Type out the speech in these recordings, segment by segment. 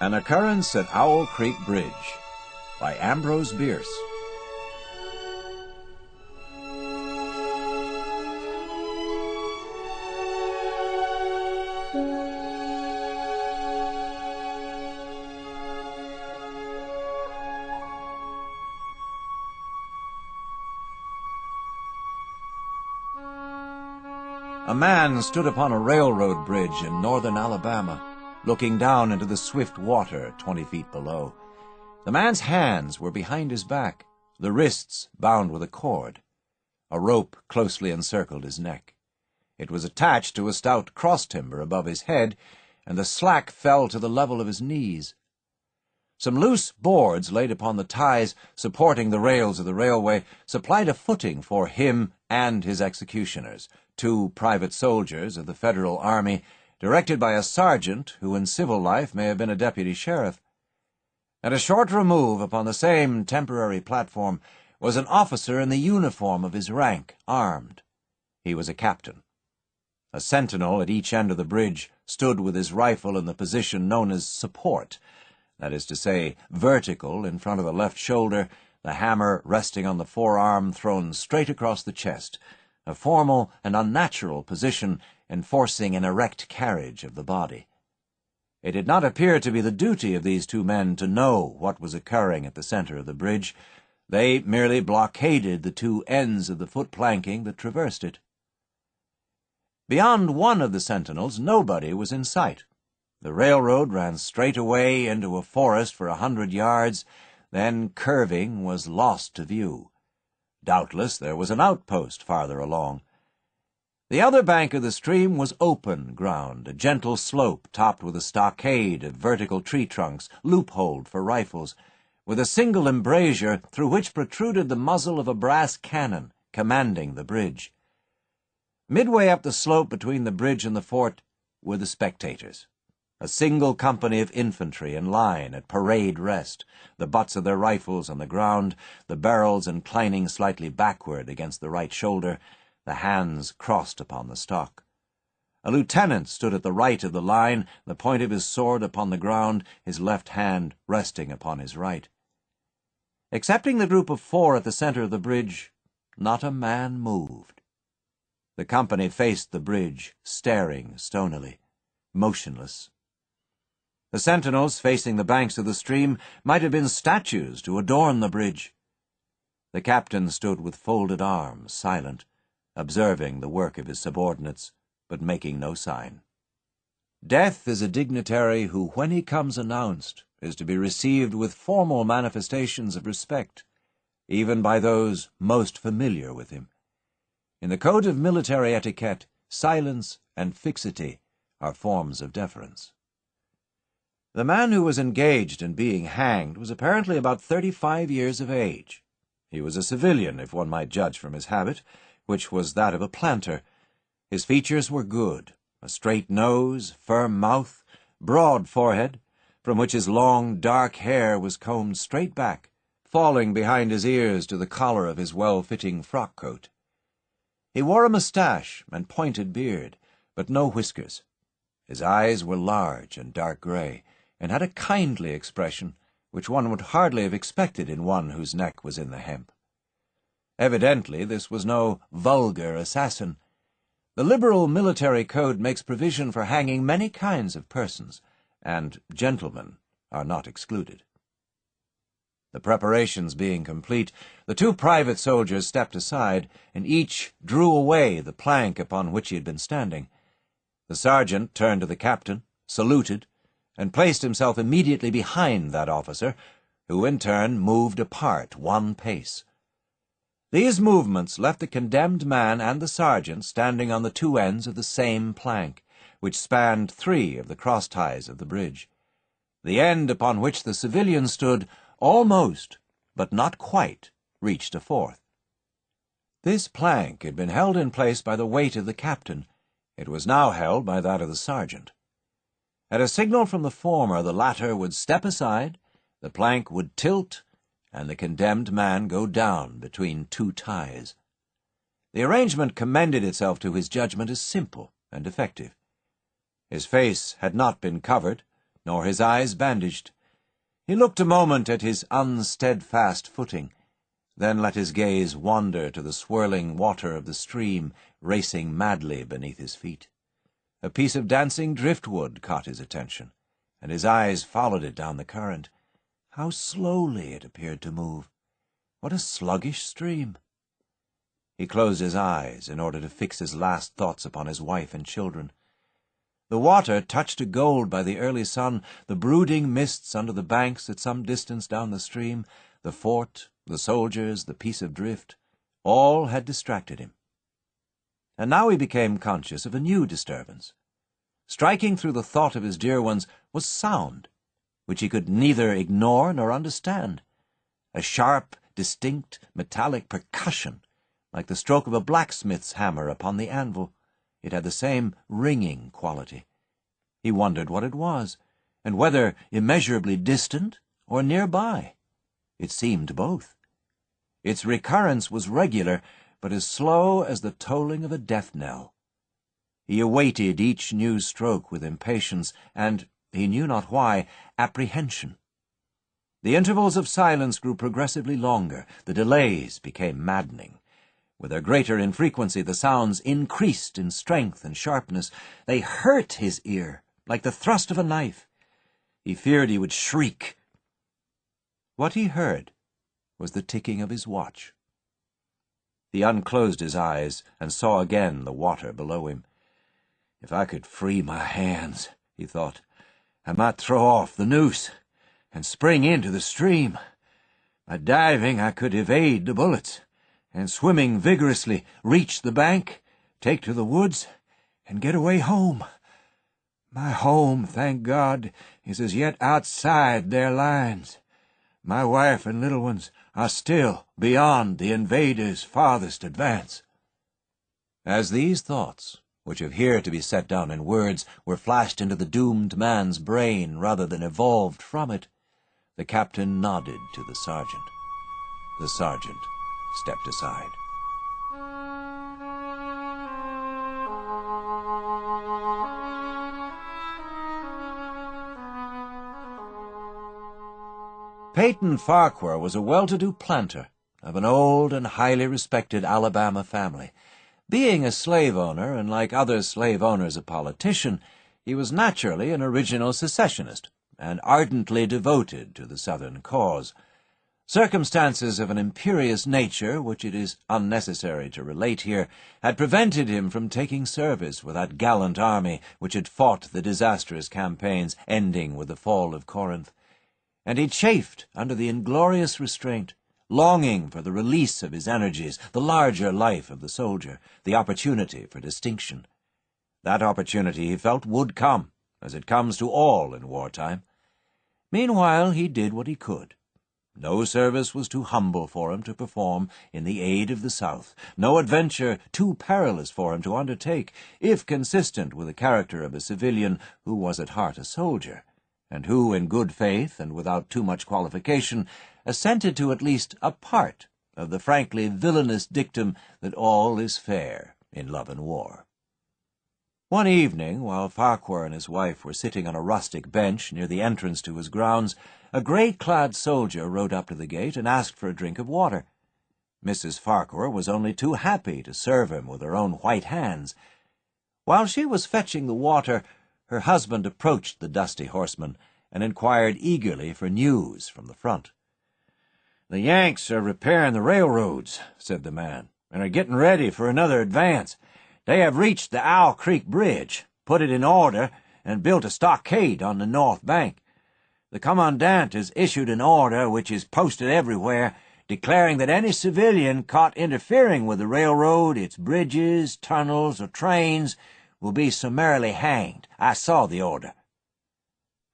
An Occurrence at Owl Creek Bridge by Ambrose Bierce. A man stood upon a railroad bridge in northern Alabama, looking down into the swift water 20 feet below. The man's hands were behind his back, the wrists bound with a cord. A rope closely encircled his neck. It was attached to a stout cross-timber above his head, and the slack fell to the level of his knees. Some loose boards laid upon the ties supporting the rails of the railway supplied a footing for him and his executioners, 2 private soldiers of the Federal Army, directed by a sergeant who in civil life may have been a deputy sheriff. At a short remove upon the same temporary platform was an officer in the uniform of his rank, armed. He was a captain. A sentinel at each end of the bridge stood with his rifle in the position known as support, that is to say, vertical in front of the left shoulder, the hammer resting on the forearm thrown straight across the chest, a formal and unnatural position enforcing an erect carriage of the body. It did not appear to be the duty of these 2 men to know what was occurring at the center of the bridge. They merely blockaded the 2 ends of the foot planking that traversed it. Beyond one of the sentinels, nobody was in sight. The railroad ran straight away into a forest for 100 yards, then, curving, was lost to view. Doubtless there was an outpost farther along. The other bank of the stream was open ground, a gentle slope topped with a stockade of vertical tree trunks, loopholed for rifles, with a single embrasure through which protruded the muzzle of a brass cannon commanding the bridge. Midway up the slope between the bridge and the fort were the spectators, a single company of infantry in line at parade rest, the butts of their rifles on the ground, the barrels inclining slightly backward against the right shoulder, the hands crossed upon the stock. A lieutenant stood at the right of the line, the point of his sword upon the ground, his left hand resting upon his right. Excepting the group of 4 at the center of the bridge, not a man moved. The company faced the bridge, staring stonily, motionless. The sentinels facing the banks of the stream might have been statues to adorn the bridge. The captain stood with folded arms, silent, observing the work of his subordinates, but making no sign. Death is a dignitary who, when he comes announced, is to be received with formal manifestations of respect, even by those most familiar with him. In the code of military etiquette, silence and fixity are forms of deference. The man who was engaged in being hanged was apparently about 35 years of age. He was a civilian, if one might judge from his habit, which was that of a planter. His features were good, a straight nose, firm mouth, broad forehead, from which his long, dark hair was combed straight back, falling behind his ears to the collar of his well-fitting frock-coat. He wore a moustache and pointed beard, but no whiskers. His eyes were large and dark gray, and had a kindly expression which one would hardly have expected in one whose neck was in the hemp. Evidently this was no vulgar assassin. The liberal military code makes provision for hanging many kinds of persons, and gentlemen are not excluded. The preparations being complete, the 2 private soldiers stepped aside, and each drew away the plank upon which he had been standing. The sergeant turned to the captain, saluted, and placed himself immediately behind that officer, who in turn moved apart 1 pace. These movements left the condemned man and the sergeant standing on the 2 ends of the same plank, which spanned 3 of the cross-ties of the bridge. The end upon which the civilian stood almost, but not quite, reached a 4th. This plank had been held in place by the weight of the captain. It was now held by that of the sergeant. At a signal from the former, the latter would step aside, the plank would tilt, and the condemned man go down between 2 ties. The arrangement commended itself to his judgment as simple and effective. His face had not been covered, nor his eyes bandaged. He looked a moment at his unsteadfast footing, then let his gaze wander to the swirling water of the stream racing madly beneath his feet. A piece of dancing driftwood caught his attention, and his eyes followed it down the current. How slowly it appeared to move! What a sluggish stream! He closed his eyes in order to fix his last thoughts upon his wife and children. The water, touched to gold by the early sun, the brooding mists under the banks at some distance down the stream, the fort, the soldiers, the piece of drift, all had distracted him. And now he became conscious of a new disturbance. Striking through the thought of his dear ones was sound, which he could neither ignore nor understand. A sharp, distinct, metallic percussion, like the stroke of a blacksmith's hammer upon the anvil. It had the same ringing quality. He wondered what it was, and whether immeasurably distant or nearby. It seemed both. Its recurrence was regular, but as slow as the tolling of a death knell. He awaited each new stroke with impatience and, he knew not why, apprehension. The intervals of silence grew progressively longer, the delays became maddening. With their greater infrequency, the sounds increased in strength and sharpness. They hurt his ear, like the thrust of a knife. He feared he would shriek. What he heard was the ticking of his watch. He unclosed his eyes and saw again the water below him. If I could free my hands, he thought, I might throw off the noose and spring into the stream. By diving, I could evade the bullets, and swimming vigorously, reach the bank, take to the woods, and get away home. My home, thank God, is as yet outside their lines. My wife and little ones are still beyond the invaders' farthest advance. As these thoughts, which have here to be set down in words, were flashed into the doomed man's brain rather than evolved from it, the captain nodded to the sergeant. The sergeant stepped aside. Peyton Farquhar was a well-to-do planter of an old and highly respected Alabama family. Being a slave owner, and like other slave owners a politician, he was naturally an original secessionist, and ardently devoted to the Southern cause. Circumstances of an imperious nature, which it is unnecessary to relate here, had prevented him from taking service with that gallant army which had fought the disastrous campaigns ending with the fall of Corinth, and he chafed under the inglorious restraint, longing for the release of his energies, the larger life of the soldier, the opportunity for distinction. That opportunity, he felt, would come, as it comes to all in wartime. Meanwhile, he did what he could. No service was too humble for him to perform in the aid of the South, no adventure too perilous for him to undertake, if consistent with the character of a civilian who was at heart a soldier, and who, in good faith and without too much qualification, assented to at least a part of the frankly villainous dictum that all is fair in love and war. One evening, while Farquhar and his wife were sitting on a rustic bench near the entrance to his grounds, a grey-clad soldier rode up to the gate and asked for a drink of water. Mrs. Farquhar was only too happy to serve him with her own white hands. While she was fetching the water, her husband approached the dusty horseman and inquired eagerly for news from the front. "The Yanks are repairing the railroads," said the man, "and are getting ready for another advance. They have reached the Owl Creek Bridge, put it in order, and built a stockade on the north bank. The commandant has issued an order which is posted everywhere, declaring that any civilian caught interfering with the railroad, its bridges, tunnels, or trains will be summarily hanged. I saw the order."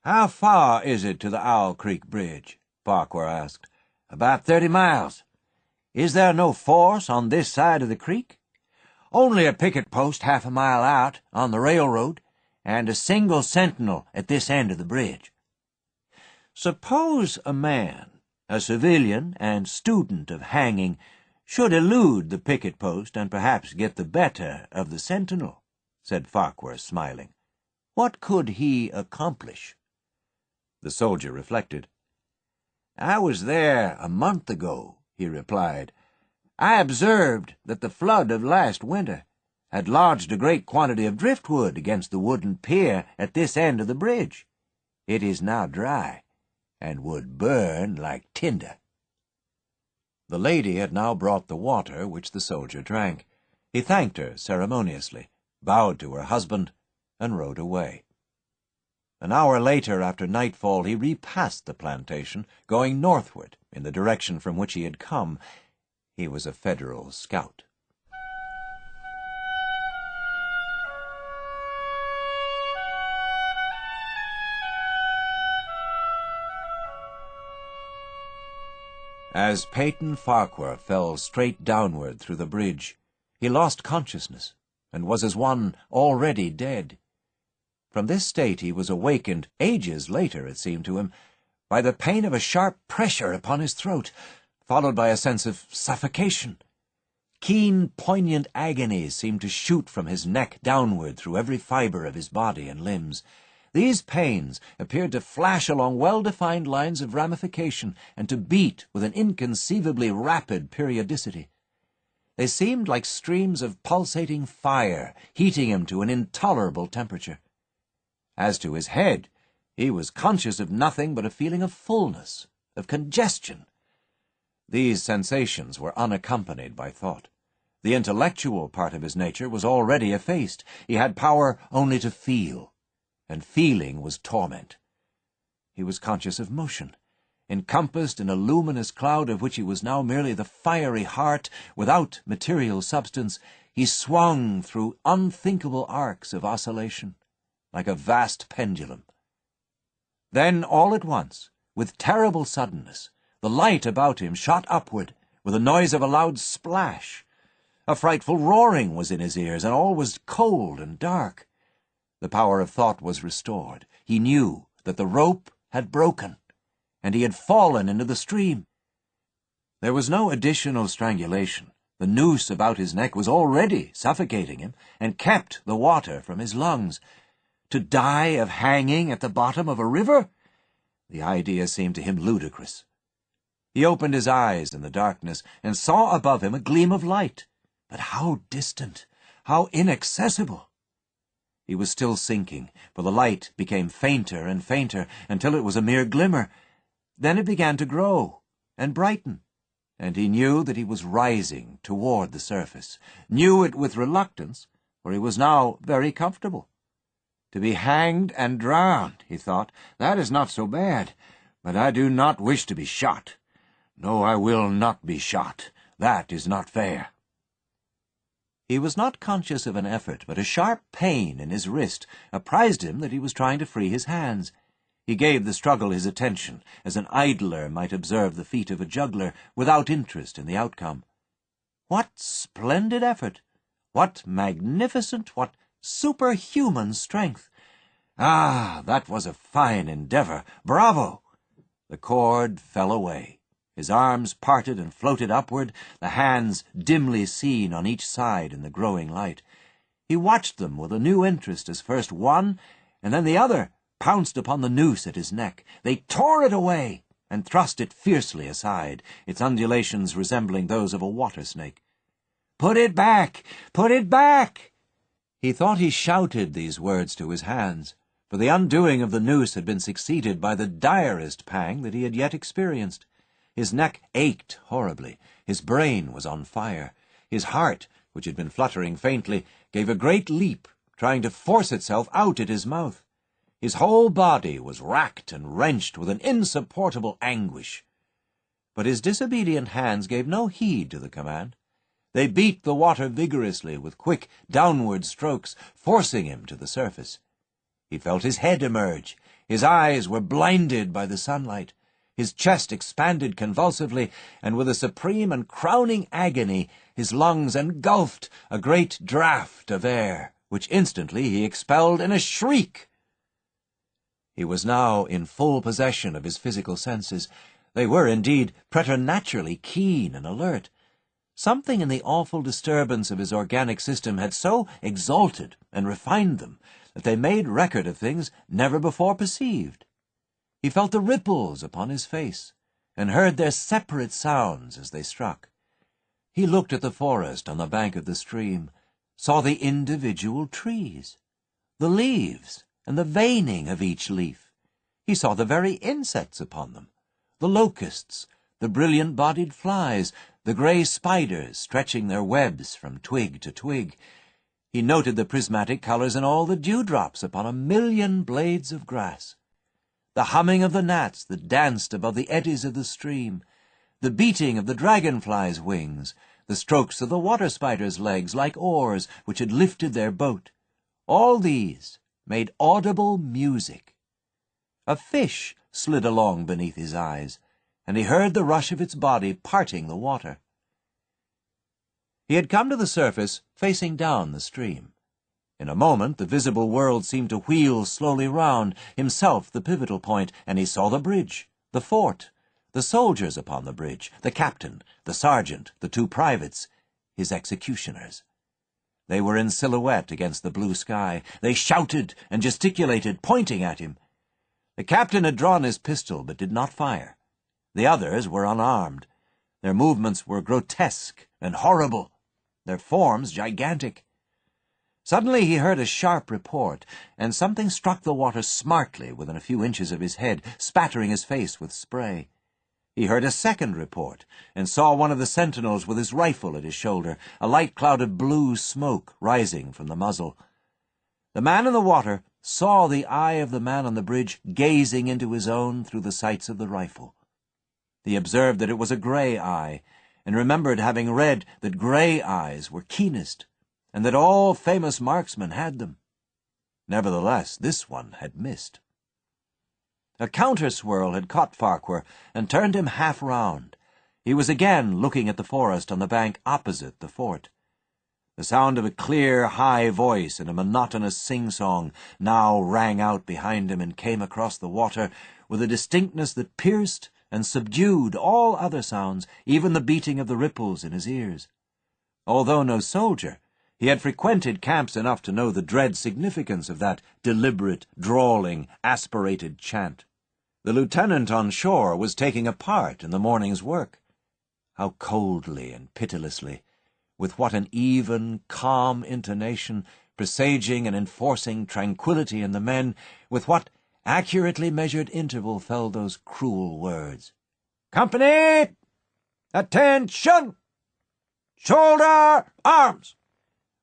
"How far is it to the Owl Creek Bridge?" Farquhar asked. "About 30 miles. Is there no force on this side of the creek?" "Only a picket post half a mile out, on the railroad, and a single sentinel at this end of the bridge." "Suppose a man, a civilian and student of hanging, should elude the picket post and perhaps get the better of the sentinel," said Farquhar, smiling. "What could he accomplish?" The soldier reflected. "I was there a month ago," he replied. "I observed that the flood of last winter had lodged a great quantity of driftwood against the wooden pier at this end of the bridge. It is now dry, and would burn like tinder." The lady had now brought the water, which the soldier drank. He thanked her ceremoniously, bowed to her husband, and rode away. An hour later, after nightfall, he repassed the plantation, going northward in the direction from which he had come. He was a Federal scout. As Peyton Farquhar fell straight downward through the bridge, he lost consciousness and was as one already dead. From this state he was awakened, ages later, it seemed to him, by the pain of a sharp pressure upon his throat, followed by a sense of suffocation. Keen, poignant agonies seemed to shoot from his neck downward through every fibre of his body and limbs. These pains appeared to flash along well-defined lines of ramification and to beat with an inconceivably rapid periodicity. They seemed like streams of pulsating fire, heating him to an intolerable temperature. As to his head, he was conscious of nothing but a feeling of fullness, of congestion. These sensations were unaccompanied by thought. The intellectual part of his nature was already effaced. He had power only to feel, and feeling was torment. He was conscious of motion, encompassed in a luminous cloud of which he was now merely the fiery heart without material substance. He swung through unthinkable arcs of oscillation, like a vast pendulum. Then, all at once, with terrible suddenness, the light about him shot upward with the noise of a loud splash. A frightful roaring was in his ears, and all was cold and dark. The power of thought was restored. He knew that the rope had broken, and he had fallen into the stream. There was no additional strangulation. The noose about his neck was already suffocating him, and kept the water from his lungs. To die of hanging at the bottom of a river? The idea seemed to him ludicrous. He opened his eyes in the darkness, and saw above him a gleam of light. But how distant, how inaccessible! He was still sinking, for the light became fainter and fainter, until it was a mere glimmer. Then it began to grow and brighten, and he knew that he was rising toward the surface, knew it with reluctance, for he was now very comfortable. To be hanged and drowned, he thought, that is not so bad, but I do not wish to be shot. No, I will not be shot. That is not fair. He was not conscious of an effort, but a sharp pain in his wrist apprised him that he was trying to free his hands. He gave the struggle his attention, as an idler might observe the feat of a juggler, without interest in the outcome. What splendid effort! What magnificent, what superhuman strength! Ah, that was a fine endeavor! Bravo! The cord fell away. His arms parted and floated upward, the hands dimly seen on each side in the growing light. He watched them with a new interest as first one, and then the other, pounced upon the noose at his neck. They tore it away and thrust it fiercely aside, its undulations resembling those of a water-snake. "Put it back! Put it back!" He thought he shouted these words to his hands, for the undoing of the noose had been succeeded by the direst pang that he had yet experienced. His neck ached horribly. His brain was on fire. His heart, which had been fluttering faintly, gave a great leap, trying to force itself out at his mouth. His whole body was racked and wrenched with an insupportable anguish. But his disobedient hands gave no heed to the command. They beat the water vigorously with quick downward strokes, forcing him to the surface. He felt his head emerge. His eyes were blinded by the sunlight. His chest expanded convulsively, and with a supreme and crowning agony, his lungs engulfed a great draught of air, which instantly he expelled in a shriek. He was now in full possession of his physical senses. They were, indeed, preternaturally keen and alert. Something in the awful disturbance of his organic system had so exalted and refined them that they made record of things never before perceived. He felt the ripples upon his face, and heard their separate sounds as they struck. He looked at the forest on the bank of the stream, saw the individual trees, the leaves, and the veining of each leaf. He saw the very insects upon them, the locusts, the brilliant-bodied flies, the grey spiders stretching their webs from twig to twig. He noted the prismatic colours in all the dewdrops upon 1,000,000 blades of grass, the humming of the gnats that danced above the eddies of the stream, the beating of the dragonfly's wings, the strokes of the water spider's legs like oars which had lifted their boat. All these made audible music. A fish slid along beneath his eyes, and he heard the rush of its body parting the water. He had come to the surface facing down the stream. In a moment the visible world seemed to wheel slowly round, himself the pivotal point, and he saw the bridge, the fort, the soldiers upon the bridge, the captain, the sergeant, the 2 privates, his executioners. They were in silhouette against the blue sky. They shouted and gesticulated, pointing at him. The captain had drawn his pistol, but did not fire. The others were unarmed. Their movements were grotesque and horrible, their forms gigantic. Suddenly he heard a sharp report, and something struck the water smartly within a few inches of his head, spattering his face with spray. He heard a second report, and saw one of the sentinels with his rifle at his shoulder, a light cloud of blue smoke rising from the muzzle. The man in the water saw the eye of the man on the bridge gazing into his own through the sights of the rifle. He observed that it was a grey eye, and remembered having read that grey eyes were keenest, and that all famous marksmen had them. Nevertheless, this one had missed. A counter-swirl had caught Farquhar and turned him half round. He was again looking at the forest on the bank opposite the fort. The sound of a clear, high voice and a monotonous sing-song now rang out behind him and came across the water with a distinctness that pierced and subdued all other sounds, even the beating of the ripples in his ears. Although no soldier, he had frequented camps enough to know the dread significance of that deliberate, drawling, aspirated chant. The lieutenant on shore was taking a part in the morning's work. How coldly and pitilessly, with what an even, calm intonation, presaging and enforcing tranquillity in the men, with what accurately measured interval fell those cruel words. "Company! Attention! Shoulder arms!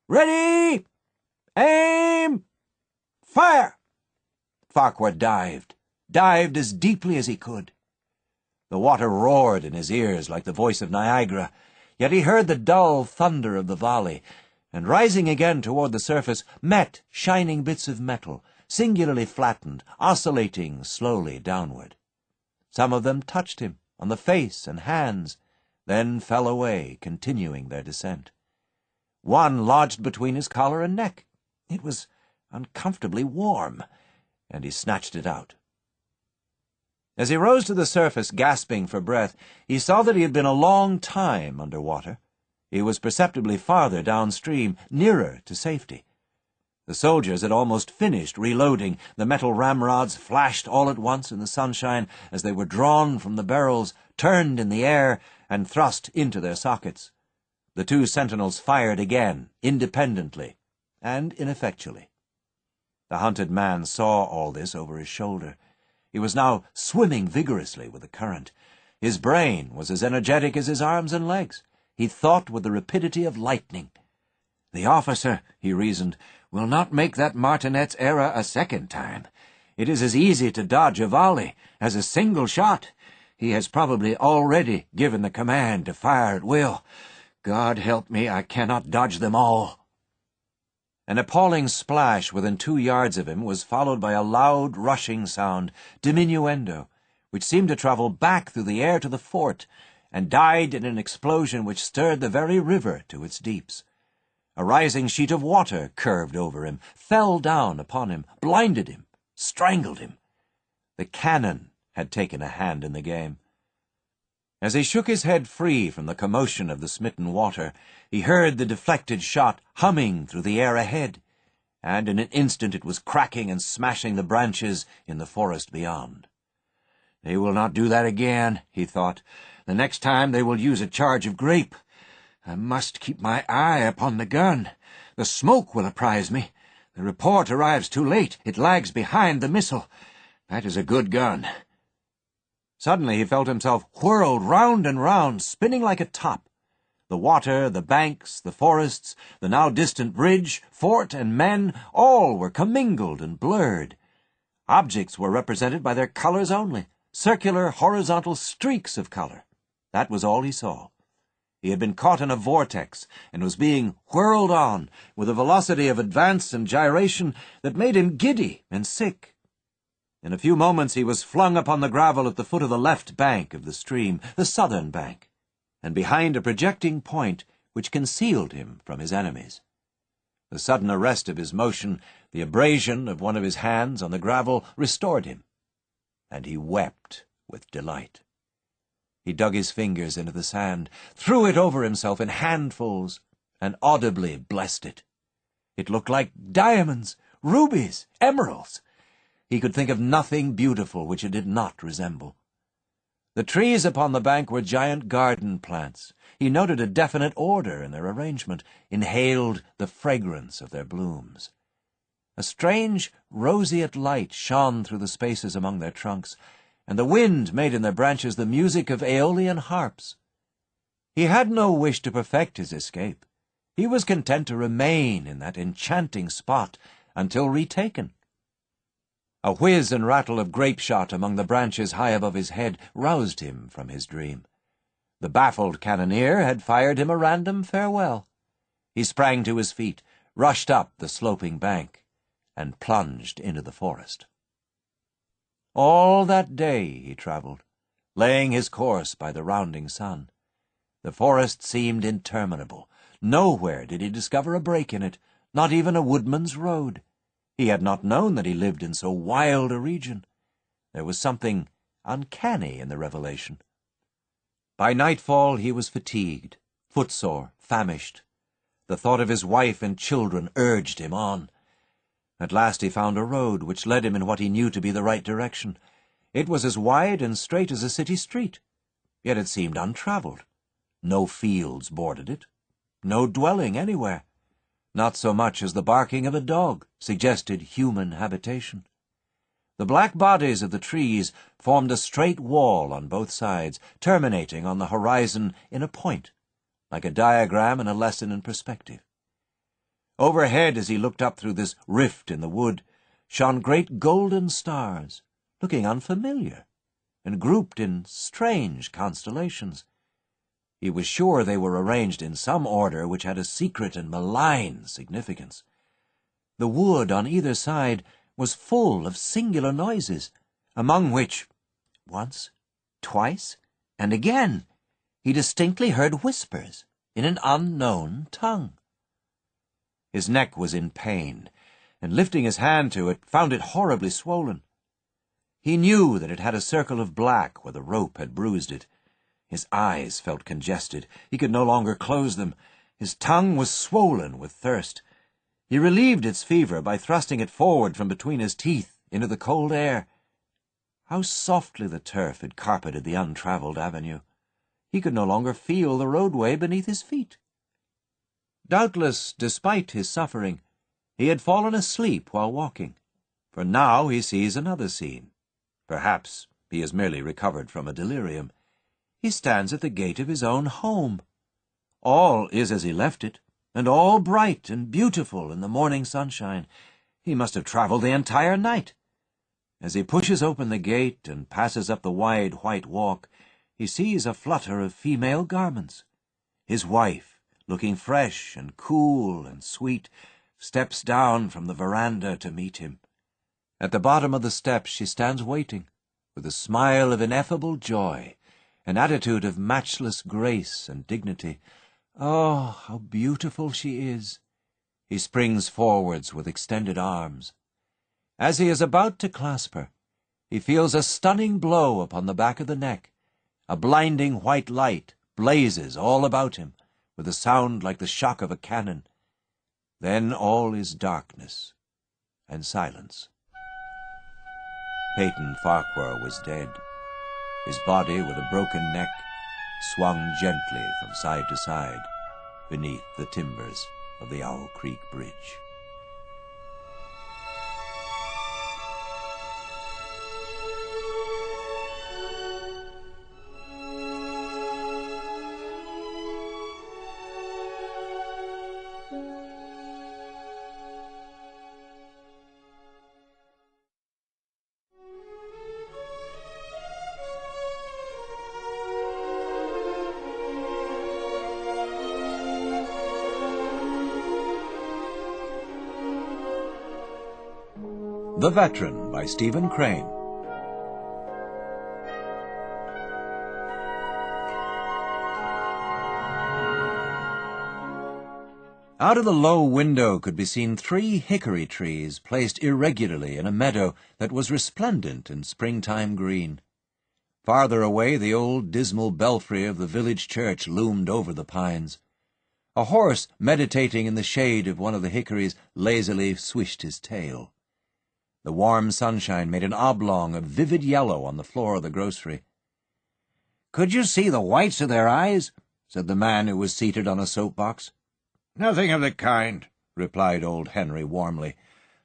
Ready! Aim! Fire!" Farquhar dived as deeply as he could. The water roared in his ears like the voice of Niagara, yet he heard the dull thunder of the volley, and rising again toward the surface, met shining bits of metal, singularly flattened, oscillating slowly downward. Some of them touched him on the face and hands, then fell away, continuing their descent. One lodged between his collar and neck. It was uncomfortably warm, and he snatched it out. As he rose to the surface, gasping for breath, he saw that he had been a long time under water. He was perceptibly farther downstream, nearer to safety. The soldiers had almost finished reloading. The metal ramrods flashed all at once in the sunshine as they were drawn from the barrels, turned in the air, and thrust into their sockets. The 2 sentinels fired again, independently and ineffectually. The hunted man saw all this over his shoulder. He was now swimming vigorously with the current. His brain was as energetic as his arms and legs. He thought with the rapidity of lightning. "The officer," he reasoned, "will not make that martinet's error a second time. It is as easy to dodge a volley as a single shot. He has probably already given the command to fire at will. God help me, I cannot dodge them all." An appalling splash within 2 yards of him was followed by a loud, rushing sound, diminuendo, which seemed to travel back through the air to the fort, and died in an explosion which stirred the very river to its deeps. A rising sheet of water curved over him, fell down upon him, blinded him, strangled him. The cannon had taken a hand in the game. As he shook his head free from the commotion of the smitten water, he heard the deflected shot humming through the air ahead, and in an instant it was cracking and smashing the branches in the forest beyond. "They will not do that again," he thought. "The next time they will use a charge of grape. I must keep my eye upon the gun. The smoke will apprise me. The report arrives too late. It lags behind the missile. That is a good gun." Suddenly he felt himself whirled round and round, spinning like a top. The water, the banks, the forests, the now distant bridge, fort, and men, all were commingled and blurred. Objects were represented by their colors only, circular, horizontal streaks of color. That was all he saw. He had been caught in a vortex and was being whirled on with a velocity of advance and gyration that made him giddy and sick. In a few moments he was flung upon the gravel at the foot of the left bank of the stream, the southern bank, and behind a projecting point which concealed him from his enemies. The sudden arrest of his motion, the abrasion of one of his hands on the gravel, restored him, and he wept with delight. He dug his fingers into the sand, threw it over himself in handfuls, and audibly blessed it. It looked like diamonds, rubies, emeralds. He could think of nothing beautiful which it did not resemble. The trees upon the bank were giant garden plants. He noted a definite order in their arrangement, inhaled the fragrance of their blooms. A strange, roseate light shone through the spaces among their trunks, and the wind made in their branches the music of aeolian harps. He had no wish to perfect his escape. He was content to remain in that enchanting spot until retaken. A whiz and rattle of grape-shot among the branches high above his head roused him from his dream. The baffled cannoneer had fired him a random farewell. He sprang to his feet, rushed up the sloping bank, and plunged into the forest. All that day he travelled, laying his course by the rounding sun. The forest seemed interminable. Nowhere did he discover a break in it, not even a woodman's road. He had not known that he lived in so wild a region. There was something uncanny in the revelation. By nightfall he was fatigued, footsore, famished. The thought of his wife and children urged him on. At last he found a road which led him in what he knew to be the right direction. It was as wide and straight as a city street, yet it seemed untravelled. No fields bordered it, no dwelling anywhere. Not so much as the barking of a dog suggested human habitation. The black bodies of the trees formed a straight wall on both sides, terminating on the horizon in a point, like a diagram in a lesson in perspective. Overhead, as he looked up through this rift in the wood, shone great golden stars, looking unfamiliar, and grouped in strange constellations. He was sure they were arranged in some order which had a secret and malign significance. The wood on either side was full of singular noises, among which, once, twice, and again, he distinctly heard whispers in an unknown tongue. His neck was in pain, and lifting his hand to it, found it horribly swollen. He knew that it had a circle of black where the rope had bruised it. His eyes felt congested. He could no longer close them. His tongue was swollen with thirst. He relieved its fever by thrusting it forward from between his teeth into the cold air. How softly the turf had carpeted the untravelled avenue. He could no longer feel the roadway beneath his feet. Doubtless, despite his suffering, he had fallen asleep while walking, for now he sees another scene. Perhaps he has merely recovered from a delirium. He stands at the gate of his own home. All is as he left it, and all bright and beautiful in the morning sunshine. He must have travelled the entire night. As he pushes open the gate and passes up the wide white walk, he sees a flutter of female garments. His wife, looking fresh and cool and sweet, steps down from the veranda to meet him. At the bottom of the steps she stands waiting, with a smile of ineffable joy, an attitude of matchless grace and dignity. Oh, how beautiful she is! He springs forwards with extended arms. As he is about to clasp her, he feels a stunning blow upon the back of the neck. A blinding white light blazes all about him, with a sound like the shock of a cannon. Then all is darkness and silence. Peyton Farquhar was dead. His body, with a broken neck, swung gently from side to side beneath the timbers of the Owl Creek Bridge. The Veteran by Stephen Crane. Out of the low window could be seen 3 hickory trees placed irregularly in a meadow that was resplendent in springtime green. Farther away, the old dismal belfry of the village church loomed over the pines. A horse, meditating in the shade of one of the hickories, lazily swished his tail. The warm sunshine made an oblong of vivid yellow on the floor of the grocery. "Could you see the whites of their eyes?" said the man who was seated on a soapbox. "Nothing of the kind," replied old Henry warmly.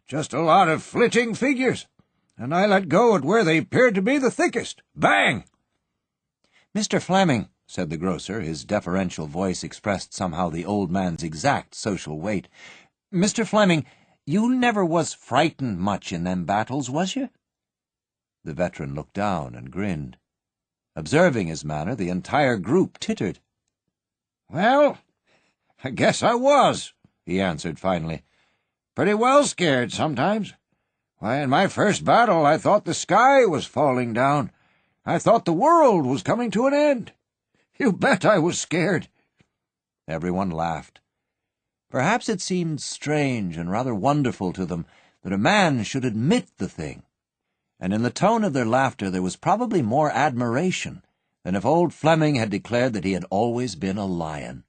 "Just a lot of flitting figures, and I let go at where they appeared to be the thickest. Bang!" "Mr. Fleming," said the grocer, his deferential voice expressed somehow the old man's exact social weight. "Mr. Fleming, you never was frightened much in them battles, was you?" The veteran looked down and grinned. Observing his manner, the entire group tittered. "Well, I guess I was," he answered finally. "Pretty well scared sometimes. Why, in my first battle I thought the sky was falling down. I thought the world was coming to an end. You bet I was scared." Everyone laughed. Perhaps it seemed strange and rather wonderful to them that a man should admit the thing, and in the tone of their laughter there was probably more admiration than if old Fleming had declared that he had always been a lion.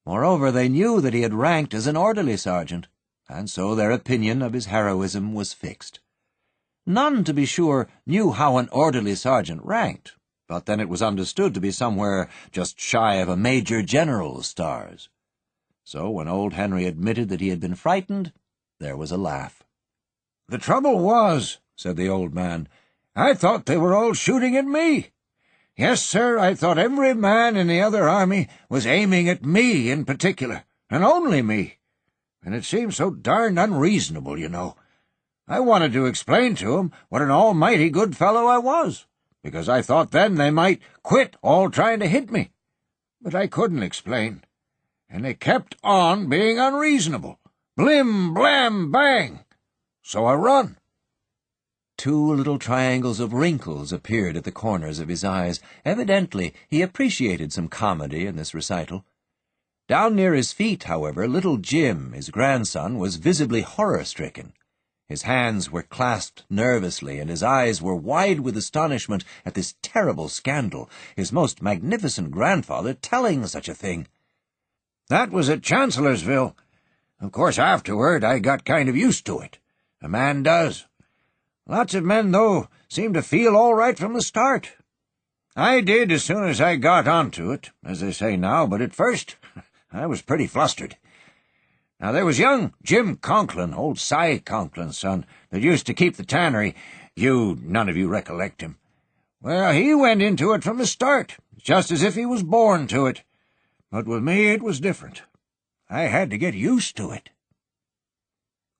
Moreover, they knew that he had ranked as an orderly sergeant, and so their opinion of his heroism was fixed. None, to be sure, knew how an orderly sergeant ranked, but then it was understood to be somewhere just shy of a major general's stars. So when old Henry admitted that he had been frightened, there was a laugh. "The trouble was," said the old man, "I thought they were all shooting at me. Yes, sir, I thought every man in the other army was aiming at me in particular, and only me. And it seemed so darned unreasonable, you know. I wanted to explain to 'em what an almighty good fellow I was, because I thought then they might quit all trying to hit me. But I couldn't explain. And they kept on being unreasonable. Blim, blam, bang. So I run." 2 little triangles of wrinkles appeared at the corners of his eyes. Evidently he appreciated some comedy in this recital. Down near his feet, however, little Jim, his grandson, was visibly horror-stricken. His hands were clasped nervously, and his eyes were wide with astonishment at this terrible scandal, his most magnificent grandfather telling such a thing. "That was at Chancellorsville. Of course, afterward I got kind of used to it. A man does. Lots of men, though, seem to feel all right from the start. I did as soon as I got onto it, as they say now, but at first I was pretty flustered. Now, there was young Jim Conklin, old Cy Conklin's son, that used to keep the tannery. None of you recollect him. Well, he went into it from the start, just as if he was born to it. But with me it was different. I had to get used to it."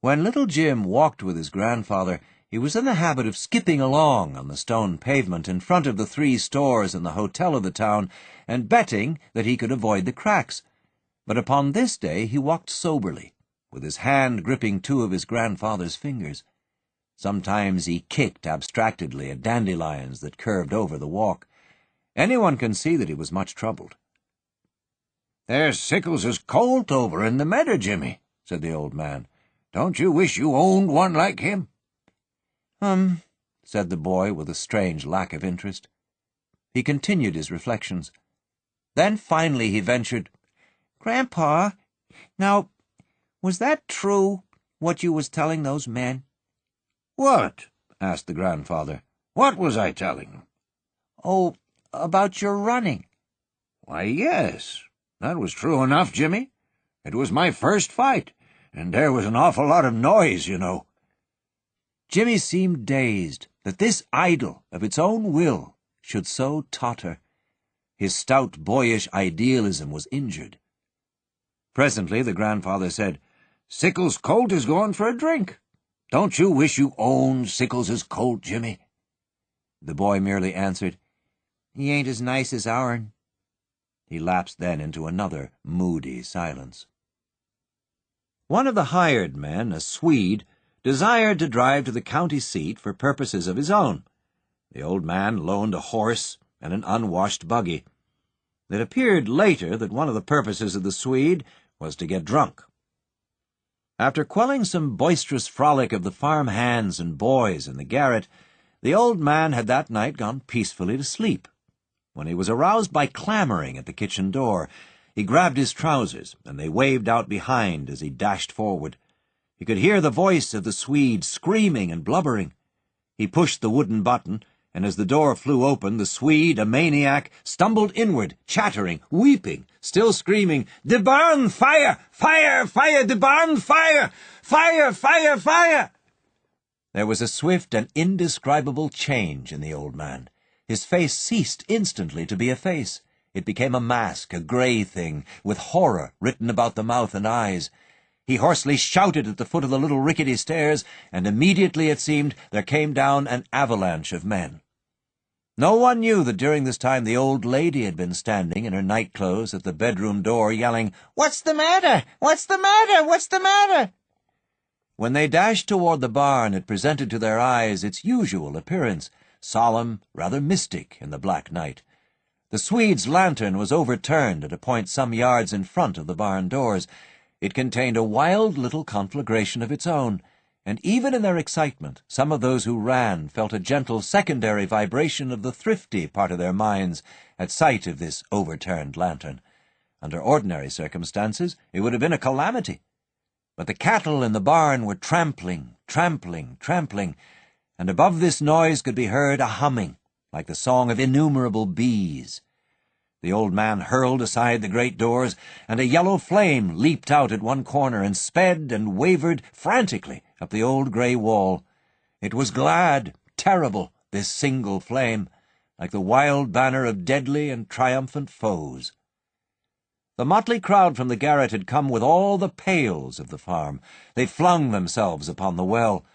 When little Jim walked with his grandfather, he was in the habit of skipping along on the stone pavement in front of the 3 stores and the hotel of the town, and betting that he could avoid the cracks. But upon this day he walked soberly, with his hand gripping 2 of his grandfather's fingers. Sometimes he kicked abstractedly at dandelions that curved over the walk. Anyone can see that he was much troubled. "There's Sickles's colt over in the meadow, Jimmy," said the old man. "Don't you wish you owned one like him?" Said the boy with a strange lack of interest. He continued his reflections. Then finally he ventured, "Grandpa, now, was that true, what you was telling those men?" "What?" asked the grandfather. "What was I telling them?" "Oh, about your running." "Why, yes, that was true enough, Jimmy. It was my first fight, and there was an awful lot of noise, you know." Jimmy seemed dazed that this idol of its own will should so totter. His stout, boyish idealism was injured. Presently the grandfather said, "Sickles' colt is going for a drink. Don't you wish you owned Sickles' colt, Jimmy?" The boy merely answered, "He ain't as nice as ourn." He lapsed then into another moody silence. One of the hired men, a Swede, desired to drive to the county seat for purposes of his own. The old man loaned a horse and an unwashed buggy. It appeared later that one of the purposes of the Swede was to get drunk. After quelling some boisterous frolic of the farm hands and boys in the garret, the old man had that night gone peacefully to sleep. When he was aroused by clamoring at the kitchen door, he grabbed his trousers, and they waved out behind as he dashed forward. He could hear the voice of the Swede screaming and blubbering. He pushed the wooden button, and as the door flew open, the Swede, a maniac, stumbled inward, chattering, weeping, still screaming, "The barn fire! Fire! Fire! The barn fire! Fire! Fire! Fire!" There was a swift and indescribable change in the old man. His face ceased instantly to be a face. It became a mask, a grey thing, with horror written about the mouth and eyes. He hoarsely shouted at the foot of the little rickety stairs, and immediately, it seemed, there came down an avalanche of men. No one knew that during this time the old lady had been standing in her nightclothes at the bedroom door, yelling, "What's the matter? What's the matter? What's the matter?" When they dashed toward the barn, it presented to their eyes its usual appearance, solemn, rather mystic in the black night. The Swede's lantern was overturned at a point some yards in front of the barn doors. It contained a wild little conflagration of its own, and even in their excitement, some of those who ran felt a gentle secondary vibration of the thrifty part of their minds at sight of this overturned lantern. Under ordinary circumstances, it would have been a calamity. But the cattle in the barn were trampling, trampling, trampling, and above this noise could be heard a humming, like the song of innumerable bees. The old man hurled aside the great doors, and a yellow flame leaped out at one corner and sped and wavered frantically up the old grey wall. It was glad, terrible, this single flame, like the wild banner of deadly and triumphant foes. The motley crowd from the garret had come with all the pails of the farm. They flung themselves upon the well.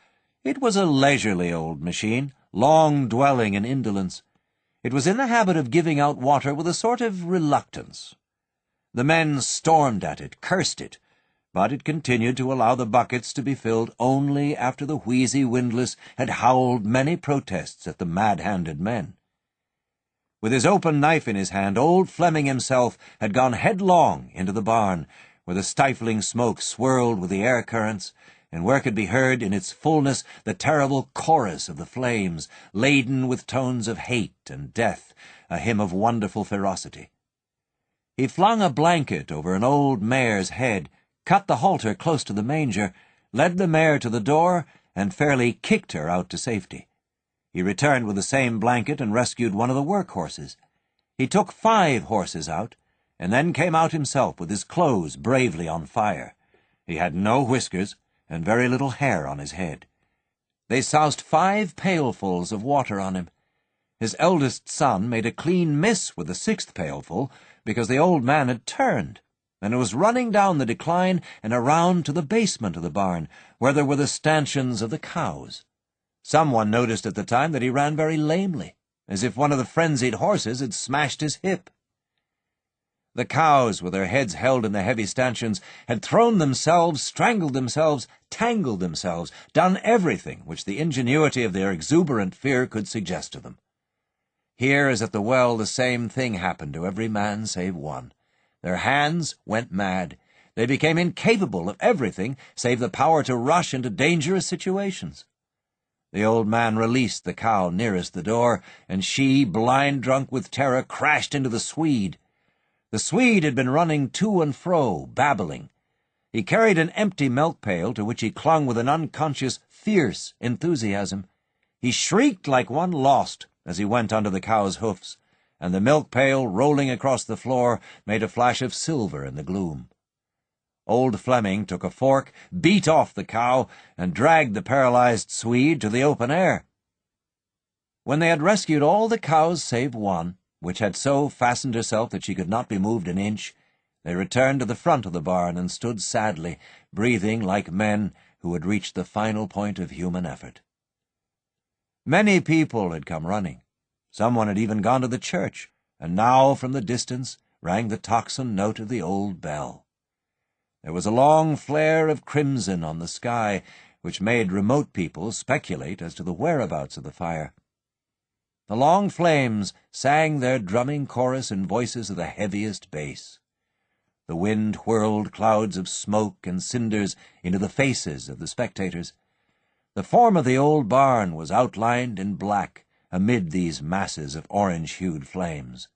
It was a leisurely old machine, long dwelling in indolence. It was in the habit of giving out water with a sort of reluctance. The men stormed at it, cursed it, but it continued to allow the buckets to be filled only after the wheezy windlass had howled many protests at the mad-handed men. With his open knife in his hand, old Fleming himself had gone headlong into the barn, where the stifling smoke swirled with the air currents, and where could be heard in its fullness the terrible chorus of the flames, laden with tones of hate and death, a hymn of wonderful ferocity. He flung a blanket over an old mare's head, cut the halter close to the manger, led the mare to the door, and fairly kicked her out to safety. He returned with the same blanket and rescued one of the work horses. He took 5 horses out, and then came out himself with his clothes bravely on fire. He had no whiskers, and very little hair on his head. They soused 5 pailfuls of water on him. His eldest son made a clean miss with the 6th pailful, because the old man had turned, and was running down the decline and around to the basement of the barn, where there were the stanchions of the cows. Someone noticed at the time that he ran very lamely, as if one of the frenzied horses had smashed his hip. The cows, with their heads held in the heavy stanchions, had thrown themselves, strangled themselves, tangled themselves, done everything which the ingenuity of their exuberant fear could suggest to them. Here, as at the well, the same thing happened to every man save one. Their hands went mad. They became incapable of everything save the power to rush into dangerous situations. The old man released the cow nearest the door, and she, blind drunk with terror, crashed into the Swede. The Swede had been running to and fro, babbling. He carried an empty milk pail to which he clung with an unconscious, fierce enthusiasm. He shrieked like one lost, as he went under the cow's hoofs, and the milk pail, rolling across the floor, made a flash of silver in the gloom. Old Fleming took a fork, beat off the cow, and dragged the paralyzed Swede to the open air. When they had rescued all the cows save one, which had so fastened herself that she could not be moved an inch, they returned to the front of the barn and stood sadly, breathing like men who had reached the final point of human effort. Many people had come running. Someone had even gone to the church, and now from the distance rang the tocsin note of the old bell. There was a long flare of crimson on the sky, which made remote people speculate as to the whereabouts of the fire. The long flames sang their drumming chorus in voices of the heaviest bass. The wind whirled clouds of smoke and cinders into the faces of the spectators. The form of the old barn was outlined in black amid these masses of orange-hued flames.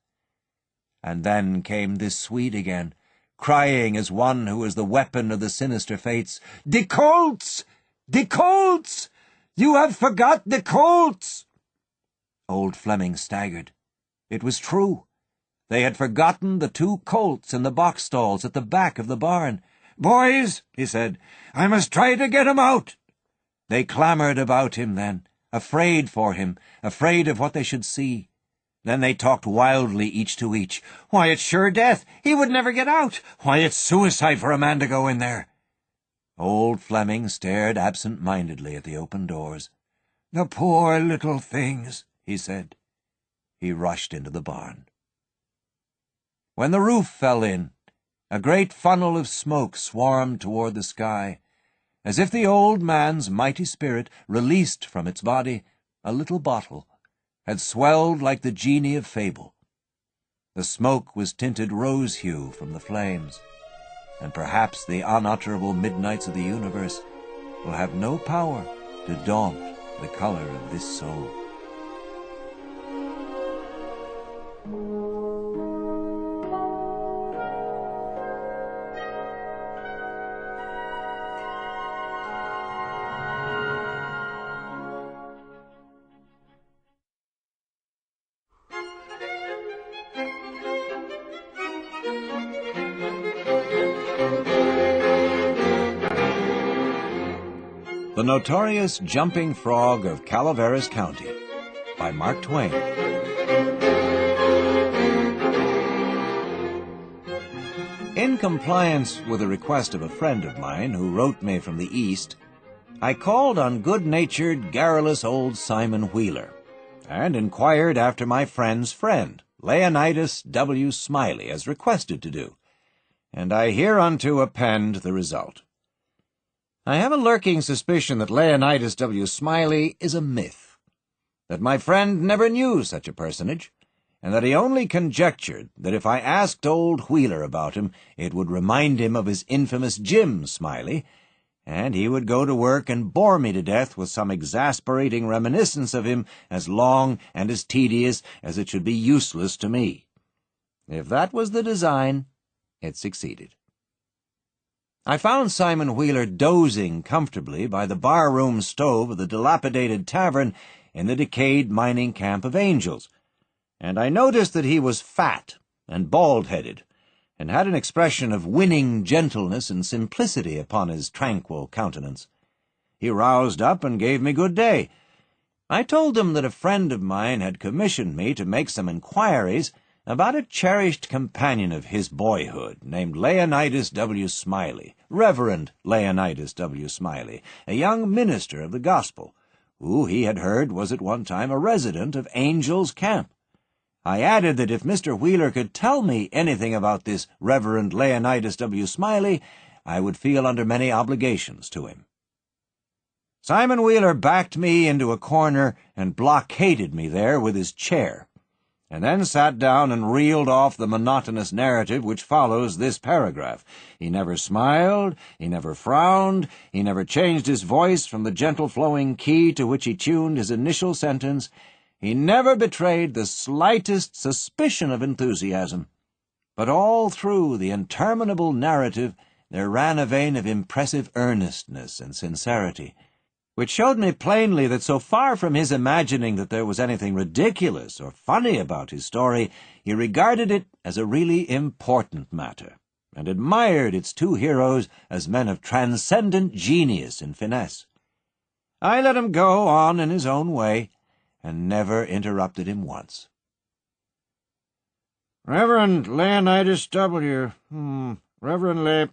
And then came this Swede again, crying as one who was the weapon of the sinister fates, "De colts! De colts! You have forgot the colts!" Old Fleming staggered. It was true. They had forgotten the 2 colts in the box stalls at the back of the barn. "Boys," he said, "I must try to get 'em out." They clamored about him then, afraid for him, afraid of what they should see. Then they talked wildly each to each. "Why, it's sure death. He would never get out. Why, it's suicide for a man to go in there." Old Fleming stared absent-mindedly at the open doors. "The poor little things," he said. He rushed into the barn. When the roof fell in, a great funnel of smoke swarmed toward the sky, as if the old man's mighty spirit, released from its body, a little bottle, had swelled like the genie of fable. The smoke was tinted rose-hue from the flames, and perhaps the unutterable midnights of the universe will have no power to daunt the color of this soul. The Notorious Jumping Frog of Calaveras County by Mark Twain. In compliance with a request of a friend of mine who wrote me from the East, I called on good-natured, garrulous old Simon Wheeler, and inquired after my friend's friend, Leonidas W. Smiley, as requested to do, and I hereunto append the result. I have a lurking suspicion that Leonidas W. Smiley is a myth, that my friend never knew such a personage, and that he only conjectured that if I asked old Wheeler about him, it would remind him of his infamous Jim Smiley, and he would go to work and bore me to death with some exasperating reminiscence of him as long and as tedious as it should be useless to me. If that was the design, it succeeded. I found Simon Wheeler dozing comfortably by the bar-room stove of the dilapidated tavern in the decayed mining camp of Angels, and I noticed that he was fat and bald-headed, and had an expression of winning gentleness and simplicity upon his tranquil countenance. He roused up and gave me good day. I told him that a friend of mine had commissioned me to make some inquiries about a cherished companion of his boyhood named Leonidas W. Smiley, Reverend Leonidas W. Smiley, a young minister of the gospel, who he had heard was at one time a resident of Angel's Camp. I added that if Mr. Wheeler could tell me anything about this Reverend Leonidas W. Smiley, I would feel under many obligations to him. Simon Wheeler backed me into a corner and blockaded me there with his chair, and then sat down and reeled off the monotonous narrative which follows this paragraph. He never smiled, he never frowned, he never changed his voice from the gentle flowing key to which he tuned his initial sentence. He never betrayed the slightest suspicion of enthusiasm. But all through the interminable narrative there ran a vein of impressive earnestness and sincerity, which showed me plainly that so far from his imagining that there was anything ridiculous or funny about his story, he regarded it as a really important matter, and admired its two heroes as men of transcendent genius and finesse. I let him go on in his own way, and never interrupted him once. Reverend Leonidas W. Reverend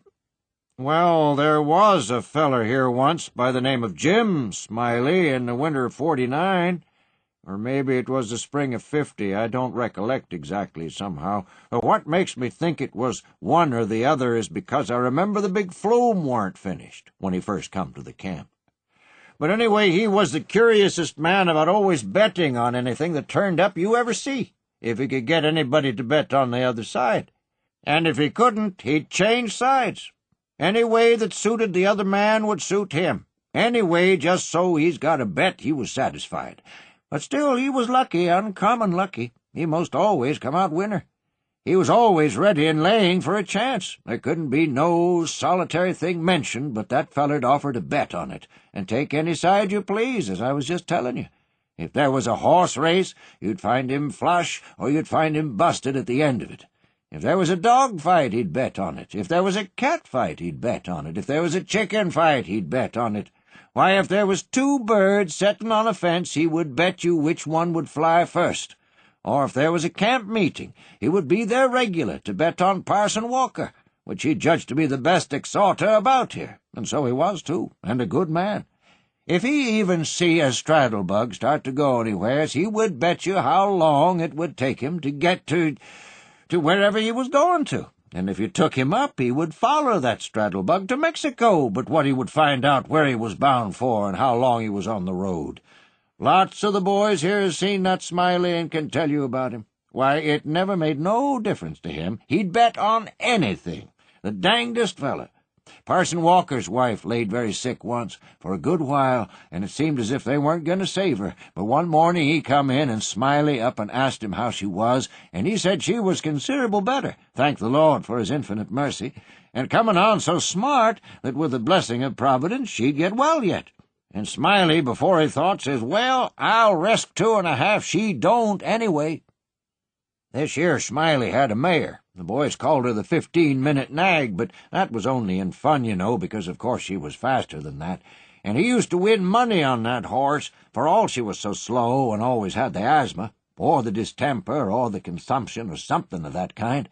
Well, there was a feller here once by the name of Jim Smiley in the winter of '49, or maybe it was the spring of '50, I don't recollect exactly somehow. What makes me think it was one or the other is because I remember the big flume warn't finished when he first come to the camp. But anyway, he was the curiousest man about always betting on anything that turned up you ever see, if he could get anybody to bet on the other side. And if he couldn't, he'd change sides. Any way that suited the other man would suit him. Any way, just so he's got a bet, he was satisfied. But still, he was lucky, uncommon lucky. He most always come out winner. He was always ready and laying for a chance. There couldn't be no solitary thing mentioned but that feller'd offer to bet on it, and take any side you please, as I was just telling you. If there was a horse race, you'd find him flush, or you'd find him busted at the end of it. If there was a dog fight, he'd bet on it. If there was a cat fight, he'd bet on it. If there was a chicken fight, he'd bet on it. Why, if there was two birds settin' on a fence, he would bet you which one would fly first. Or if there was a camp meeting, he would be there regular to bet on Parson Walker, which he judged to be the best exhorter about here, and so he was, too, and a good man. If he even see a straddlebug start to go anywheres, he would bet you how long it would take him to get to wherever he was going to. And if you took him up, he would follow that straddlebug to Mexico, but what he would find out where he was bound for and how long he was on the road. Lots of the boys here has seen that Smiley and can tell you about him. Why, it never made no difference to him. He'd bet on anything. The dangdest feller. Parson Walker's wife laid very sick once, for a good while, and it seemed as if they weren't going to save her. But one morning he come in, and Smiley up and asked him how she was, and he said she was considerable better, thank the Lord for his infinite mercy, and coming on so smart that with the blessing of Providence she'd get well yet. And Smiley, before he thought, says, "Well, I'll risk 2.5 she don't anyway." This year Smiley had a mare. The boys called her the 15-minute nag, but that was only in fun, you know, because of course she was faster than that. And he used to win money on that horse, for all she was so slow and always had the asthma, or the distemper, or the consumption, or something of that kind.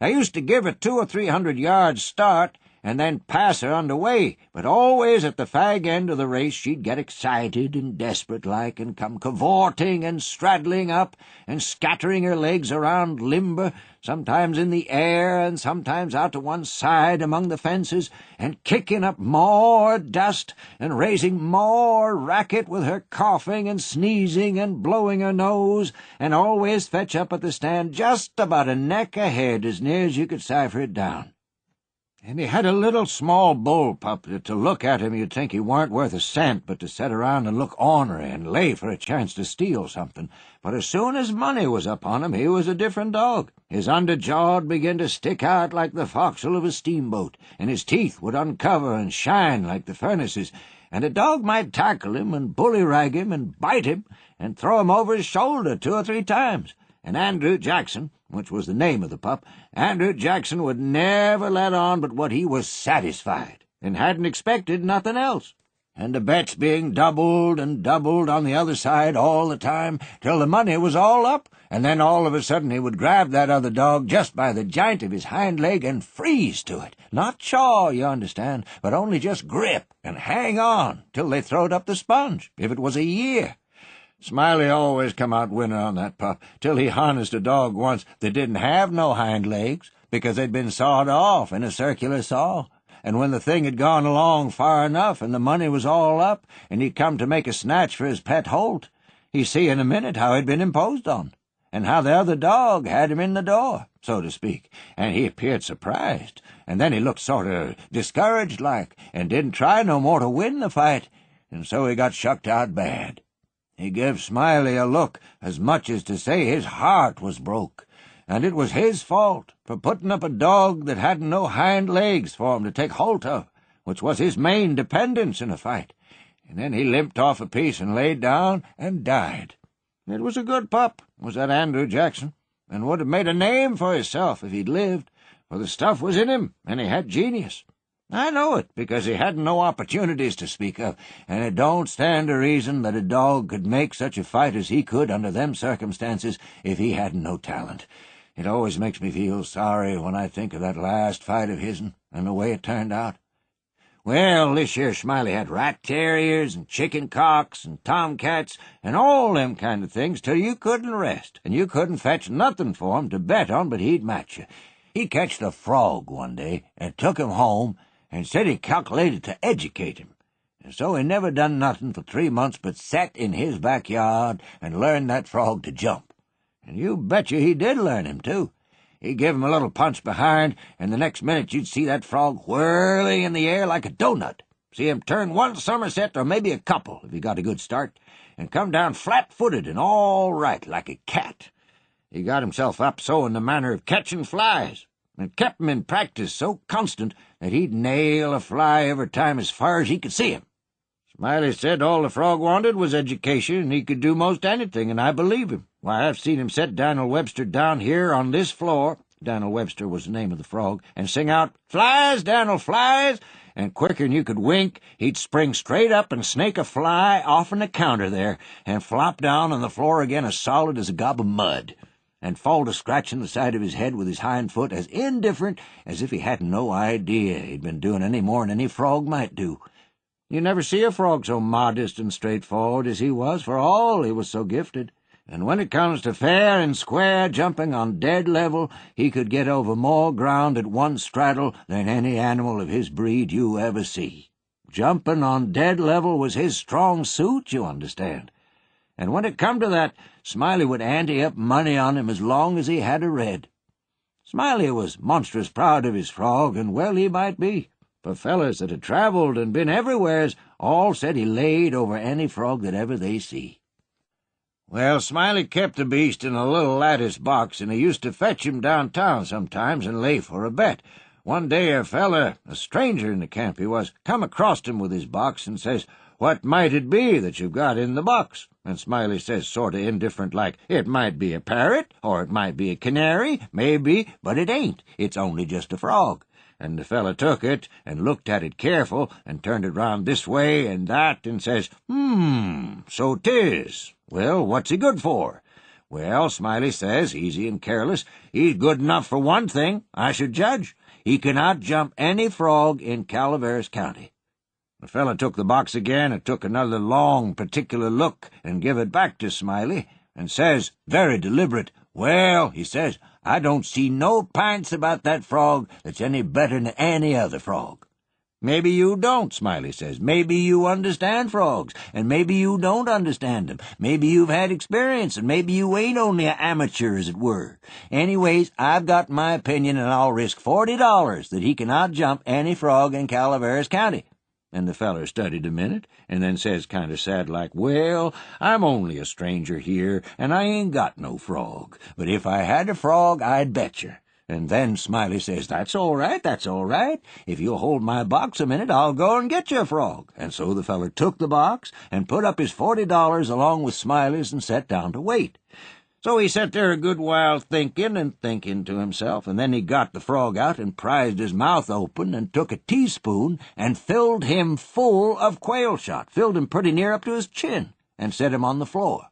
I used to give her 200 or 300 yards start, and then pass her underway, but always at the fag end of the race she'd get excited and desperate-like, and come cavorting and straddling up, and scattering her legs around limber, sometimes in the air and sometimes out to one side among the fences, and kicking up more dust and raising more racket with her coughing and sneezing and blowing her nose, and always fetch up at the stand just about a neck ahead as near as you could cipher it down. And he had a little small bull pup that to look at him you'd think he weren't worth a cent, but to set around and look ornery and lay for a chance to steal something. But as soon as money was up on him, he was a different dog. His underjaw'd begin to stick out like the forecastle of a steamboat, and his teeth would uncover and shine like the furnaces, and a dog might tackle him and bullyrag him and bite him and throw him over his shoulder 2 or 3 times. And Andrew Jackson, which was the name of the pup, Andrew Jackson would never let on but what he was satisfied, and hadn't expected nothing else. And the bets being doubled and doubled on the other side all the time, till the money was all up, and then all of a sudden he would grab that other dog just by the joint of his hind leg and freeze to it. Not chaw, you understand, but only just grip and hang on till they throwed up the sponge, if it was a year. Smiley always come out winner on that pup, till he harnessed a dog once that didn't have no hind legs, because they'd been sawed off in a circular saw. And when the thing had gone along far enough and the money was all up, and he'd come to make a snatch for his pet Holt, he see in a minute how he'd been imposed on, and how the other dog had him in the door, so to speak, and he appeared surprised, and then he looked sort of discouraged like, and didn't try no more to win the fight, and so he got shucked out bad. He gave Smiley a look as much as to say his heart was broke, and it was his fault for putting up a dog that hadn't no hind legs for him to take holt of, which was his main dependence in a fight. and then he limped off a piece and laid down and died. It was a good pup, was that Andrew Jackson, and would have made a name for himself if he'd lived, for the stuff was in him, and he had genius. I know it, because he hadn't no opportunities to speak of, and it don't stand to reason that a dog could make such a fight as he could under them circumstances if he hadn't no talent. It always makes me feel sorry when I think of that last fight of his'n and the way it turned out. Well, this year Smiley had rat terriers and chicken cocks and tomcats and all them kind of things till you couldn't rest, and you couldn't fetch nothing for him to bet on but he'd match you. He catched a frog one day and took him home and said he calculated to educate him. And so he never done nothing for 3 months but sat in his backyard and learned that frog to jump. And you betcha he did learn him, too. He give him a little punch behind, and the next minute you'd see that frog whirling in the air like a doughnut. See him turn one somerset, or maybe a couple, if he got a good start, and come down flat-footed and all right, like a cat. He got himself up so in the manner of catching flies, and kept him in practice so constant that he'd nail a fly every time as far as he could see him. Smiley said all the frog wanted was education, and he could do most anything, and I believe him. Why, I've seen him set Daniel Webster down here on this floor — Daniel Webster was the name of the frog — and sing out, "Flies, Daniel, flies!" And quicker'n you could wink, he'd spring straight up and snake a fly off'n the counter there, and flop down on the floor again as solid as a gob of mud, and fall to scratching the side of his head with his hind foot as indifferent as if he hadn't no idea he'd been doing any more'n any frog might do. You never see a frog so modest and straightforward as he was, for all he was so gifted. And when it comes to fair and square jumping on dead level, he could get over more ground at one straddle than any animal of his breed you ever see. Jumping on dead level was his strong suit, you understand. And when it come to that, Smiley would ante up money on him as long as he had a red. Smiley was monstrous proud of his frog, and well he might be, for fellers that had travelled and been everywheres all said he laid over any frog that ever they see. Well, Smiley kept the beast in a little lattice box, and he used to fetch him downtown sometimes and lay for a bet. One day a feller, a stranger in the camp he was, come across him with his box and says, "What might it be that you've got in the box?" And Smiley says, sort of indifferent like, "It might be a parrot, or it might be a canary, maybe, but it ain't. It's only just a frog." And the feller took it and looked at it careful and turned it round this way and that and says, "So 'tis. Well, what's he good for?" Well, Smiley says, easy and careless, he's good enough for one thing, I should judge. He cannot jump any frog in Calaveras County. The feller took the box again and took another long, particular look and give it back to Smiley and says, very deliberate, "Well," he says, "I don't see no p'ints about that frog that's any better than any other frog." "Maybe you don't," Smiley says. "Maybe you understand frogs, and maybe you don't understand 'em. Maybe you've had experience, and maybe you ain't only a amateur, as it were. Anyways, I've got my opinion, and I'll risk $40 that he cannot jump any frog in Calaveras County." And the feller studied a minute, and then says kind of sad-like, "Well, I'm only a stranger here, and I ain't got no frog. But if I had a frog, I'd betcher." And then Smiley says, "That's all right, that's all right. If you'll hold my box a minute, I'll go and get you a frog." And so the feller took the box and put up his $40 along with Smiley's and sat down to wait. So he sat there a good while thinking to himself, and then he got the frog out and prized his mouth open and took a teaspoon and filled him full of quail shot, filled him pretty near up to his chin, and set him on the floor.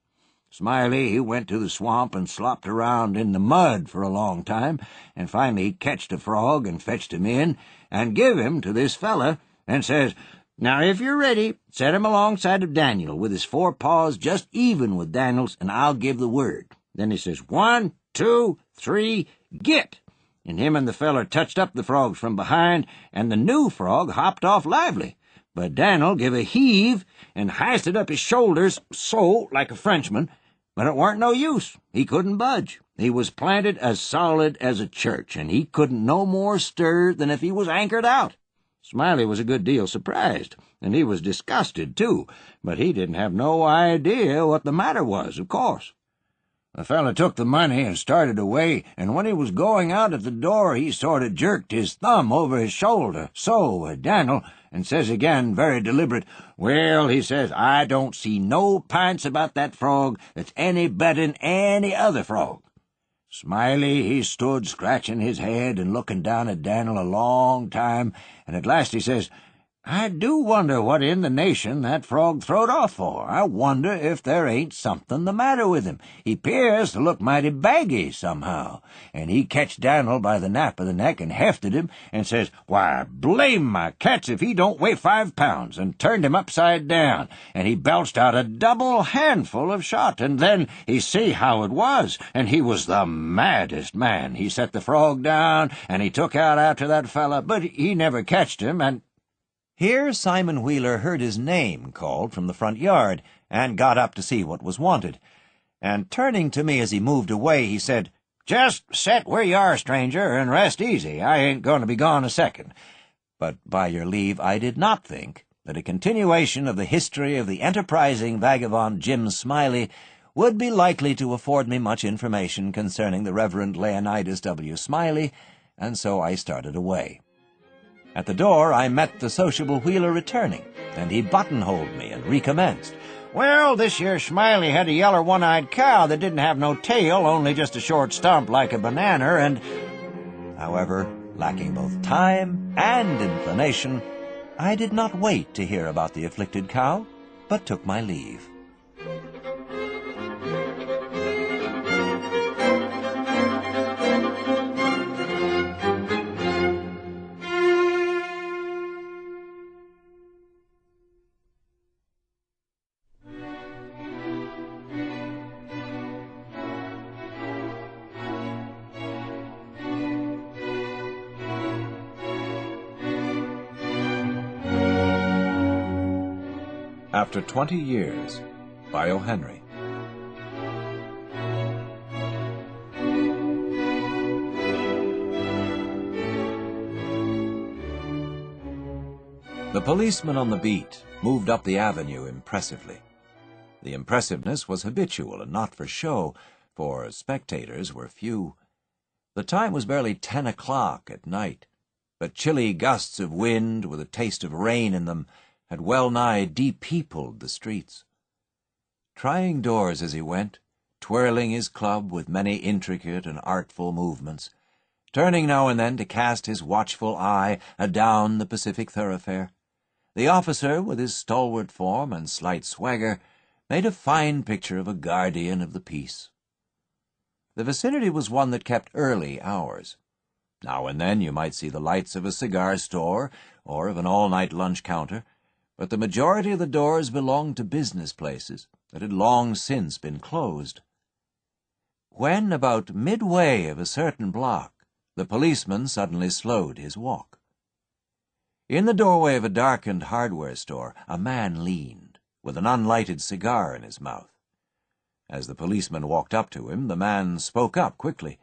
Smiley, he went to the swamp and slopped around in the mud for a long time, and finally he catched a frog and fetched him in and give him to this feller and says, "Now, if you're ready, set him alongside of Daniel with his 4 paws just even with Daniel's, and I'll give the word." Then he says, 1, 2, 3, git! And him and the feller touched up the frogs from behind, and the new frog hopped off lively. But Daniel give a heave and hoisted up his shoulders so, like a Frenchman, but it warn't no use. He couldn't budge. He was planted as solid as a church, and he couldn't no more stir than if he was anchored out. Smiley was a good deal surprised, and he was disgusted, too, but he didn't have no idea what the matter was, of course. The fella took the money and started away, and when he was going out at the door, he sort of jerked his thumb over his shoulder. So, Dan'l, and says again, very deliberate, "Well," he says, "I don't see no p'ints about that frog that's any better'n any other frog." Smiley, he stood scratching his head and looking down at Dan'l a long time, and at last he says, "I do wonder what in the nation that frog throwed off for. I wonder if there ain't something the matter with him. He 'pears to look mighty baggy somehow." And he catched Dan'l by the nape of the neck and hefted him, and says, "Why, blame my cats if he don't weigh 5 pounds," and turned him upside down, and he belched out a double handful of shot, and then he see how it was, and he was the maddest man. He set the frog down, and he took out after that fella, but he never catched him, and— Here Simon Wheeler heard his name called from the front yard, and got up to see what was wanted. And turning to me as he moved away, he said, "Just set where you are, stranger, and rest easy. I ain't going to be gone a second." But by your leave, I did not think that a continuation of the history of the enterprising vagabond Jim Smiley would be likely to afford me much information concerning the Reverend Leonidas W. Smiley, and so I started away. At the door I met the sociable Wheeler returning, and he buttonholed me and recommenced. "Well, this year Smiley had a yeller one-eyed cow that didn't have no tail, only just a short stump like a banana, and—" However, lacking both time and inclination, I did not wait to hear about the afflicted cow, but took my leave. After 20 Years, by O. Henry. The policeman on the beat moved up the avenue impressively. The impressiveness was habitual and not for show, for spectators were few. The time was barely 10 o'clock at night, but chilly gusts of wind with a taste of rain in them had well-nigh de-peopled the streets. Trying doors as he went, twirling his club with many intricate and artful movements, turning now and then to cast his watchful eye adown the Pacific thoroughfare, the officer, with his stalwart form and slight swagger, made a fine picture of a guardian of the peace. The vicinity was one that kept early hours. Now and then you might see the lights of a cigar store or of an all-night lunch counter, but the majority of the doors belonged to business places that had long since been closed. When, about midway of a certain block, the policeman suddenly slowed his walk. In the doorway of a darkened hardware store, a man leaned, with an unlighted cigar in his mouth. As the policeman walked up to him, the man spoke up quickly.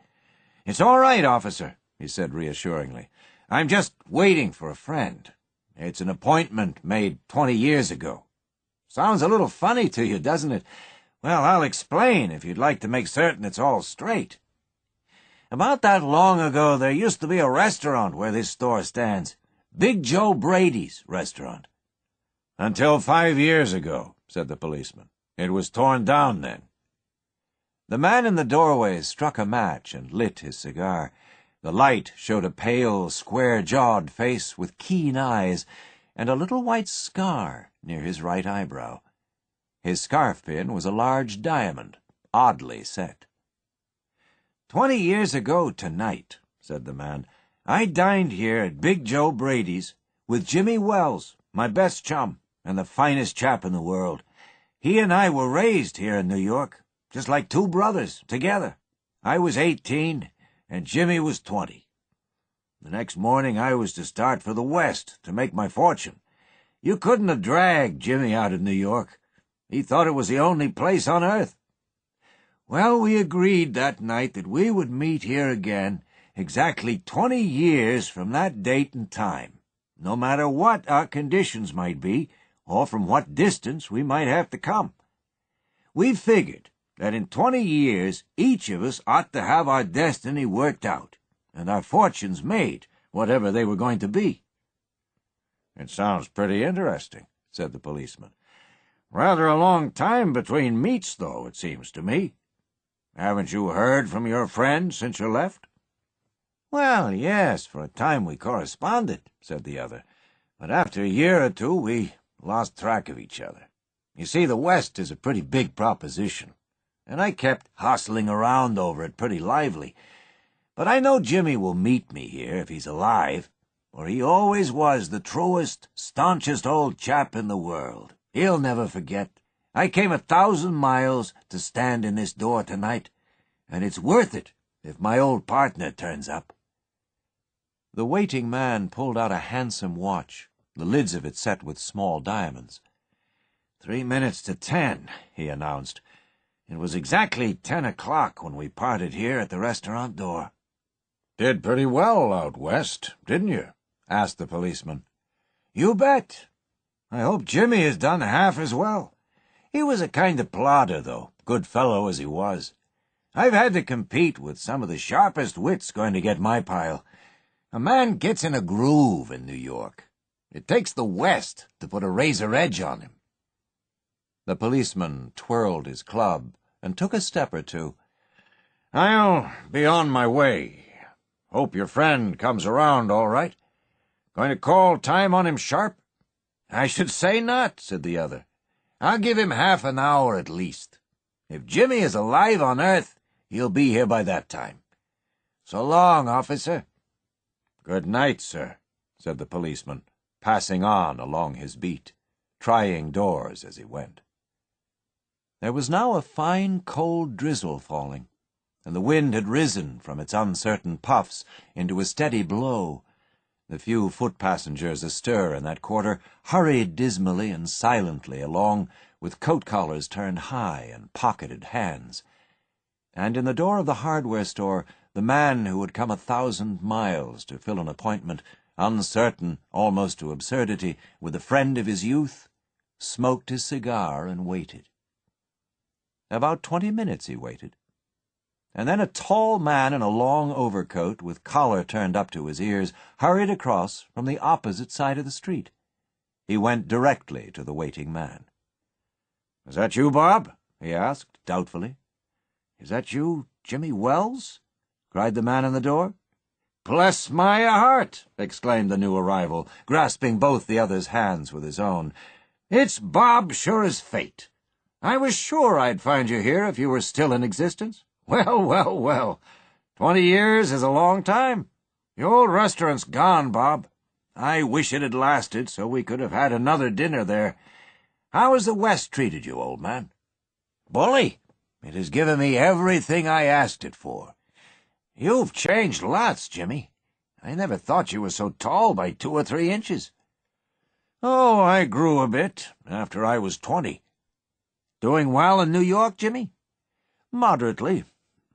"It's all right, officer," he said reassuringly. "I'm just waiting for a friend. It's an appointment made 20 years ago. Sounds a little funny to you, doesn't it? Well, I'll explain if you'd like to make certain it's all straight. About that long ago, there used to be a restaurant where this store stands. Big Joe Brady's restaurant." "Until 5 years ago," said the policeman. "It was torn down then." The man in the doorway struck a match and lit his cigar. The light showed a pale, square-jawed face with keen eyes and a little white scar near his right eyebrow. His scarf-pin was a large diamond, oddly set. 20 years ago tonight," said the man, "I dined here at Big Joe Brady's with Jimmy Wells, my best chum, and the finest chap in the world. He and I were raised here in New York, just like two brothers, together. I was 18, and Jimmy was 20. The next morning I was to start for the West to make my fortune. You couldn't have dragged Jimmy out of New York. He thought it was the only place on earth. Well, we agreed that night that we would meet here again exactly 20 years from that date and time, no matter what our conditions might be or from what distance we might have to come. We figured that in 20 years each of us ought to have our destiny worked out, and our fortunes made, whatever they were going to be." "It sounds pretty interesting," said the policeman. "Rather a long time between meets, though, it seems to me. Haven't you heard from your friend since you left?" "Well, yes, for a time we corresponded," said the other. "But after a year or two we lost track of each other. You see, the West is a pretty big proposition, and I kept hustling around over it pretty lively. But I know Jimmy will meet me here if he's alive, for he always was the truest, staunchest old chap in the world. He'll never forget. I came 1,000 miles to stand in this door tonight, and it's worth it if my old partner turns up." The waiting man pulled out a handsome watch, the lids of it set with small diamonds. 3 minutes to 10, he announced. It was exactly 10 o'clock when we parted here at the restaurant door. "Did pretty well out west, didn't you?" asked the policeman. "You bet. I hope Jimmy has done half as well. He was a kind of plodder, though, good fellow as he was. I've had to compete with some of the sharpest wits going to get my pile. A man gets in a groove in New York. It takes the West to put a razor edge on him." The policeman twirled his club and took a step or two. "I'll be on my way. Hope your friend comes around all right. Going to call time on him sharp?" "I should say not," said the other. "I'll give him half an hour at least. If Jimmy is alive on Earth, he'll be here by that time. So long, officer." "Good night, sir," said the policeman, passing on along his beat, trying doors as he went. There was now a fine cold drizzle falling, and the wind had risen from its uncertain puffs into a steady blow. The few foot passengers astir in that quarter hurried dismally and silently along, with coat collars turned high and pocketed hands. And in the door of the hardware store, the man who had come 1,000 miles to fill an appointment, uncertain, almost to absurdity, with the friend of his youth, smoked his cigar and waited. About 20 minutes he waited, and then a tall man in a long overcoat with collar turned up to his ears hurried across from the opposite side of the street. He went directly to the waiting man. "Is that you, Bob?" he asked, doubtfully. "Is that you, Jimmy Wells?" cried the man in the door. "Bless my heart!" exclaimed the new arrival, grasping both the other's hands with his own. "It's Bob, sure as fate. I was sure I'd find you here if you were still in existence. Well, well, well. 20 years is a long time. The old restaurant's gone, Bob. I wish it had lasted so we could have had another dinner there. How has the West treated you, old man?" "Bully. It has given me everything I asked it for. You've changed lots, Jimmy. I never thought you were so tall by 2 or 3 inches." "Oh, I grew a bit after I was 20. Doing well in New York, Jimmy?" "Moderately.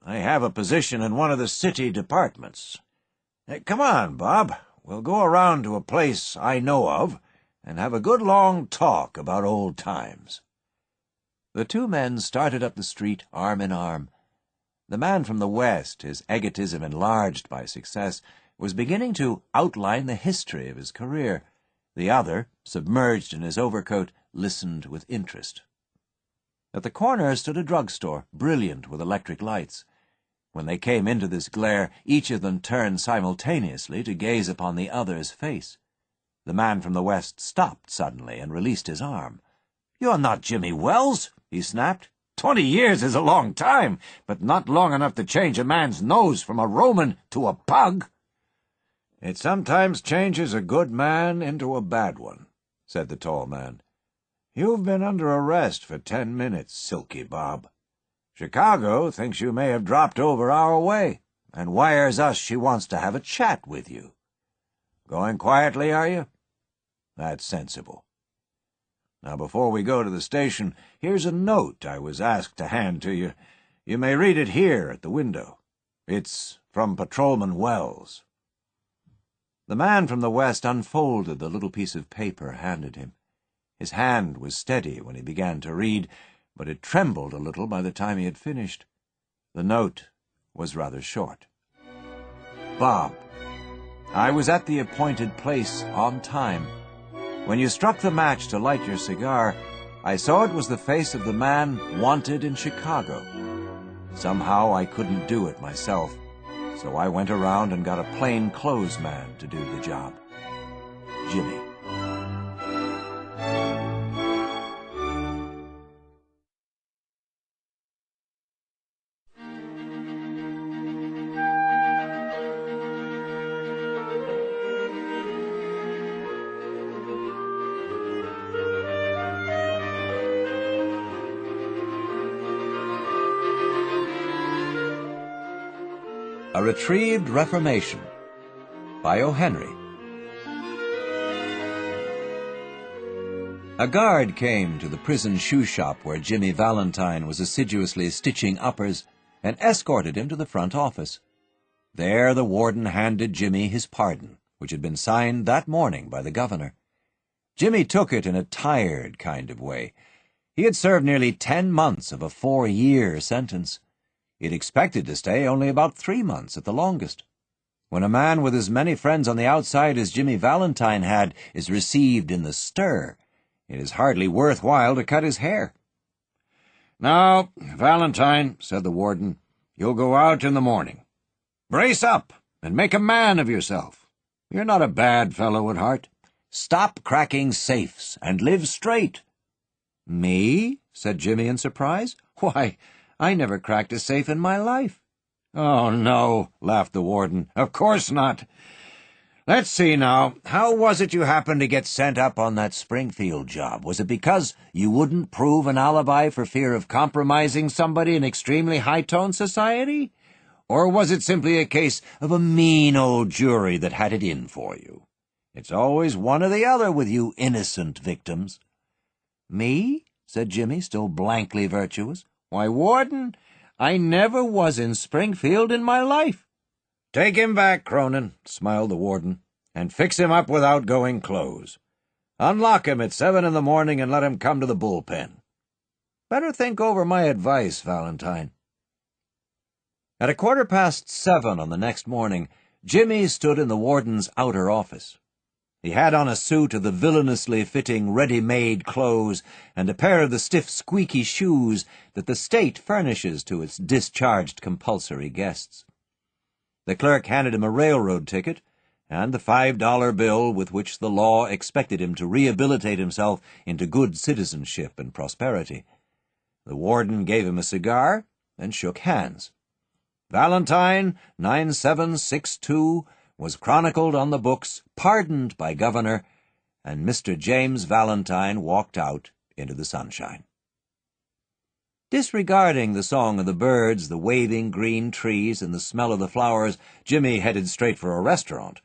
I have a position in one of the city departments. Come on, Bob. We'll go around to a place I know of and have a good long talk about old times." The two men started up the street arm in arm. The man from the West, his egotism enlarged by success, was beginning to outline the history of his career. The other, submerged in his overcoat, listened with interest. At the corner stood a drugstore, brilliant with electric lights. When they came into this glare, each of them turned simultaneously to gaze upon the other's face. The man from the West stopped suddenly and released his arm. "You're not Jimmy Wells," he snapped. 20 years is a long time, but not long enough to change a man's nose from a Roman to a pug." "It sometimes changes a good man into a bad one," said the tall man. "You've been under arrest for 10 minutes, Silky Bob. Chicago thinks you may have dropped over our way, and wires us she wants to have a chat with you. Going quietly, are you? That's sensible. Now, before we go to the station, here's a note I was asked to hand to you. You may read it here at the window. It's from Patrolman Wells." The man from the West unfolded the little piece of paper handed him. His hand was steady when he began to read, but it trembled a little by the time he had finished. The note was rather short. Bob, I was at the appointed place on time. When you struck the match to light your cigar, I saw it was the face of the man wanted in Chicago. Somehow I couldn't do it myself, so I went around and got a plain clothes man to do the job. Jimmy. A Retrieved Reformation by O. Henry. A guard came to the prison shoe shop where Jimmy Valentine was assiduously stitching uppers and escorted him to the front office. There the warden handed Jimmy his pardon, which had been signed that morning by the governor. Jimmy took it in a tired kind of way. He had served nearly 10 months of a 4-year sentence. He'd expected to stay only about 3 months at the longest. When a man with as many friends on the outside as Jimmy Valentine had is received in the stir, it is hardly worthwhile to cut his hair. "Now, Valentine," said the warden, "you'll go out in the morning. Brace up and make a man of yourself. You're not a bad fellow at heart. Stop cracking safes and live straight." "Me?" said Jimmy in surprise. "Why, I never cracked a safe in my life." "Oh, no," laughed the warden. "Of course not. Let's see now. How was it you happened to get sent up on that Springfield job? Was it because you wouldn't prove an alibi for fear of compromising somebody in extremely high-tone society? Or was it simply a case of a mean old jury that had it in for you? It's always one or the other with you innocent victims." "Me?" said Jimmy, still blankly virtuous. "Why, warden, I never was in Springfield in my life." "Take him back, Cronin," smiled the warden, "and fix him up with outgoing clothes. Unlock him at 7 in the morning and let him come to the bullpen." "Better think over my advice, Valentine." At 7:15 on the next morning, Jimmy stood in the warden's outer office. He had on a suit of the villainously fitting ready-made clothes and a pair of the stiff, squeaky shoes that the state furnishes to its discharged compulsory guests. The clerk handed him a railroad ticket and the $5 bill with which the law expected him to rehabilitate himself into good citizenship and prosperity. The warden gave him a cigar and shook hands. Valentine, 9762, was chronicled on the books, pardoned by governor, and Mr. James Valentine walked out into the sunshine. Disregarding the song of the birds, the waving green trees, and the smell of the flowers, Jimmy headed straight for a restaurant.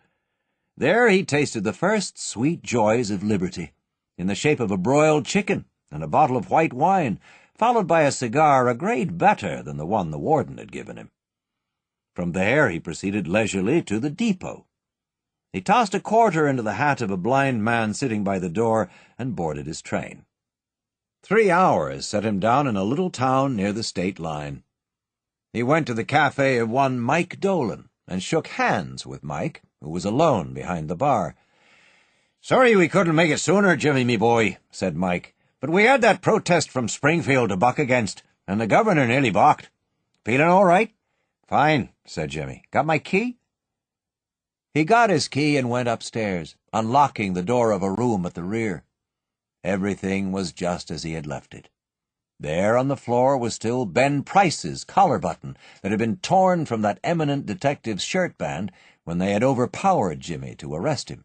There he tasted the first sweet joys of liberty, in the shape of a broiled chicken and a bottle of white wine, followed by a cigar a grade better than the one the warden had given him. From there he proceeded leisurely to the depot. He tossed a quarter into the hat of a blind man sitting by the door and boarded his train. 3 hours set him down in a little town near the state line. He went to the cafe of one Mike Dolan and shook hands with Mike, who was alone behind the bar. "Sorry we couldn't make it sooner, Jimmy, me boy," said Mike, "but we had that protest from Springfield to buck against, and the governor nearly balked. Feeling all right?" "Fine," said Jimmy. "Got my key?" He got his key and went upstairs, unlocking the door of a room at the rear. Everything was just as he had left it. There on the floor was still Ben Price's collar button that had been torn from that eminent detective's shirt-band when they had overpowered Jimmy to arrest him.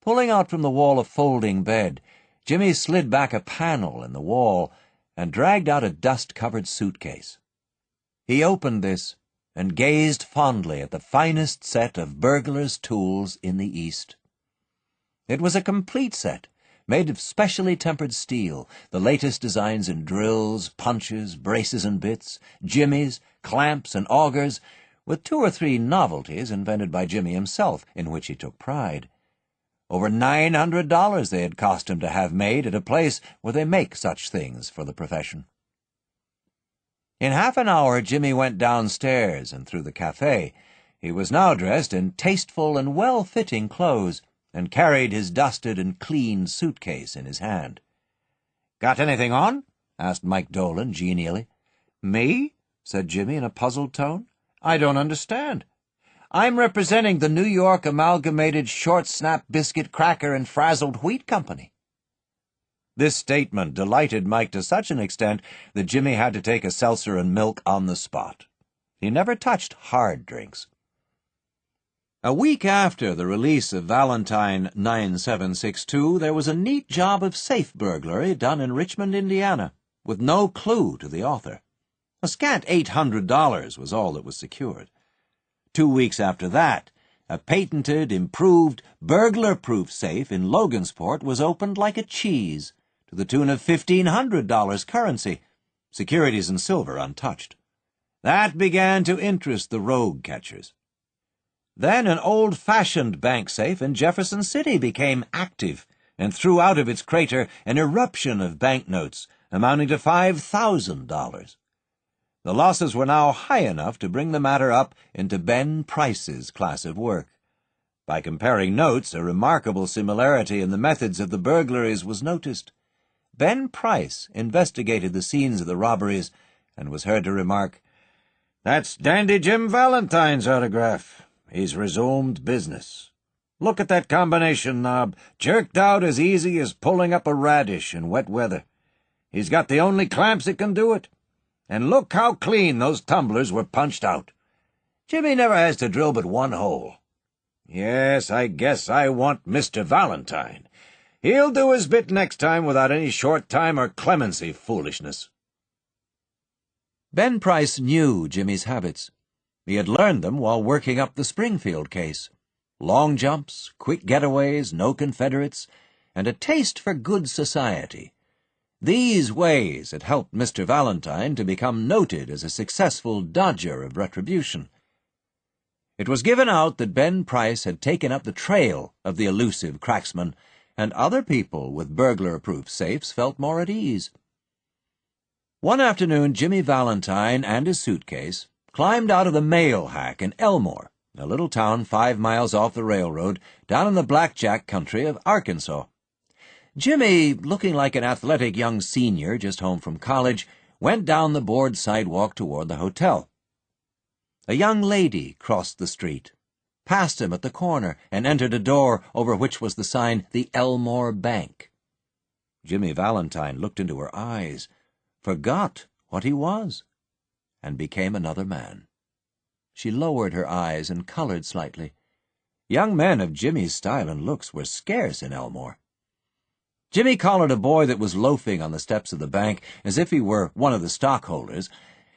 Pulling out from the wall a folding bed, Jimmy slid back a panel in the wall and dragged out a dust-covered suitcase. He opened this and gazed fondly at the finest set of burglars' tools in the East. It was a complete set, made of specially tempered steel, the latest designs in drills, punches, braces and bits, jimmies, clamps, and augers, with 2 or 3 novelties invented by Jimmy himself, in which he took pride. Over $900 they had cost him to have made at a place where they make such things for the profession. In half an hour Jimmy went downstairs and through the cafe. He was now dressed in tasteful and well-fitting clothes, and carried his dusted and clean suitcase in his hand. "Got anything on?" asked Mike Dolan genially. "Me?" said Jimmy in a puzzled tone. "I don't understand. I'm representing the New York Amalgamated Short Snap Biscuit Cracker and Frazzled Wheat Company." This statement delighted Mike to such an extent that Jimmy had to take a seltzer and milk on the spot. He never touched hard drinks. A week after the release of Valentine 9762, there was a neat job of safe burglary done in Richmond, Indiana, with no clue to the author. A scant $800 was all that was secured. 2 weeks after that, a patented, improved, burglar-proof safe in Logansport was opened like a cheese, to the tune of $1,500 currency, securities and silver untouched. That began to interest the rogue catchers. Then an old-fashioned bank safe in Jefferson City became active and threw out of its crater an eruption of banknotes amounting to $5,000. The losses were now high enough to bring the matter up into Ben Price's class of work. By comparing notes, a remarkable similarity in the methods of the burglaries was noticed. Ben Price investigated the scenes of the robberies and was heard to remark, "That's Dandy Jim Valentine's autograph. He's resumed business. Look at that combination knob, jerked out as easy as pulling up a radish in wet weather. He's got the only clamps that can do it. And look how clean those tumblers were punched out. Jimmy never has to drill but one hole. Yes, I guess I want Mr. Valentine. He'll do his bit next time without any short time or clemency foolishness." Ben Price knew Jimmy's habits. He had learned them while working up the Springfield case. Long jumps, quick getaways, no Confederates, and a taste for good society. These ways had helped Mr. Valentine to become noted as a successful dodger of retribution. It was given out that Ben Price had taken up the trail of the elusive cracksman, and other people with burglar-proof safes felt more at ease. One afternoon, Jimmy Valentine and his suitcase climbed out of the mail hack in Elmore, a little town 5 miles off the railroad, down in the blackjack country of Arkansas. Jimmy, looking like an athletic young senior just home from college, went down the board sidewalk toward the hotel. A young lady crossed the street, passed him at the corner, and entered a door over which was the sign, "The Elmore Bank." Jimmy Valentine looked into her eyes, forgot what he was, and became another man. She lowered her eyes and colored slightly. Young men of Jimmy's style and looks were scarce in Elmore. Jimmy collared a boy that was loafing on the steps of the bank as if he were one of the stockholders,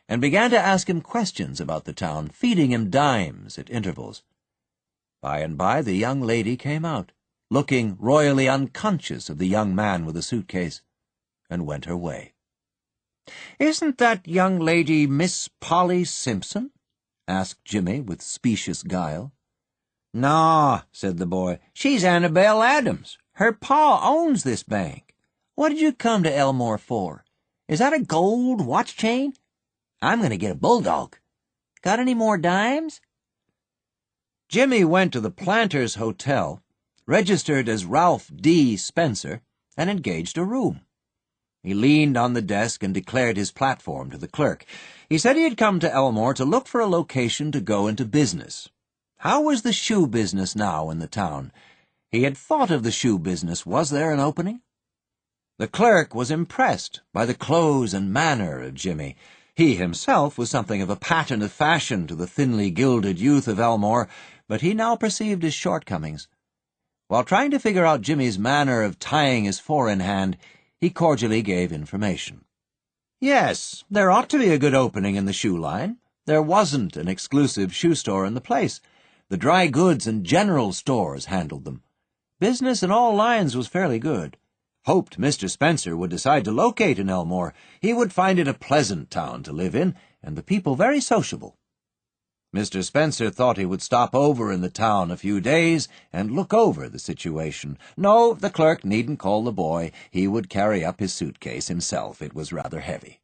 and began to ask him questions about the town, feeding him dimes at intervals. By and by the young lady came out, looking royally unconscious of the young man with the suitcase, and went her way. "Isn't that young lady Miss Polly Simpson?" asked Jimmy with specious guile. "No," said the boy. "She's Annabelle Adams. Her pa owns this bank. What did you come to Elmore for? Is that a gold watch chain? I'm going to get a bulldog. Got any more dimes?" Jimmy went to the Planters Hotel, registered as Ralph D. Spencer, and engaged a room. He leaned on the desk and declared his platform to the clerk. He said he had come to Elmore to look for a location to go into business. How was the shoe business now in the town? He had thought of the shoe business. Was there an opening? The clerk was impressed by the clothes and manner of Jimmy. He himself was something of a pattern of fashion to the thinly gilded youth of Elmore, but he now perceived his shortcomings. While trying to figure out Jimmy's manner of tying his four-in-hand, he cordially gave information. Yes, there ought to be a good opening in the shoe line. There wasn't an exclusive shoe store in the place. The dry goods and general stores handled them. Business in all lines was fairly good. Hoped Mr. Spencer would decide to locate in Elmore. He would find it a pleasant town to live in, and the people very sociable. Mr. Spencer thought he would stop over in the town a few days and look over the situation. No, the clerk needn't call the boy. He would carry up his suitcase himself. It was rather heavy.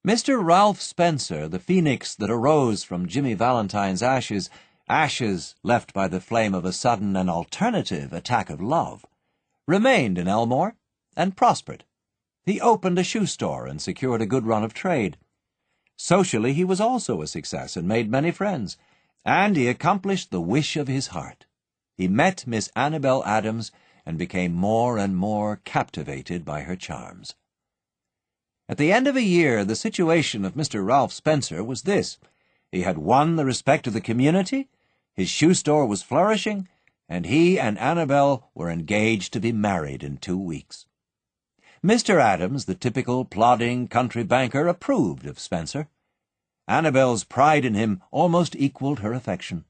Mr. Ralph Spencer, the phoenix that arose from Jimmy Valentine's ashes, ashes left by the flame of a sudden and alternative attack of love, remained in Elmore and prospered. He opened a shoe store and secured a good run of trade. Socially, he was also a success and made many friends, and he accomplished the wish of his heart. He met Miss Annabel Adams and became more and more captivated by her charms. At the end of a year, the situation of Mr. Ralph Spencer was this. He had won the respect of the community, his shoe store was flourishing, and he and Annabel were engaged to be married in 2 weeks. Mr. Adams, the typical plodding country banker, approved of Spencer. Annabel's pride in him almost equaled her affection.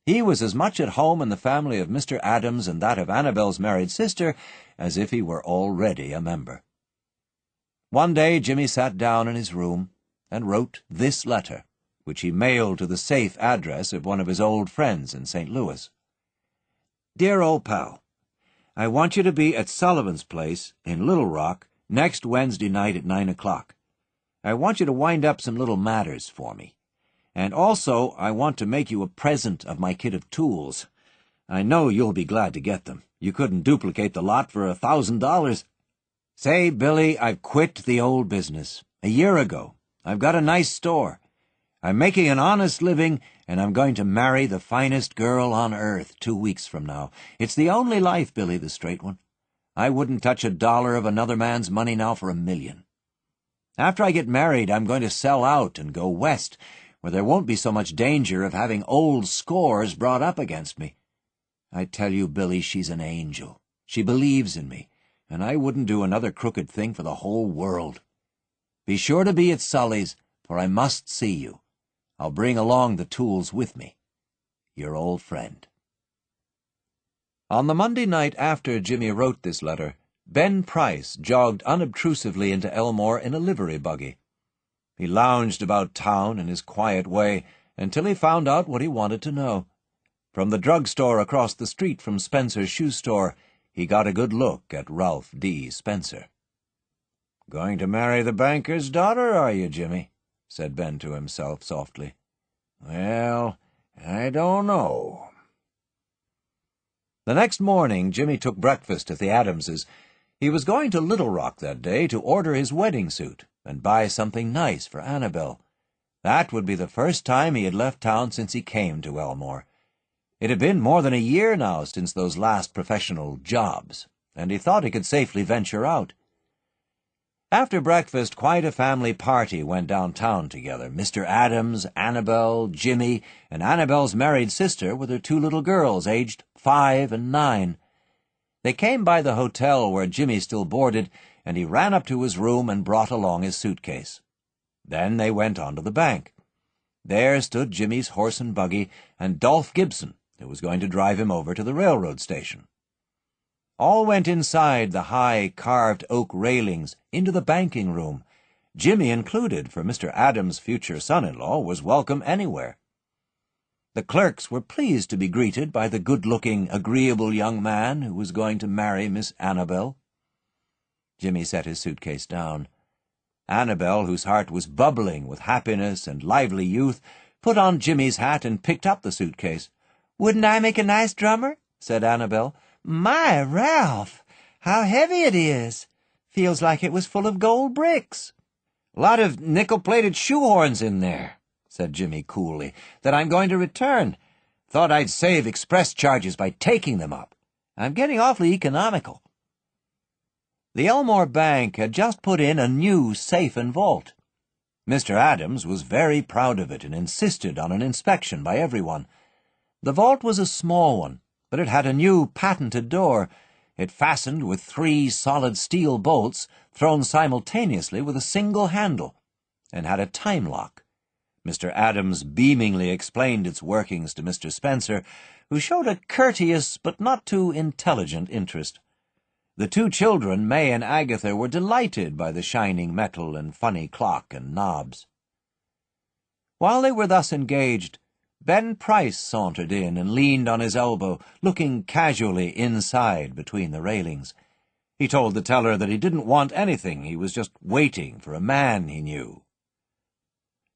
He was as much at home in the family of Mr. Adams and that of Annabel's married sister as if he were already a member. One day Jimmy sat down in his room and wrote this letter, which he mailed to the safe address of one of his old friends in St. Louis. Dear old pal, I want you to be at Sullivan's place in Little Rock next Wednesday night at 9 o'clock. I want you to wind up some little matters for me. And also I want to make you a present of my kit of tools. I know you'll be glad to get them. You couldn't duplicate the lot for $1,000. Say, Billy, I've quit the old business. A year ago. I've got a nice store. I'm making an honest living, and I'm going to marry the finest girl on earth 2 weeks from now. It's the only life, Billy, the straight one. I wouldn't touch $1 of another man's money now for $1,000,000. After I get married, I'm going to sell out and go west, where there won't be so much danger of having old scores brought up against me. I tell you, Billy, she's an angel. She believes in me, and I wouldn't do another crooked thing for the whole world. Be sure to be at Sully's, for I must see you. I'll bring along the tools with me. Your old friend. On the Monday night after Jimmy wrote this letter, Ben Price jogged unobtrusively into Elmore in a livery buggy. He lounged about town in his quiet way until he found out what he wanted to know. From the drugstore across the street from Spencer's shoe store, he got a good look at Ralph D. Spencer. "Going to marry the banker's daughter, are you, Jimmy?" said Ben to himself softly. "Well, I don't know." The next morning Jimmy took breakfast at the Adamses. He was going to Little Rock that day to order his wedding suit and buy something nice for Annabel. That would be the first time he had left town since he came to Elmore. It had been more than a year now since those last professional jobs, and he thought he could safely venture out. After breakfast, quite a family party went downtown together. Mr. Adams, Annabel, Jimmy, and Annabel's married sister with her 2 little girls, aged 5 and 9. They came by the hotel where Jimmy still boarded, and he ran up to his room and brought along his suitcase. Then they went on to the bank. There stood Jimmy's horse and buggy, and Dolph Gibson, who was going to drive him over to the railroad station. All went inside the high, carved oak railings into the banking room. Jimmy included, for Mr. Adams' future son-in-law was welcome anywhere. The clerks were pleased to be greeted by the good-looking, agreeable young man who was going to marry Miss Annabel. Jimmy set his suitcase down. Annabel, whose heart was bubbling with happiness and lively youth, put on Jimmy's hat and picked up the suitcase. "Wouldn't I make a nice drummer?" said Annabel. "My, Ralph, how heavy it is! Feels like it was full of gold bricks." "A lot of nickel-plated shoehorns in there," said Jimmy coolly, "that I'm going to return. Thought I'd save express charges by taking them up. I'm getting awfully economical." The Elmore Bank had just put in a new safe and vault. Mr. Adams was very proud of it and insisted on an inspection by everyone. The vault was a small one, but it had a new patented door. It fastened with 3 solid steel bolts thrown simultaneously with a single handle, and had a time lock. Mr. Adams beamingly explained its workings to Mr. Spencer, who showed a courteous but not too intelligent interest. The 2 children, May and Agatha, were delighted by the shining metal and funny clock and knobs. While they were thus engaged, Ben Price sauntered in and leaned on his elbow, looking casually inside between the railings. He told the teller that he didn't want anything, he was just waiting for a man he knew.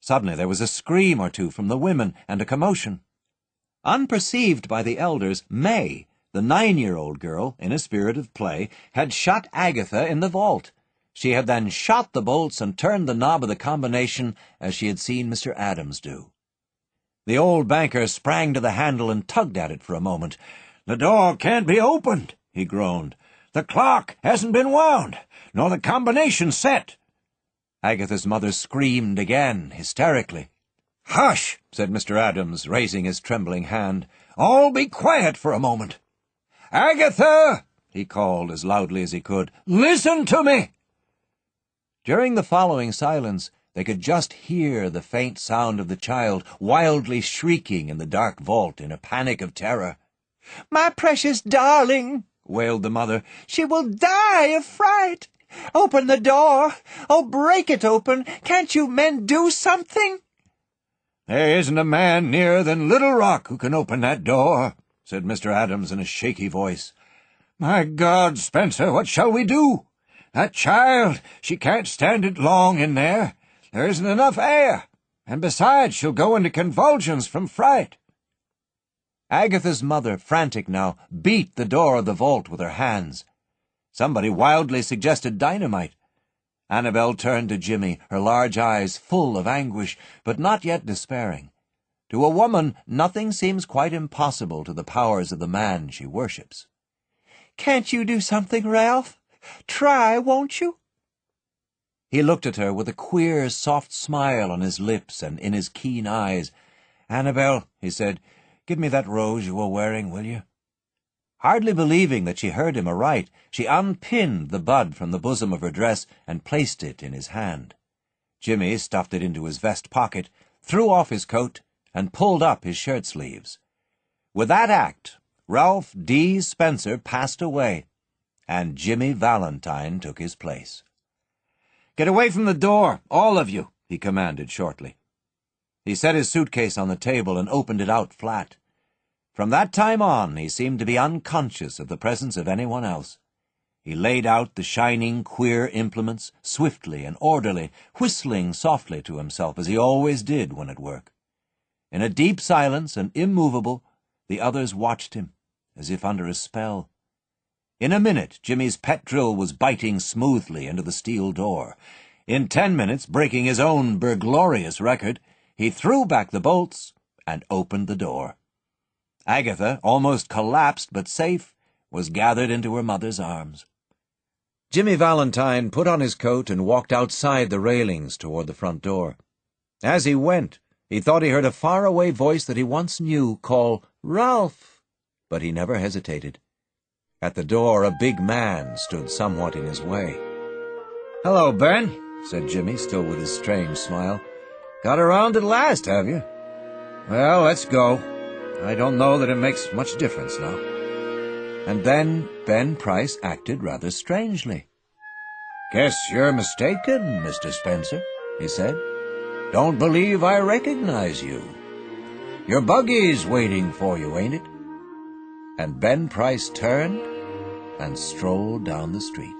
Suddenly there was a scream or two from the women and a commotion. Unperceived by the elders, May, the 9-year-old girl, in a spirit of play, had shut Agatha in the vault. She had then shot the bolts and turned the knob of the combination as she had seen Mr. Adams do. The old banker sprang to the handle and tugged at it for a moment. "The door can't be opened," he groaned. "The clock hasn't been wound, nor the combination set." Agatha's mother screamed again, hysterically. "Hush," said Mr. Adams, raising his trembling hand. "All be quiet for a moment. Agatha," he called as loudly as he could, "listen to me." During the following silence, they could just hear the faint sound of the child wildly shrieking in the dark vault in a panic of terror. "My precious darling," wailed the mother. "She will die of fright. Open the door. Oh, break it open. Can't you men do something?" "There isn't a man nearer than Little Rock who can open that door," said Mr. Adams in a shaky voice. "My God, Spencer, what shall we do? That child, she can't stand it long in there. There isn't enough air, and besides she'll go into convulsions from fright." Agatha's mother, frantic now, beat the door of the vault with her hands. Somebody wildly suggested dynamite. Annabel turned to Jimmy, her large eyes full of anguish, but not yet despairing. To a woman, nothing seems quite impossible to the powers of the man she worships. "Can't you do something, Ralph? Try, won't you?" He looked at her with a queer, soft smile on his lips and in his keen eyes. "Annabel," he said, "give me that rose you were wearing, will you?" Hardly believing that she heard him aright, she unpinned the bud from the bosom of her dress and placed it in his hand. Jimmy stuffed it into his vest pocket, threw off his coat, and pulled up his shirt-sleeves. With that act, Ralph D. Spencer passed away, and Jimmy Valentine took his place. "Get away from the door, all of you," he commanded shortly. He set his suitcase on the table and opened it out flat. From that time on, he seemed to be unconscious of the presence of anyone else. He laid out the shining, queer implements, swiftly and orderly, whistling softly to himself as he always did when at work. In a deep silence and immovable, the others watched him, as if under a spell. In a minute, Jimmy's pet drill was biting smoothly into the steel door. In 10 minutes, breaking his own burglarious record, he threw back the bolts and opened the door. Agatha, almost collapsed but safe, was gathered into her mother's arms. Jimmy Valentine put on his coat and walked outside the railings toward the front door. As he went, he thought he heard a far-away voice that he once knew call, "Ralph!" But he never hesitated. At the door, a big man stood somewhat in his way. "Hello, Ben," said Jimmy, still with his strange smile. "Got around at last, have you? Well, let's go. I don't know that it makes much difference now." And then Ben Price acted rather strangely. "Guess you're mistaken, Mr. Spencer," he said. "Don't believe I recognize you. Your buggy's waiting for you, ain't it?" And Ben Price turned and strolled down the street.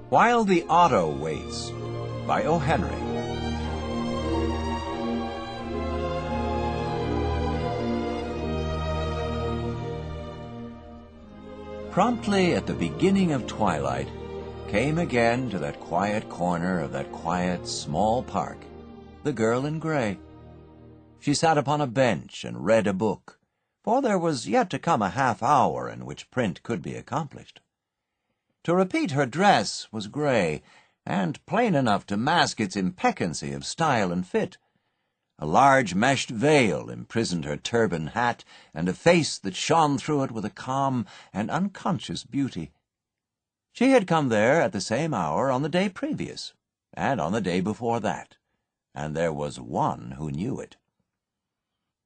While the Auto Waits, by O. Henry. Promptly at the beginning of twilight, came again to that quiet corner of that quiet, small park, the girl in gray. She sat upon a bench and read a book, for there was yet to come a half-hour in which print could be accomplished. To repeat, her dress was gray, and plain enough to mask its impeccancy of style and fit. A large meshed veil imprisoned her turban hat, and a face that shone through it with a calm and unconscious beauty. She had come there at the same hour on the day previous, and on the day before that, and there was one who knew it.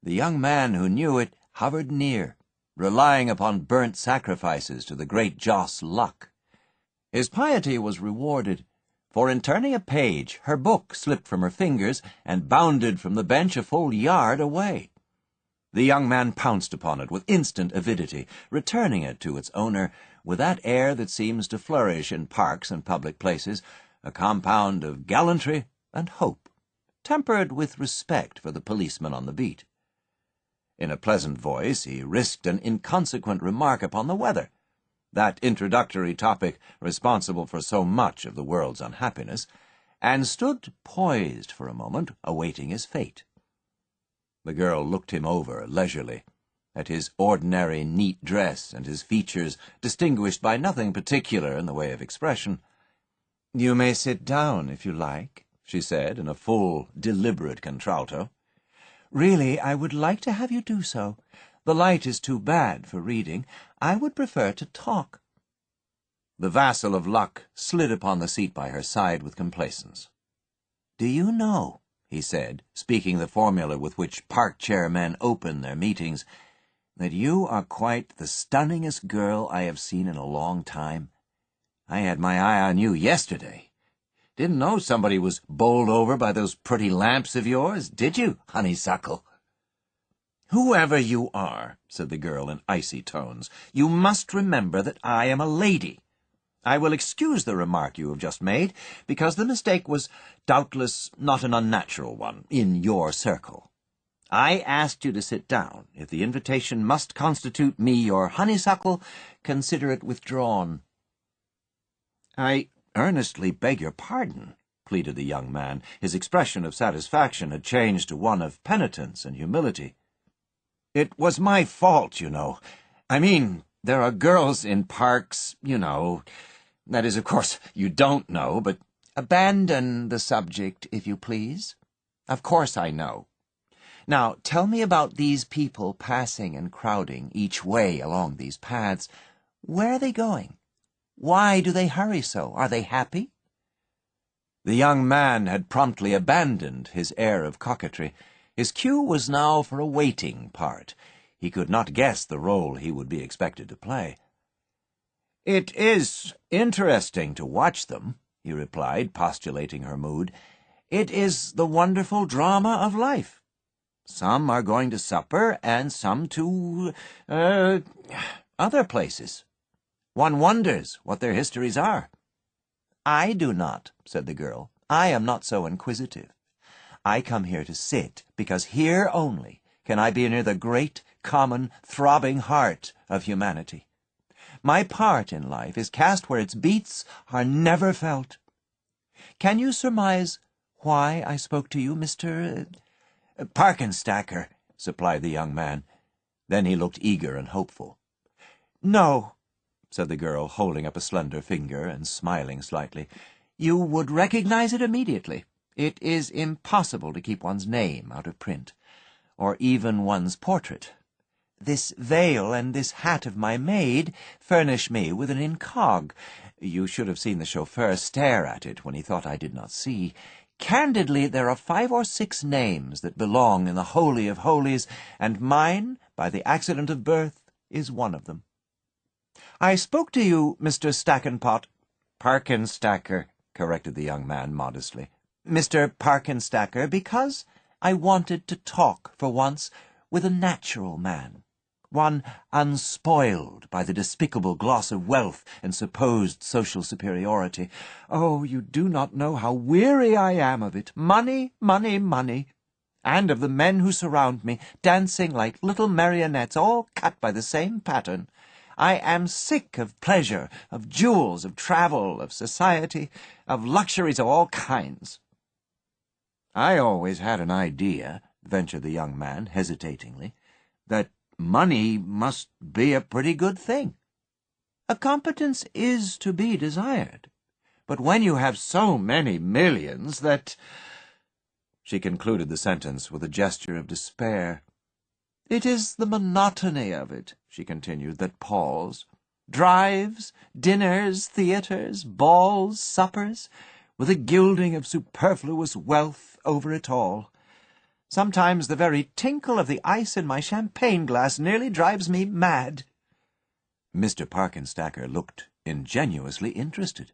The young man who knew it hovered near, relying upon burnt sacrifices to the great joss Luck. His piety was rewarded, for in turning a page her book slipped from her fingers and bounded from the bench a full yard away. The young man pounced upon it with instant avidity, returning it to its owner with that air that seems to flourish in parks and public places, a compound of gallantry and hope, tempered with respect for the policeman on the beat. In a pleasant voice he risked an inconsequent remark upon the weather, that introductory topic responsible for so much of the world's unhappiness, and stood poised for a moment, awaiting his fate. The girl looked him over leisurely, at his ordinary neat dress and his features distinguished by nothing particular in the way of expression. "You may sit down, if you like," she said in a full, deliberate contralto. "Really, I would like to have you do so. The light is too bad for reading. I would prefer to talk." The vassal of Luck slid upon the seat by her side with complacence. "Do you know," he said, speaking the formula with which park chairmen open their meetings, "that you are quite the stunningest girl I have seen in a long time? I had my eye on you yesterday. Didn't know somebody was bowled over by those pretty lamps of yours, did you, honeysuckle?" "Whoever you are," said the girl in icy tones, "you must remember that I am a lady. I will excuse the remark you have just made, because the mistake was doubtless not an unnatural one in your circle. I asked you to sit down. If the invitation must constitute me your honeysuckle, consider it withdrawn." "I earnestly beg your pardon," pleaded the young man. His expression of satisfaction had changed to one of penitence and humility. "It was my fault, you know. I mean, there are girls in parks, you know. That is, of course, you don't know, but—" "Abandon the subject, if you please. Of course I know. Now, tell me about these people passing and crowding each way along these paths. Where are they going? Why do they hurry so? Are they happy?" The young man had promptly abandoned his air of coquetry. His cue was now for a waiting part. He could not guess the role he would be expected to play. "It is interesting to watch them," he replied, postulating her mood. "It is the wonderful drama of life. Some are going to supper, and some to, other places. One wonders what their histories are." "I do not," said the girl. "I am not so inquisitive. I come here to sit, because here only can I be near the great, common, throbbing heart of humanity. My part in life is cast where its beats are never felt. Can you surmise why I spoke to you, Mr. "Parkenstacker," supplied the young man. Then he looked eager and hopeful. "No," said the girl, holding up a slender finger and smiling slightly. "You would recognize it immediately. It is impossible to keep one's name out of print, or even one's portrait. This veil and this hat of my maid furnish me with an incog. You should have seen the chauffeur stare at it when he thought I did not see. Candidly, there are 5 or 6 names that belong in the Holy of Holies, and mine, by the accident of birth, is one of them. I spoke to you, Mr. Stackenpot—" "Parkenstacker," corrected the young man modestly. "Mr. Parkenstacker, because I wanted to talk, for once, with a natural man. One unspoiled by the despicable gloss of wealth and supposed social superiority. Oh, you do not know how weary I am of it. Money, money, money. And of the men who surround me, dancing like little marionettes, all cut by the same pattern. I am sick of pleasure, of jewels, of travel, of society, of luxuries of all kinds." "I always had an idea," ventured the young man hesitatingly, "that money must be a pretty good thing." "A competence is to be desired. But when you have so many millions that—" She concluded the sentence with a gesture of despair. "It is the monotony of it," she continued, "that palls. Drives, dinners, theatres, balls, suppers, with a gilding of superfluous wealth over it all. Sometimes the very tinkle of the ice in my champagne glass nearly drives me mad." Mr. Parkenstacker looked ingenuously interested.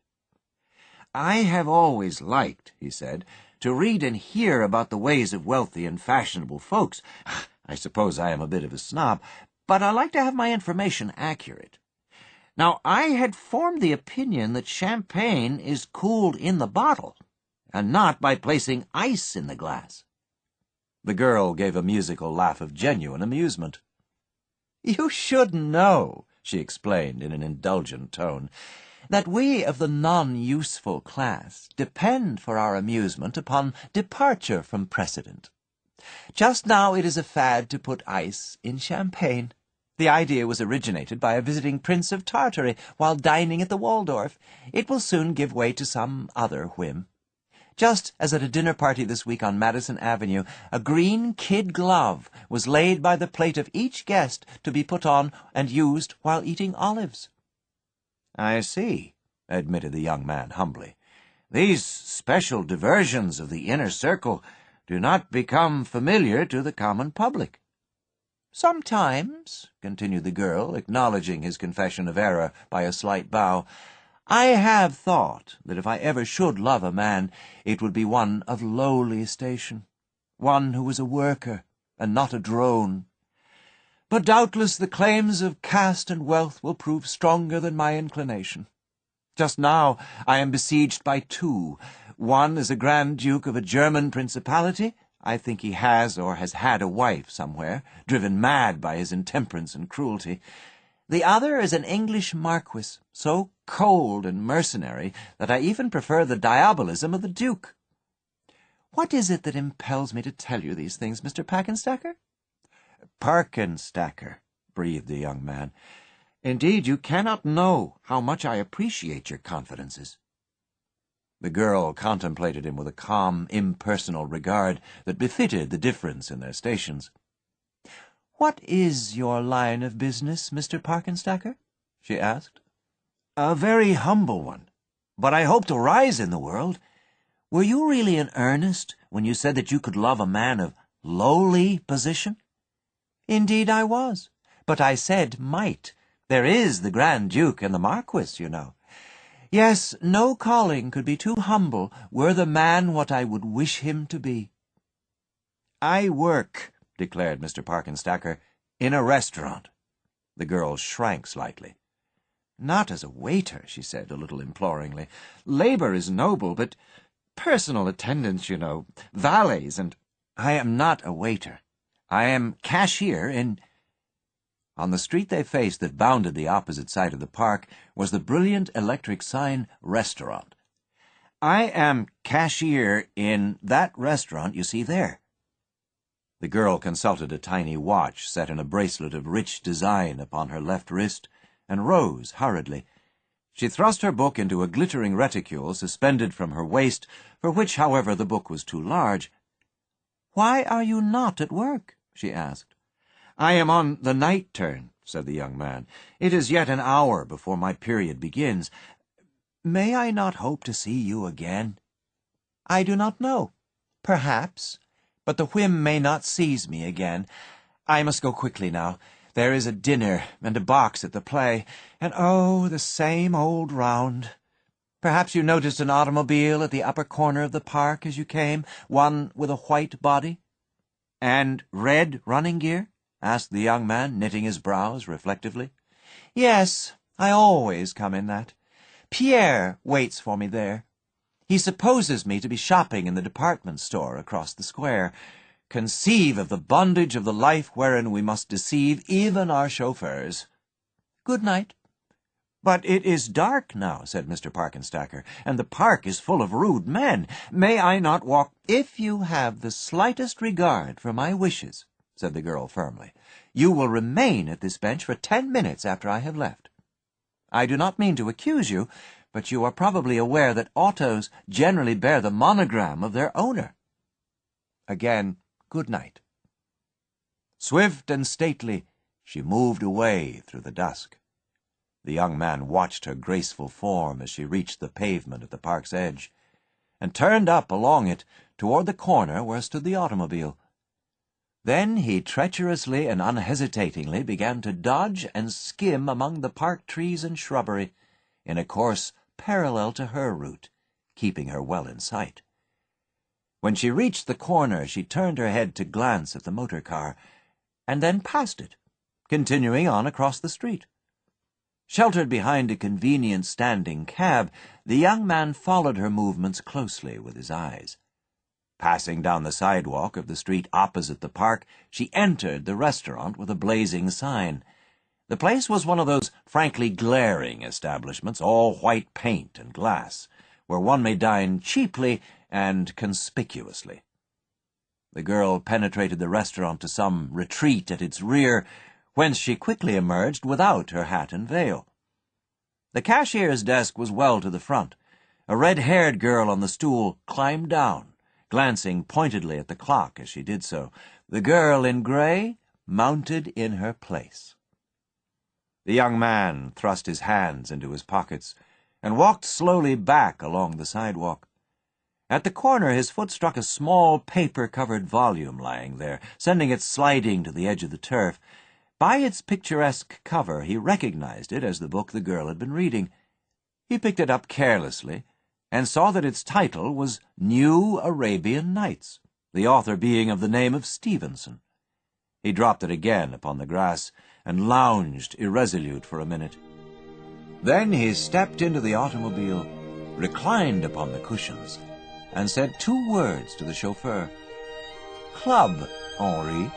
"I have always liked," he said, "to read and hear about the ways of wealthy and fashionable folks. I suppose I am a bit of a snob, but I like to have my information accurate. Now, I had formed the opinion that champagne is cooled in the bottle, and not by placing ice in the glass." The girl gave a musical laugh of genuine amusement. "You should know," she explained in an indulgent tone, "that we of the non-useful class depend for our amusement upon departure from precedent. Just now it is a fad to put ice in champagne. The idea was originated by a visiting Prince of Tartary while dining at the Waldorf. It will soon give way to some other whim. Just as at a dinner party this week on Madison Avenue, a green kid glove was laid by the plate of each guest to be put on and used while eating olives." "I see," admitted the young man humbly. "These special diversions of the inner circle do not become familiar to the common public." "Sometimes," continued the girl, acknowledging his confession of error by a slight bow, "I have thought that if I ever should love a man, it would be one of lowly station, one who was a worker and not a drone. But doubtless the claims of caste and wealth will prove stronger than my inclination. Just now I am besieged by two. One is a Grand Duke of a German principality. I think he has or has had a wife somewhere, driven mad by his intemperance and cruelty. The other is an English marquis, so cold and mercenary that I even prefer the diabolism of the Duke. What is it that impels me to tell you these things, Mr. Parkenstacker?" "Parkenstacker," breathed the young man. "Indeed, you cannot know how much I appreciate your confidences." The girl contemplated him with a calm, impersonal regard that befitted the difference in their stations. "What is your line of business, Mr. Parkenstacker?" she asked. "A very humble one, but I hope to rise in the world. Were you really in earnest when you said that you could love a man of lowly position?" "Indeed I was, but I said might. There is the Grand Duke and the Marquis, you know. Yes, no calling could be too humble were the man what I would wish him to be." "I work," declared Mr. Parkenstacker, "in a restaurant." The girl shrank slightly. "Not as a waiter," she said, a little imploringly. "Labor is noble, but personal attendants, you know, valets and—" "I am not a waiter. I am cashier in—" On the street they faced that bounded the opposite side of the park was the brilliant electric sign, Restaurant. "I am cashier in that restaurant you see there." The girl consulted a tiny watch set in a bracelet of rich design upon her left wrist, and rose hurriedly. She thrust her book into a glittering reticule suspended from her waist, for which, however, the book was too large. "Why are you not at work?" she asked. "I am on the night turn," said the young man. "It is yet an hour before my period begins. May I not hope to see you again?" "I do not know. Perhaps. But the whim may not seize me again. I must go quickly now. There is a dinner and a box at the play, and oh, the same old round. Perhaps you noticed an automobile at the upper corner of the park as you came, one with a white body?" "And red running gear?" asked the young man, knitting his brows reflectively. "Yes, I always come in that. Pierre waits for me there. He supposes me to be shopping in the department store across the square. Conceive of the bondage of the life wherein we must deceive even our chauffeurs. Good night." "But it is dark now," said Mr. Parkenstacker, "and the park is full of rude men. May I not walk—" "If you have the slightest regard for my wishes," said the girl firmly, "you will remain at this bench for 10 minutes after I have left. I do not mean to accuse you, but you are probably aware that autos generally bear the monogram of their owner." again, good night. Swift and stately, she moved away through the dusk. The young man watched her graceful form as she reached the pavement at the park's edge, and turned up along it toward the corner where stood the automobile. Then he treacherously and unhesitatingly began to dodge and skim among the park trees and shrubbery, in a course parallel to her route, keeping her well in sight. When she reached the corner, she turned her head to glance at the motor car, and then passed it, continuing on across the street. Sheltered behind a convenient standing cab, the young man followed her movements closely with his eyes. Passing down the sidewalk of the street opposite the park, she entered the restaurant with a blazing sign. The place was one of those frankly glaring establishments, all white paint and glass, where one may dine cheaply and conspicuously. The girl penetrated the restaurant to some retreat at its rear, whence she quickly emerged without her hat and veil. The cashier's desk was well to the front. A red-haired girl on the stool climbed down, glancing pointedly at the clock as she did so. The girl in gray mounted in her place. The young man thrust his hands into his pockets and walked slowly back along the sidewalk. At the corner his foot struck a small paper-covered volume lying there, sending it sliding to the edge of the turf. By its picturesque cover he recognized it as the book the girl had been reading. He picked it up carelessly and saw that its title was New Arabian Nights, the author being of the name of Stevenson. He dropped it again upon the grass and lounged irresolute for a minute. Then he stepped into the automobile, reclined upon the cushions, and said 2 words to the chauffeur. "Club, Henri."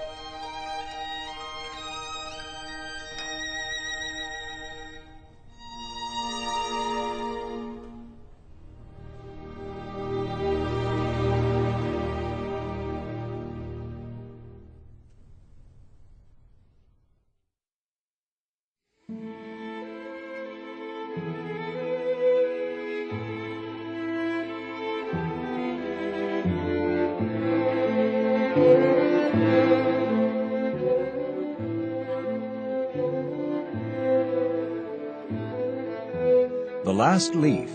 The Last Leaf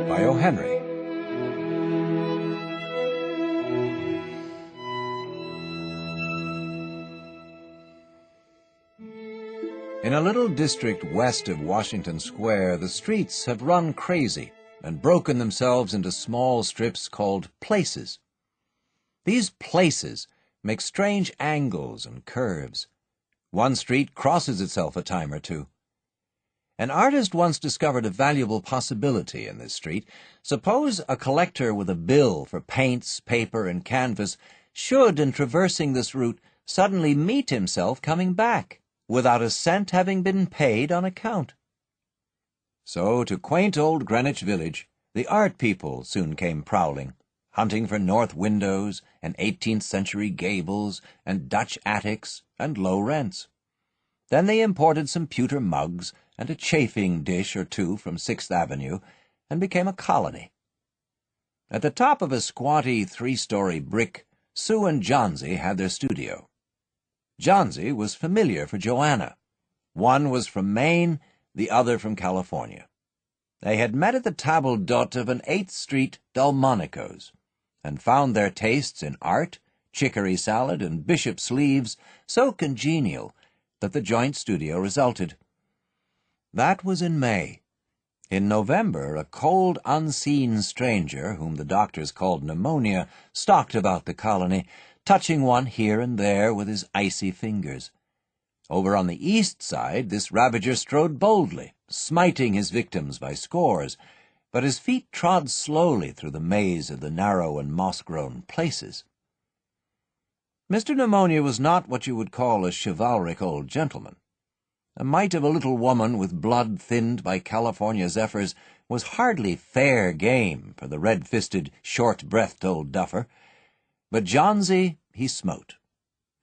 by O. Henry. In a little district west of Washington Square, the streets have run crazy and broken themselves into small strips called places. These places make strange angles and curves. One street crosses itself a time or two. An artist once discovered a valuable possibility in this street. Suppose a collector with a bill for paints, paper, and canvas should, in traversing this route, suddenly meet himself coming back, without a cent having been paid on account. So to quaint old Greenwich Village, the art people soon came prowling, hunting for north windows and 18th-century gables and Dutch attics and low rents. Then they imported some pewter mugs and a chafing dish or two from 6th Avenue, and became a colony. At the top of a squatty 3-story brick, Sue and Johnsy had their studio. Johnsy was familiar for Joanna. One was from Maine, the other from California. They had met at the table d'hôte of an 8th Street Delmonico's, and found their tastes in art, chicory salad, and bishop sleeves so congenial that the joint studio resulted. That was in May. In November, a cold, unseen stranger, whom the doctors called pneumonia, stalked about the colony, touching one here and there with his icy fingers. Over on the east side, this ravager strode boldly, smiting his victims by scores, but his feet trod slowly through the maze of the narrow and moss-grown places. Mr. Pneumonia was not what you would call a chivalric old gentleman. A mite of a little woman with blood thinned by California zephyrs was hardly fair game for the red-fisted, short-breathed old duffer. But Johnsy he smote,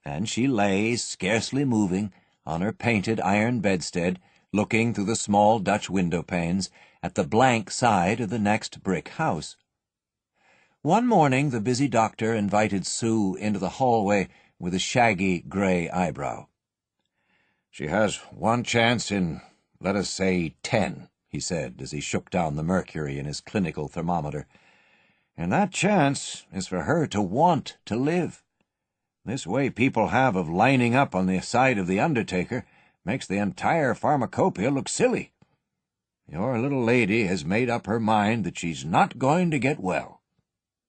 and she lay, scarcely moving, on her painted iron bedstead, looking through the small Dutch window-panes at the blank side of the next brick house. One morning the busy doctor invited Sue into the hallway with a shaggy gray eyebrow. "She has one chance in, let us say, 10, he said as he shook down the mercury in his clinical thermometer. "And that chance is for her to want to live. This way people have of lining up on the side of the undertaker makes the entire pharmacopoeia look silly. Your little lady has made up her mind that she's not going to get well.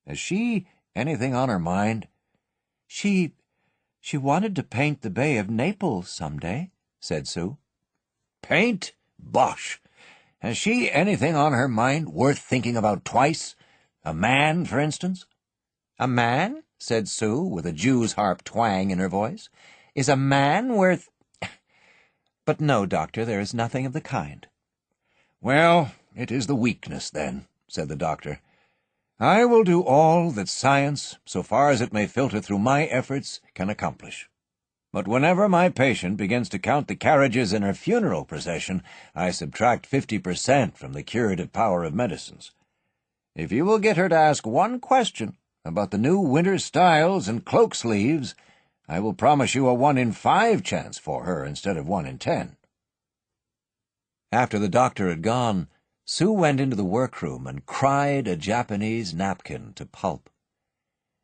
Has she anything on her mind?" She wanted to paint the Bay of Naples someday," said Sue. "Paint? Bosh! Has she anything on her mind worth thinking about twice? A man, for instance?" "A man?" said Sue, with a Jew's harp twang in her voice. "Is a man worth—" "But no, Doctor, there is nothing of the kind." "Well, it is the weakness, then," said the doctor. "I will do all that science, so far as it may filter through my efforts, can accomplish. But whenever my patient begins to count the carriages in her funeral procession, I subtract 50% from the curative power of medicines. If you will get her to ask one question about the new winter styles and cloak sleeves, I will promise you a 1 in 5 chance for her instead of 1 in 10. After the doctor had gone, Sue went into the workroom and cried a Japanese napkin to pulp.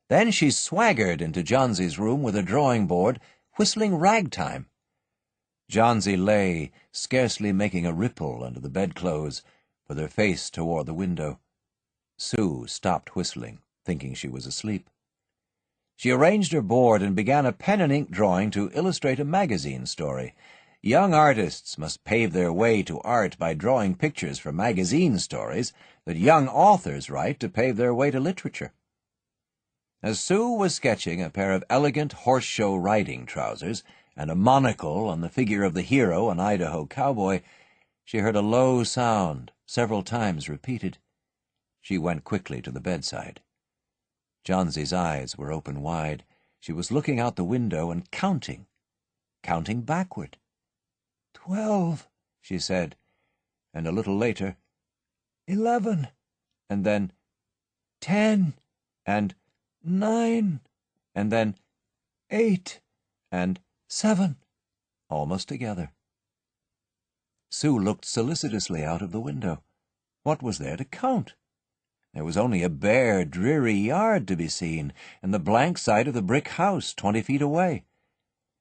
Then she swaggered into Johnsy's room with a drawing board, whistling ragtime. Johnsy lay, scarcely making a ripple under the bedclothes, with her face toward the window. Sue stopped whistling, thinking she was asleep. She arranged her board and began a pen-and-ink drawing to illustrate a magazine story. Young artists must pave their way to art by drawing pictures for magazine stories that young authors write to pave their way to literature. As Sue was sketching a pair of elegant horse-show riding trousers and a monocle on the figure of the hero, an Idaho cowboy, she heard a low sound, several times repeated. She went quickly to the bedside. Johnsy's eyes were open wide. She was looking out the window and counting backward. 12, she said, and a little later, 11, and then 10, and 9, and then 8, and 7, almost together. Sue looked solicitously out of the window. What was there to count? There was only a bare, dreary yard to be seen, and the blank side of the brick house 20 feet away.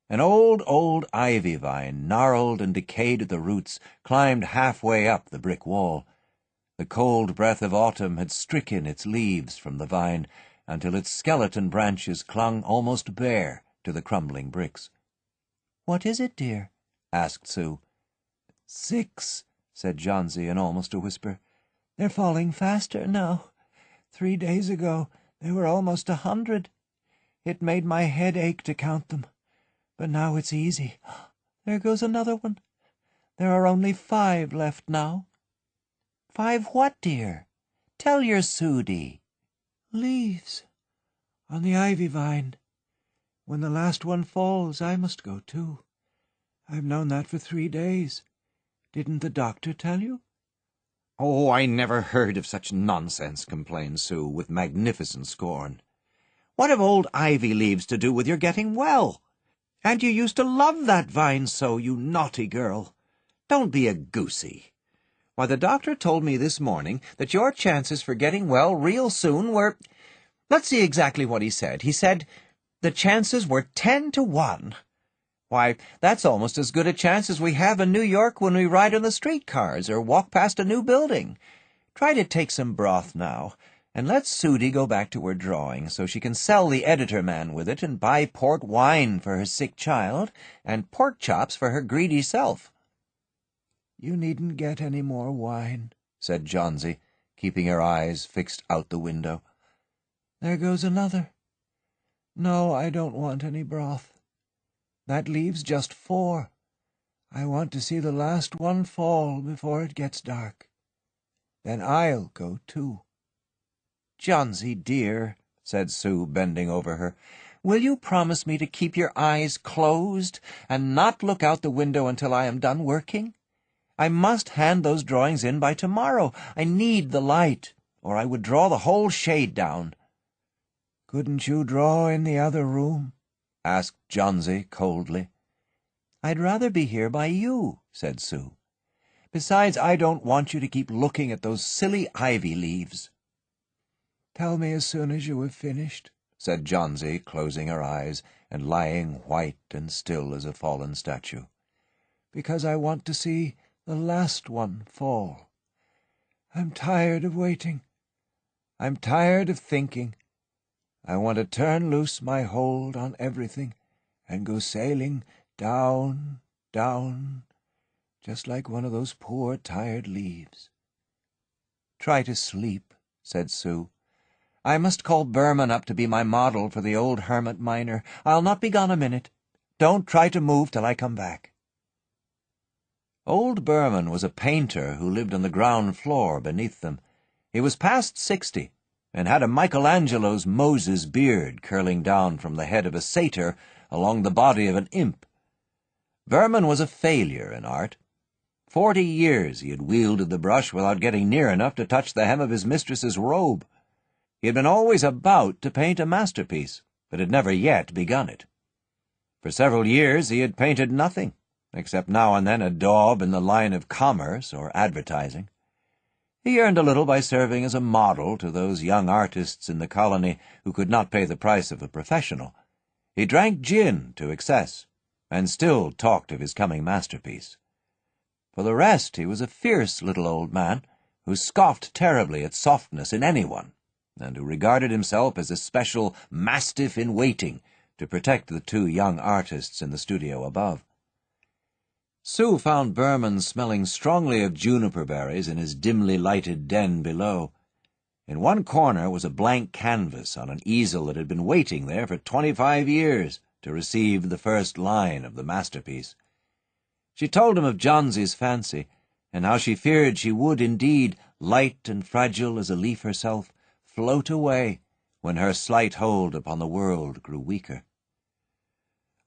An old ivy vine, gnarled and decayed at the roots, climbed halfway up the brick wall. The cold breath of autumn had stricken its leaves from the vine until its skeleton branches clung almost bare to the crumbling bricks. "What is it, dear?" asked Sue. 6, said Johnsy in almost a whisper. "They're falling faster now. 3 days ago they were almost 100. It made my head ache to count them. But now it's easy. There goes another one. There are only 5 left now." "5 what, dear? Tell your Sudie." "Leaves. On the ivy vine. When the last one falls, I must go too. I've known that for 3 days. Didn't the doctor tell you?" "Oh, I never heard of such nonsense," complained Sue, with magnificent scorn. "What have old ivy leaves to do with your getting well? And you used to love that vine so, you naughty girl. Don't be a goosey. Why, the doctor told me this morning that your chances for getting well real soon were— let's see exactly what he said. He said the chances were 10 to 1. Why, that's almost as good a chance as we have in New York when we ride on the streetcars or walk past a new building. Try to take some broth now, and let Sudie go back to her drawing so she can sell the editor man with it and buy port wine for her sick child and pork chops for her greedy self." "You needn't get any more wine," said Johnsy, keeping her eyes fixed out the window. "There goes another. No, I don't want any broth. That leaves just 4. I want to see the last one fall before it gets dark. Then I'll go too." "Johnsy, dear," said Sue, bending over her, "will you promise me to keep your eyes closed and not look out the window until I am done working? I must hand those drawings in by tomorrow. I need the light, or I would draw the whole shade down." "Couldn't you draw in the other room?" asked Johnsy coldly. "I'd rather be here by you," said Sue. "Besides, I don't want you to keep looking at those silly ivy leaves." "Tell me as soon as you have finished," said Johnsy, closing her eyes and lying white and still as a fallen statue, "because I want to see the last one fall. I'm tired of waiting. I'm tired of thinking. I want to turn loose my hold on everything and go sailing down, down, just like one of those poor tired leaves." "Try to sleep," said Sue. "I must call Berman up to be my model for the old hermit miner. I'll not be gone a minute. Don't try to move till I come back." Old Berman was a painter who lived on the ground floor beneath them. He was past 60, and had a Michelangelo's Moses beard curling down from the head of a satyr along the body of an imp. Berman was a failure in art. 40 years he had wielded the brush without getting near enough to touch the hem of his mistress's robe. He had been always about to paint a masterpiece, but had never yet begun it. For several years he had painted nothing, except now and then a daub in the line of commerce or advertising. He earned a little by serving as a model to those young artists in the colony who could not pay the price of a professional. He drank gin to excess, and still talked of his coming masterpiece. For the rest, he was a fierce little old man, who scoffed terribly at softness in anyone, and who regarded himself as a special mastiff-in-waiting to protect the two young artists in the studio above. Sue found Berman smelling strongly of juniper berries in his dimly lighted den below. In one corner was a blank canvas on an easel that had been waiting there for 25 years to receive the first line of the masterpiece. She told him of Johnsy's fancy, and how she feared she would indeed, light and fragile as a leaf herself, float away when her slight hold upon the world grew weaker.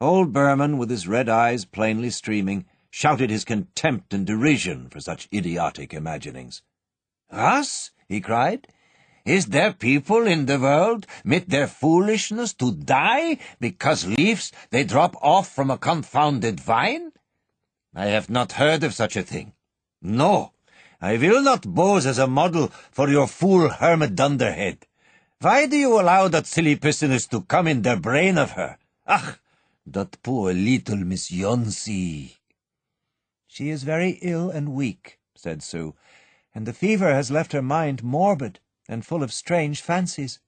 Old Berman, with his red eyes plainly streaming, shouted his contempt and derision for such idiotic imaginings. "Us?" he cried. "Is there people in the world mit their foolishness to die because leaves they drop off from a confounded vine? I have not heard of such a thing. No, I will not pose as a model for your fool hermit dunderhead. Why do you allow that silly prisoners to come in their brain of her? Ach, that poor little Miss Yonsey." "She is very ill and weak," said Sue, "and the fever has left her mind morbid and full of strange fancies.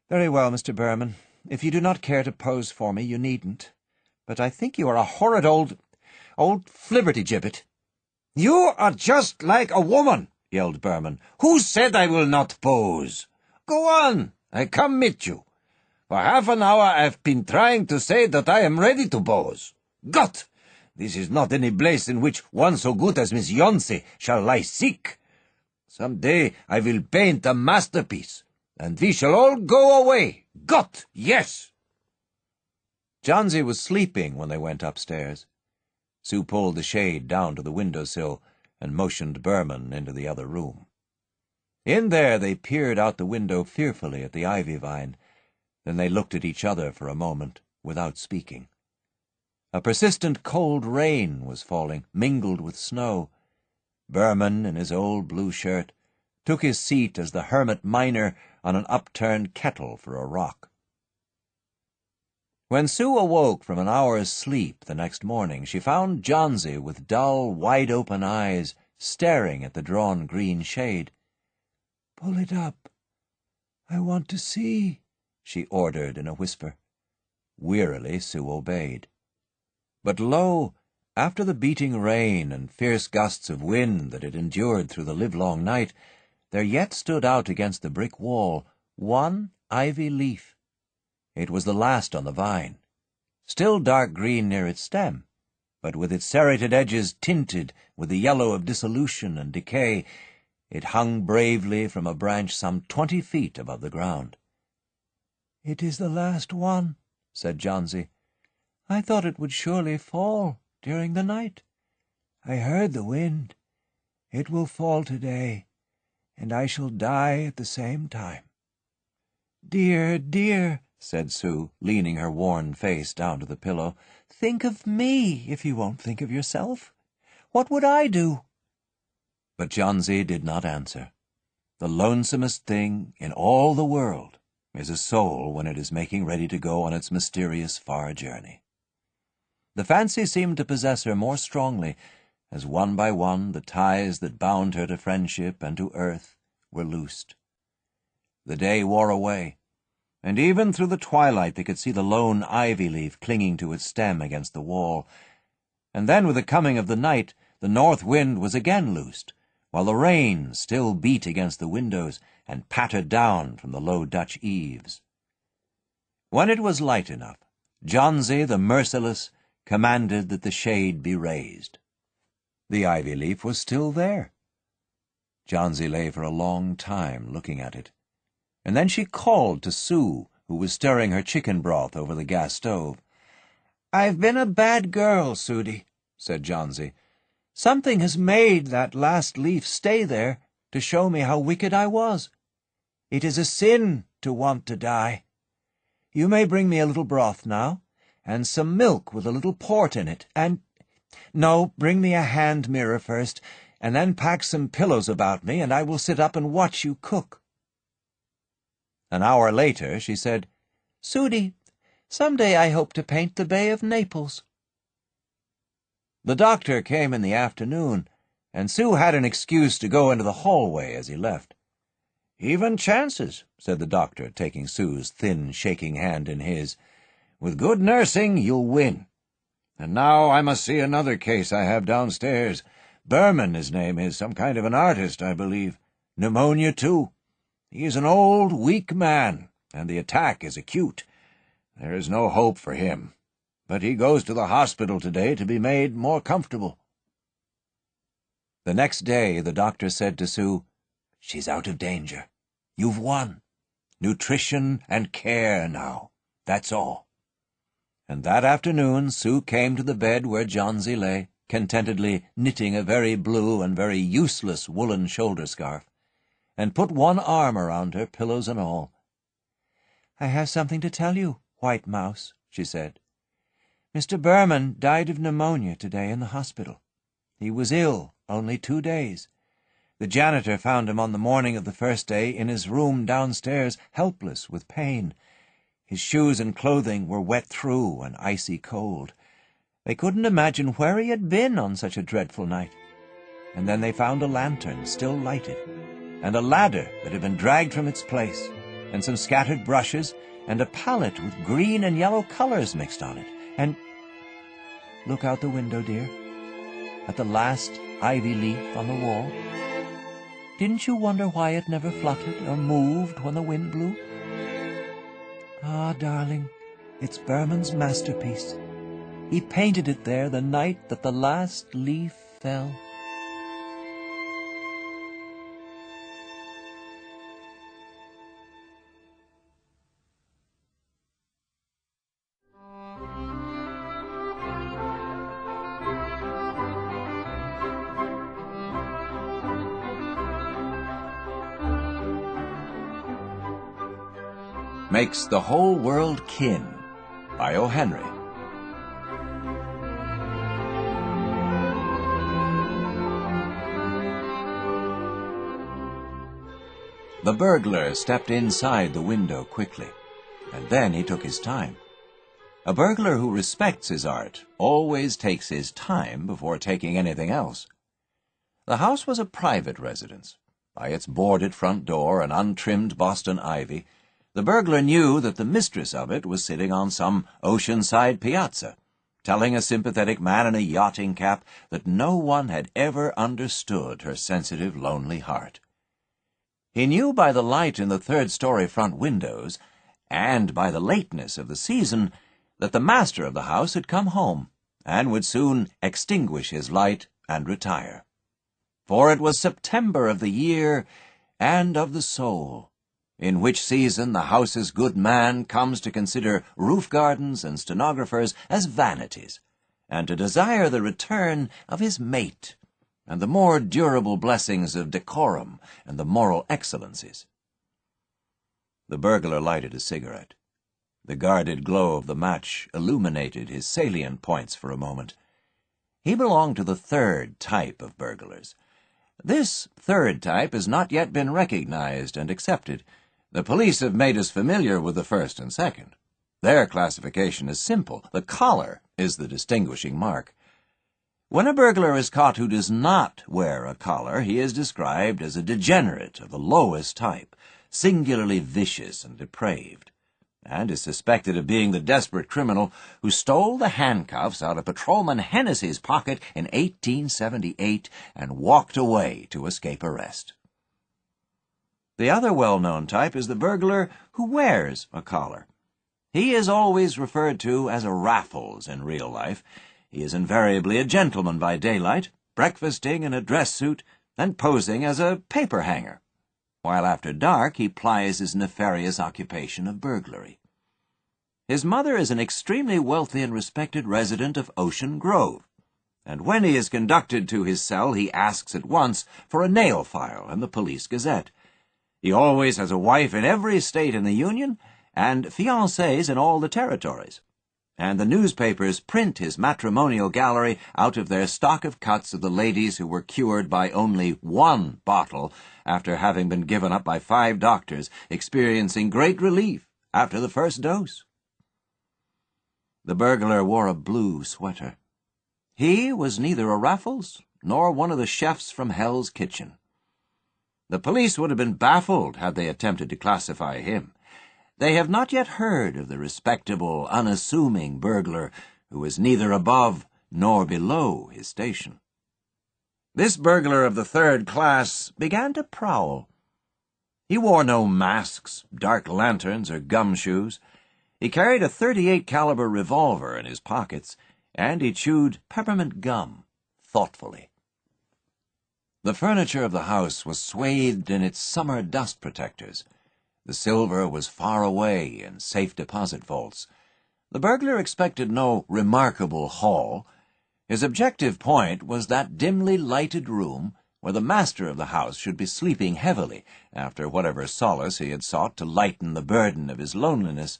Very well, Mr. Berman, if you do not care to pose for me, you needn't. But I think you are a horrid old flibberty-gibbet." "You are just like a woman," yelled Berman. "Who said I will not pose? Go on, I come mit you. For half an hour I have been trying to say that I am ready to pose. Gott! This is not any place in which one so good as Miss Yonsey shall lie sick. Some day I will paint a masterpiece, and we shall all go away. Gott, yes!" Johnsy was sleeping when they went upstairs. Sue pulled the shade down to the window-sill and motioned Berman into the other room. In there they peered out the window fearfully at the ivy vine. Then they looked at each other for a moment, without speaking. A persistent cold rain was falling, mingled with snow. Berman, in his old blue shirt, took his seat as the hermit miner on an upturned kettle for a rock. When Sue awoke from an hour's sleep the next morning, she found Johnsy with dull, wide-open eyes staring at the drawn green shade. "Pull it up. I want to see," she ordered in a whisper. Wearily Sue obeyed. But lo, after the beating rain and fierce gusts of wind that had endured through the livelong night, there yet stood out against the brick wall one ivy leaf. It was the last on the vine, still dark green near its stem, but with its serrated edges tinted with the yellow of dissolution and decay. It hung bravely from a branch some 20 feet above the ground. "It is the last one," said Johnsy. "I thought it would surely fall during the night. I heard the wind. It will fall today, and I shall die at the same time." "Dear, dear," said Sue, leaning her worn face down to the pillow, "think of me if you won't think of yourself. What would I do?" But Johnsy did not answer. The lonesomest thing in all the world is a soul when it is making ready to go on its mysterious far journey. The fancy seemed to possess her more strongly, as one by one the ties that bound her to friendship and to earth were loosed. The day wore away, and even through the twilight they could see the lone ivy leaf clinging to its stem against the wall. And then, with the coming of the night, the north wind was again loosed, while the rain still beat against the windows and pattered down from the low Dutch eaves. When it was light enough, Johnsy the merciless commanded that the shade be raised. The ivy leaf was still there. Johnsy lay for a long time looking at it, and then she called to Sue, who was stirring her chicken broth over the gas stove. "I've been a bad girl, Sudie," said Johnsy. "Something has made that last leaf stay there to show me how wicked I was. It is a sin to want to die. You may bring me a little broth now, and some milk with a little port in it, and— No, bring me a hand mirror first, and then pack some pillows about me, and I will sit up and watch you cook." An hour later she said, "Sudie, some day I hope to paint the Bay of Naples." The doctor came in the afternoon, and Sue had an excuse to go into the hallway as he left. "Even chances," said the doctor, taking Sue's thin, shaking hand in his. "With good nursing, you'll win. And now I must see another case I have downstairs. Berman, his name is, some kind of an artist, I believe. Pneumonia, too. He is an old, weak man, and the attack is acute. There is no hope for him. But he goes to the hospital today to be made more comfortable." The next day the doctor said to Sue, "She's out of danger. You've won. Nutrition and care now. That's all." And that afternoon Sue came to the bed where Johnsy lay, contentedly knitting a very blue and very useless woolen shoulder-scarf, and put one arm around her, pillows and all. "I have something to tell you, White Mouse," she said. "Mr. Berman died of pneumonia today in the hospital. He was ill only 2 days. The janitor found him on the morning of the first day in his room downstairs, helpless with pain. His shoes and clothing were wet through and icy cold. They couldn't imagine where he had been on such a dreadful night. And then they found a lantern still lighted, and a ladder that had been dragged from its place, and some scattered brushes, and a palette with green and yellow colors mixed on it, and— Look out the window, dear, at the last ivy leaf on the wall. Didn't you wonder why it never fluttered or moved when the wind blew? Ah, darling, it's Berman's masterpiece. He painted it there the night that the last leaf fell." Makes the Whole World Kin by O. Henry. The burglar stepped inside the window quickly, and then he took his time. A burglar who respects his art always takes his time before taking anything else. The house was a private residence. By its boarded front door and untrimmed Boston ivy, the burglar knew that the mistress of it was sitting on some oceanside piazza, telling a sympathetic man in a yachting cap that no one had ever understood her sensitive, lonely heart. He knew by the light in the third-story front windows, and by the lateness of the season, that the master of the house had come home, and would soon extinguish his light and retire. For it was September of the year and of the soul, in which season the house's good man comes to consider roof gardens and stenographers as vanities, and to desire the return of his mate, and the more durable blessings of decorum and the moral excellencies. The burglar lighted a cigarette. The guarded glow of the match illuminated his salient points for a moment. He belonged to the third type of burglars. This third type has not yet been recognized and accepted. The police have made us familiar with the first and second. Their classification is simple. The collar is the distinguishing mark. When a burglar is caught who does not wear a collar, he is described as a degenerate of the lowest type, singularly vicious and depraved, and is suspected of being the desperate criminal who stole the handcuffs out of Patrolman Hennessy's pocket in 1878 and walked away to escape arrest. The other well-known type is the burglar who wears a collar. He is always referred to as a Raffles in real life. He is invariably a gentleman by daylight, breakfasting in a dress suit and posing as a paper hanger, while after dark he plies his nefarious occupation of burglary. His mother is an extremely wealthy and respected resident of Ocean Grove, and when he is conducted to his cell he asks at once for a nail file and the Police Gazette. He always has a wife in every state in the Union and fiancés in all the territories, and the newspapers print his matrimonial gallery out of their stock of cuts of the ladies who were cured by only one bottle after having been given up by 5 doctors, experiencing great relief after the first dose. The burglar wore a blue sweater. He was neither a Raffles nor one of the chefs from Hell's Kitchen. The police would have been baffled had they attempted to classify him. They have not yet heard of the respectable, unassuming burglar who is neither above nor below his station. This burglar of the third class began to prowl. He wore no masks, dark lanterns, or gumshoes. He carried a .38 caliber revolver in his pockets, and he chewed peppermint gum thoughtfully. The furniture of the house was swathed in its summer dust protectors. The silver was far away in safe deposit vaults. The burglar expected no remarkable haul. His objective point was that dimly lighted room where the master of the house should be sleeping heavily after whatever solace he had sought to lighten the burden of his loneliness.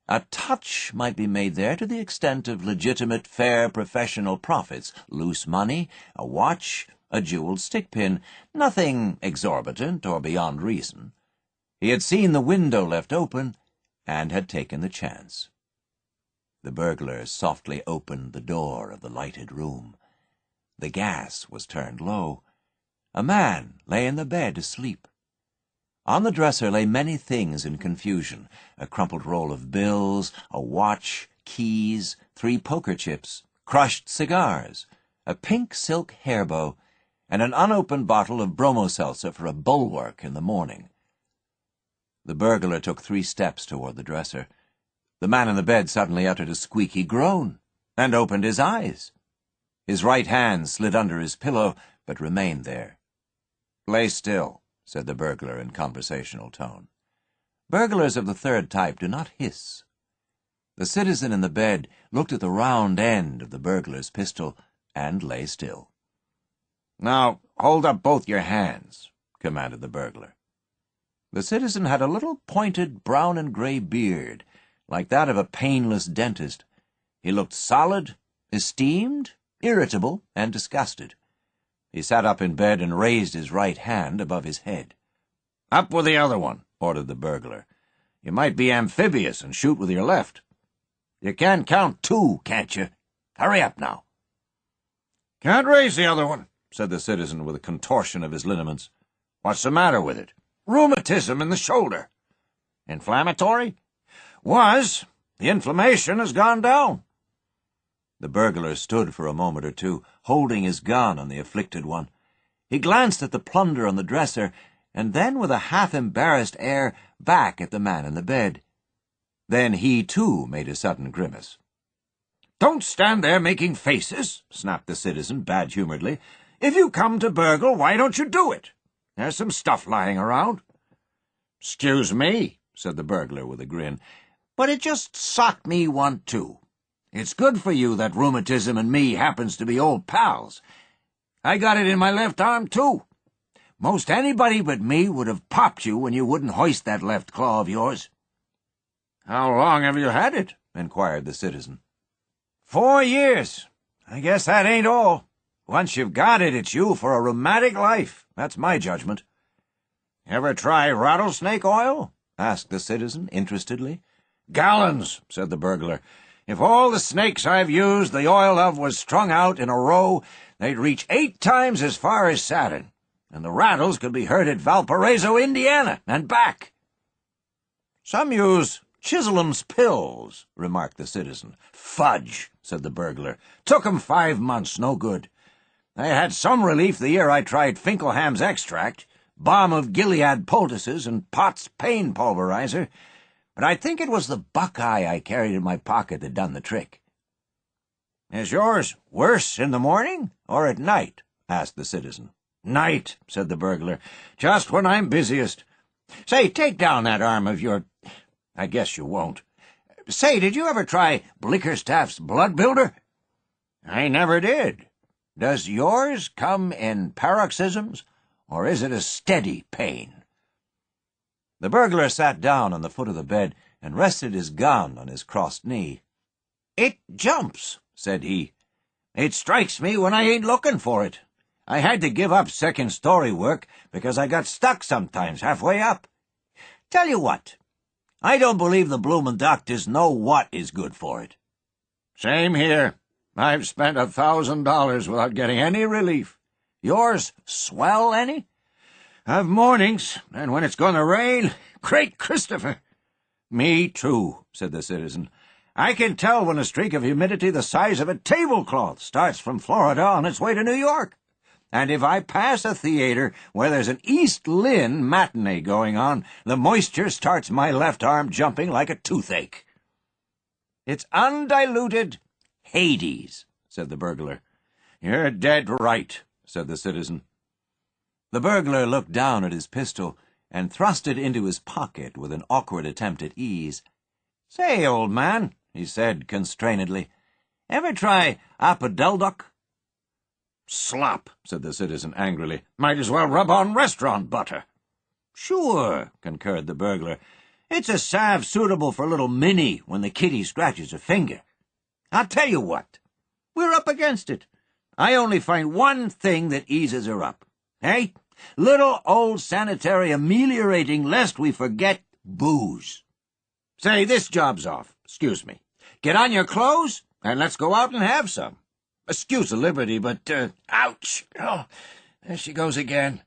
A touch might be made there to the extent of legitimate, fair, professional profits, loose money, a watch, a jeweled stick-pin, nothing exorbitant or beyond reason. He had seen the window left open and had taken the chance. The burglar softly opened the door of the lighted room. The gas was turned low. A man lay in the bed asleep. On the dresser lay many things in confusion: a crumpled roll of bills, a watch, keys, 3 poker chips, crushed cigars, a pink silk hair bow, and an unopened bottle of bromo-seltzer for a bulwark in the morning. The burglar took 3 steps toward the dresser. The man in the bed suddenly uttered a squeaky groan and opened his eyes. His right hand slid under his pillow, but remained there. "Lay still," said the burglar in conversational tone. Burglars of the third type do not hiss. The citizen in the bed looked at the round end of the burglar's pistol and lay still. "Now, hold up both your hands," commanded the burglar. The citizen had a little pointed brown and gray beard, like that of a painless dentist. He looked solid, esteemed, irritable, and disgusted. He sat up in bed and raised his right hand above his head. "Up with the other one," ordered the burglar. "You might be amphibious and shoot with your left. You can count 2, can't you? Hurry up now." "Can't raise the other one," said the citizen with a contortion of his lineaments. "What's the matter with it?" "Rheumatism in the shoulder." "Inflammatory?" "Was. The inflammation has gone down." The burglar stood for a moment or two, holding his gun on the afflicted one. He glanced at the plunder on the dresser, and then, with a half-embarrassed air, back at the man in the bed. Then he, too, made a sudden grimace. "Don't stand there making faces," snapped the citizen bad-humoredly. "If you come to burgle, why don't you do it? There's some stuff lying around." "'Excuse me," said the burglar with a grin, "but it just socked me one, too. It's good for you that rheumatism and me happens to be old pals. I got it in my left arm, too. Most anybody but me would have popped you when you wouldn't hoist that left claw of yours." "How long have you had it?" inquired the citizen. 4 years. I guess that ain't all. Once you've got it, it's you for a rheumatic life. That's my judgment." "Ever try rattlesnake oil?" asked the citizen interestedly. "Gallons," said the burglar. "If all the snakes I've used the oil of was strung out in a row, they'd reach 8 times as far as Saturn, and the rattles could be heard at Valparaiso, Indiana, and back." "Some use Chisholm's pills," remarked the citizen. "Fudge," said the burglar. "Took 'em 5 months, no good. I had some relief the year I tried Finkelham's extract, balm of Gilead poultices, and Potts pain pulverizer, but I think it was the Buckeye I carried in my pocket that done the trick." "Is yours worse in the morning or at night?" asked the citizen. "Night," said the burglar, "just when I'm busiest. Say, take down that arm of your... I guess you won't. Say, did you ever try Blickerstaff's Blood Builder?" "I never did. Does yours come in paroxysms, or is it a steady pain?" The burglar sat down on the foot of the bed and rested his gun on his crossed knee. "It jumps," said he. "It strikes me when I ain't looking for it. I had to give up second-story work because I got stuck sometimes halfway up. Tell you what, I don't believe the bloomin' doctors know what is good for it." "Same here. I've spent $1,000 without getting any relief. Yours swell any?" "I've mornings, and when it's going to rain, great Christopher!" "Me too," said the citizen. "I can tell when a streak of humidity the size of a tablecloth starts from Florida on its way to New York. And if I pass a theater where there's an East Lynne matinee going on, the moisture starts my left arm jumping like a toothache." "It's undiluted Hades," said the burglar. "You're dead right," said the citizen. The burglar looked down at his pistol and thrust it into his pocket with an awkward attempt at ease. "Say, old man," he said constrainedly, "ever try Apodeldoc?" "Slop," said the citizen angrily. "Might as well rub on restaurant butter." "Sure," concurred the burglar. "It's a salve suitable for little Minnie when the kitty scratches her finger. I'll tell you what. We're up against it. I only find one thing that eases her up. Hey? Little old sanitary ameliorating lest we forget booze. Say, this job's off. Excuse me. Get on your clothes and let's go out and have some. Excuse the liberty, but, ouch! Oh, there she goes again."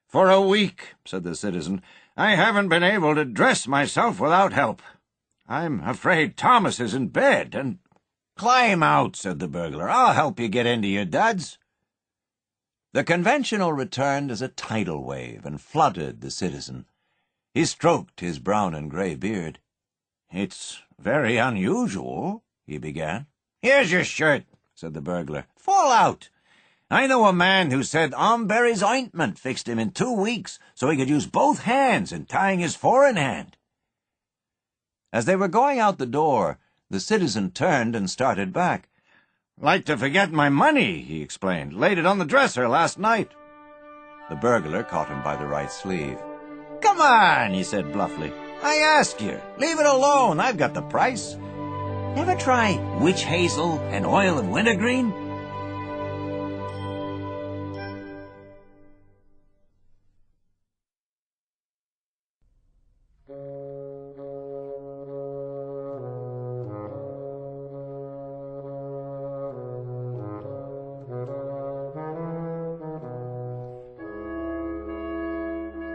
"For a week," said the citizen, "I haven't been able to dress myself without help. I'm afraid Thomas is in bed, and—" "Climb out," said the burglar. "I'll help you get into your duds." The conventional returned as a tidal wave and flooded the citizen. He stroked his brown and gray beard. "It's very unusual," he began. "Here's your shirt," said the burglar. "Fall out. I know a man who said Amberry's ointment fixed him in 2 weeks so he could use both hands in tying his foreign hand." As they were going out the door, the citizen turned and started back. "Like to forget my money," he explained. "Laid it on the dresser last night." The burglar caught him by the right sleeve. "Come on," he said bluffly. "I ask you. Leave it alone. I've got the price. Ever try witch hazel and oil of wintergreen?"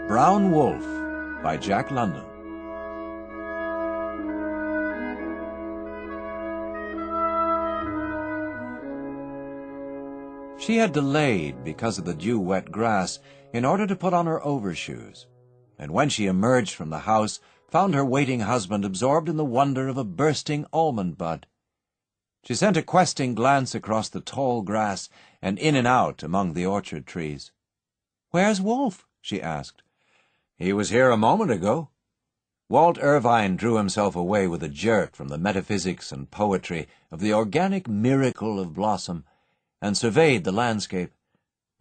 Brown Wolf by Jack London. She had delayed because of the dew-wet grass in order to put on her overshoes, and when she emerged from the house, found her waiting husband absorbed in the wonder of a bursting almond bud. She sent a questing glance across the tall grass and in and out among the orchard trees. "Where's Wolf?" she asked. "He was here a moment ago." Walt Irvine drew himself away with a jerk from the metaphysics and poetry of the organic miracle of blossom, and surveyed the landscape.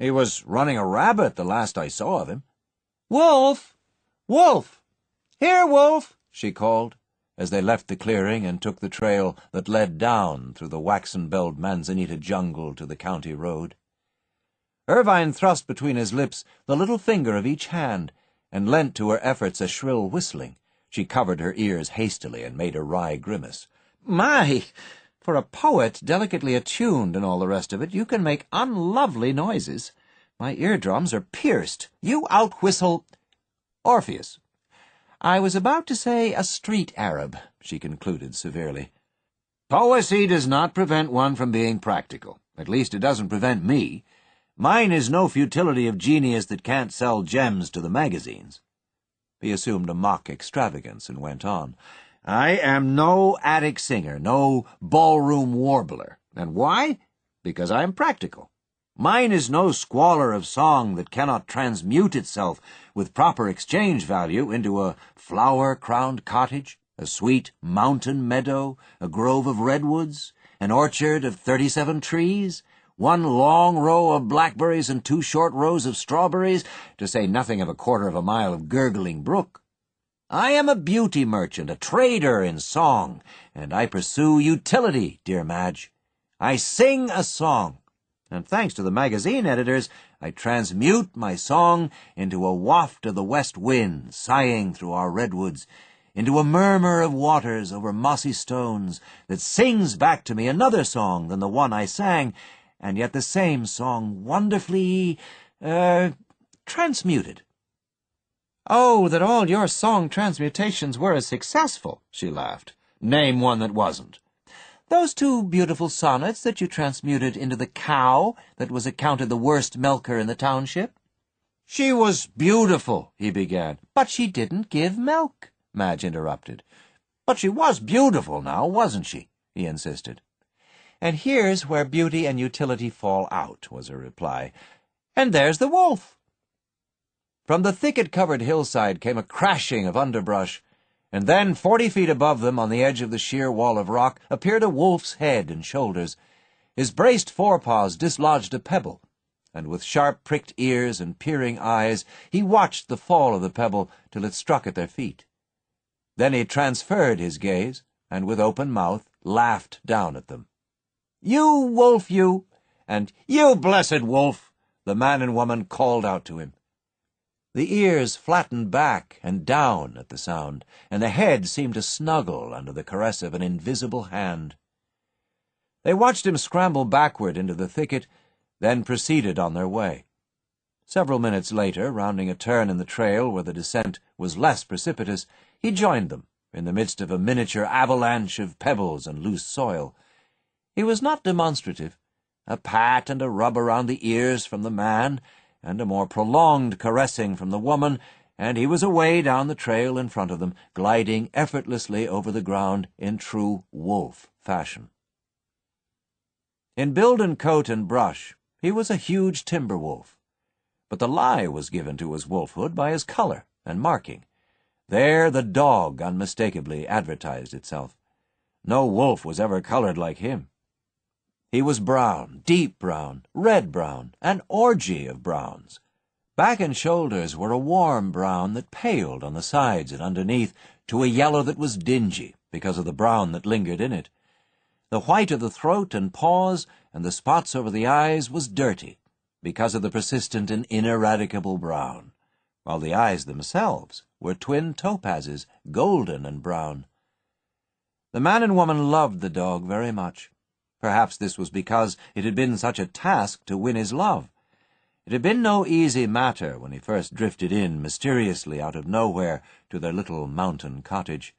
He was running a rabbit the last I saw of him. "Wolf! Wolf! Here, Wolf!" she called, as they left the clearing and took the trail that led down through the waxen-belled manzanita jungle to the county road. Irvine thrust between his lips the little finger of each hand, and lent to her efforts a shrill whistling. She covered her ears hastily and made a wry grimace. "My! For a poet, delicately attuned and all the rest of it, you can make unlovely noises. My eardrums are pierced. You out-whistle—" "Orpheus." "I was about to say a street Arab," she concluded severely. Poesy does not prevent one from being practical. At least it doesn't prevent me. Mine is no futility of genius that can't sell gems to the magazines." He assumed a mock extravagance and went on. "I am no attic singer, no ballroom warbler. And why? Because I am practical. Mine is no squalor of song that cannot transmute itself with proper exchange value into a flower-crowned cottage, a sweet mountain meadow, a grove of redwoods, an orchard of 37 trees, one long row of blackberries and 2 short rows of strawberries, to say nothing of a 1/4 of a mile of gurgling brook. I am a beauty merchant, a trader in song, and I pursue utility, dear Madge. I sing a song, and thanks to the magazine editors, I transmute my song into a waft of the west wind sighing through our redwoods, into a murmur of waters over mossy stones that sings back to me another song than the one I sang, and yet the same song wonderfully, transmuted." "Oh, that all your song transmutations were as successful," she laughed. "Name one that wasn't." "Those 2 beautiful sonnets that you transmuted into the cow that was accounted the worst milker in the township." "She was beautiful," he began. "But she didn't give milk," Madge interrupted. "But she was beautiful now, wasn't she?" he insisted. "And here's where beauty and utility fall out," was her reply. "And there's the wolf." From the thicket-covered hillside came a crashing of underbrush, and then 40 feet above them, on the edge of the sheer wall of rock, appeared a wolf's head and shoulders. His braced forepaws dislodged a pebble, and with sharp-pricked ears and peering eyes he watched the fall of the pebble till it struck at their feet. Then he transferred his gaze, and with open mouth laughed down at them. "You wolf, you!" and "You blessed wolf!" the man and woman called out to him. The ears flattened back and down at the sound, and the head seemed to snuggle under the caress of an invisible hand. They watched him scramble backward into the thicket, then proceeded on their way. Several minutes later, rounding a turn in the trail where the descent was less precipitous, he joined them in the midst of a miniature avalanche of pebbles and loose soil. He was not demonstrative. A pat and a rub around the ears from the man, and a more prolonged caressing from the woman, and he was away down the trail in front of them, gliding effortlessly over the ground in true wolf fashion. In build and coat and brush, he was a huge timber wolf, but the lie was given to his wolfhood by his color and marking. There the dog unmistakably advertised itself. No wolf was ever colored like him. He was brown, deep brown, red brown, an orgy of browns. Back and shoulders were a warm brown that paled on the sides and underneath to a yellow that was dingy because of the brown that lingered in it. The white of the throat and paws and the spots over the eyes was dirty because of the persistent and ineradicable brown, while the eyes themselves were twin topazes, golden and brown. The man and woman loved the dog very much. Perhaps this was because it had been such a task to win his love. It had been no easy matter when he first drifted in mysteriously out of nowhere to their little mountain cottage.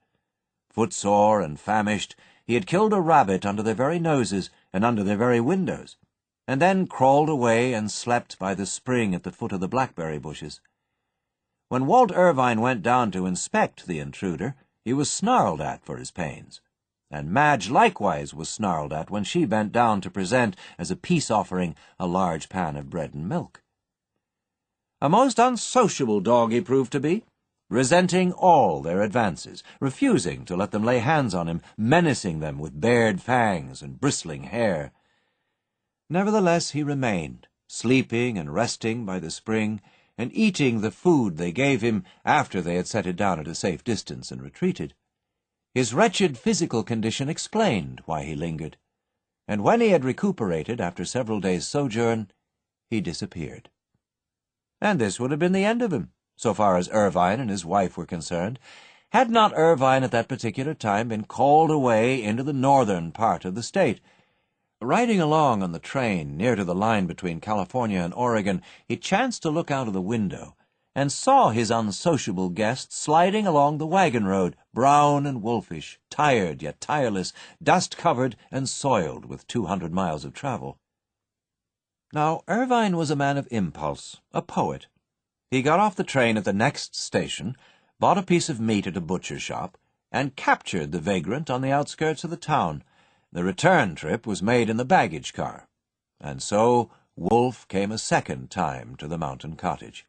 Footsore and famished, he had killed a rabbit under their very noses and under their very windows, and then crawled away and slept by the spring at the foot of the blackberry bushes. When Walt Irvine went down to inspect the intruder, he was snarled at for his pains. And Madge likewise was snarled at when she bent down to present, as a peace offering, a large pan of bread and milk. A most unsociable dog he proved to be, resenting all their advances, refusing to let them lay hands on him, menacing them with bared fangs and bristling hair. Nevertheless he remained, sleeping and resting by the spring, and eating the food they gave him after they had set it down at a safe distance and retreated. His wretched physical condition explained why he lingered, and when he had recuperated after several days' sojourn, he disappeared. And this would have been the end of him, so far as Irvine and his wife were concerned, had not Irvine at that particular time been called away into the northern part of the state. Riding along on the train near to the line between California and Oregon, he chanced to look out of the window and saw his unsociable guest sliding along the wagon road, brown and wolfish, tired yet tireless, dust-covered and soiled with 200 miles of travel. Now, Irvine was a man of impulse, a poet. He got off the train at the next station, bought a piece of meat at a butcher's shop, and captured the vagrant on the outskirts of the town. The return trip was made in the baggage car, and so Wolfe came a second time to the mountain cottage.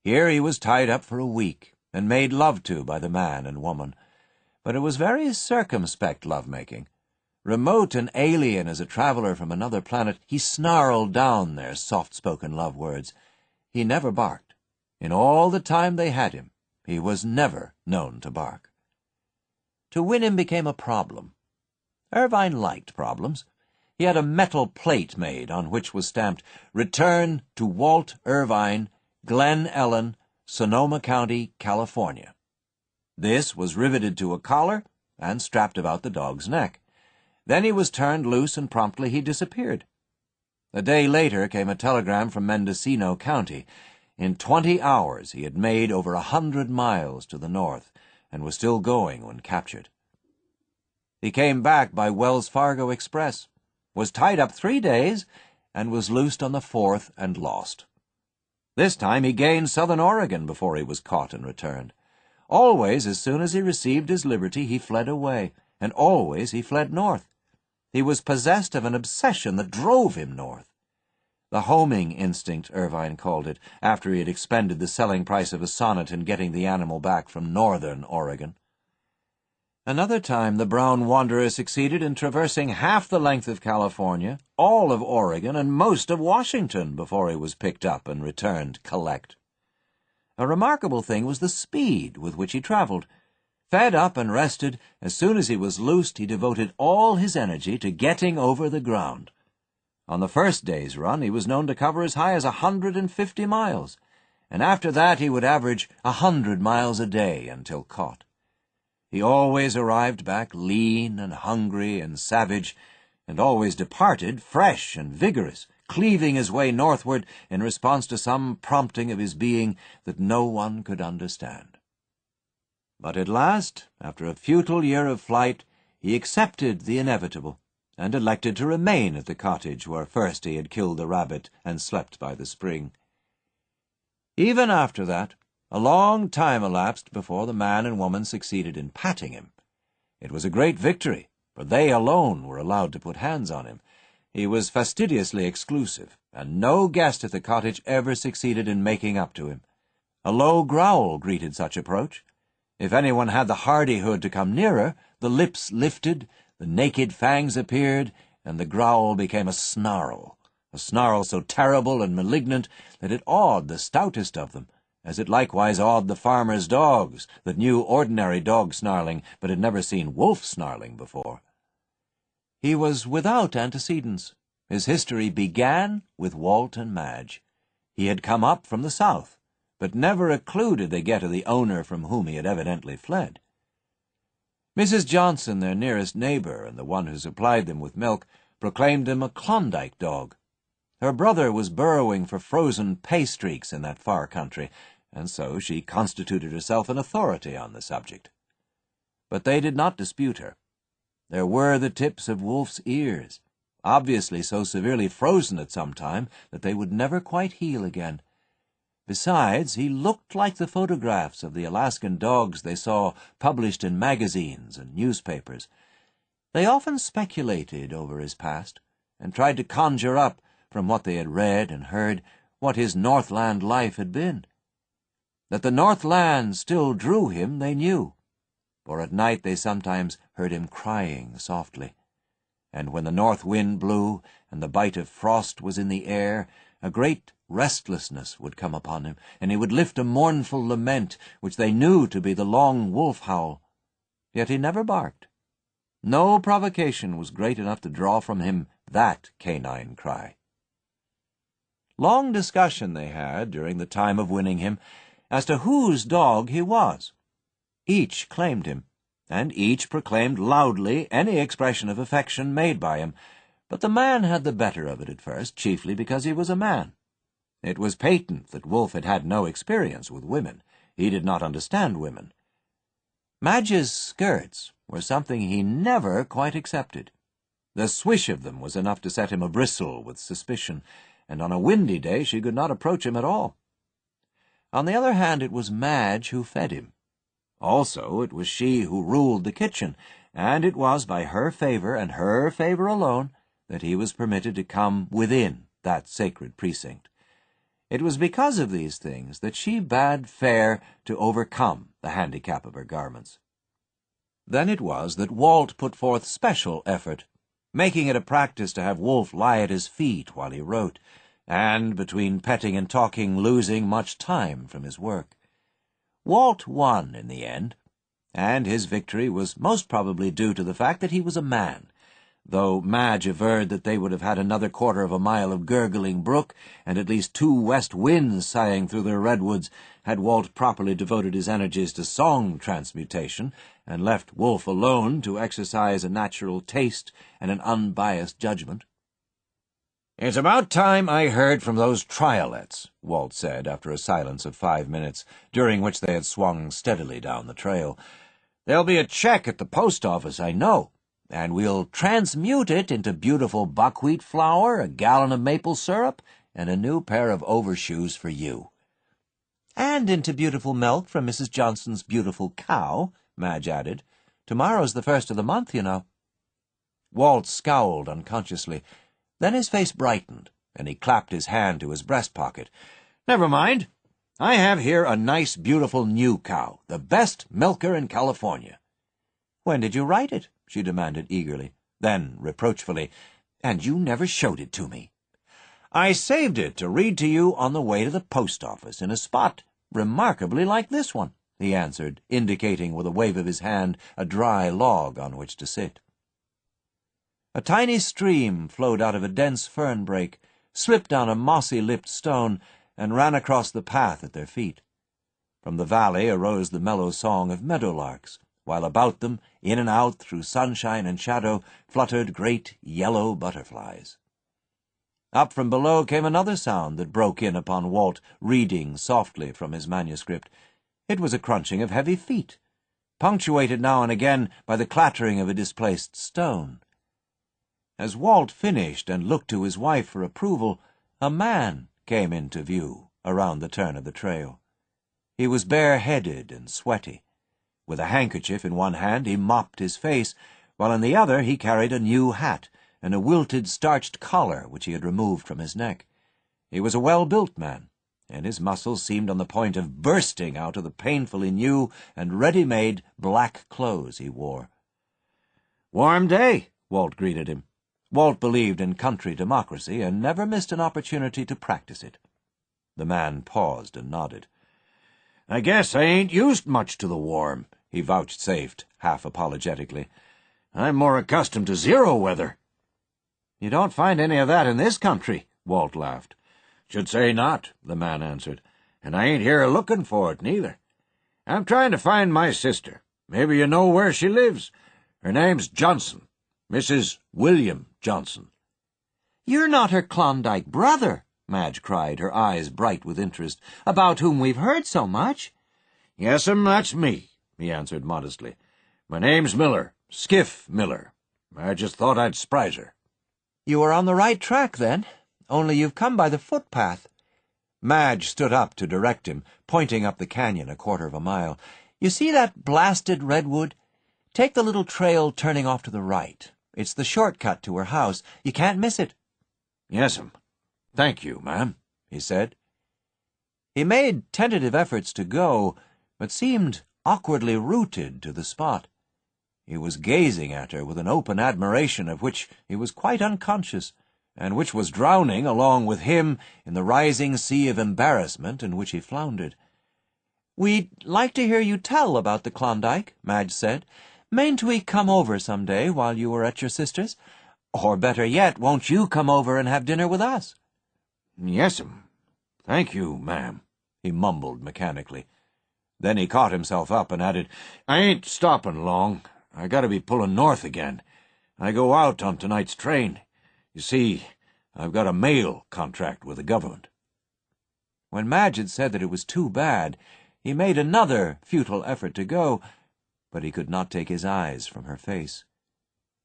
Here he was tied up for a week, and made love to by the man and woman. But it was very circumspect love-making. Remote and alien as a traveler from another planet, he snarled down their soft-spoken love words. He never barked. In all the time they had him, he was never known to bark. To win him became a problem. Irvine liked problems. He had a metal plate made on which was stamped, "Return to Walt Irvine, Glen Ellen, Sonoma County, California." This was riveted to a collar and strapped about the dog's neck. Then he was turned loose and promptly he disappeared. A day later came a telegram from Mendocino County. In 20 hours he had made over 100 miles to the north and was still going when captured. He came back by Wells Fargo Express, was tied up 3 days, and was loosed on the 4th and lost. This time he gained southern Oregon before he was caught and returned. Always, as soon as he received his liberty, he fled away, and always he fled north. He was possessed of an obsession that drove him north. The homing instinct, Irvine called it, after he had expended the selling price of a sonnet in getting the animal back from northern Oregon. Another time the brown wanderer succeeded in traversing half the length of California, all of Oregon, and most of Washington before he was picked up and returned collect. A remarkable thing was the speed with which he traveled. Fed up and rested, as soon as he was loosed, he devoted all his energy to getting over the ground. On the first day's run, he was known to cover as high as 150 miles, and after that he would average 100 miles a day until caught. He always arrived back lean and hungry and savage, and always departed fresh and vigorous, cleaving his way northward in response to some prompting of his being that no one could understand. But at last, after a futile year of flight, he accepted the inevitable, and elected to remain at the cottage where first he had killed the rabbit and slept by the spring. Even after that, a long time elapsed before the man and woman succeeded in patting him. It was a great victory, for they alone were allowed to put hands on him. He was fastidiously exclusive, and no guest at the cottage ever succeeded in making up to him. A low growl greeted such approach. If anyone had the hardihood to come nearer, the lips lifted, the naked fangs appeared, and the growl became a snarl so terrible and malignant that it awed the stoutest of them, as it likewise awed the farmers' dogs that knew ordinary dog snarling but had never seen wolf snarling before. He was without antecedents. His history began with Walt and Madge. He had come up from the south, but never a clue did they get of the owner from whom he had evidently fled. Mrs. Johnson, their nearest neighbor and the one who supplied them with milk, proclaimed him a Klondike dog. Her brother was burrowing for frozen pay-streaks in that far country, and so she constituted herself an authority on the subject. But they did not dispute her. There were the tips of Wolfe's ears, obviously so severely frozen at some time that they would never quite heal again. Besides, he looked like the photographs of the Alaskan dogs they saw published in magazines and newspapers. They often speculated over his past, and tried to conjure up, from what they had read and heard, what his Northland life had been. That the Northland still drew him they knew, for at night they sometimes heard him crying softly. And when the north wind blew, and the bite of frost was in the air, A great restlessness would come upon him, and he would lift a mournful lament, which they knew to be the long wolf howl. Yet he never barked. No provocation was great enough to draw from him that canine cry. Long discussion they had, during the time of winning him, as to whose dog he was. Each claimed him, and each proclaimed loudly any expression of affection made by him, but the man had the better of it at first, chiefly because he was a man. It was patent that Wolfe had had no experience with women. He did not understand women. Madge's skirts were something he never quite accepted. The swish of them was enough to set him abristle with suspicion, and on a windy day she could not approach him at all. On the other hand, it was Madge who fed him. Also, it was she who ruled the kitchen, and it was by her favor and her favor alone that he was permitted to come within that sacred precinct. It was because of these things that she bade fair to overcome the handicap of her garments. Then it was that Walt put forth special effort, making it a practice to have Wolfe lie at his feet while he wrote, and, between petting and talking, losing much time from his work. Walt won in the end, and his victory was most probably due to the fact that he was a man, though Madge averred that they would have had another quarter of a mile of gurgling brook and at least 2 west winds sighing through their redwoods had Walt properly devoted his energies to song transmutation and left Wolfe alone to exercise a natural taste and an unbiased judgment. "It's about time I heard from those triolets," Walt said after a silence of 5 minutes, during which they had swung steadily down the trail. "There'll be a check at the post office, I know, and we'll transmute it into beautiful buckwheat flour, a gallon of maple syrup, and a new pair of overshoes for you." "And into beautiful milk from Mrs. Johnson's beautiful cow," Madge added. "Tomorrow's the 1st of the month, you know." Walt scowled unconsciously. Then his face brightened, and he clapped his hand to his breast pocket. "Never mind. I have here a nice, beautiful new cow, the best milker in California." "When did you write it?" she demanded eagerly. Then, reproachfully, "And you never showed it to me." "I saved it to read to you on the way to the post office in a spot remarkably like this one," he answered, indicating with a wave of his hand a dry log on which to sit. A tiny stream flowed out of a dense fern brake, slipped down a mossy-lipped stone, and ran across the path at their feet. From the valley arose the mellow song of meadowlarks, while about them, in and out through sunshine and shadow, fluttered great yellow butterflies. Up from below came another sound that broke in upon Walt, reading softly from his manuscript. It was a crunching of heavy feet, punctuated now and again by the clattering of a displaced stone. As Walt finished and looked to his wife for approval, a man came into view around the turn of the trail. He was bare-headed and sweaty. With a handkerchief in one hand he mopped his face, while in the other he carried a new hat and a wilted starched collar which he had removed from his neck. He was a well-built man, and his muscles seemed on the point of bursting out of the painfully new and ready-made black clothes he wore. "Warm day," Walt greeted him. Walt believed in country democracy and never missed an opportunity to practice it. The man paused and nodded. "I guess I ain't used much to the warm," he vouchsafed, half apologetically. "I'm more accustomed to zero weather." "You don't find any of that in this country," Walt laughed. "Should say not," the man answered, "and I ain't here looking for it, neither. I'm trying to find my sister. Maybe you know where she lives. Her name's Johnson, Mrs. William Johnson." "You're not her Klondike brother," Madge cried, her eyes bright with interest, "about whom we've heard so much." "Yes'm, that's me," he answered modestly. "My name's Miller, Skiff Miller. I just thought I'd s'prise her." "You are on the right track, then, only you've come by the footpath." Madge stood up to direct him, pointing up the canyon a quarter of a mile. "You see that blasted redwood? Take the little trail turning off to the right. It's the shortcut to her house. You can't miss it." "Yes'm. Thank you, ma'am," he said. He made tentative efforts to go, but seemed awkwardly rooted to the spot. He was gazing at her with an open admiration of which he was quite unconscious, and which was drowning along with him in the rising sea of embarrassment in which he floundered. "We'd like to hear you tell about the Klondike," Madge said. "Mayn't we come over some day while you are at your sister's? Or better yet, won't you come over and have dinner with us?" "Yes'm. Thank you, ma'am," he mumbled mechanically. Then he caught himself up and added, "I ain't stopping long. I gotta be pulling north again. I go out on tonight's train. You see, I've got a mail contract with the government." When Madge had said that it was too bad, he made another futile effort to go, but he could not take his eyes from her face.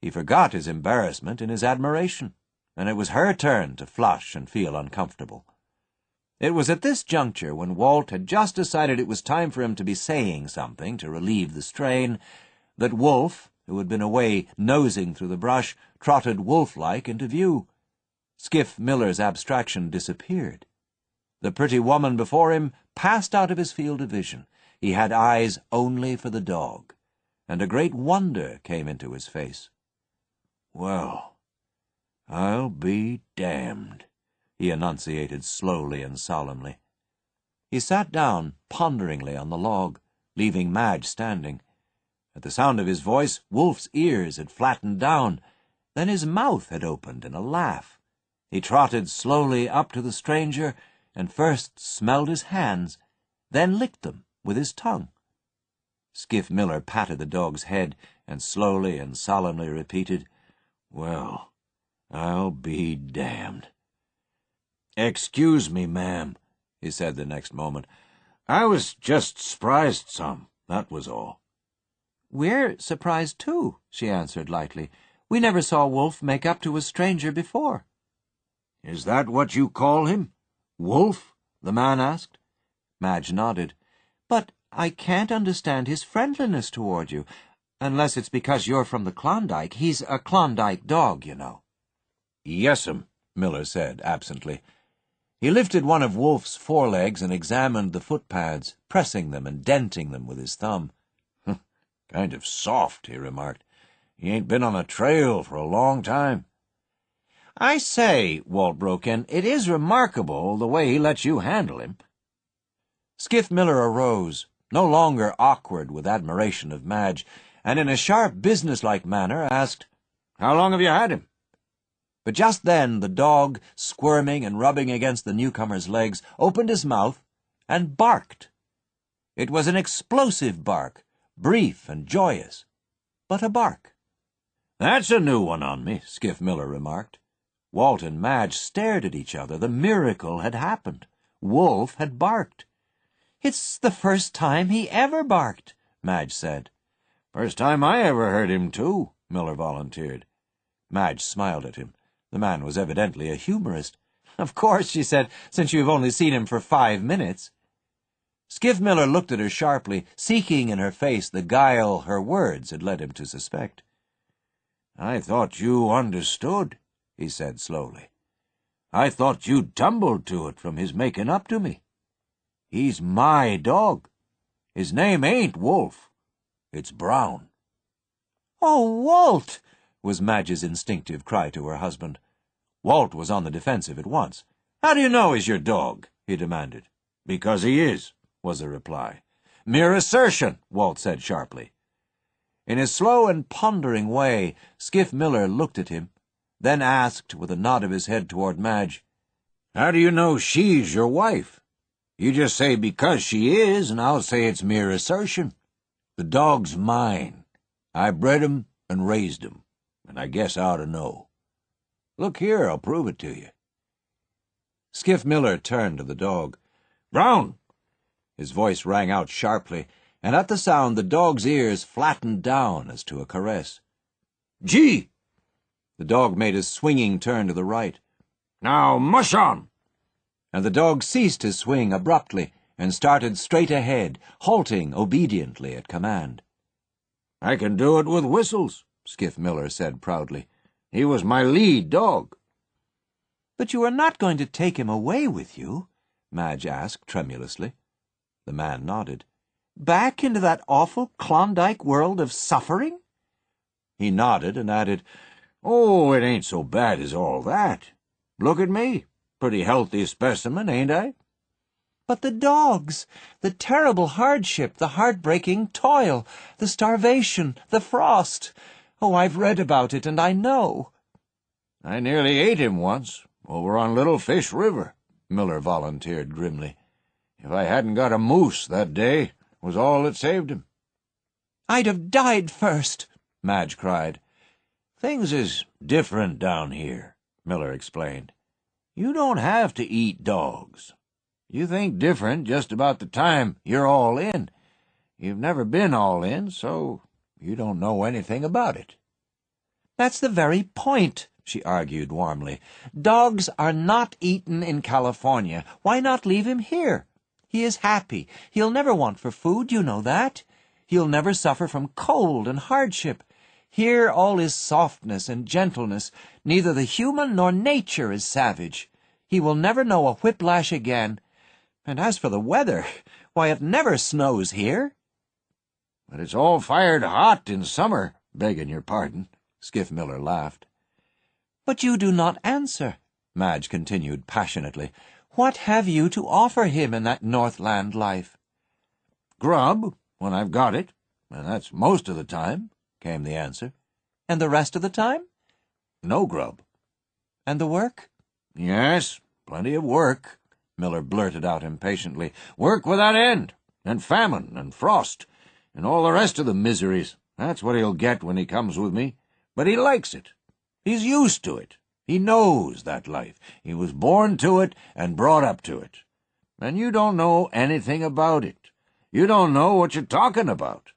He forgot his embarrassment in his admiration, and it was her turn to flush and feel uncomfortable. It was at this juncture, when Walt had just decided it was time for him to be saying something to relieve the strain, that Wolfe, who had been away nosing through the brush, trotted wolf-like into view. Skiff Miller's abstraction disappeared. The pretty woman before him passed out of his field of vision. He had eyes only for the dog, and a great wonder came into his face. "Well, I'll be damned," he enunciated slowly and solemnly. He sat down ponderingly on the log, leaving Madge standing. At the sound of his voice, Wolfe's ears had flattened down. Then his mouth had opened in a laugh. He trotted slowly up to the stranger, and first smelled his hands, then licked them with his tongue. Skiff Miller patted the dog's head, and slowly and solemnly repeated, "Well, I'll be damned." "Excuse me, ma'am," he said the next moment. "I was just surprised some, that was all." "We're surprised, too," she answered lightly. "We never saw Wolfe make up to a stranger before." "Is that what you call him? Wolfe?" the man asked. Madge nodded. "But I can't understand his friendliness toward you, unless it's because you're from the Klondike. He's a Klondike dog, you know." "Yes'm," Miller said absently. He lifted one of Wolfe's forelegs and examined the footpads, pressing them and denting them with his thumb. "Kind of soft," he remarked. "He ain't been on a trail for a long time." "I say," Walt broke in, "it is remarkable the way he lets you handle him." Skiff Miller arose, no longer awkward with admiration of Madge, and in a sharp, businesslike manner asked, "How long have you had him?" But just then the dog, squirming and rubbing against the newcomer's legs, opened his mouth and barked. It was an explosive bark, brief and joyous, but a bark. "That's a new one on me," Skiff Miller remarked. Walt and Madge stared at each other. The miracle had happened. Wolfe had barked. "It's the first time he ever barked," Madge said. "First time I ever heard him, too," Miller volunteered. Madge smiled at him. The man was evidently a humorist. "Of course," she said, "since you've only seen him for 5 minutes." Skiff Miller looked at her sharply, seeking in her face the guile her words had led him to suspect. "I thought you understood," he said slowly. "I thought you'd tumbled to it from his making up to me. He's my dog. His name ain't Wolfe. It's Brown." "Oh, Walt!" was Madge's instinctive cry to her husband. Walt was on the defensive at once. "How do you know he's your dog?" he demanded. "Because he is," was the reply. "Mere assertion," Walt said sharply. In his slow and pondering way, Skiff Miller looked at him, then asked with a nod of his head toward Madge, "How do you know she's your wife? You just say because she is, and I'll say it's mere assertion. The dog's mine. I bred him and raised him, and I guess I ought to know. Look here, I'll prove it to you." Skiff Miller turned to the dog. "Brown!" His voice rang out sharply, and at the sound the dog's ears flattened down as to a caress. "Gee!" The dog made a swinging turn to the right. "Now, mush on!" And the dog ceased his swing abruptly and started straight ahead, halting obediently at command. "I can do it with whistles," Skiff Miller said proudly. "He was my lead dog." "But you are not going to take him away with you?" Madge asked tremulously. The man nodded. "Back into that awful Klondike world of suffering?" He nodded and added, "Oh, it ain't so bad as all that. Look at me. Pretty healthy specimen, ain't I? But the dogs, the terrible hardship, the heartbreaking toil, the starvation, the frost. Oh, I've read about it, and I know. I nearly ate him once, over on Little Fish River, Miller volunteered grimly. If I hadn't got a moose that day, it was all that saved him. I'd have died first, Madge cried. Things is different down here, Miller explained. You don't have to eat dogs. You think different just about the time you're all in. You've never been all in, so you don't know anything about it. That's the very point, she argued warmly. Dogs are not eaten in California. Why not leave him here? He is happy. He'll never want for food, you know that. He'll never suffer from cold and hardship. Here all is softness and gentleness. Neither the human nor nature is savage. He will never know a whiplash again. And as for the weather, why, it never snows here. But it's all fired hot in summer, begging your pardon, Skiff Miller laughed. But you do not answer, Madge continued passionately. What have you to offer him in that Northland life? Grub, when I've got it, and that's most of the time, came the answer. And the rest of the time? No grub. And the work? Yes, plenty of work, Miller blurted out impatiently. Work without end, and famine, and frost, and all the rest of the miseries. That's what he'll get when he comes with me. But he likes it. He's used to it. He knows that life. He was born to it and brought up to it. And you don't know anything about it. You don't know what you're talking about.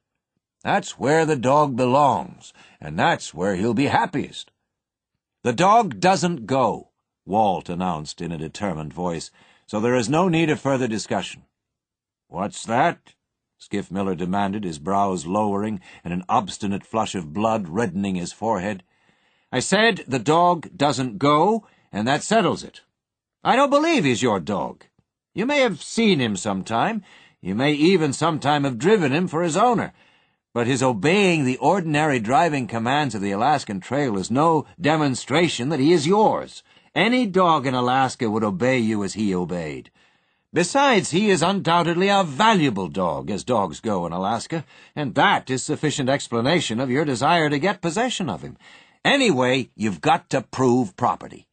That's where the dog belongs, and that's where he'll be happiest. The dog doesn't go, Walt announced in a determined voice, so there is no need of further discussion. What's that? Skiff Miller demanded, his brows lowering and an obstinate flush of blood reddening his forehead. I said the dog doesn't go, and that settles it. I don't believe he's your dog. You may have seen him sometime. You may even sometime have driven him for his owner. But his obeying the ordinary driving commands of the Alaskan Trail is no demonstration that he is yours. Any dog in Alaska would obey you as he obeyed. Besides, he is undoubtedly a valuable dog, as dogs go in Alaska, and that is sufficient explanation of your desire to get possession of him. Anyway, you've got to prove property.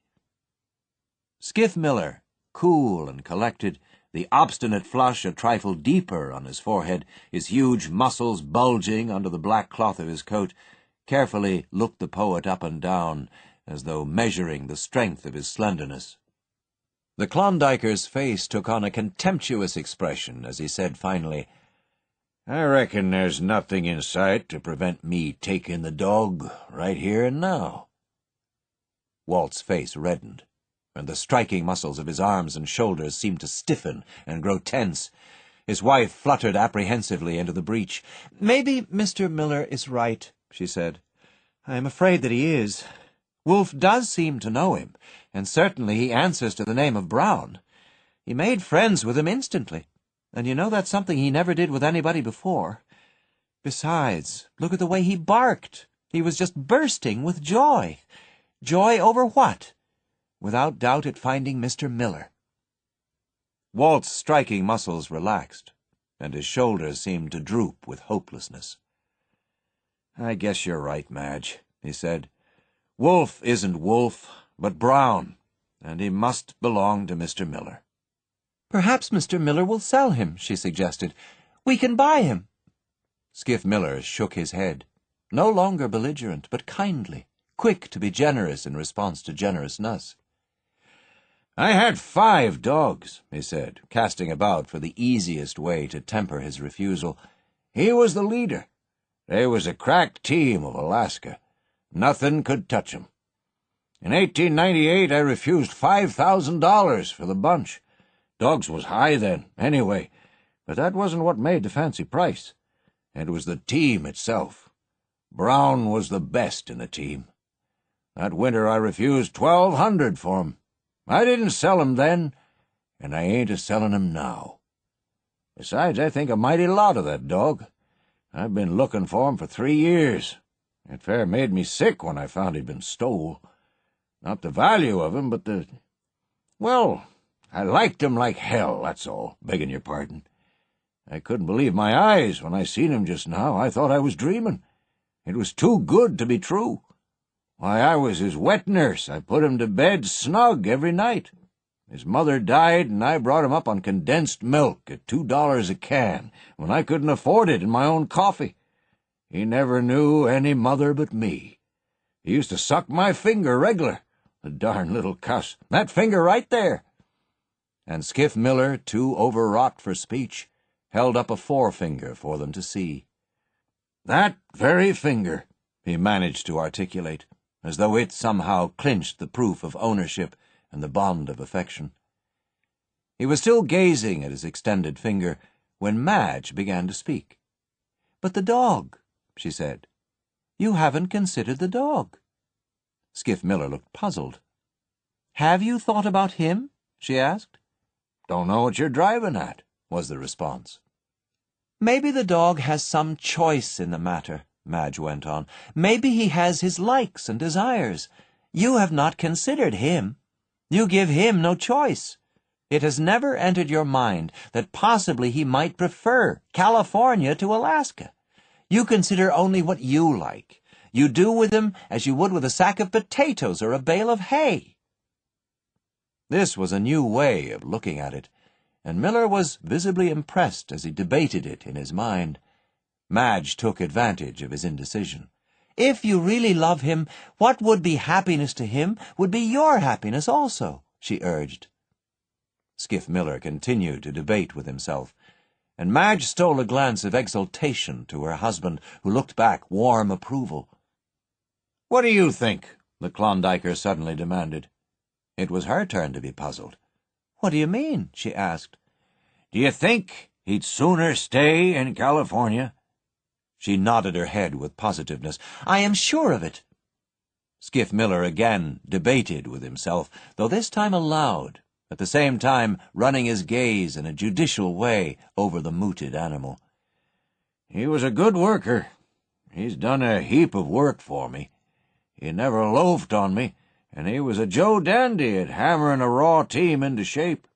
Skiff Miller, cool and collected, the obstinate flush a trifle deeper on his forehead, his huge muscles bulging under the black cloth of his coat, carefully looked the poet up and down, as though measuring the strength of his slenderness. The Klondiker's face took on a contemptuous expression as he said finally, I reckon there's nothing in sight to prevent me taking the dog right here and now. Walt's face reddened, and the striking muscles of his arms and shoulders seemed to stiffen and grow tense. His wife fluttered apprehensively into the breach. Maybe Mr. Miller is right, she said. I am afraid that he is. Wolfe does seem to know him, and certainly he answers to the name of Brown. He made friends with him instantly, and you know that's something he never did with anybody before. Besides, look at the way he barked. He was just bursting with joy. Joy over what? Without doubt at finding Mr. Miller. Walt's striking muscles relaxed, and his shoulders seemed to droop with hopelessness. I guess you're right, Madge, he said. Wolfe isn't Wolfe, but Brown, and he must belong to Mr. Miller. Perhaps Mr. Miller will sell him, she suggested. We can buy him. Skiff Miller shook his head, no longer belligerent, but kindly, quick to be generous in response to generousness. I had 5 dogs, he said, casting about for the easiest way to temper his refusal. He was the leader. They was a crack team of Alaska. Nothing could touch 'em. In 1898, I refused $5,000 for the bunch. Dogs was high then, anyway, but that wasn't what made the fancy price. It was the team itself. Brown was the best in the team. That winter I refused $1,200 for 'em. I didn't sell 'em then, and I ain't a-sellin' 'em now. Besides, I think a mighty lot of that dog. I've been looking for him for 3 years. It fair made me sick when I found he'd been stole. Not the value of 'em, but well, I liked 'em like hell, that's all, begging your pardon. I couldn't believe my eyes when I seen him just now. I thought I was dreaming. It was too good to be true. Why, I was his wet nurse. I put him to bed snug every night. His mother died, and I brought him up on condensed milk at $2 a can, when I couldn't afford it in my own coffee. He never knew any mother but me. He used to suck my finger regular, the darn little cuss. That finger right there. And Skiff Miller, too overwrought for speech, held up a forefinger for them to see. That very finger, he managed to articulate, as though it somehow clinched the proof of ownership and the bond of affection. He was still gazing at his extended finger when Madge began to speak. "But the dog," she said. "You haven't considered the dog." Skiff Miller looked puzzled. "Have you thought about him?" she asked. "Don't know what you're driving at," was the response. "Maybe the dog has some choice in the matter," Madge went on. "Maybe he has his likes and desires. You have not considered him. You give him no choice. It has never entered your mind that possibly he might prefer California to Alaska. You consider only what you like. You do with him as you would with a sack of potatoes or a bale of hay." This was a new way of looking at it, and Miller was visibly impressed as he debated it in his mind. Madge took advantage of his indecision. "If you really love him, what would be happiness to him would be your happiness also," she urged. Skiff Miller continued to debate with himself, and Madge stole a glance of exultation to her husband, who looked back warm approval. "What do you think?" the Klondiker suddenly demanded. It was her turn to be puzzled. "What do you mean?" she asked. "Do you think he'd sooner stay in California?" She nodded her head with positiveness. "I am sure of it." Skiff Miller again debated with himself, though this time aloud, at the same time running his gaze in a judicial way over the mooted animal. "He was a good worker. He's done a heap of work for me. He never loafed on me, and he was a Joe dandy at hammering a raw team into shape.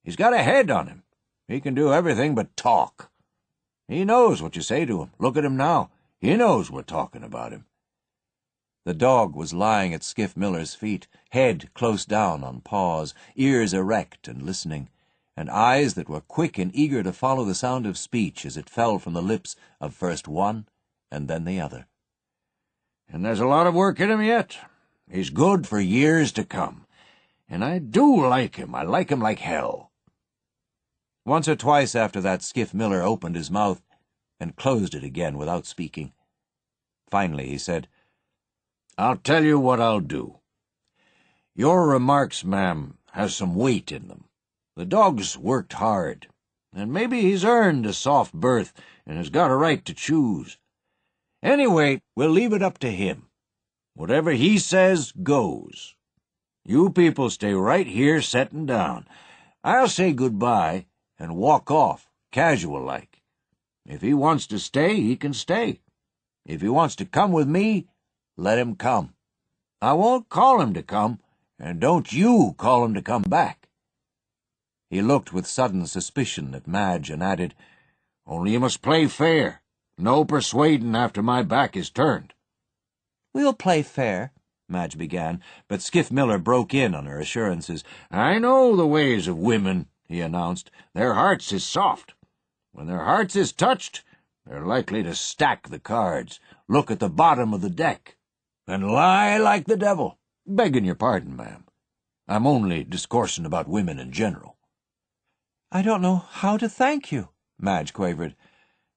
He's got a head on him. He can do everything but talk. He knows what you say to him. Look at him now. He knows we're talking about him." The dog was lying at Skiff Miller's feet, head close down on paws, ears erect and listening, and eyes that were quick and eager to follow the sound of speech as it fell from the lips of first one and then the other. "And there's a lot of work in him yet. He's good for years to come. And I do like him. I like him like hell." Once or twice after that, Skiff Miller opened his mouth and closed it again without speaking. Finally he said, "I'll tell you what I'll do. Your remarks, ma'am, has some weight in them. The dog's worked hard, and maybe he's earned a soft berth and has got a right to choose. Anyway, we'll leave it up to him. Whatever he says goes. You people stay right here settin' down. I'll say goodbye and walk off, casual-like. If he wants to stay, he can stay. If he wants to come with me, let him come. I won't call him to come, and don't you call him to come back." He looked with sudden suspicion at Madge and added, "Only you must play fair. No persuadin' after my back is turned." "We'll play fair," Madge began, but Skiff Miller broke in on her assurances. "I know the ways of women," he announced. "Their hearts is soft. When their hearts is touched, they're likely to stack the cards, look at the bottom of the deck, and lie like the devil. Begging your pardon, ma'am. I'm only discoursing about women in general." "I don't know how to thank you," Madge quavered.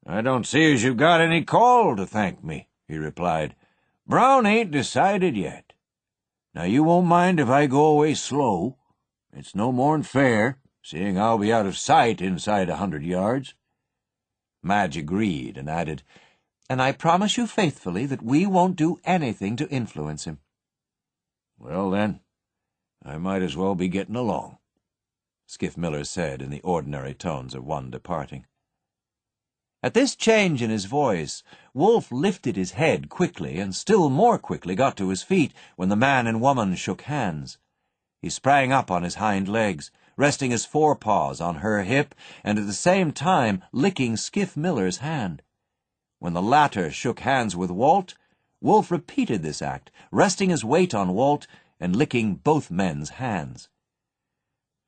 "I don't see as you've got any call to thank me," he replied. "Brown ain't decided yet. Now you won't mind if I go away slow. It's no more'n fair, seeing I'll be out of sight inside 100 yards. Madge agreed and added, "And I promise you faithfully that we won't do anything to influence him." "Well, then, I might as well be getting along," Skiff Miller said in the ordinary tones of one departing. At this change in his voice, Wolf lifted his head quickly and still more quickly got to his feet when the man and woman shook hands. He sprang up on his hind legs, resting his forepaws on her hip and at the same time licking Skiff Miller's hand. When the latter shook hands with Walt, Wolf repeated this act, resting his weight on Walt and licking both men's hands.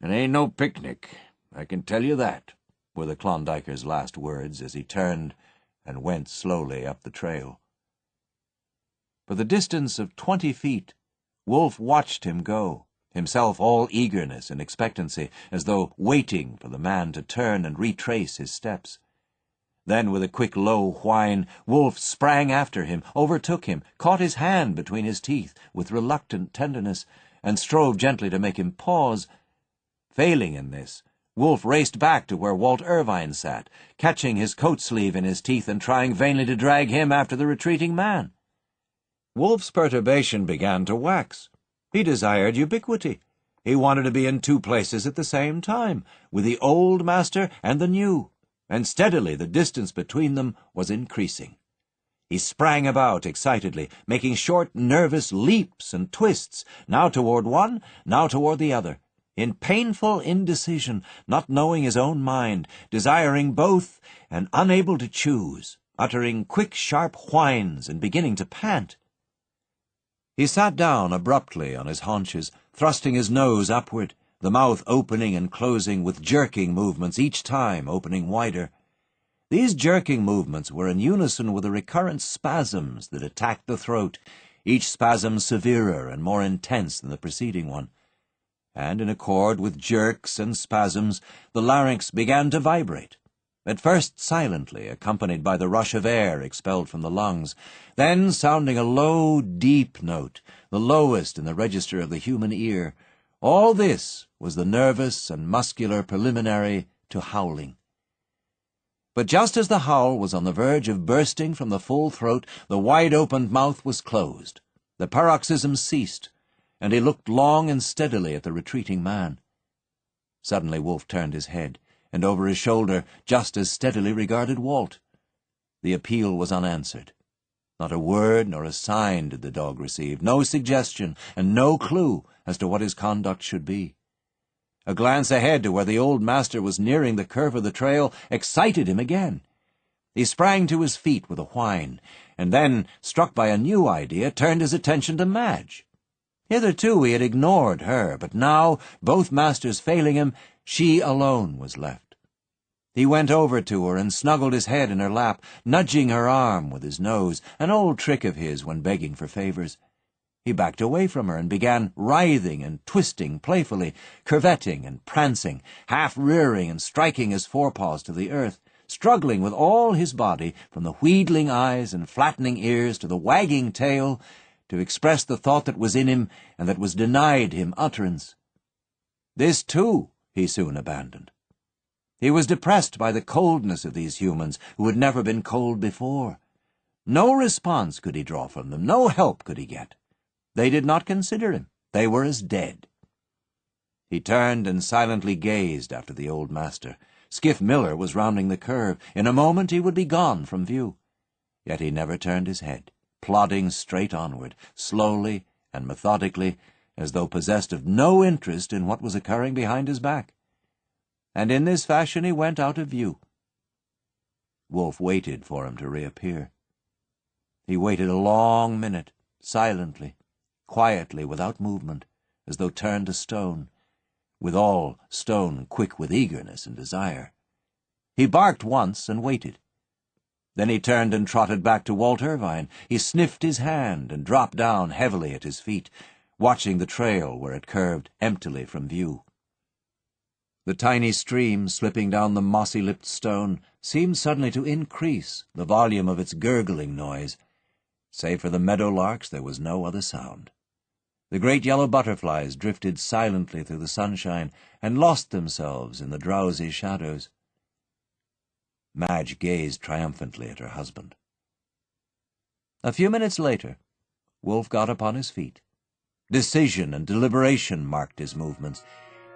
"It ain't no picnic, I can tell you that," were the Klondiker's last words as he turned and went slowly up the trail. For the distance of 20 feet, Wolf watched him go, himself all eagerness and expectancy, as though waiting for the man to turn and retrace his steps. Then, with a quick low whine, Wolf sprang after him, overtook him, caught his hand between his teeth with reluctant tenderness, and strove gently to make him pause. Failing in this, Wolf raced back to where Walt Irvine sat, catching his coat sleeve in his teeth and trying vainly to drag him after the retreating man. Wolf's perturbation began to wax. He desired ubiquity. He wanted to be in 2 places at the same time, with the old master and the new, and steadily the distance between them was increasing. He sprang about excitedly, making short, nervous leaps and twists, now toward one, now toward the other, in painful indecision, not knowing his own mind, desiring both and unable to choose, uttering quick, sharp whines and beginning to pant. He sat down abruptly on his haunches, thrusting his nose upward, the mouth opening and closing with jerking movements, each time opening wider. These jerking movements were in unison with the recurrent spasms that attacked the throat, each spasm severer and more intense than the preceding one. And in accord with jerks and spasms, the larynx began to vibrate, at first silently, accompanied by the rush of air expelled from the lungs, then sounding a low, deep note, the lowest in the register of the human ear. All this was the nervous and muscular preliminary to howling. But just as the howl was on the verge of bursting from the full throat, the wide-opened mouth was closed. The paroxysm ceased, and he looked long and steadily at the retreating man. Suddenly Wolf turned his head, and over his shoulder just as steadily regarded Walt. The appeal was unanswered. Not a word nor a sign did the dog receive, no suggestion and no clue as to what his conduct should be. A glance ahead to where the old master was nearing the curve of the trail excited him again. He sprang to his feet with a whine, and then, struck by a new idea, turned his attention to Madge. Hitherto he had ignored her, but now, both masters failing him, she alone was left. He went over to her and snuggled his head in her lap, nudging her arm with his nose, an old trick of his when begging for favors. He backed away from her and began writhing and twisting playfully, curvetting and prancing, half-rearing and striking his forepaws to the earth, struggling with all his body, from the wheedling eyes and flattening ears to the wagging tail, to express the thought that was in him and that was denied him utterance. This, too, he soon abandoned. He was depressed by the coldness of these humans who had never been cold before. No response could he draw from them, no help could he get. They did not consider him. They were as dead. He turned and silently gazed after the old master. Skiff Miller was rounding the curve. In a moment he would be gone from view. Yet he never turned his head, plodding straight onward, slowly and methodically, as though possessed of no interest in what was occurring behind his back. And in this fashion he went out of view. Wolf waited for him to reappear. He waited a long minute, silently, quietly, without movement, as though turned to stone, withal stone quick with eagerness and desire. He barked once and waited. Then he turned and trotted back to Walt Irvine. He sniffed his hand and dropped down heavily at his feet, watching the trail where it curved emptily from view. The tiny stream slipping down the mossy-lipped stone seemed suddenly to increase the volume of its gurgling noise. Save for the meadowlarks, there was no other sound. The great yellow butterflies drifted silently through the sunshine and lost themselves in the drowsy shadows. Madge gazed triumphantly at her husband. A few minutes later, Wolf got upon his feet. Decision and deliberation marked his movements.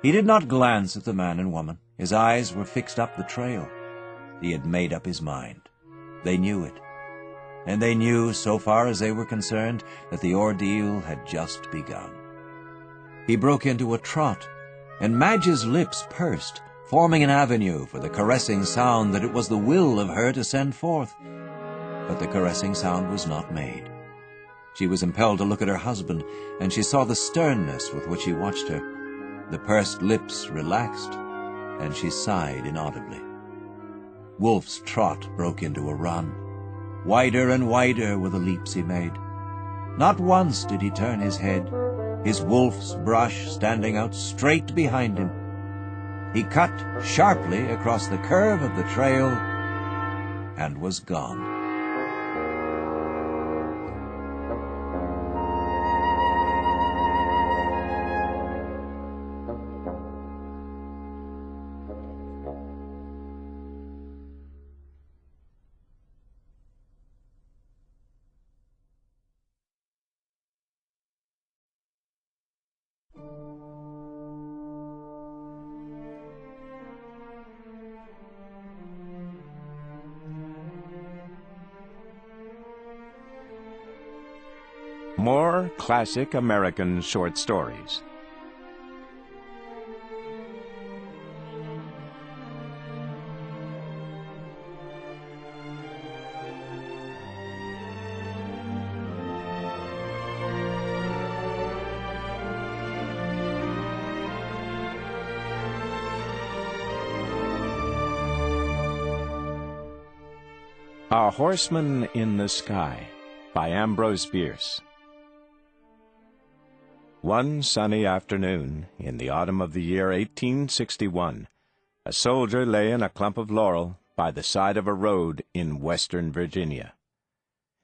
He did not glance at the man and woman. His eyes were fixed up the trail. He had made up his mind. They knew it. And they knew, so far as they were concerned, that the ordeal had just begun. He broke into a trot, and Madge's lips pursed, forming an avenue for the caressing sound that it was the will of her to send forth. But the caressing sound was not made. She was impelled to look at her husband, and she saw the sternness with which he watched her. The pursed lips relaxed, and she sighed inaudibly. Wolfe's trot broke into a run. Wider and wider were the leaps he made. Not once did he turn his head, his wolf's brush standing out straight behind him. He cut sharply across the curve of the trail and was gone. More classic American short stories. A Horseman in the Sky by Ambrose Bierce. One sunny afternoon, in the autumn of the year 1861, a soldier lay in a clump of laurel by the side of a road in western Virginia.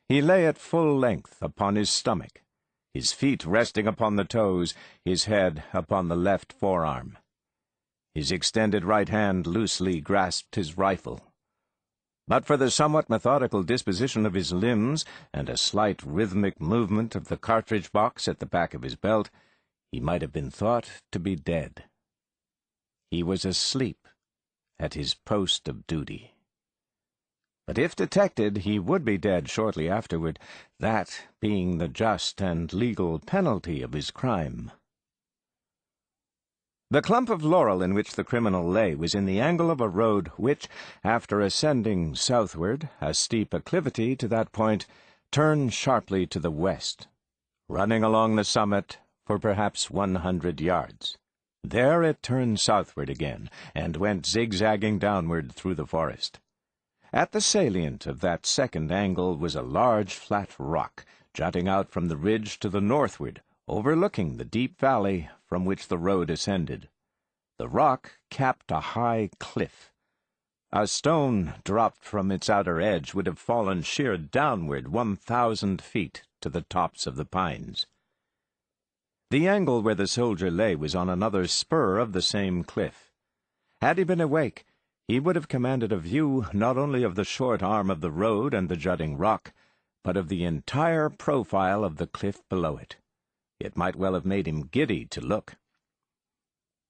He lay at full length upon his stomach, his feet resting upon the toes, his head upon the left forearm. His extended right hand loosely grasped his rifle. But for the somewhat methodical disposition of his limbs and a slight rhythmic movement of the cartridge box at the back of his belt, he might have been thought to be dead. He was asleep at his post of duty. But if detected, he would be dead shortly afterward, that being the just and legal penalty of his crime. The clump of laurel in which the criminal lay was in the angle of a road which, after ascending southward a steep acclivity to that point, turned sharply to the west, running along the summit for perhaps 100 yards. There it turned southward again, and went zigzagging downward through the forest. At the salient of that second angle was a large flat rock, jutting out from the ridge to the northward, overlooking the deep valley from which the road ascended. The rock capped a high cliff. A stone dropped from its outer edge would have fallen sheer downward 1,000 feet to the tops of the pines. The angle where the soldier lay was on another spur of the same cliff. Had he been awake, he would have commanded a view not only of the short arm of the road and the jutting rock, but of the entire profile of the cliff below it. It might well have made him giddy to look.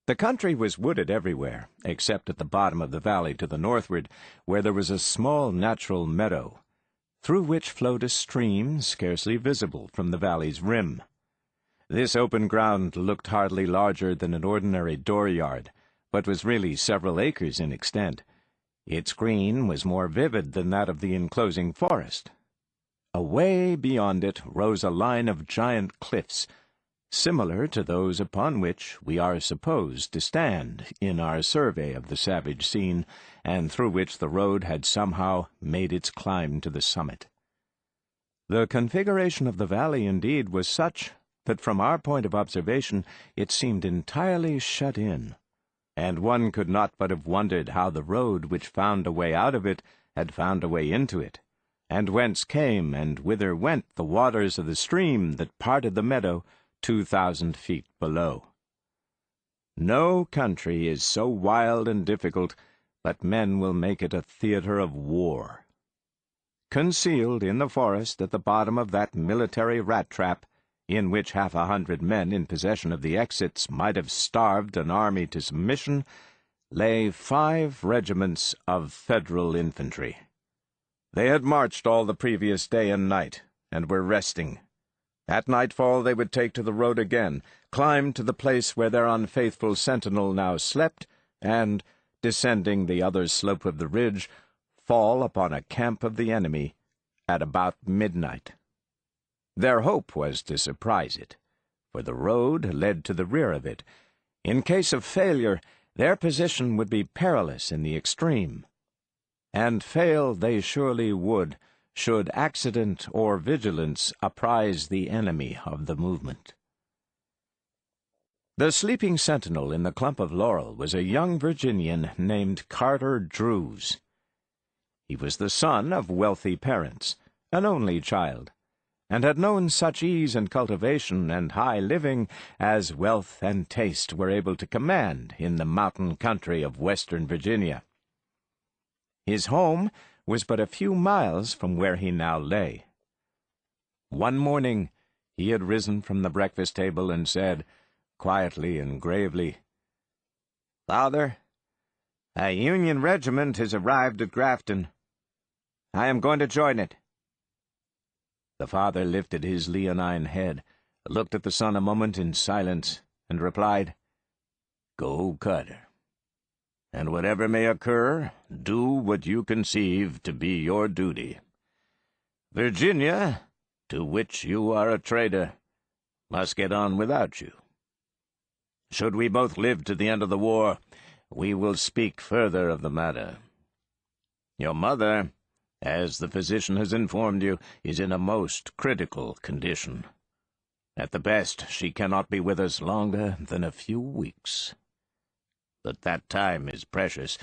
The country was wooded everywhere, except at the bottom of the valley to the northward, where there was a small natural meadow, through which flowed a stream scarcely visible from the valley's rim. This open ground looked hardly larger than an ordinary dooryard, but was really several acres in extent. Its green was more vivid than that of the enclosing forest. Away beyond it rose a line of giant cliffs, similar to those upon which we are supposed to stand in our survey of the savage scene, and through which the road had somehow made its climb to the summit. The configuration of the valley, indeed, was such that from our point of observation it seemed entirely shut in, and one could not but have wondered how the road which found a way out of it had found a way into it, and whence came and whither went the waters of the stream that parted the meadow 2,000 feet below. No country is so wild and difficult but men will make it a theater of war. Concealed in the forest at the bottom of that military rat-trap, in which 100 men in possession of the exits might have starved an army to submission, lay 5 regiments of Federal infantry. They had marched all the previous day and night, and were resting. At nightfall they would take to the road again, climb to the place where their unfaithful sentinel now slept, and, descending the other slope of the ridge, fall upon a camp of the enemy at about midnight. Their hope was to surprise it, for the road led to the rear of it. In case of failure, their position would be perilous in the extreme. And fail they surely would, should accident or vigilance apprise the enemy of the movement. The sleeping sentinel in the clump of laurel was a young Virginian named Carter Drews. He was the son of wealthy parents, an only child, and had known such ease and cultivation and high living as wealth and taste were able to command in the mountain country of western Virginia. His home was but a few miles from where he now lay. One morning he had risen from the breakfast table and said, quietly and gravely, "Father, a Union regiment has arrived at Grafton. I am going to join it." The father lifted his leonine head, looked at the son a moment in silence, and replied, "Go, Carter. And whatever may occur, do what you conceive to be your duty. Virginia, to which you are a traitor, must get on without you. Should we both live to the end of the war, we will speak further of the matter. Your mother, as the physician has informed you, is in a most critical condition. At the best, she cannot be with us longer than a few weeks. But that time is precious.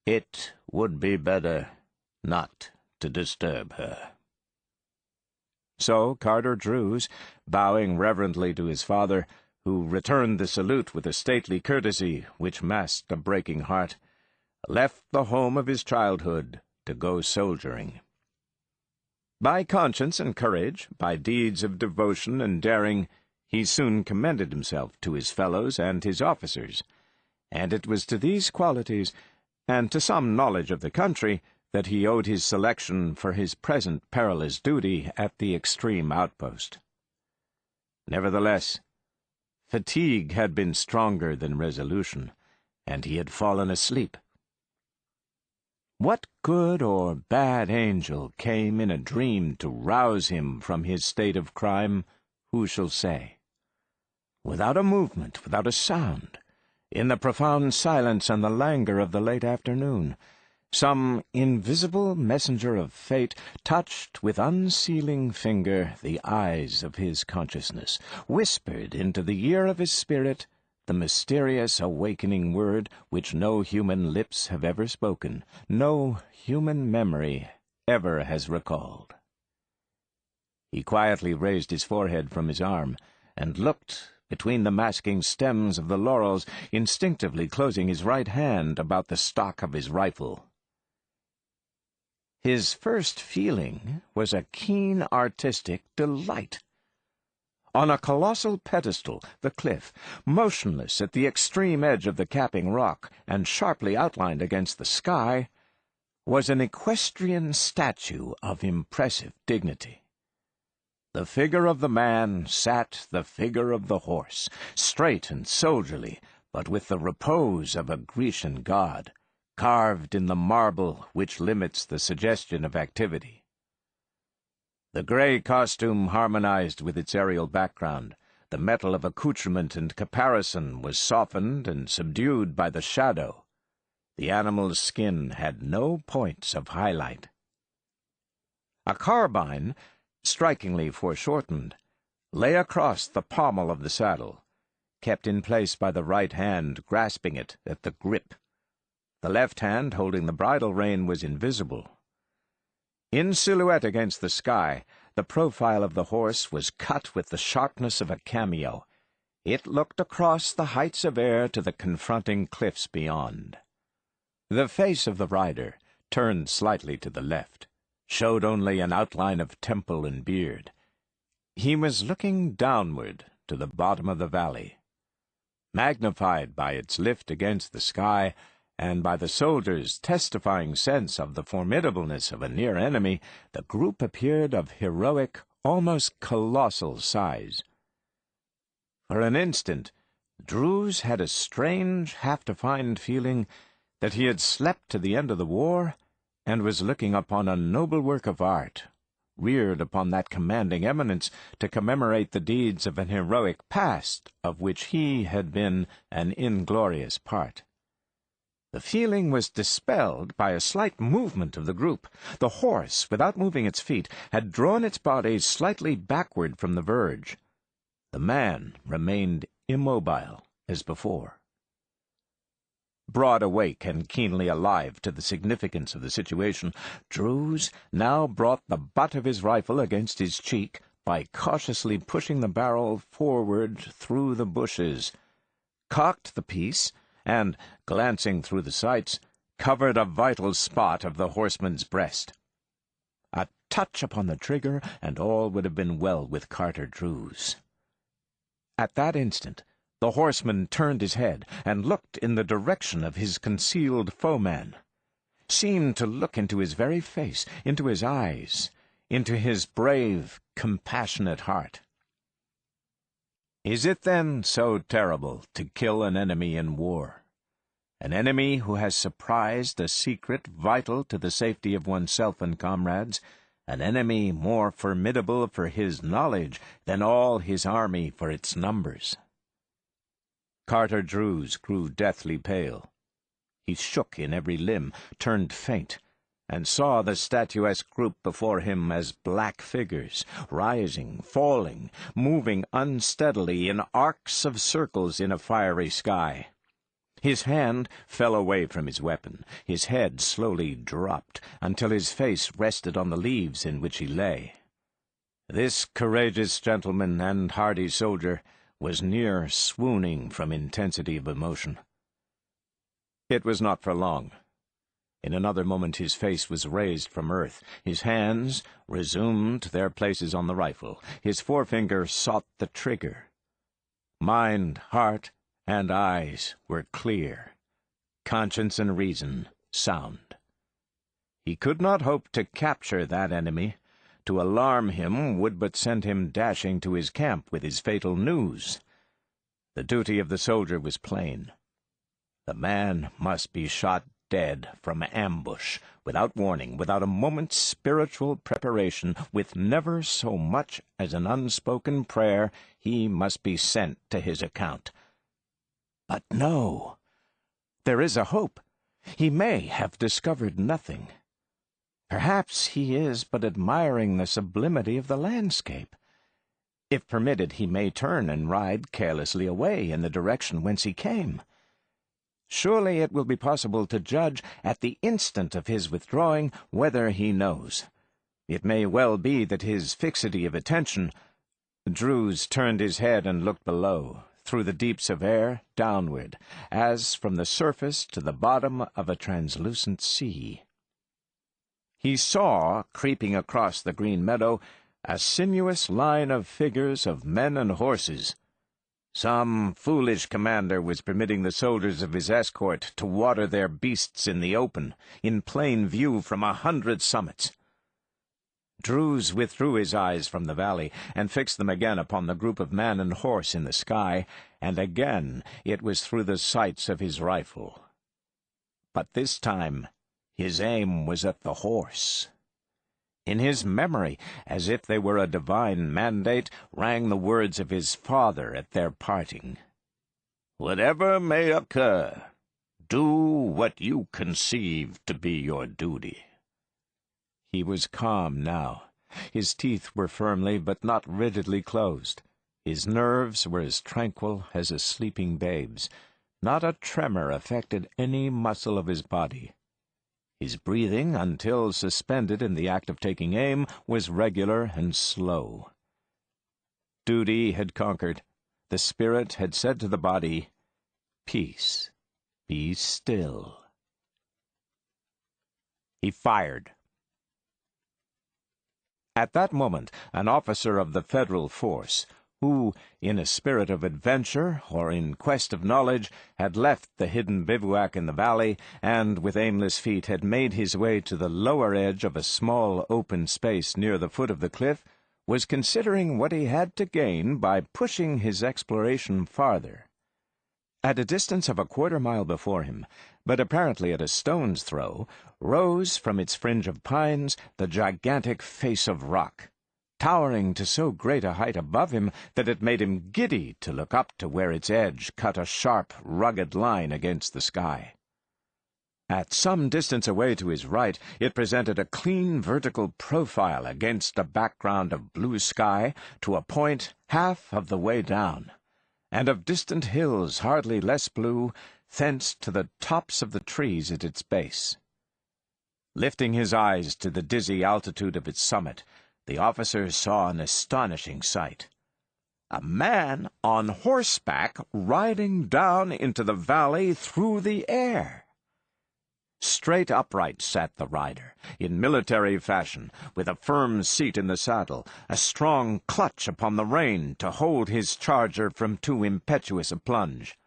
It would be better not to disturb her." So Carter Drews, bowing reverently to his father, who returned the salute with a stately courtesy which masked a breaking heart, left the home of his childhood to go soldiering. By conscience and courage, by deeds of devotion and daring, he soon commended himself to his fellows and his officers, and it was to these qualities, and to some knowledge of the country, that he owed his selection for his present perilous duty at the extreme outpost. Nevertheless, fatigue had been stronger than resolution, and he had fallen asleep. What good or bad angel came in a dream to rouse him from his state of crime, who shall say? Without a movement, without a sound, in the profound silence and the languor of the late afternoon, some invisible messenger of fate touched with unsealing finger the eyes of his consciousness, whispered into the ear of his spirit the mysterious awakening word which no human lips have ever spoken, no human memory ever has recalled. He quietly raised his forehead from his arm, and looked between the masking stems of the laurels, instinctively closing his right hand about the stock of his rifle. His first feeling was a keen artistic delight. On a colossal pedestal, the cliff, motionless at the extreme edge of the capping rock and sharply outlined against the sky, was an equestrian statue of impressive dignity. The figure of the man sat the figure of the horse, straight and soldierly, but with the repose of a Grecian god, carved in the marble which limits the suggestion of activity. The gray costume harmonized with its aerial background. The metal of accoutrement and caparison was softened and subdued by the shadow. The animal's skin had no points of highlight. A carbine, strikingly foreshortened, lay across the pommel of the saddle, kept in place by the right hand grasping it at the grip. The left hand holding the bridle rein was invisible. In silhouette against the sky, the profile of the horse was cut with the sharpness of a cameo. It looked across the heights of air to the confronting cliffs beyond. The face of the rider, turned slightly to the left, showed only an outline of temple and beard. He was looking downward to the bottom of the valley. Magnified by its lift against the sky, and by the soldiers' testifying sense of the formidableness of a near enemy, the group appeared of heroic, almost colossal size. For an instant, Drews had a strange, half-defined feeling that he had slept to the end of the war and was looking upon a noble work of art, reared upon that commanding eminence to commemorate the deeds of an heroic past of which he had been an inglorious part. The feeling was dispelled by a slight movement of the group. The horse, without moving its feet, had drawn its body slightly backward from the verge. The man remained immobile as before. Broad awake and keenly alive to the significance of the situation, Drews now brought the butt of his rifle against his cheek by cautiously pushing the barrel forward through the bushes, cocked the piece, and, glancing through the sights, covered a vital spot of the horseman's breast. A touch upon the trigger, and all would have been well with Carter Drews. At that instant, the horseman turned his head and looked in the direction of his concealed foeman, seemed to look into his very face, into his eyes, into his brave, compassionate heart. Is it then so terrible to kill an enemy in war? An enemy who has surprised a secret vital to the safety of oneself and comrades, an enemy more formidable for his knowledge than all his army for its numbers? Carter Drews grew deathly pale. He shook in every limb, turned faint, and saw the statuesque group before him as black figures, rising, falling, moving unsteadily in arcs of circles in a fiery sky. His hand fell away from his weapon. His head slowly dropped until his face rested on the leaves in which he lay. This courageous gentleman and hardy soldier was near swooning from intensity of emotion. It was not for long. In another moment his face was raised from earth. His hands resumed their places on the rifle. His forefinger sought the trigger. Mind, heart, and eyes were clear. Conscience and reason sound. He could not hope to capture that enemy. To alarm him would but send him dashing to his camp with his fatal news. The duty of the soldier was plain. The man must be shot dead from ambush, without warning, without a moment's spiritual preparation, with never so much as an unspoken prayer. He must be sent to his account. But no, there is a hope. He may have discovered nothing. Perhaps he is but admiring the sublimity of the landscape. If permitted, he may turn and ride carelessly away in the direction whence he came. Surely it will be possible to judge at the instant of his withdrawing whether he knows. It may well be that his fixity of attention— Drews turned his head and looked below, through the deeps of air, downward, as from the surface to the bottom of a translucent sea. He saw, creeping across the green meadow, a sinuous line of figures of men and horses. Some foolish commander was permitting the soldiers of his escort to water their beasts in the open, in plain view from 100 summits. Drews withdrew his eyes from the valley, and fixed them again upon the group of man and horse in the sky, and again it was through the sights of his rifle. But this time his aim was at the horse. In his memory, as if they were a divine mandate, rang the words of his father at their parting. "Whatever may occur, do what you conceive to be your duty." He was calm now. His teeth were firmly but not rigidly closed. His nerves were as tranquil as a sleeping babe's. Not a tremor affected any muscle of his body. His breathing, until suspended in the act of taking aim, was regular and slow. Duty had conquered. The spirit had said to the body, "Peace, be still." He fired. At that moment, an officer of the Federal force, who, in a spirit of adventure or in quest of knowledge, had left the hidden bivouac in the valley and, with aimless feet, had made his way to the lower edge of a small open space near the foot of the cliff, was considering what he had to gain by pushing his exploration farther. At a distance of a quarter-mile before him, but apparently at a stone's throw, rose from its fringe of pines the gigantic face of rock, towering to so great a height above him that it made him giddy to look up to where its edge cut a sharp, rugged line against the sky. At some distance away to his right, it presented a clean vertical profile against a background of blue sky to a point half of the way down, and of distant hills hardly less blue, thence to the tops of the trees at its base. Lifting his eyes to the dizzy altitude of its summit, the officer saw an astonishing sight. A man on horseback riding down into the valley through the air. Straight upright sat the rider, in military fashion, with a firm seat in the saddle, a strong clutch upon the rein to hold his charger from too impetuous a plunge.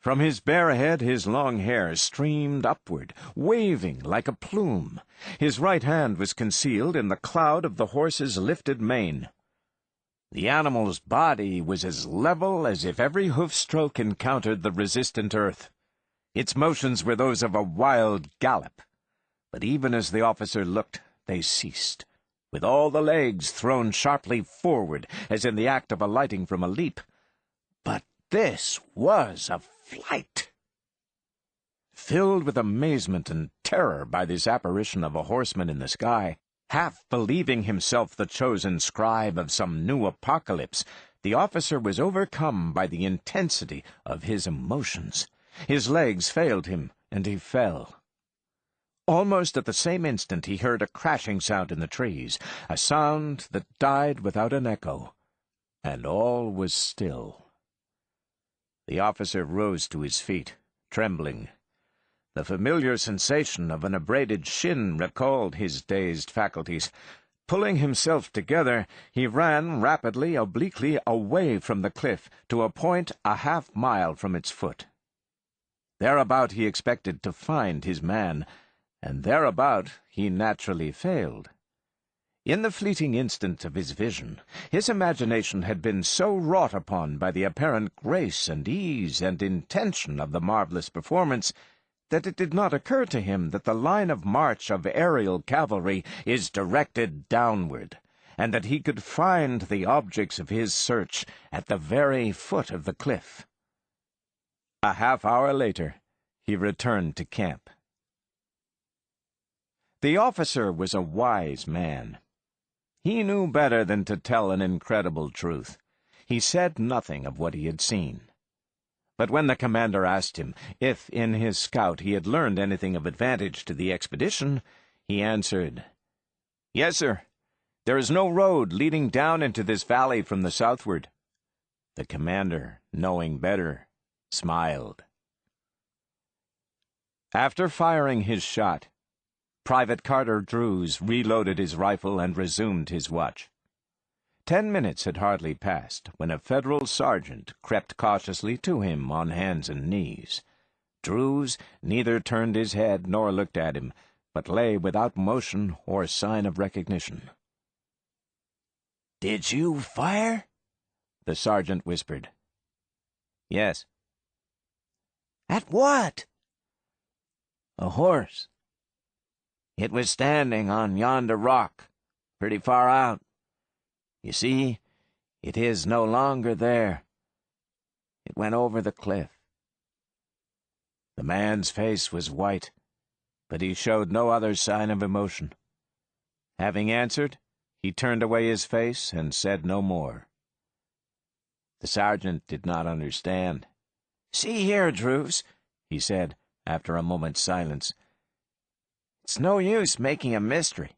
From his bare head his long hair streamed upward, waving like a plume. His right hand was concealed in the cloud of the horse's lifted mane. The animal's body was as level as if every hoof-stroke encountered the resistant earth. Its motions were those of a wild gallop, but even as the officer looked, they ceased, with all the legs thrown sharply forward, as in the act of alighting from a leap. But this was a flight. Filled with amazement and terror by this apparition of a horseman in the sky, half believing himself the chosen scribe of some new apocalypse, the officer was overcome by the intensity of his emotions. His legs failed him, and he fell. Almost at the same instant he heard a crashing sound in the trees, a sound that died without an echo, and all was still. The officer rose to his feet, trembling. The familiar sensation of an abraded shin recalled his dazed faculties. Pulling himself together, he ran rapidly, obliquely away from the cliff to a point a half-mile from its foot. Thereabout he expected to find his man, and thereabout he naturally failed. In the fleeting instant of his vision, his imagination had been so wrought upon by the apparent grace and ease and intention of the marvelous performance that it did not occur to him that the line of march of aerial cavalry is directed downward, and that he could find the objects of his search at the very foot of the cliff. A half-hour later, he returned to camp. The officer was a wise man. He knew better than to tell an incredible truth. He said nothing of what he had seen. But when the commander asked him if in his scout he had learned anything of advantage to the expedition, he answered, "Yes, sir. There is no road leading down into this valley from the southward." The commander, knowing better, smiled. After firing his shot, Private Carter Drews reloaded his rifle and resumed his watch. 10 minutes had hardly passed when a federal sergeant crept cautiously to him on hands and knees. Drews neither turned his head nor looked at him, but lay without motion or sign of recognition. "Did you fire?" the sergeant whispered. "Yes." "At what?" "A horse. It was standing on yonder rock, pretty far out. You see, it is no longer there. It went over the cliff." The man's face was white, but he showed no other sign of emotion. Having answered, he turned away his face and said no more. The sergeant did not understand. "See here, Drews," he said, after a moment's silence. "It's no use making a mystery.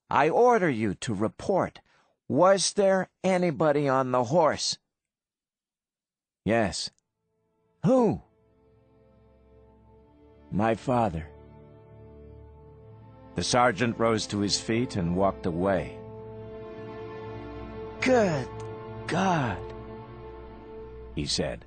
I order you to report. Was there anybody on the horse?" "Yes." "Who?" "My father." The sergeant rose to his feet and walked away. "Good God," he said.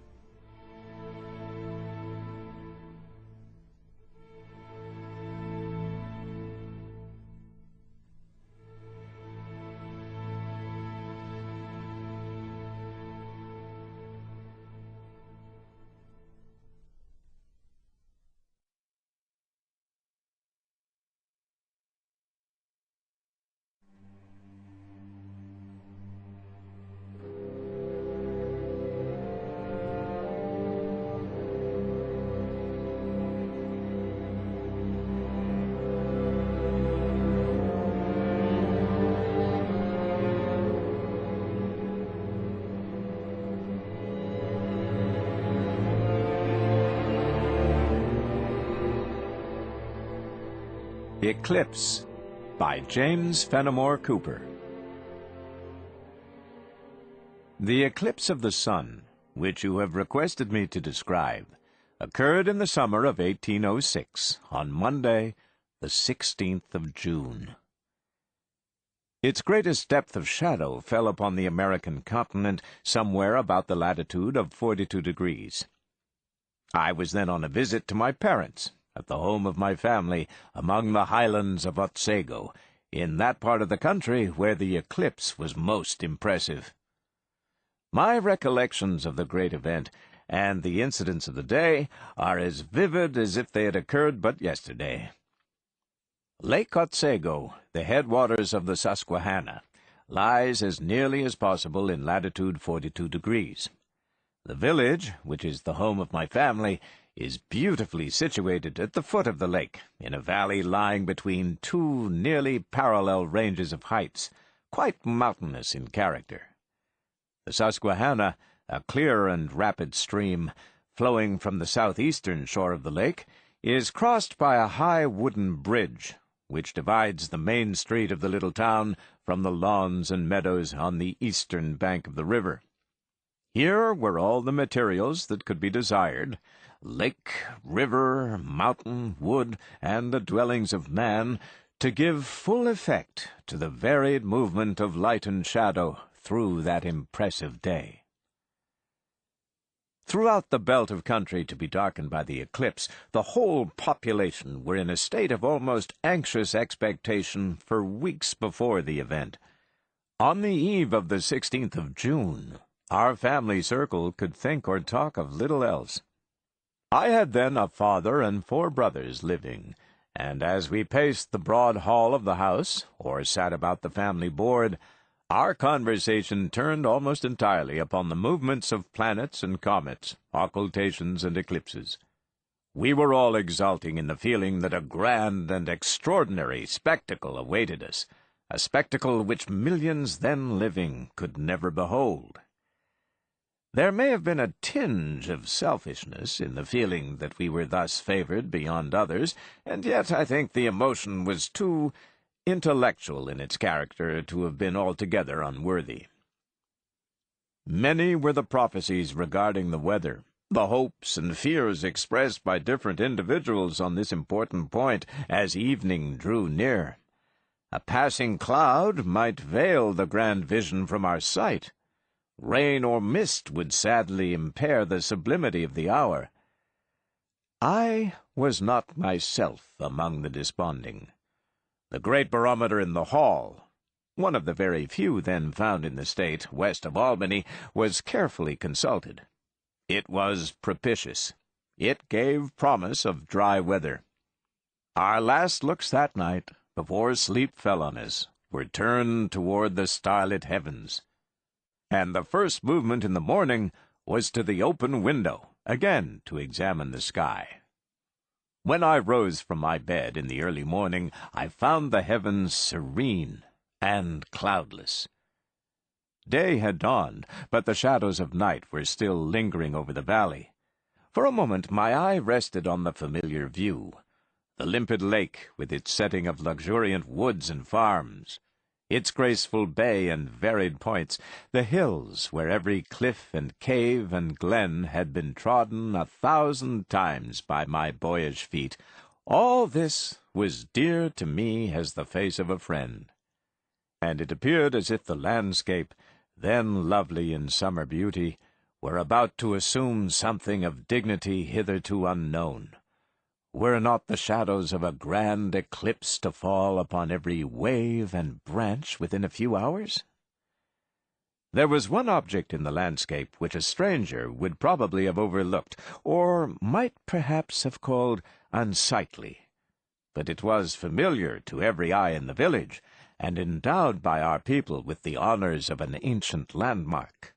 Eclipse by James Fenimore Cooper. The eclipse of the sun, which you have requested me to describe, occurred in the summer of 1806, on Monday, the 16th of June. Its greatest depth of shadow fell upon the American continent somewhere about the latitude of 42 degrees. I was then on a visit to my parents, at the home of my family, among the highlands of Otsego, in that part of the country where the eclipse was most impressive. My recollections of the great event and the incidents of the day are as vivid as if they had occurred but yesterday. Lake Otsego, the headwaters of the Susquehanna, lies as nearly as possible in latitude 42 degrees. The village, which is the home of my family, is beautifully situated at the foot of the lake, in a valley lying between two nearly parallel ranges of heights, quite mountainous in character. The Susquehanna, a clear and rapid stream, flowing from the southeastern shore of the lake, is crossed by a high wooden bridge, which divides the main street of the little town from the lawns and meadows on the eastern bank of the river. Here were all the materials that could be desired, lake, river, mountain, wood, and the dwellings of man, to give full effect to the varied movement of light and shadow through that impressive day. Throughout the belt of country to be darkened by the eclipse, the whole population were in a state of almost anxious expectation for weeks before the event. On the eve of the 16th of June, our family circle could think or talk of little else. I had then a father and 4 brothers living, and as we paced the broad hall of the house, or sat about the family board, our conversation turned almost entirely upon the movements of planets and comets, occultations and eclipses. We were all exulting in the feeling that a grand and extraordinary spectacle awaited us, a spectacle which millions then living could never behold. There may have been a tinge of selfishness in the feeling that we were thus favored beyond others, and yet I think the emotion was too intellectual in its character to have been altogether unworthy. Many were the prophecies regarding the weather, the hopes and fears expressed by different individuals on this important point as evening drew near. A passing cloud might veil the grand vision from our sight. Rain or mist would sadly impair the sublimity of the hour. I was not myself among the desponding. The great barometer in the hall, one of the very few then found in the state west of Albany, was carefully consulted. It was propitious. It gave promise of dry weather. Our last looks that night, before sleep fell on us, were turned toward the starlit heavens. And the first movement in the morning was to the open window, again to examine the sky. When I rose from my bed in the early morning, I found the heavens serene and cloudless. Day had dawned, but the shadows of night were still lingering over the valley. For a moment my eye rested on the familiar view, the limpid lake with its setting of luxuriant woods and farms, its graceful bay and varied points, the hills where every cliff and cave and glen had been trodden 1,000 times by my boyish feet. All this was dear to me as the face of a friend, and it appeared as if the landscape, then lovely in summer beauty, were about to assume something of dignity hitherto unknown. Were not the shadows of a grand eclipse to fall upon every wave and branch within a few hours? There was one object in the landscape which a stranger would probably have overlooked, or might perhaps have called unsightly, but it was familiar to every eye in the village, and endowed by our people with the honors of an ancient landmark.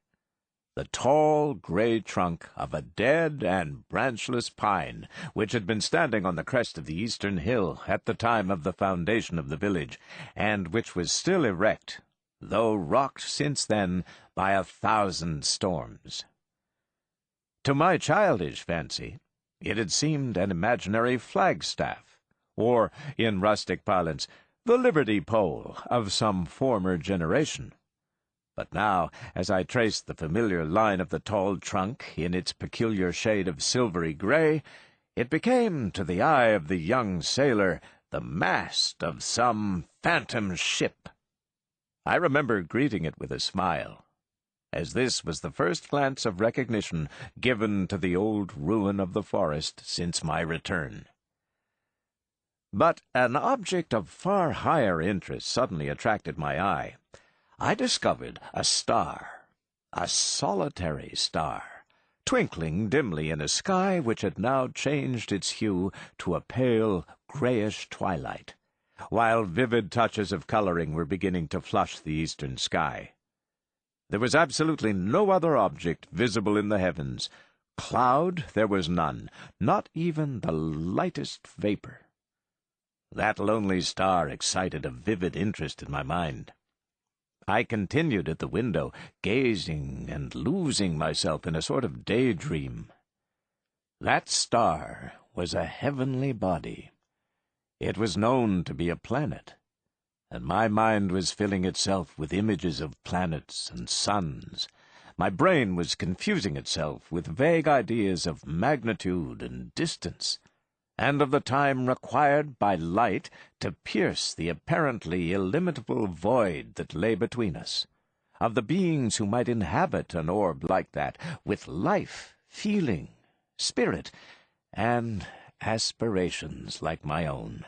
The tall, gray trunk of a dead and branchless pine, which had been standing on the crest of the eastern hill at the time of the foundation of the village, and which was still erect, though rocked since then by 1,000 storms. To my childish fancy, it had seemed an imaginary flagstaff, or, in rustic parlance, the liberty pole of some former generation. But now, as I traced the familiar line of the tall trunk in its peculiar shade of silvery gray, it became, to the eye of the young sailor, the mast of some phantom ship. I remember greeting it with a smile, as this was the first glance of recognition given to the old ruin of the forest since my return. But an object of far higher interest suddenly attracted my eye. I discovered a star, a solitary star, twinkling dimly in a sky which had now changed its hue to a pale, grayish twilight, while vivid touches of coloring were beginning to flush the eastern sky. There was absolutely no other object visible in the heavens. Cloud there was none, not even the lightest vapor. That lonely star excited a vivid interest in my mind. I continued at the window, gazing and losing myself in a sort of daydream. That star was a heavenly body. It was known to be a planet, and my mind was filling itself with images of planets and suns. My brain was confusing itself with vague ideas of magnitude and distance, and of the time required by light to pierce the apparently illimitable void that lay between us, of the beings who might inhabit an orb like that, with life, feeling, spirit, and aspirations like my own.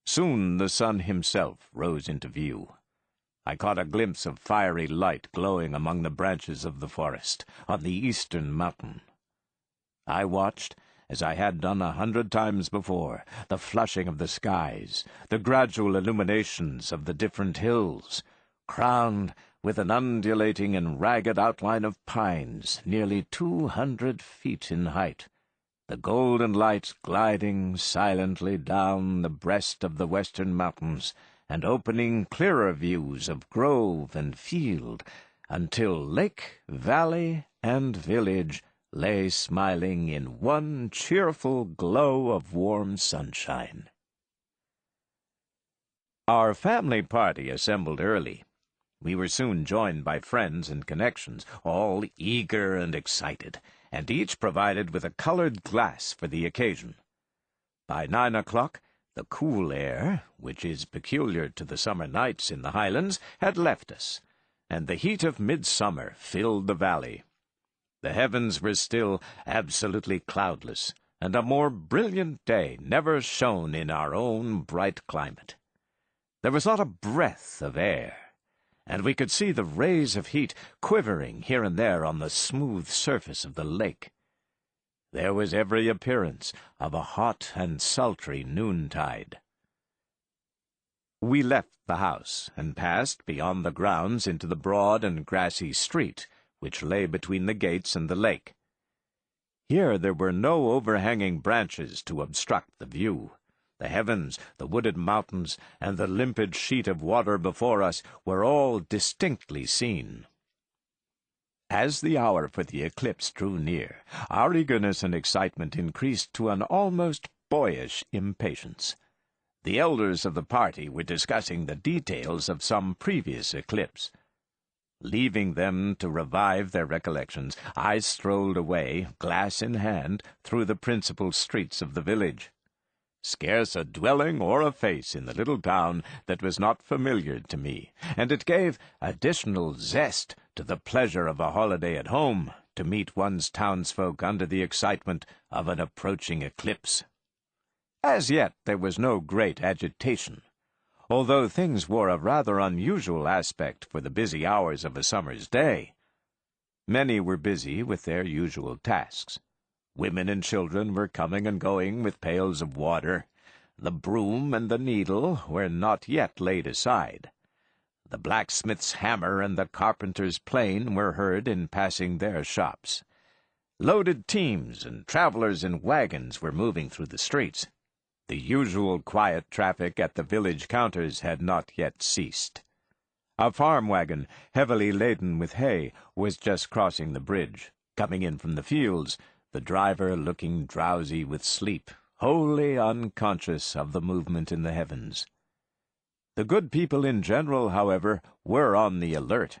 Soon the sun himself rose into view. I caught a glimpse of fiery light glowing among the branches of the forest, on the eastern mountain. I watched, as I had done 100 times before, the flushing of the skies, the gradual illuminations of the different hills, crowned with an undulating and ragged outline of pines nearly 200 feet in height, the golden light gliding silently down the breast of the western mountains, and opening clearer views of grove and field, until lake, valley, and village lay smiling in one cheerful glow of warm sunshine. Our family party assembled early. We were soon joined by friends and connections, all eager and excited, and each provided with a colored glass for the occasion. By 9 o'clock, the cool air, which is peculiar to the summer nights in the Highlands, had left us, and the heat of midsummer filled the valley. The heavens were still absolutely cloudless, and a more brilliant day never shone in our own bright climate. There was not a breath of air, and we could see the rays of heat quivering here and there on the smooth surface of the lake. There was every appearance of a hot and sultry noontide. We left the house and passed beyond the grounds into the broad and grassy street, which lay between the gates and the lake. Here there were no overhanging branches to obstruct the view. The heavens, the wooded mountains, and the limpid sheet of water before us were all distinctly seen. As the hour for the eclipse drew near, our eagerness and excitement increased to an almost boyish impatience. The elders of the party were discussing the details of some previous eclipse. Leaving them to revive their recollections, I strolled away, glass in hand, through the principal streets of the village. Scarce a dwelling or a face in the little town that was not familiar to me, and it gave additional zest to the pleasure of a holiday at home to meet one's townsfolk under the excitement of an approaching eclipse. As yet there was no great agitation, although things wore a rather unusual aspect for the busy hours of a summer's day. Many were busy with their usual tasks. Women and children were coming and going with pails of water. The broom and the needle were not yet laid aside. The blacksmith's hammer and the carpenter's plane were heard in passing their shops. Loaded teams and travelers in wagons were moving through the streets. The usual quiet traffic at the village counters had not yet ceased. A farm wagon, heavily laden with hay, was just crossing the bridge, coming in from the fields, the driver looking drowsy with sleep, wholly unconscious of the movement in the heavens. The good people in general, however, were on the alert.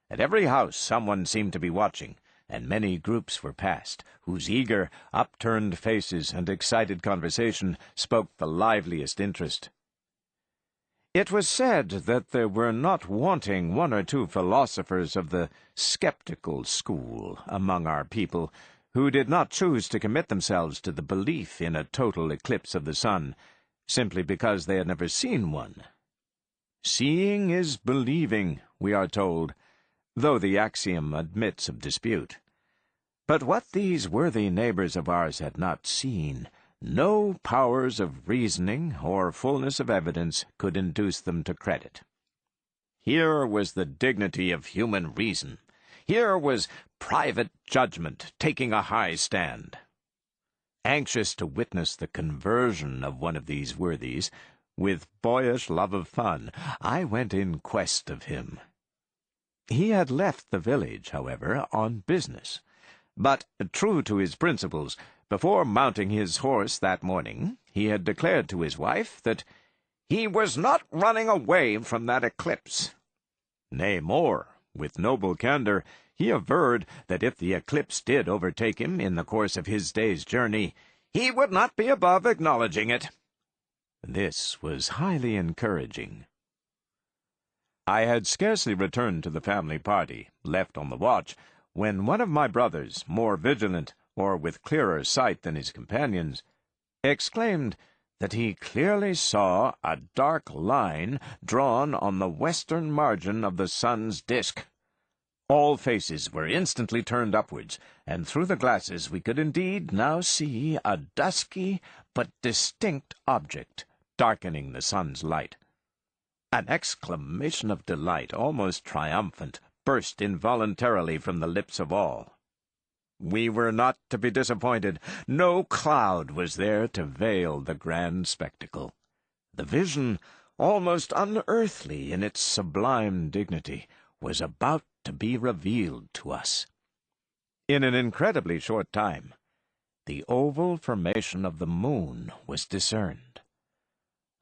At every house someone seemed to be watching, and many groups were passed, whose eager, upturned faces and excited conversation spoke the liveliest interest. It was said that there were not wanting one or two philosophers of the skeptical school among our people, who did not choose to commit themselves to the belief in a total eclipse of the sun, simply because they had never seen one. Seeing is believing, we are told, though the axiom admits of dispute. But what these worthy neighbors of ours had not seen, no powers of reasoning or fullness of evidence could induce them to credit. Here was the dignity of human reason. Here was private judgment taking a high stand. Anxious to witness the conversion of one of these worthies, with boyish love of fun, I went in quest of him. He had left the village, however, on business, but, true to his principles, before mounting his horse that morning, he had declared to his wife that he was not running away from that eclipse. Nay, more, with noble candor, he averred that if the eclipse did overtake him in the course of his day's journey, he would not be above acknowledging it. This was highly encouraging. I had scarcely returned to the family party, left on the watch, when one of my brothers, more vigilant, or with clearer sight than his companions, exclaimed that he clearly saw a dark line drawn on the western margin of the sun's disk. All faces were instantly turned upwards, and through the glasses we could indeed now see a dusky but distinct object darkening the sun's light. An exclamation of delight, almost triumphant, burst involuntarily from the lips of all. We were not to be disappointed. No cloud was there to veil the grand spectacle. The vision, almost unearthly in its sublime dignity, was about to be revealed to us. In an incredibly short time, the oval formation of the moon was discerned.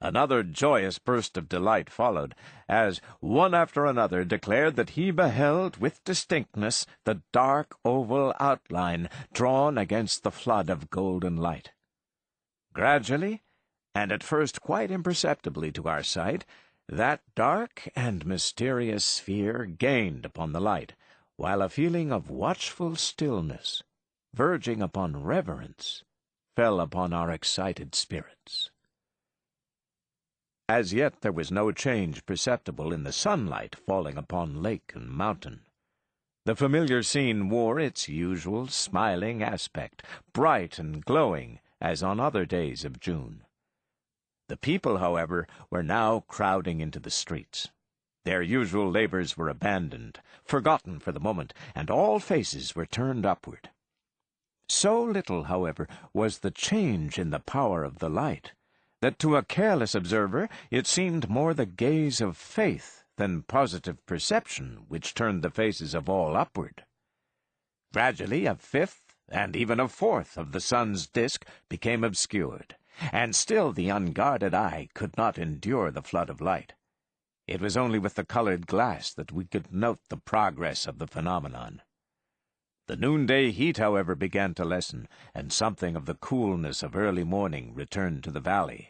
Another joyous burst of delight followed, as one after another declared that he beheld with distinctness the dark oval outline drawn against the flood of golden light. Gradually, and at first quite imperceptibly to our sight, that dark and mysterious sphere gained upon the light, while a feeling of watchful stillness, verging upon reverence, fell upon our excited spirits. As yet there was no change perceptible in the sunlight falling upon lake and mountain. The familiar scene wore its usual smiling aspect, bright and glowing, as on other days of June. The people, however, were now crowding into the streets. Their usual labors were abandoned, forgotten for the moment, and all faces were turned upward. So little, however, was the change in the power of the light, that to a careless observer it seemed more the gaze of faith than positive perception which turned the faces of all upward. Gradually a fifth, and even a fourth, of the sun's disk became obscured, and still the unguarded eye could not endure the flood of light. It was only with the colored glass that we could note the progress of the phenomenon. The noonday heat, however, began to lessen, and something of the coolness of early morning returned to the valley.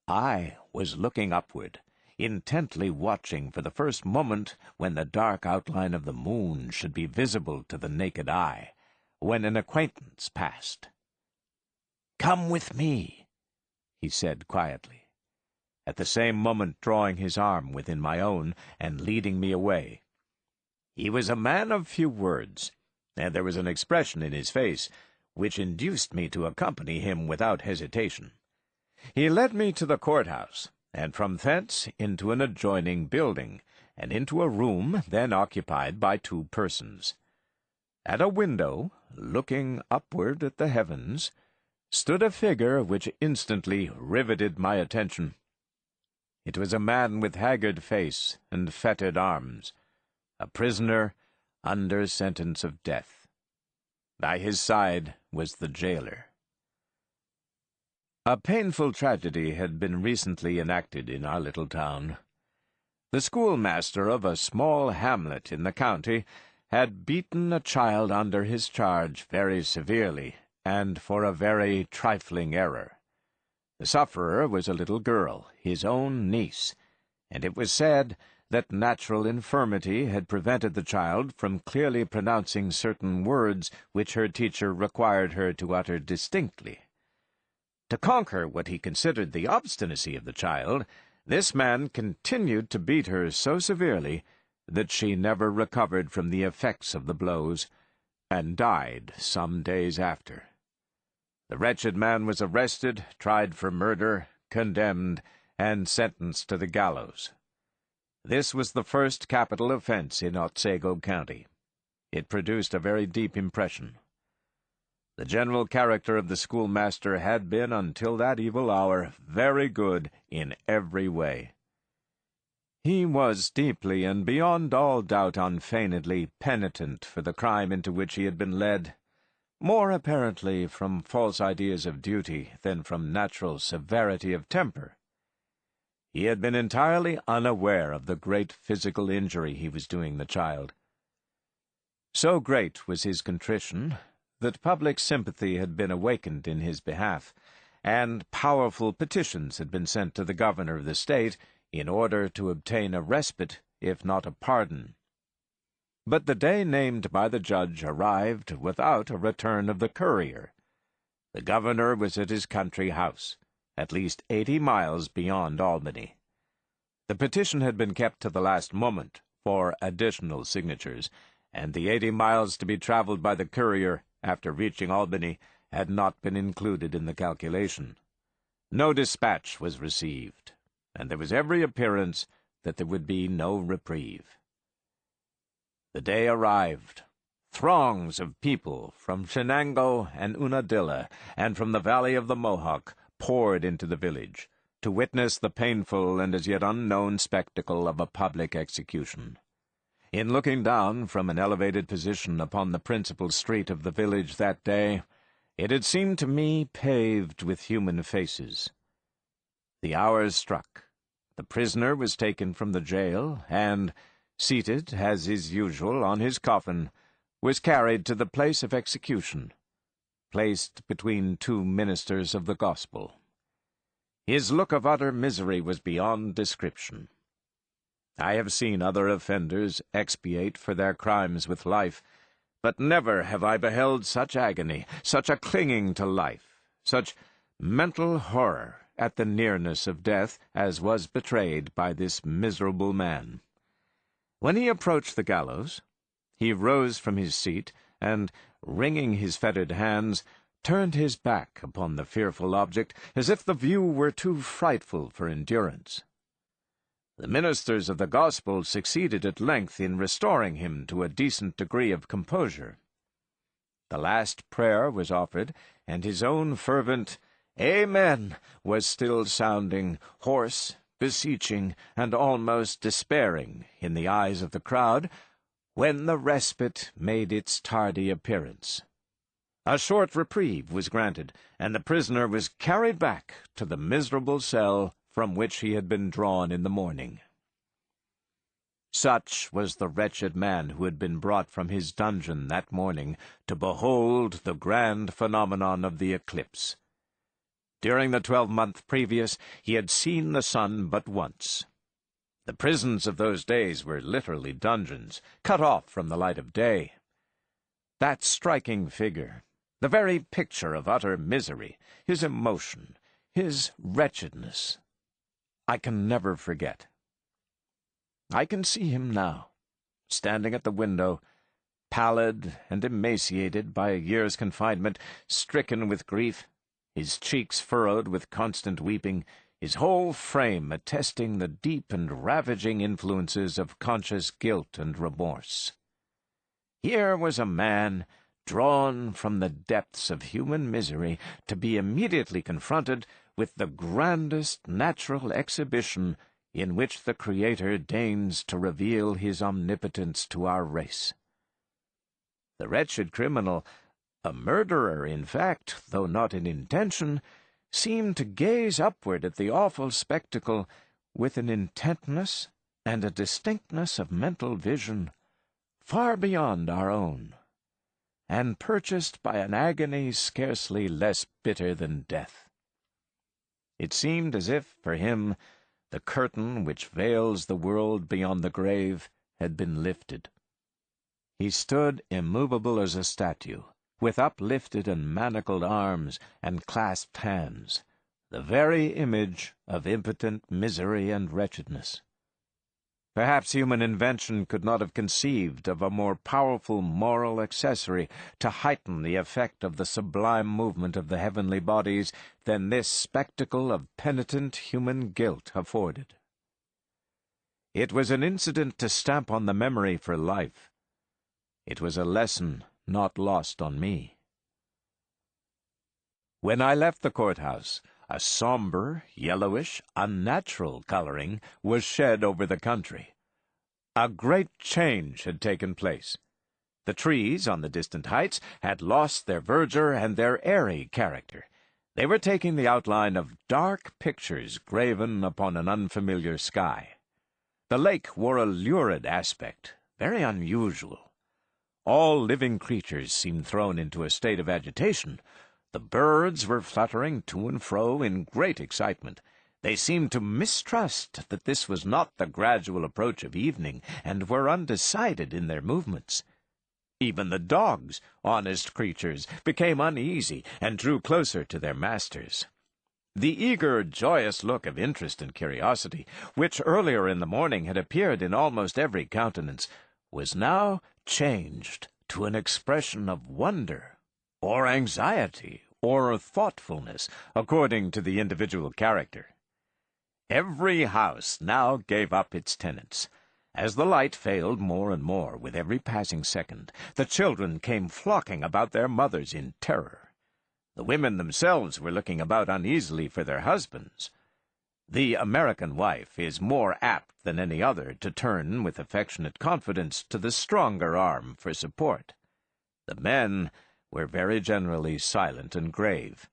I was looking upward, intently watching for the first moment when the dark outline of the moon should be visible to the naked eye, when an acquaintance passed. "Come with me," he said quietly, at the same moment drawing his arm within my own and leading me away. He was a man of few words, and there was an expression in his face which induced me to accompany him without hesitation. He led me to the courthouse, and from thence into an adjoining building, and into a room then occupied by 2 persons. At a window, looking upward at the heavens, stood a figure which instantly riveted my attention. It was a man with haggard face and fettered arms, a prisoner under sentence of death. By his side was the jailer. A painful tragedy had been recently enacted in our little town. The schoolmaster of a small hamlet in the county had beaten a child under his charge very severely, and for a very trifling error. The sufferer was a little girl, his own niece, and it was said that natural infirmity had prevented the child from clearly pronouncing certain words which her teacher required her to utter distinctly. To conquer what he considered the obstinacy of the child, this man continued to beat her so severely that she never recovered from the effects of the blows, and died some days after. The wretched man was arrested, tried for murder, condemned, and sentenced to the gallows. This was the first capital offense in Otsego County. It produced a very deep impression. The general character of the schoolmaster had been, until that evil hour, very good in every way. He was deeply and beyond all doubt unfeignedly penitent for the crime into which he had been led, more apparently from false ideas of duty than from natural severity of temper. He had been entirely unaware of the great physical injury he was doing the child. So great was his contrition that public sympathy had been awakened in his behalf, and powerful petitions had been sent to the governor of the state in order to obtain a respite, if not a pardon. But the day named by the judge arrived without a return of the courier. The governor was at his country house, at least 80 miles beyond Albany. The petition had been kept to the last moment for additional signatures, and the 80 miles to be traveled by the courier after reaching Albany had not been included in the calculation. No dispatch was received, and there was every appearance that there would be no reprieve. The day arrived. Throngs of people from Shenango and Unadilla, and from the valley of the Mohawk, poured into the village, to witness the painful and as yet unknown spectacle of a public execution. In looking down from an elevated position upon the principal street of the village that day, it had seemed to me paved with human faces. The hours struck. The prisoner was taken from the jail, and, seated, as is usual, on his coffin, was carried to the place of execution, placed between 2 ministers of the gospel. His look of utter misery was beyond description. I have seen other offenders expiate for their crimes with life, but never have I beheld such agony, such a clinging to life, such mental horror at the nearness of death as was betrayed by this miserable man. When he approached the gallows, he rose from his seat, and, wringing his fettered hands, turned his back upon the fearful object, as if the view were too frightful for endurance. The ministers of the gospel succeeded at length in restoring him to a decent degree of composure. The last prayer was offered, and his own fervent "Amen" was still sounding, hoarse, beseeching, and almost despairing in the eyes of the crowd, when the respite made its tardy appearance. A short reprieve was granted, and the prisoner was carried back to the miserable cell from which he had been drawn in the morning. Such was the wretched man who had been brought from his dungeon that morning to behold the grand phenomenon of the eclipse. During the 12-month previous, he had seen the sun but once. The prisons of those days were literally dungeons, cut off from the light of day. That striking figure, the very picture of utter misery, his emotion, his wretchedness, I can never forget. I can see him now, standing at the window, pallid and emaciated by a year's confinement, stricken with grief, his cheeks furrowed with constant weeping, his whole frame attesting the deep and ravaging influences of conscious guilt and remorse. Here was a man drawn from the depths of human misery to be immediately confronted with the grandest natural exhibition in which the Creator deigns to reveal his omnipotence to our race. The wretched criminal, a murderer in fact, though not in intention, seemed to gaze upward at the awful spectacle with an intentness and a distinctness of mental vision far beyond our own, and purchased by an agony scarcely less bitter than death. It seemed as if, for him, the curtain which veils the world beyond the grave had been lifted. He stood immovable as a statue, with uplifted and manacled arms and clasped hands, the very image of impotent misery and wretchedness. Perhaps human invention could not have conceived of a more powerful moral accessory to heighten the effect of the sublime movement of the heavenly bodies than this spectacle of penitent human guilt afforded. It was an incident to stamp on the memory for life. It was a lesson not lost on me. When I left the courthouse, a somber, yellowish, unnatural coloring was shed over the country. A great change had taken place. The trees on the distant heights had lost their verdure and their airy character. They were taking the outline of dark pictures graven upon an unfamiliar sky. The lake wore a lurid aspect, very unusual. All living creatures seemed thrown into a state of agitation. The birds were fluttering to and fro in great excitement. They seemed to mistrust that this was not the gradual approach of evening, and were undecided in their movements. Even the dogs, honest creatures, became uneasy and drew closer to their masters. The eager, joyous look of interest and curiosity, which earlier in the morning had appeared in almost every countenance, was now changed to an expression of wonder, or anxiety, or thoughtfulness, according to the individual character. Every house now gave up its tenants. As the light failed more and more with every passing second, the children came flocking about their mothers in terror. The women themselves were looking about uneasily for their husbands. The American wife is more apt than any other to turn with affectionate confidence to the stronger arm for support. The men were very generally silent and grave.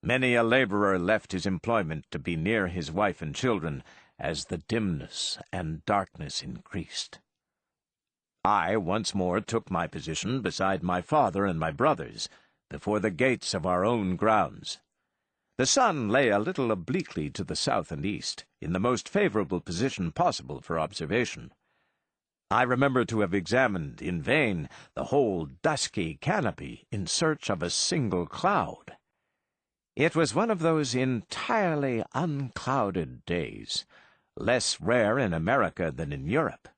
Many a laborer left his employment to be near his wife and children as the dimness and darkness increased. I once more took my position beside my father and my brothers, before the gates of our own grounds. The sun lay a little obliquely to the south and east, in the most favorable position possible for observation. I remember to have examined, in vain, the whole dusky canopy in search of a single cloud. It was one of those entirely unclouded days, less rare in America than in Europe.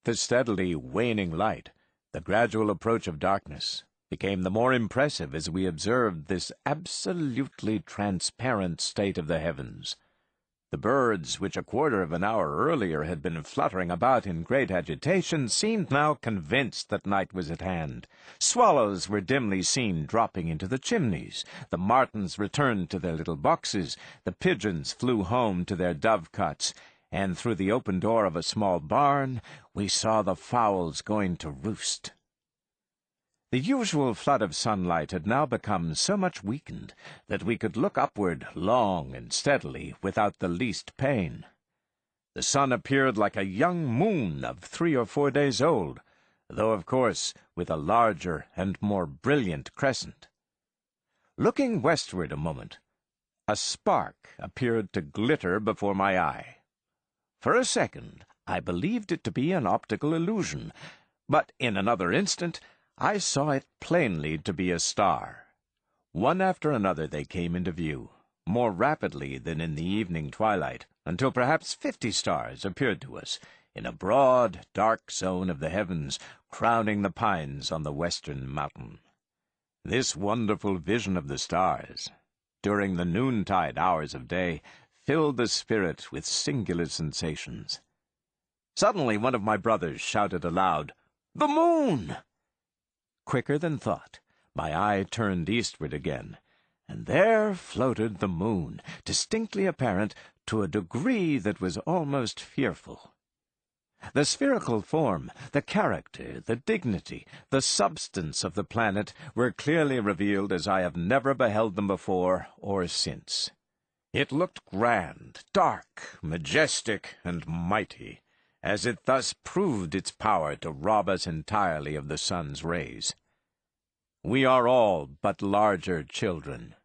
The steadily waning light, the gradual approach of darkness, became the more impressive as we observed this absolutely transparent state of the heavens. The birds, which a quarter of an hour earlier had been fluttering about in great agitation, seemed now convinced that night was at hand. Swallows were dimly seen dropping into the chimneys. The martins returned to their little boxes. The pigeons flew home to their dovecots, and through the open door of a small barn we saw the fowls going to roost. The usual flood of sunlight had now become so much weakened that we could look upward long and steadily without the least pain. The sun appeared like a young moon of 3 or 4 days old, though, of course, with a larger and more brilliant crescent. Looking westward a moment, a spark appeared to glitter before my eye. For a second, I believed it to be an optical illusion, but in another instant I saw it plainly to be a star. One after another they came into view, more rapidly than in the evening twilight, until perhaps 50 stars appeared to us, in a broad, dark zone of the heavens, crowning the pines on the western mountain. This wonderful vision of the stars, during the noontide hours of day, filled the spirit with singular sensations. Suddenly one of my brothers shouted aloud, "The moon!" Quicker than thought, my eye turned eastward again, and there floated the moon, distinctly apparent to a degree that was almost fearful. The spherical form, the character, the dignity, the substance of the planet were clearly revealed as I have never beheld them before or since. It looked grand, dark, majestic, and mighty, as it thus proved its power to rob us entirely of the sun's rays. We are all but larger children.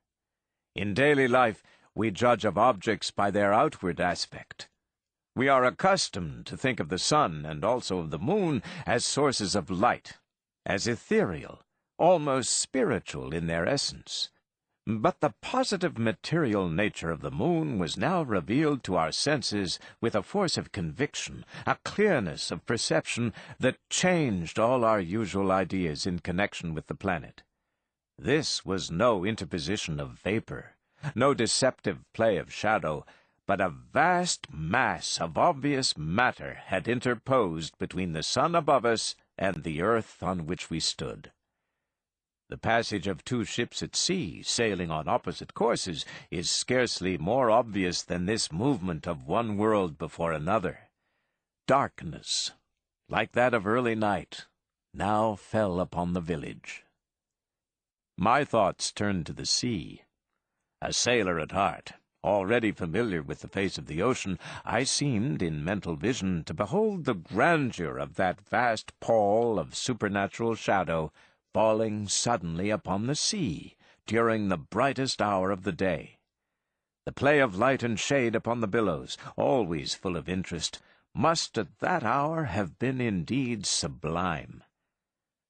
In daily life, we judge of objects by their outward aspect. We are accustomed to think of the sun and also of the moon as sources of light, as ethereal, almost spiritual in their essence. But the positive material nature of the moon was now revealed to our senses with a force of conviction, a clearness of perception that changed all our usual ideas in connection with the planet. This was no interposition of vapor, no deceptive play of shadow, but a vast mass of obvious matter had interposed between the sun above us and the earth on which we stood. The passage of 2 ships at sea, sailing on opposite courses, is scarcely more obvious than this movement of one world before another. Darkness, like that of early night, now fell upon the village. My thoughts turned to the sea. A sailor at heart, already familiar with the face of the ocean, I seemed, in mental vision, to behold the grandeur of that vast pall of supernatural shadow falling suddenly upon the sea during the brightest hour of the day. The play of light and shade upon the billows, always full of interest, must at that hour have been indeed sublime.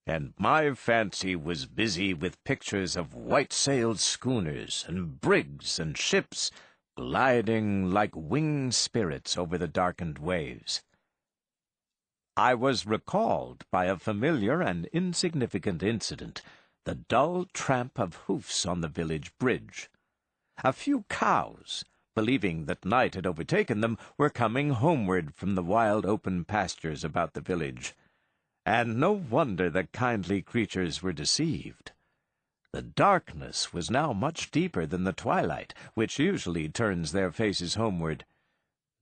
And my fancy was busy with pictures of white-sailed schooners and brigs and ships gliding like winged spirits over the darkened waves. I was recalled by a familiar and insignificant incident, the dull tramp of hoofs on the village bridge. A few cows, believing that night had overtaken them, were coming homeward from the wild open pastures about the village. And no wonder the kindly creatures were deceived. The darkness was now much deeper than the twilight, which usually turns their faces homeward.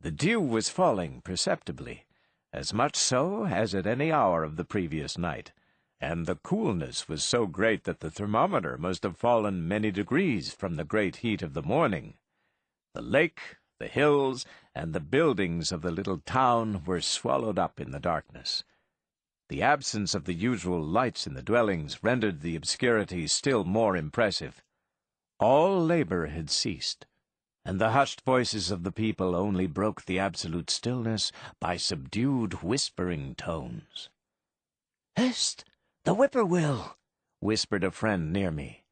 The dew was falling perceptibly, as much so as at any hour of the previous night, and the coolness was so great that the thermometer must have fallen many degrees from the great heat of the morning. The lake, the hills, and the buildings of the little town were swallowed up in the darkness. The absence of the usual lights in the dwellings rendered the obscurity still more impressive. All labor had ceased, and the hushed voices of the people only broke the absolute stillness by subdued whispering tones. "Hist! The whippoorwill!" whispered a friend near me.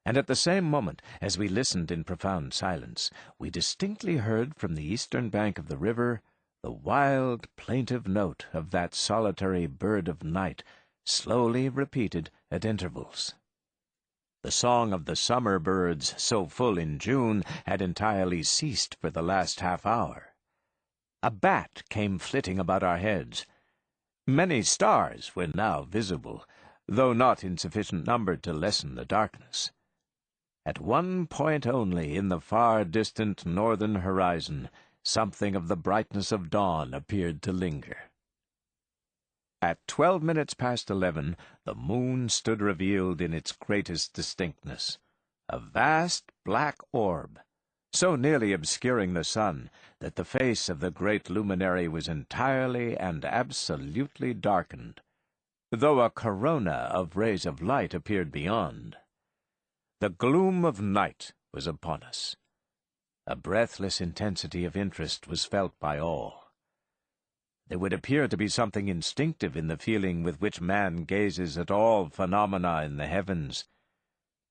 And at the same moment, as we listened in profound silence, we distinctly heard from the eastern bank of the river the wild, plaintive note of that solitary bird of night, slowly repeated at intervals. The song of the summer birds, so full in June, had entirely ceased for the last half-hour. A bat came flitting about our heads. Many stars were now visible, though not in sufficient number to lessen the darkness. At one point only in the far-distant northern horizon, something of the brightness of dawn appeared to linger. At 12 minutes past 11, the moon stood revealed in its greatest distinctness, a vast black orb, so nearly obscuring the sun that the face of the great luminary was entirely and absolutely darkened, though a corona of rays of light appeared beyond. The gloom of night was upon us. A breathless intensity of interest was felt by all. There would appear to be something instinctive in the feeling with which man gazes at all phenomena in the heavens.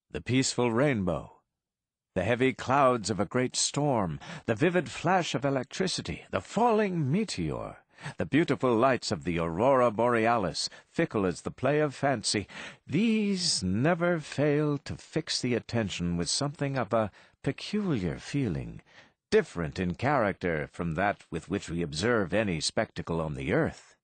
The peaceful rainbow, the heavy clouds of a great storm, the vivid flash of electricity, the falling meteor, the beautiful lights of the aurora borealis, fickle as the play of fancy, these never fail to fix the attention with something of a peculiar feeling, different in character from that with which we observe any spectacle on the earth.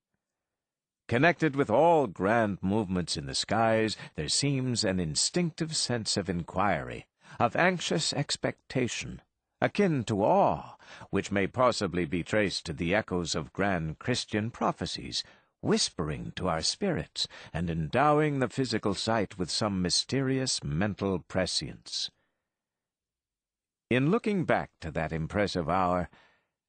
Connected with all grand movements in the skies, there seems an instinctive sense of inquiry, of anxious expectation, akin to awe, which may possibly be traced to the echoes of grand Christian prophecies, whispering to our spirits and endowing the physical sight with some mysterious mental prescience. In looking back to that impressive hour,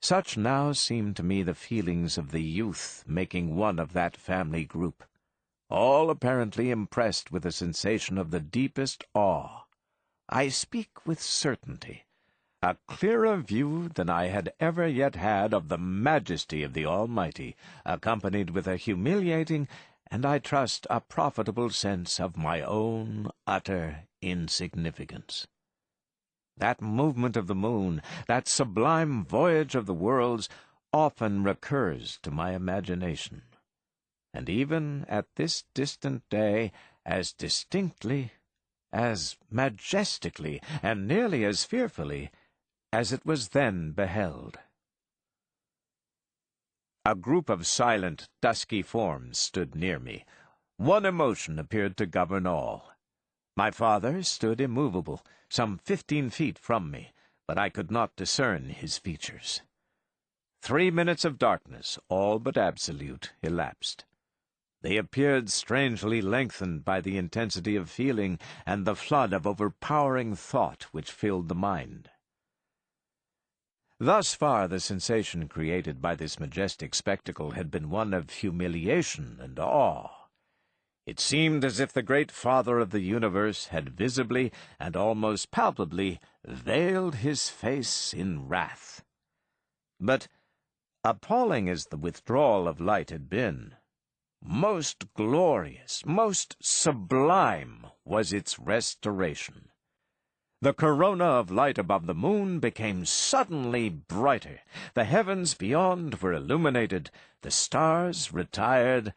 such now seem to me the feelings of the youth making one of that family group, all apparently impressed with a sensation of the deepest awe. I speak with certainty. A clearer view than I had ever yet had of the majesty of the Almighty, accompanied with a humiliating, and I trust a profitable sense of my own utter insignificance. That movement of the moon, that sublime voyage of the worlds, often recurs to my imagination, and even at this distant day, as distinctly, as majestically, and nearly as fearfully, as it was then beheld. A group of silent, dusky forms stood near me. One emotion appeared to govern all. My father stood immovable, some 15 feet from me, but I could not discern his features. 3 minutes of darkness, all but absolute, elapsed. They appeared strangely lengthened by the intensity of feeling and the flood of overpowering thought which filled the mind. Thus far the sensation created by this majestic spectacle had been one of humiliation and awe. It seemed as if the great Father of the universe had visibly and almost palpably veiled his face in wrath. But, appalling as the withdrawal of light had been, most glorious, most sublime was its restoration. The corona of light above the moon became suddenly brighter. The heavens beyond were illuminated, the stars retired,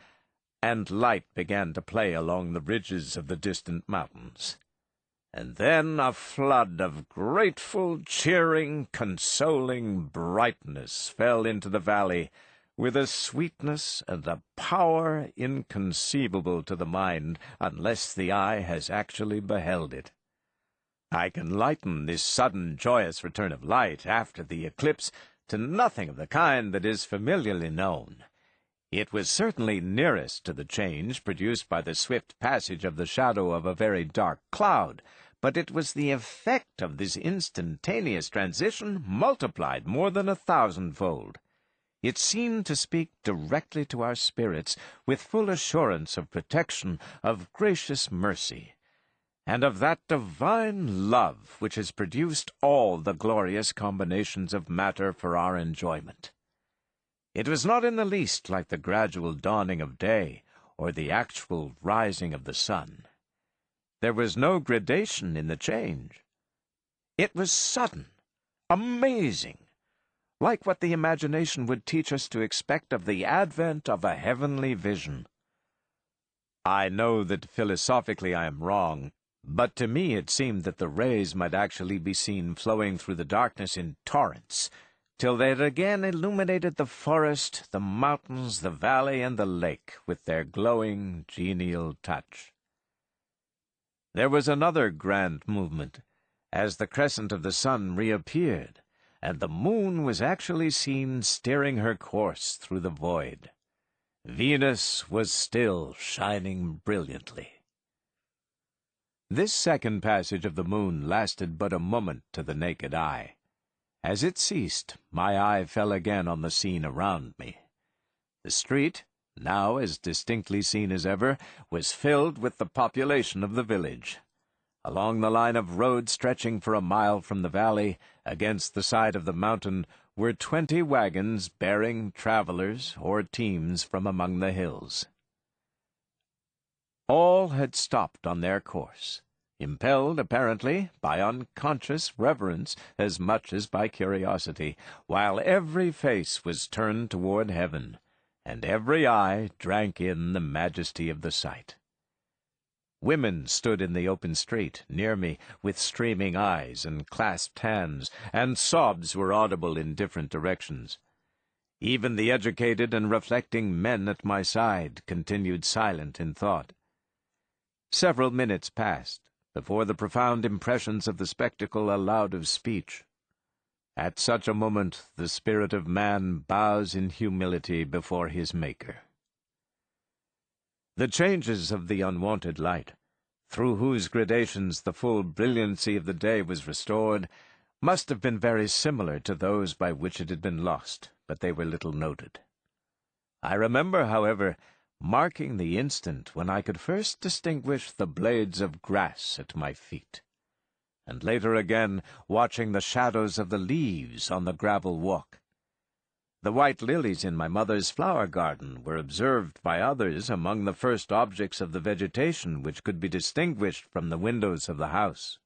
and light began to play along the ridges of the distant mountains. And then a flood of grateful, cheering, consoling brightness fell into the valley, with a sweetness and a power inconceivable to the mind unless the eye has actually beheld it. I can liken this sudden joyous return of light after the eclipse to nothing of the kind that is familiarly known. It was certainly nearest to the change produced by the swift passage of the shadow of a very dark cloud, but it was the effect of this instantaneous transition multiplied more than 1,000-fold. It seemed to speak directly to our spirits with full assurance of protection, of gracious mercy, and of that divine love which has produced all the glorious combinations of matter for our enjoyment. It was not in the least like the gradual dawning of day, or the actual rising of the sun. There was no gradation in the change. It was sudden, amazing, like what the imagination would teach us to expect of the advent of a heavenly vision. I know that philosophically I am wrong, but to me it seemed that the rays might actually be seen flowing through the darkness in torrents, till they had again illuminated the forest, the mountains, the valley, and the lake with their glowing, genial touch. There was another grand movement, as the crescent of the sun reappeared, and the moon was actually seen steering her course through the void. Venus was still shining brilliantly. This second passage of the moon lasted but a moment to the naked eye. As it ceased, my eye fell again on the scene around me. The street, now as distinctly seen as ever, was filled with the population of the village. Along the line of road stretching for a mile from the valley, against the side of the mountain, were 20 wagons bearing travelers or teams from among the hills. All had stopped on their course, impelled, apparently, by unconscious reverence as much as by curiosity, while every face was turned toward heaven, and every eye drank in the majesty of the sight. Women stood in the open street, near me, with streaming eyes and clasped hands, and sobs were audible in different directions. Even the educated and reflecting men at my side continued silent in thought. Several minutes passed before the profound impressions of the spectacle allowed of speech. At such a moment the spirit of man bows in humility before his Maker. The changes of the unwonted light, through whose gradations the full brilliancy of the day was restored, must have been very similar to those by which it had been lost, but they were little noted. I remember, however, marking the instant when I could first distinguish the blades of grass at my feet, and later again watching the shadows of the leaves on the gravel walk. The white lilies in my mother's flower garden were observed by others among the first objects of the vegetation which could be distinguished from the windows of the house.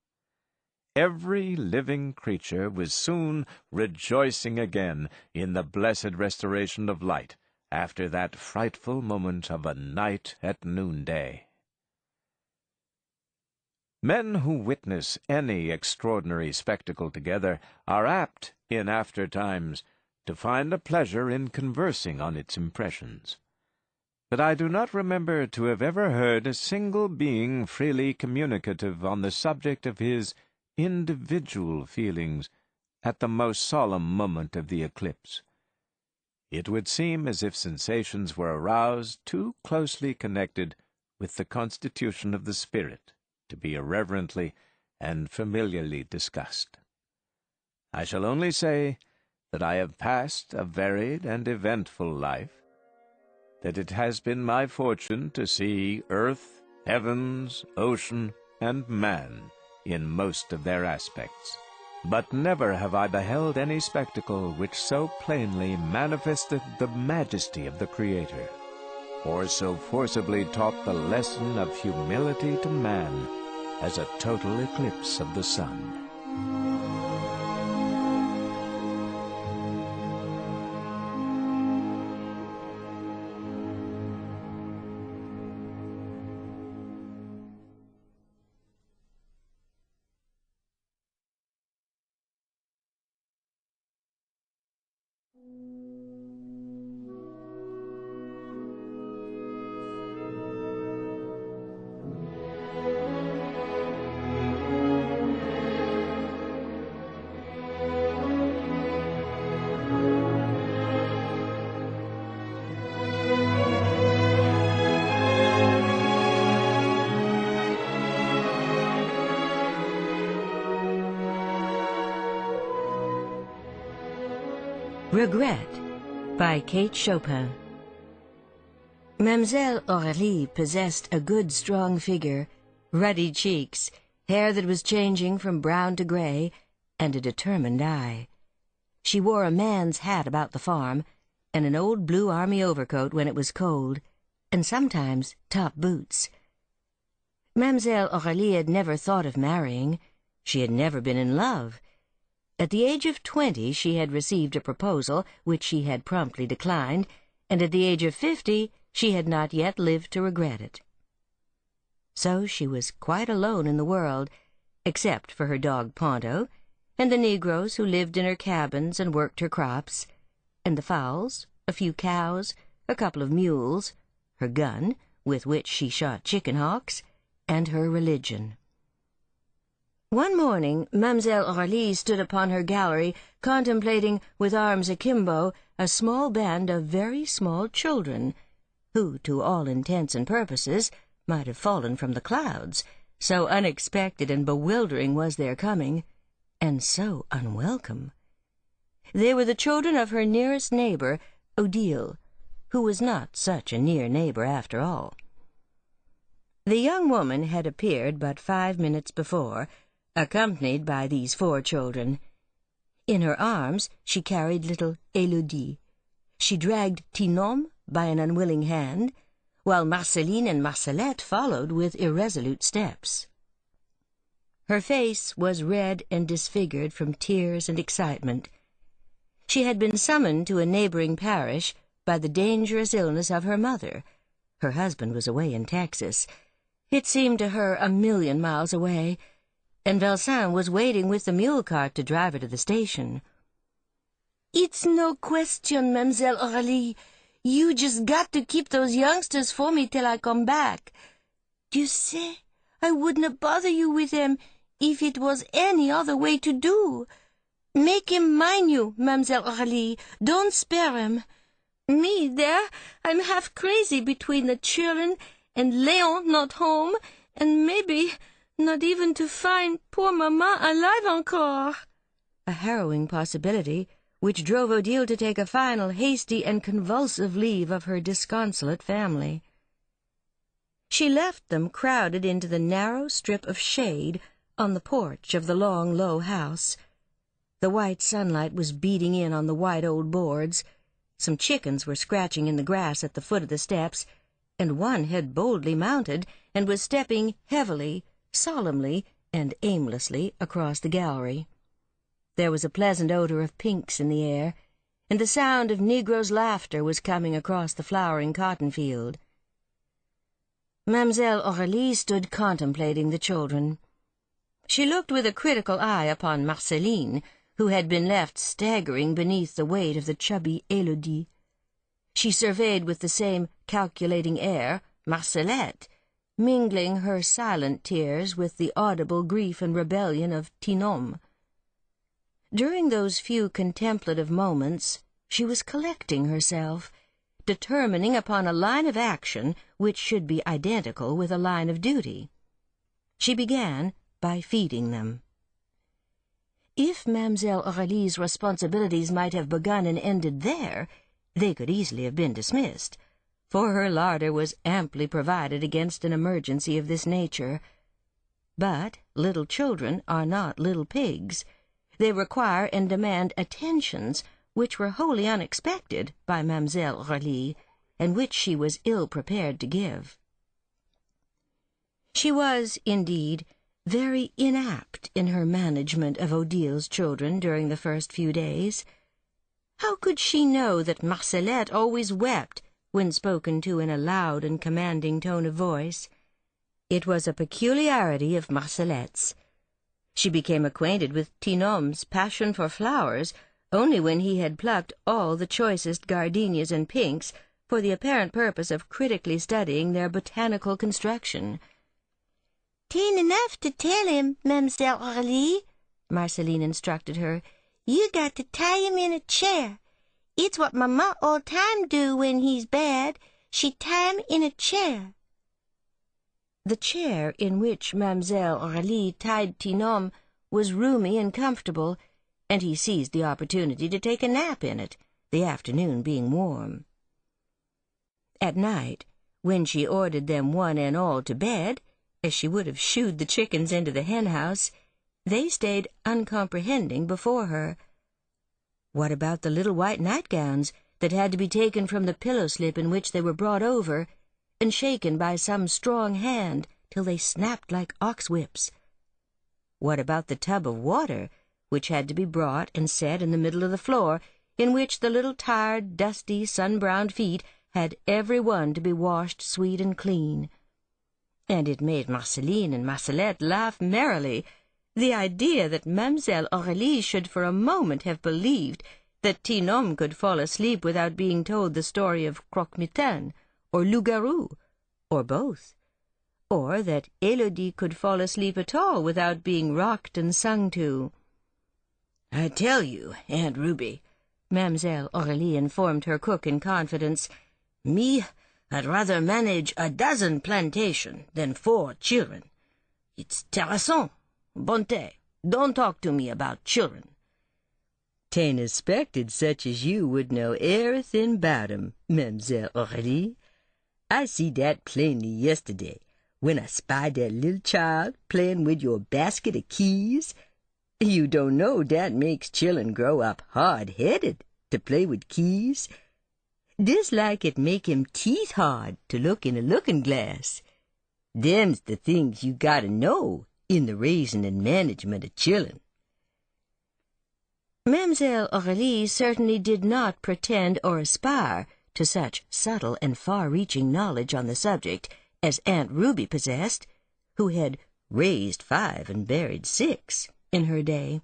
Every living creature was soon rejoicing again in the blessed restoration of light, after that frightful moment of a night at noonday. Men who witness any extraordinary spectacle together are apt, in after times, to find a pleasure in conversing on its impressions. But I do not remember to have ever heard a single being freely communicative on the subject of his individual feelings at the most solemn moment of the eclipse. It would seem as if sensations were aroused too closely connected with the constitution of the spirit to be irreverently and familiarly discussed. I shall only say that I have passed a varied and eventful life, that it has been my fortune to see earth, heavens, ocean, and man in most of their aspects. But never have I beheld any spectacle which so plainly manifested the majesty of the Creator, or so forcibly taught the lesson of humility to man as a total eclipse of the sun. Regret by Kate Chopin. Mademoiselle Aurélie possessed a good, strong figure, ruddy cheeks, hair that was changing from brown to gray, and a determined eye. She wore a man's hat about the farm, and an old blue army overcoat when it was cold, and sometimes top boots. Mademoiselle Aurélie had never thought of marrying. She had never been in love. At the age of 20 she had received a proposal which she had promptly declined, and at the age of 50 she had not yet lived to regret it. So she was quite alone in the world, except for her dog Ponto, and the Negroes who lived in her cabins and worked her crops, and the fowls, a few cows, a couple of mules, her gun, with which she shot chicken hawks, and her religion. One morning, Mademoiselle Aurélie stood upon her gallery, contemplating, with arms akimbo, a small band of very small children, who, to all intents and purposes, might have fallen from the clouds, so unexpected and bewildering was their coming, and so unwelcome. They were the children of her nearest neighbor, Odile, who was not such a near neighbor after all. The young woman had appeared but 5 minutes before, accompanied by these 4 children. In her arms she carried little Élodie. She dragged Tinom by an unwilling hand, while Marceline and Marcelette followed with irresolute steps. Her face was red and disfigured from tears and excitement. She had been summoned to a neighboring parish by the dangerous illness of her mother. Her husband was away in Texas. It seemed to her 1,000,000 miles away, and Velsin was waiting with the mule cart to drive her to the station. "It's no question, Mademoiselle Aurélie. You just got to keep those youngsters for me till I come back. You say I wouldn't bother you with them if it was any other way to do. Make him mind you, Mademoiselle Aurélie. Don't spare him. Me, there, I'm half crazy between the children and Léon not home, and maybe not even to find poor Maman alive encore." A harrowing possibility which drove Odile to take a final hasty and convulsive leave of her disconsolate family. She left them crowded into the narrow strip of shade on the porch of the long, low house. The white sunlight was beating in on the white old boards. Some chickens were scratching in the grass at the foot of the steps, and one had boldly mounted and was stepping heavily, solemnly, and aimlessly across the gallery. There was a pleasant odor of pinks in the air, and the sound of Negroes' laughter was coming across the flowering cotton field. Mademoiselle Aurélie stood contemplating the children. She looked with a critical eye upon Marceline, who had been left staggering beneath the weight of the chubby Élodie. She surveyed with the same calculating air Marcelette, mingling her silent tears with the audible grief and rebellion of Tinom. During those few contemplative moments, she was collecting herself, determining upon a line of action which should be identical with a line of duty. She began by feeding them. If Mademoiselle Aurélie's responsibilities might have begun and ended there, they could easily have been dismissed, for her larder was amply provided against an emergency of this nature. But little children are not little pigs. They require and demand attentions which were wholly unexpected by Mademoiselle Aurélie, and which she was ill prepared to give. She was, indeed, very inapt in her management of Odile's children during the first few days. How could she know that Marcelette always wept when spoken to in a loud and commanding tone of voice? It was a peculiarity of Marcelette's. She became acquainted with Tinom's passion for flowers only when he had plucked all the choicest gardenias and pinks for the apparent purpose of critically studying their botanical construction. "'Tain't enough to tell him, Mademoiselle Aurélie," Marceline instructed her. "You got to tie him in a chair. It's what Maman all time do when he's bad. She tie him in a chair." The chair in which Mademoiselle Aurélie tied Tinom was roomy and comfortable, and he seized the opportunity to take a nap in it, the afternoon being warm. At night, when she ordered them one and all to bed, as she would have shooed the chickens into the hen-house, they stayed uncomprehending before her. What about the little white nightgowns that had to be taken from the pillow-slip in which they were brought over, and shaken by some strong hand till they snapped like ox-whips? What about the tub of water, which had to be brought and set in the middle of the floor, in which the little tired, dusty, sun-browned feet had every one to be washed sweet and clean? And it made Marceline and Marcelette laugh merrily, the idea that Mademoiselle Aurélie should for a moment have believed that Tinom could fall asleep without being told the story of Croque-Mitaine, or Loup-Garou, or both, or that Élodie could fall asleep at all without being rocked and sung to. "I tell you, Aunt Ruby," Mademoiselle Aurélie informed her cook in confidence, "me, I'd rather manage a dozen plantation than 4 children. It's terrassant. Bonté, don't talk to me about children." 'Tain't expected such as you would know everything about 'em, Mademoiselle Aurélie. I see dat plainly yesterday, when I spied dat little child playin' wid your basket of keys. You don't know dat makes chillun grow up hard-headed to play wid keys. Dis like it make him teeth hard to look in a looking-glass. Dem's the things you gotta know in the raising and management of chillun. Mademoiselle Aurélie certainly did not pretend or aspire to such subtle and far-reaching knowledge on the subject as Aunt Ruby possessed, who had raised 5 and buried 6 in her day.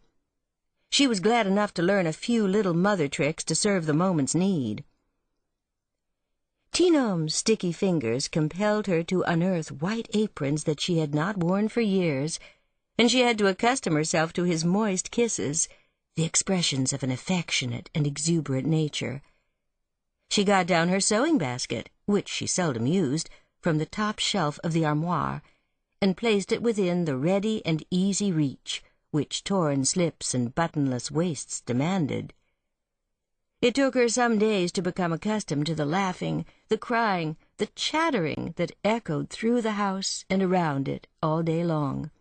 She was glad enough to learn a few little mother tricks to serve the moment's need. Tino's sticky fingers compelled her to unearth white aprons that she had not worn for years, and she had to accustom herself to his moist kisses, the expressions of an affectionate and exuberant nature. She got down her sewing basket, which she seldom used, from the top shelf of the armoire, and placed it within the ready and easy reach which torn slips and buttonless waists demanded. It took her some days to become accustomed to the laughing, the crying, the chattering that echoed through the house and around it all day long.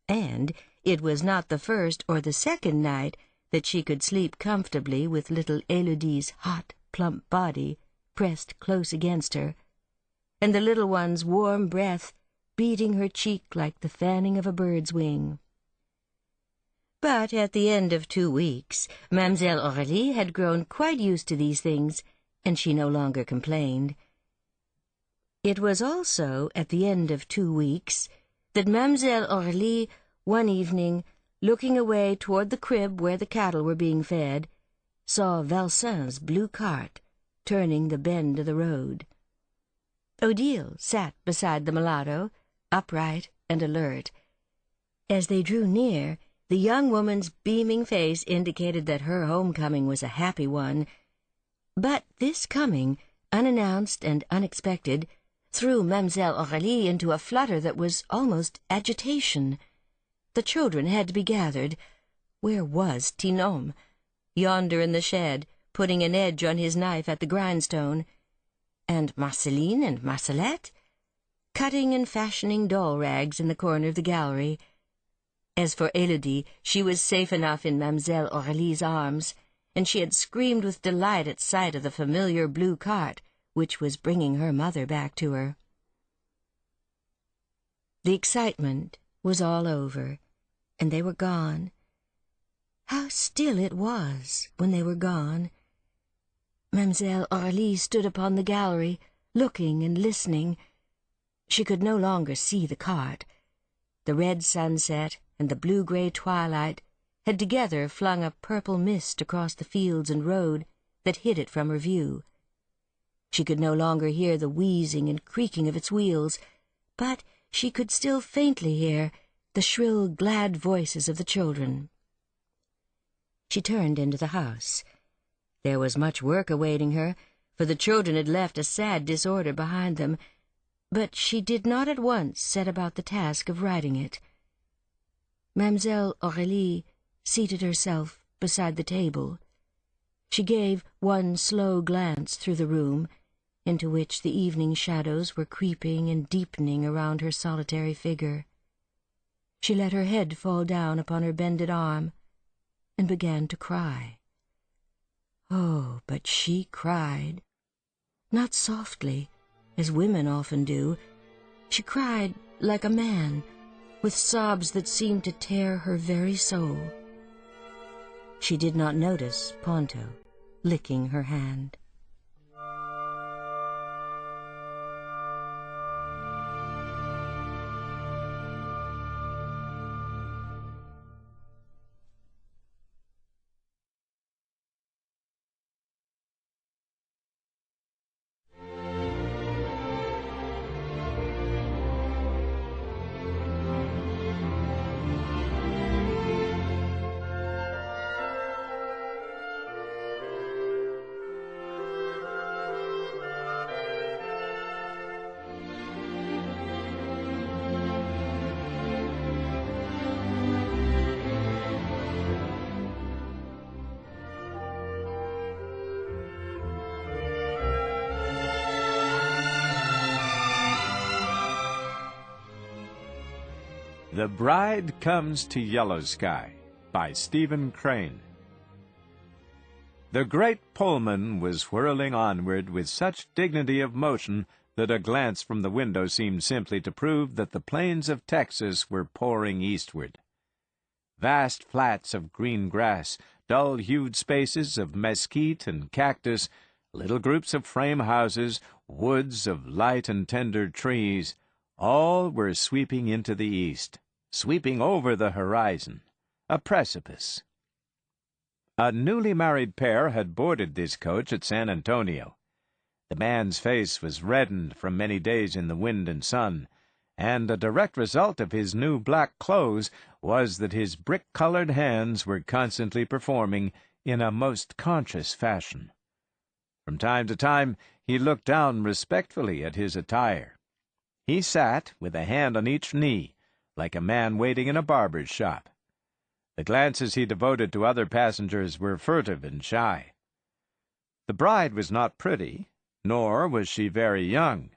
And it was not the first or the second night that she could sleep comfortably with little Élodie's hot, plump body pressed close against her, and the little one's warm breath beating her cheek like the fanning of a bird's wing. But at the end of 2 weeks, Mademoiselle Aurélie had grown quite used to these things, and she no longer complained. It was also at the end of 2 weeks that Mademoiselle Aurélie, one evening, looking away toward the crib where the cattle were being fed, saw Valsin's blue cart turning the bend of the road. Odile sat beside the mulatto, upright and alert. As they drew near, the young woman's beaming face indicated that her homecoming was a happy one. But this coming, unannounced and unexpected, threw Mademoiselle Aurélie into a flutter that was almost agitation. The children had to be gathered. Where was Tinom? Yonder in the shed, putting an edge on his knife at the grindstone. And Marceline and Marcelette? Cutting and fashioning doll rags in the corner of the gallery. As for Élodie, she was safe enough in Mademoiselle Aurélie's arms, and she had screamed with delight at sight of the familiar blue cart, which was bringing her mother back to her. The excitement was all over, and they were gone. How still it was when they were gone. Mademoiselle Aurélie stood upon the gallery, looking and listening. She could no longer see the cart. The red sunset and the blue-gray twilight had together flung a purple mist across the fields and road that hid it from her view. She could no longer hear the wheezing and creaking of its wheels, but she could still faintly hear the shrill, glad voices of the children. She turned into the house. There was much work awaiting her, for the children had left a sad disorder behind them, but she did not at once set about the task of writing it. Mademoiselle Aurélie seated herself beside the table. She gave one slow glance through the room, into which the evening shadows were creeping and deepening around her solitary figure. She let her head fall down upon her bended arm, and began to cry. Oh, but she cried. Not softly, as women often do. She cried like a man, with sobs that seemed to tear her very soul. She did not notice Ponto licking her hand. The Bride Comes to Yellow Sky by Stephen Crane. The great Pullman was whirling onward with such dignity of motion that a glance from the window seemed simply to prove that the plains of Texas were pouring eastward. Vast flats of green grass, dull-hued spaces of mesquite and cactus, little groups of frame houses, woods of light and tender trees, all were sweeping into the east, sweeping over the horizon, a precipice. A newly married pair had boarded this coach at San Antonio. The man's face was reddened from many days in the wind and sun, and a direct result of his new black clothes was that his brick-colored hands were constantly performing in a most conscious fashion. From time to time he looked down respectfully at his attire. He sat with a hand on each knee, like a man waiting in a barber's shop. The glances he devoted to other passengers were furtive and shy. The bride was not pretty, nor was she very young.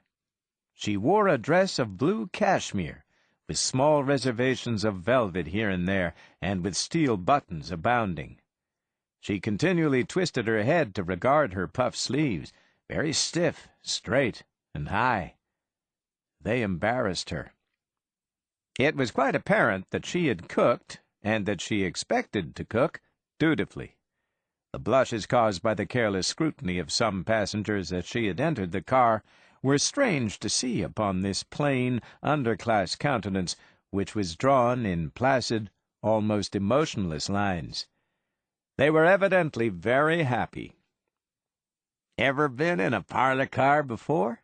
She wore a dress of blue cashmere, with small reservations of velvet here and there, and with steel buttons abounding. She continually twisted her head to regard her puffed sleeves, very stiff, straight, and high. They embarrassed her. It was quite apparent that she had cooked, and that she expected to cook, dutifully. The blushes caused by the careless scrutiny of some passengers as she had entered the car were strange to see upon this plain, underclass countenance, which was drawn in placid, almost emotionless lines. They were evidently very happy. "Ever been in a parlor car before?"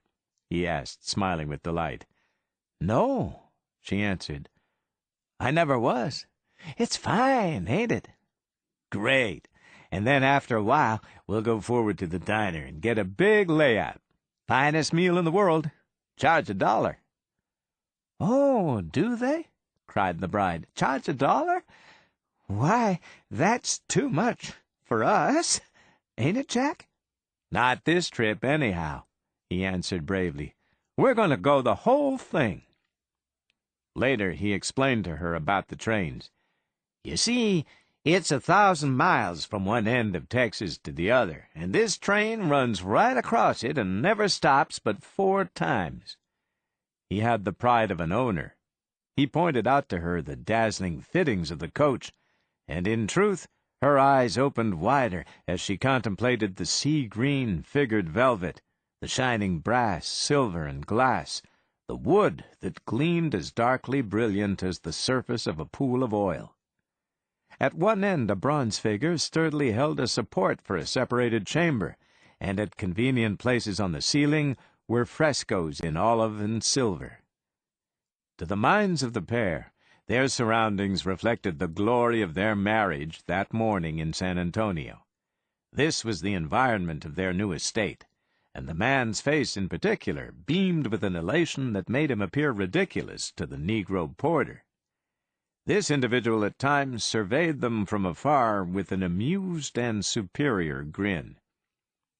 he asked, smiling with delight. "No," she answered. "I never was. It's fine, ain't it?" "Great. And then after a while we'll go forward to the diner and get a big layout. Finest meal in the world. Charge $1. "Oh, do they?" cried the bride. "Charge $1? Why, that's too much for us, ain't it, Jack?" "Not this trip, anyhow," he answered bravely. "We're going to go the whole thing." Later he explained to her about the trains. "You see, it's 1,000 miles from one end of Texas to the other, and this train runs right across it and never stops but 4 times. He had the pride of an owner. He pointed out to her the dazzling fittings of the coach, and in truth her eyes opened wider as she contemplated the sea-green figured velvet, the shining brass, silver, and glass, the wood that gleamed as darkly brilliant as the surface of a pool of oil. At one end a bronze figure sturdily held a support for a separated chamber, and at convenient places on the ceiling were frescoes in olive and silver. To the minds of the pair, their surroundings reflected the glory of their marriage that morning in San Antonio. This was the environment of their new estate, and the man's face in particular beamed with an elation that made him appear ridiculous to the Negro porter. This individual at times surveyed them from afar with an amused and superior grin.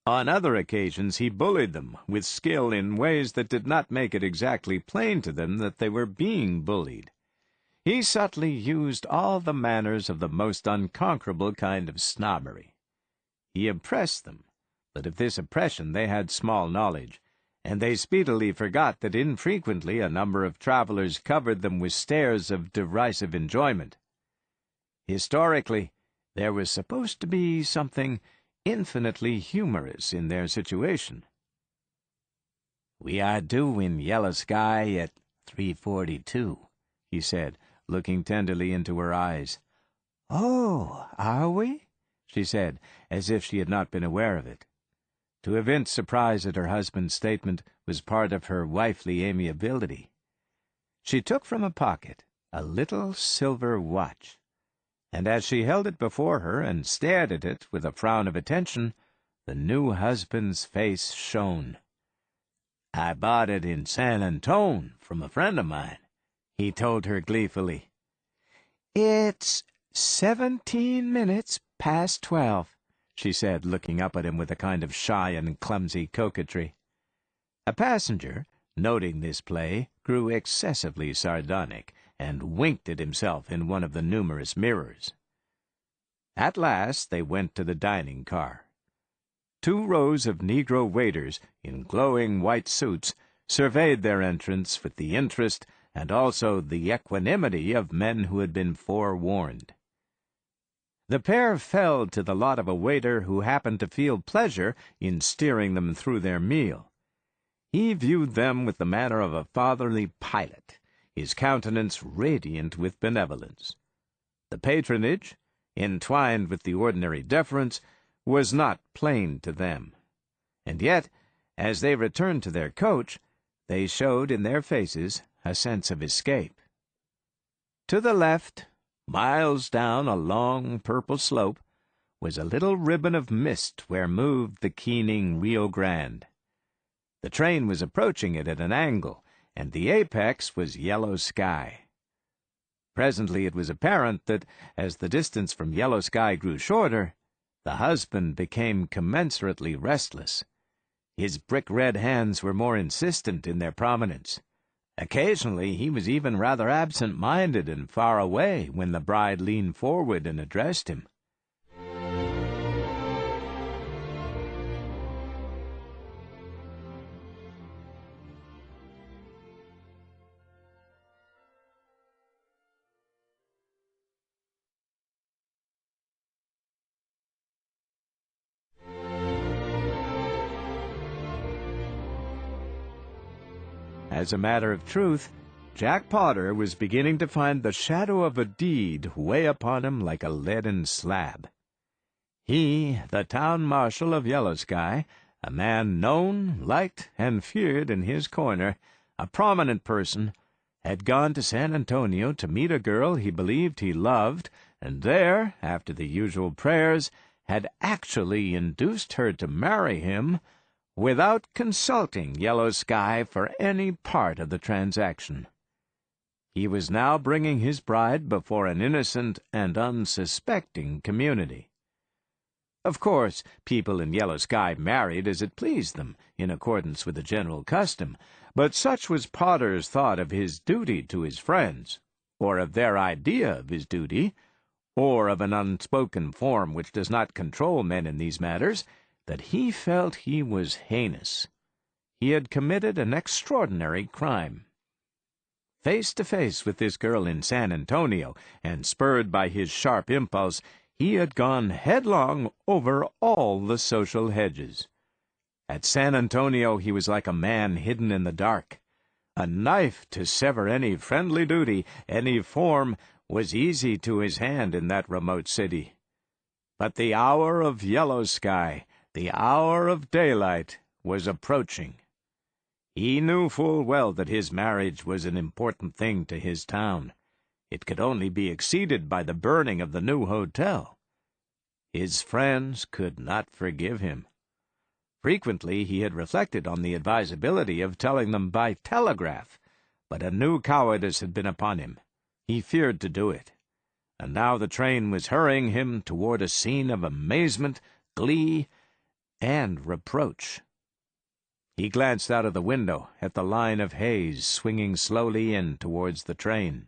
On other occasions he bullied them with skill in ways that did not make it exactly plain to them that they were being bullied. He subtly used all the manners of the most unconquerable kind of snobbery. He oppressed them, but of this oppression they had small knowledge, and they speedily forgot that infrequently a number of travelers covered them with stares of derisive enjoyment. Historically, there was supposed to be something infinitely humorous in their situation. "We are due in Yellow Sky at 3:42, he said, looking tenderly into her eyes. "Oh, are we?" she said, as if she had not been aware of it. To evince surprise at her husband's statement was part of her wifely amiability. She took from a pocket a little silver watch, and as she held it before her and stared at it with a frown of attention, the new husband's face shone. "I bought it in San Antone from a friend of mine," he told her gleefully. "It's 17 minutes past 12, she said, looking up at him with a kind of shy and clumsy coquetry. A passenger, noting this play, grew excessively sardonic, and winked at himself in one of the numerous mirrors. At last they went to the dining car. 2 rows of Negro waiters in glowing white suits surveyed their entrance with the interest and also the equanimity of men who had been forewarned. The pair fell to the lot of a waiter who happened to feel pleasure in steering them through their meal. He viewed them with the manner of a fatherly pilot, his countenance radiant with benevolence. The patronage, entwined with the ordinary deference, was not plain to them. And yet, as they returned to their coach, they showed in their faces a sense of escape. To the left, miles down a long purple slope, was a little ribbon of mist where moved the keening Rio Grande. The train was approaching it at an angle, and the apex was yellow sky. Presently it was apparent that, as the distance from yellow sky grew shorter, the husband became commensurately restless. His brick-red hands were more insistent in their prominence. Occasionally he was even rather absent-minded and far away when the bride leaned forward and addressed him. As a matter of truth, Jack Potter was beginning to find the shadow of a deed weigh upon him like a leaden slab. He, the town marshal of Yellow Sky, a man known, liked, and feared in his corner, a prominent person, had gone to San Antonio to meet a girl he believed he loved, and there, after the usual prayers, had actually induced her to marry him without consulting Yellow Sky for any part of the transaction. He was now bringing his bride before an innocent and unsuspecting community. Of course, people in Yellow Sky married as it pleased them, in accordance with the general custom, but such was Potter's thought of his duty to his friends, or of their idea of his duty, or of an unspoken form which does not control men in these matters, that he felt he was heinous. He had committed an extraordinary crime. Face to face with this girl in San Antonio, and spurred by his sharp impulse, he had gone headlong over all the social hedges. At San Antonio he was like a man hidden in the dark. A knife to sever any friendly duty, any form, was easy to his hand in that remote city. But the hour of Yellow Sky, the hour of daylight, was approaching. He knew full well that his marriage was an important thing to his town. It could only be exceeded by the burning of the new hotel. His friends could not forgive him. Frequently he had reflected on the advisability of telling them by telegraph, but a new cowardice had been upon him. He feared to do it. And now the train was hurrying him toward a scene of amazement, glee, and reproach. He glanced out of the window at the line of haze swinging slowly in towards the train.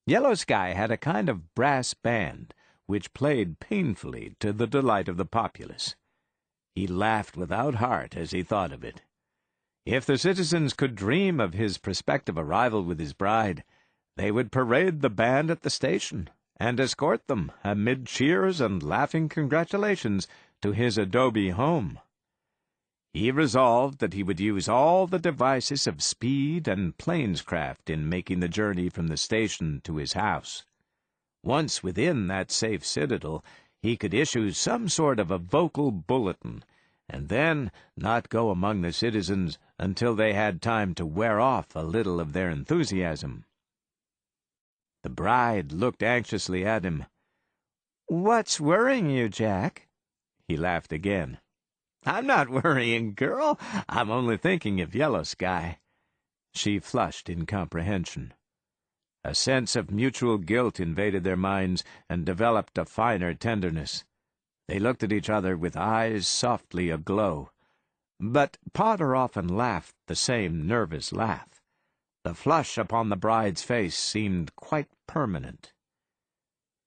Yellow Sky had a kind of brass band, which played painfully to the delight of the populace. He laughed without heart as he thought of it. If the citizens could dream of his prospective arrival with his bride, they would parade the band at the station, and escort them, amid cheers and laughing congratulations, to his adobe home. He resolved that he would use all the devices of speed and plainscraft in making the journey from the station to his house. Once within that safe citadel, he could issue some sort of a vocal bulletin, and then not go among the citizens until they had time to wear off a little of their enthusiasm. The bride looked anxiously at him. "What's worrying you, Jack?" He laughed again. "I'm not worrying, girl. I'm only thinking of Yellow Sky." She flushed in comprehension. A sense of mutual guilt invaded their minds and developed a finer tenderness. They looked at each other with eyes softly aglow. But Potter often laughed the same nervous laugh. The flush upon the bride's face seemed quite permanent.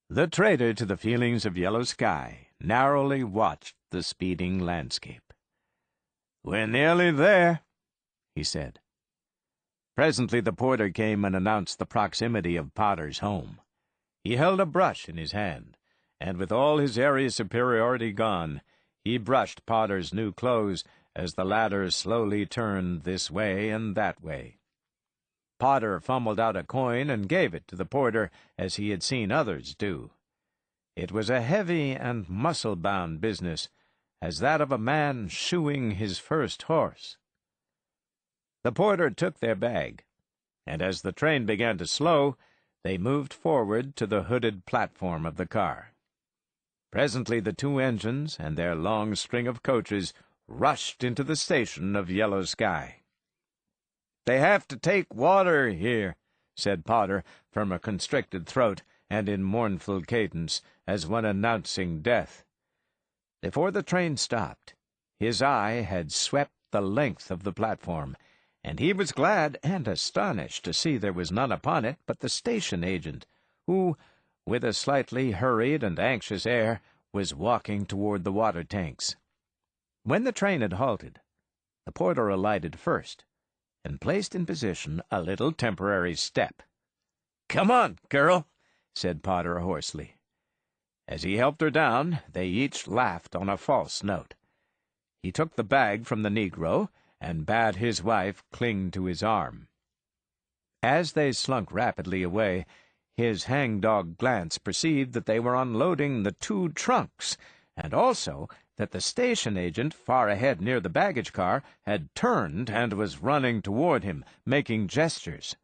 The traitor to the feelings of yellow sky narrowly watched the speeding landscape. "We're nearly there," he said. Presently the porter came and announced the proximity of Potter's home. He held a brush in his hand, and with all his airy superiority gone, he brushed Potter's new clothes as the latter slowly turned this way and that way. Potter fumbled out a coin and gave it to the porter as he had seen others do. It was a heavy and muscle-bound business, as that of a man shoeing his first horse. The porter took their bag, and as the train began to slow, they moved forward to the hooded platform of the car. Presently the two engines and their long string of coaches rushed into the station of Yellow Sky. "They have to take water here," said Potter from a constricted throat and in mournful cadence, as one announcing death. Before the train stopped, his eye had swept the length of the platform, and he was glad and astonished to see there was none upon it but the station agent, who, with a slightly hurried and anxious air, was walking toward the water tanks. When the train had halted, the porter alighted first, and placed in position a little temporary step. "Come on, girl," said Potter hoarsely. As he helped her down, they each laughed on a false note. He took the bag from the Negro and bade his wife cling to his arm. As they slunk rapidly away, his hangdog glance perceived that they were unloading the two trunks, and also that the station agent, far ahead near the baggage car, had turned and was running toward him, making gestures.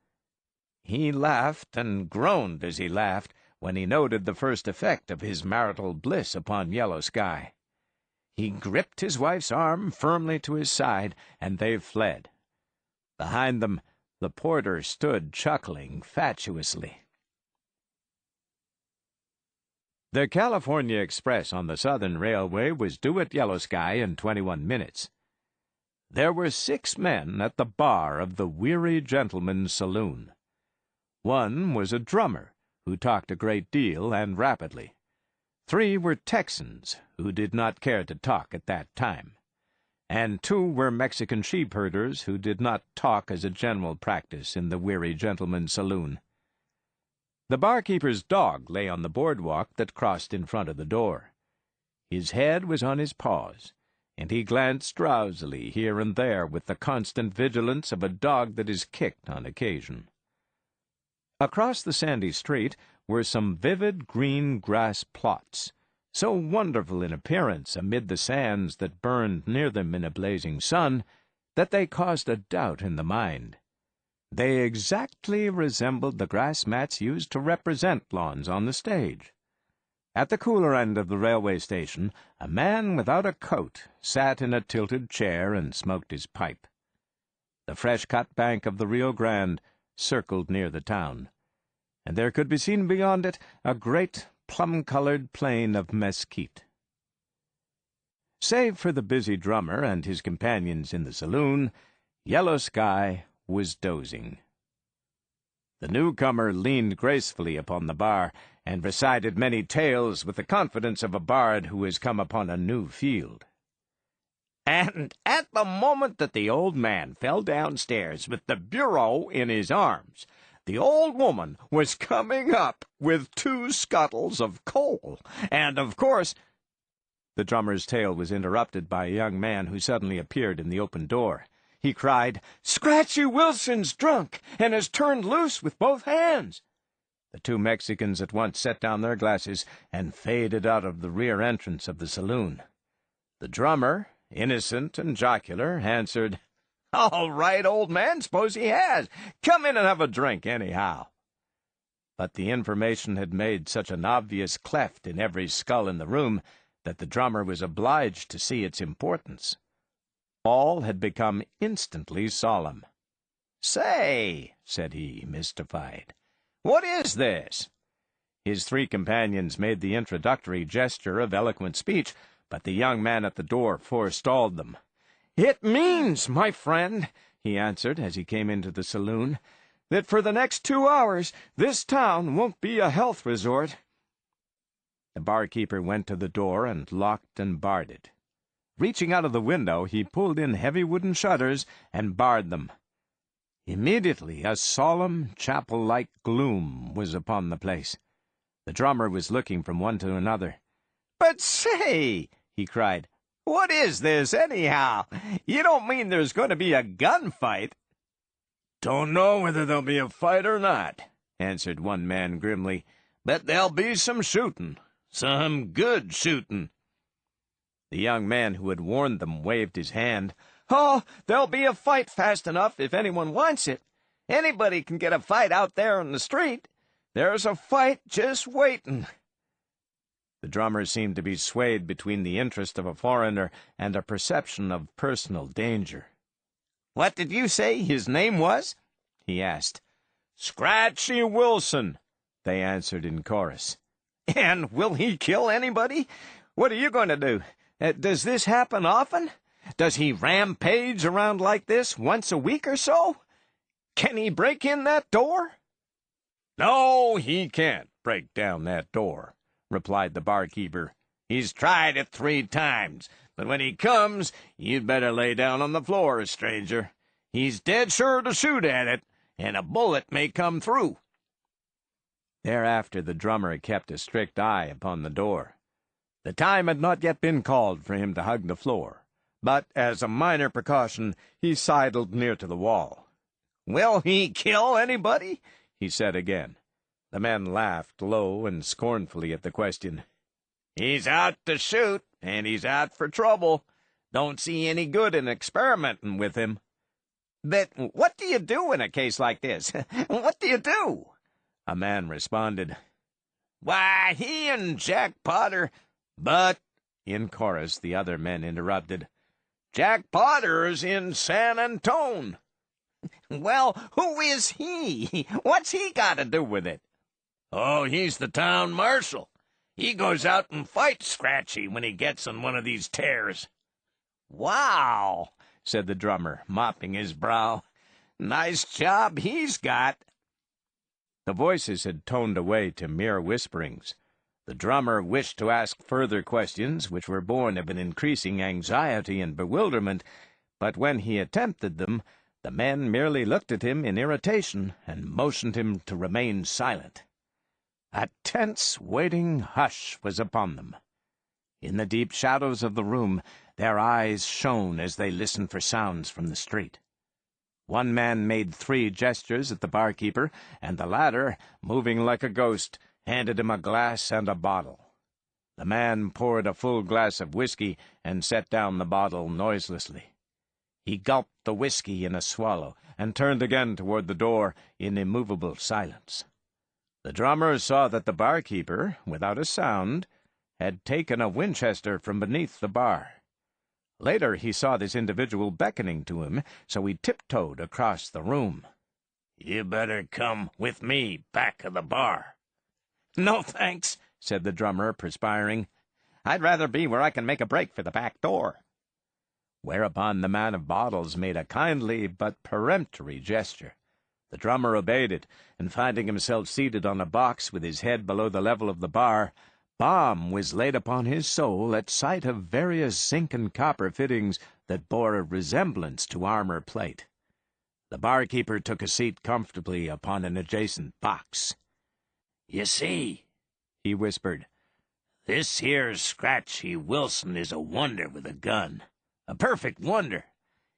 He laughed and groaned as he laughed when he noted the first effect of his marital bliss upon Yellow Sky. He gripped his wife's arm firmly to his side, and they fled. Behind them, the porter stood chuckling fatuously. The California Express on the Southern Railway was due at Yellow Sky in 21 minutes. There were 6 men at the bar of the Weary Gentleman's Saloon. One was a drummer, who talked a great deal and rapidly. 3 were Texans, who did not care to talk at that time. And 2 were Mexican sheep-herders, who did not talk as a general practice in the Weary Gentleman's Saloon. The barkeeper's dog lay on the boardwalk that crossed in front of the door. His head was on his paws, and he glanced drowsily here and there with the constant vigilance of a dog that is kicked on occasion. Across the sandy street were some vivid green grass plots, so wonderful in appearance amid the sands that burned near them in a blazing sun, that they caused a doubt in the mind. They exactly resembled the grass mats used to represent lawns on the stage. At the cooler end of the railway station, a man without a coat sat in a tilted chair and smoked his pipe. The fresh-cut bank of the Rio Grande circled near the town, and there could be seen beyond it a great plum-colored plain of mesquite. Save for the busy drummer and his companions in the saloon, Yellow Sky was dozing. The newcomer leaned gracefully upon the bar and recited many tales with the confidence of a bard who has come upon a new field. And at the moment that the old man fell downstairs with the bureau in his arms, the old woman was coming up with 2 scuttles of coal, and of course— The drummer's tale was interrupted by a young man who suddenly appeared in the open door. He cried, "Scratchy Wilson's drunk, and has turned loose with both hands." The 2 Mexicans at once set down their glasses and faded out of the rear entrance of the saloon. The drummer, innocent and jocular, answered, "All right, old man, suppose he has. Come in and have a drink, anyhow." But the information had made such an obvious cleft in every skull in the room that the drummer was obliged to see its importance. All had become instantly solemn. "Say," said he, mystified, "what is this?" His 3 companions made the introductory gesture of eloquent speech, but the young man at the door forestalled them. "It means, my friend," he answered as he came into the saloon, that for the next 2 hours this town won't be a health resort." The barkeeper went to the door and locked and barred it. Reaching out of the window, he pulled in heavy wooden shutters and barred them. Immediately a solemn, chapel-like gloom was upon the place. The drummer was looking from one to another. "But say," he cried, "what is this, anyhow? You don't mean there's going to be a gunfight?" "Don't know whether there'll be a fight or not," answered one man grimly, "but there'll be some shooting. Some good shooting." The young man who had warned them waved his hand. "Oh, there'll be a fight fast enough if anyone wants it. Anybody can get a fight out there in the street. There's a fight just waiting." The drummer seemed to be swayed between the interest of a foreigner and a perception of personal danger. "What did you say his name was?" he asked. "Scratchy Wilson," they answered in chorus. "And will he kill anybody? What are you going to do? Does this happen often? Does he rampage around like this once a week or so? Can he break in that door?" "No, he can't break down that door," replied the barkeeper. "He's tried it 3 times, but when he comes, you'd better lay down on the floor, stranger. He's dead sure to shoot at it, and a bullet may come through." Thereafter the drummer kept a strict eye upon the door. The time had not yet been called for him to hug the floor, but as a minor precaution he sidled near to the wall. "Will he kill anybody?" he said again. The men laughed low and scornfully at the question. "He's out to shoot, and he's out for trouble. Don't see any good in experimenting with him." "But what do you do in a case like this? What do you do?" a man responded. "Why, he and Jack Potter—" "But," in chorus the other men interrupted, "Jack Potter's in San Antone." "Well, who is he? What's he got to do with it?" "Oh, he's the town marshal. He goes out and fights Scratchy when he gets on one of these tears." "Wow," said the drummer, mopping his brow. "Nice job he's got." The voices had toned away to mere whisperings. The drummer wished to ask further questions, which were born of an increasing anxiety and bewilderment, but when he attempted them, the men merely looked at him in irritation and motioned him to remain silent. A tense, waiting hush was upon them. In the deep shadows of the room, their eyes shone as they listened for sounds from the street. One man made 3 gestures at the barkeeper, and the latter, moving like a ghost, handed him a glass and a bottle. The man poured a full glass of whiskey and set down the bottle noiselessly. He gulped the whiskey in a swallow and turned again toward the door in immovable silence. The drummer saw that the barkeeper, without a sound, had taken a Winchester from beneath the bar. Later he saw this individual beckoning to him, so he tiptoed across the room. "You better come with me back of the bar." "No, thanks," said the drummer, perspiring. "I'd rather be where I can make a break for the back door." Whereupon the man of bottles made a kindly but peremptory gesture. The drummer obeyed it, and finding himself seated on a box with his head below the level of the bar, balm was laid upon his soul at sight of various zinc and copper fittings that bore a resemblance to armor plate. The barkeeper took a seat comfortably upon an adjacent box. "You see," he whispered, "this here Scratchy Wilson is a wonder with a gun. A perfect wonder.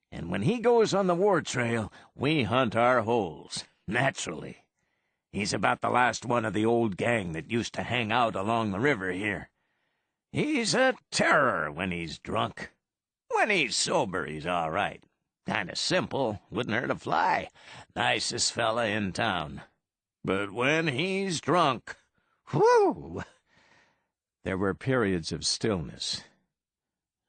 And when he goes on the war trail, we hunt our holes, naturally. He's about the last one of the old gang that used to hang out along the river here. He's a terror when he's drunk. When he's sober, he's all right. Kind of simple, wouldn't hurt a fly. Nicest fella in town. But when he's drunk, whew!" There were periods of stillness.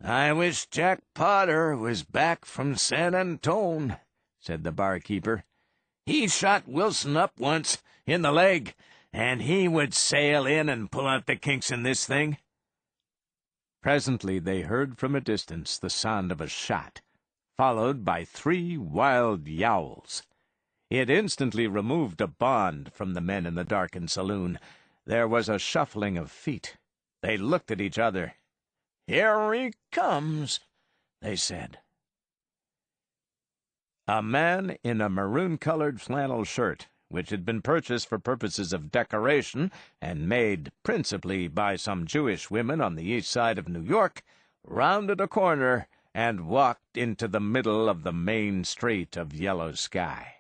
"I wish Jack Potter was back from San Antone," said the barkeeper. "He shot Wilson up once, in the leg, and he would sail in and pull out the kinks in this thing." Presently they heard from a distance the sound of a shot, followed by 3 wild yowls. It instantly removed a bond from the men in the darkened saloon. There was a shuffling of feet. They looked at each other. "Here he comes," they said. A man in a maroon-colored flannel shirt, which had been purchased for purposes of decoration and made principally by some Jewish women on the east side of New York, rounded a corner and walked into the middle of the main street of yellow sky.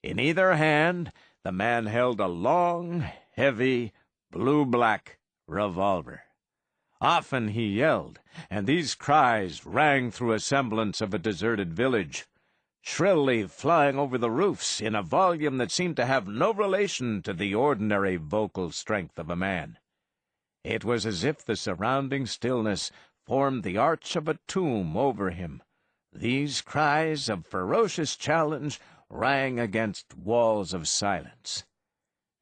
In either hand, the man held a long, heavy, blue-black revolver. Often he yelled, and these cries rang through a semblance of a deserted village, shrilly flying over the roofs in a volume that seemed to have no relation to the ordinary vocal strength of a man. It was as if the surrounding stillness formed the arch of a tomb over him. These cries of ferocious challenge rang against walls of silence.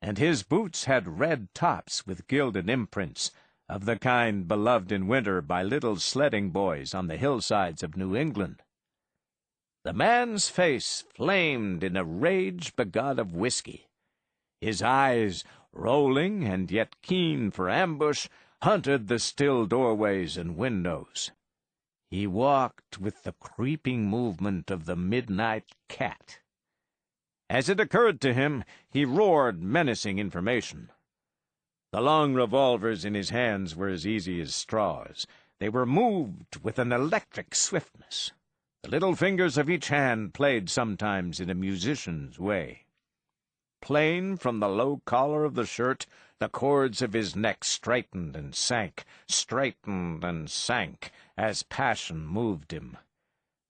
And his boots had red tops with gilded imprints, of the kind beloved in winter by little sledding boys on the hillsides of New England. The man's face flamed in a rage begot of whiskey. His eyes, rolling and yet keen for ambush, hunted the still doorways and windows. He walked with the creeping movement of the midnight cat. As it occurred to him, he roared menacing information. The long revolvers in his hands were as easy as straws. They were moved with an electric swiftness. The little fingers of each hand played sometimes in a musician's way. Plain from the low collar of the shirt, the cords of his neck straightened and sank, as passion moved him.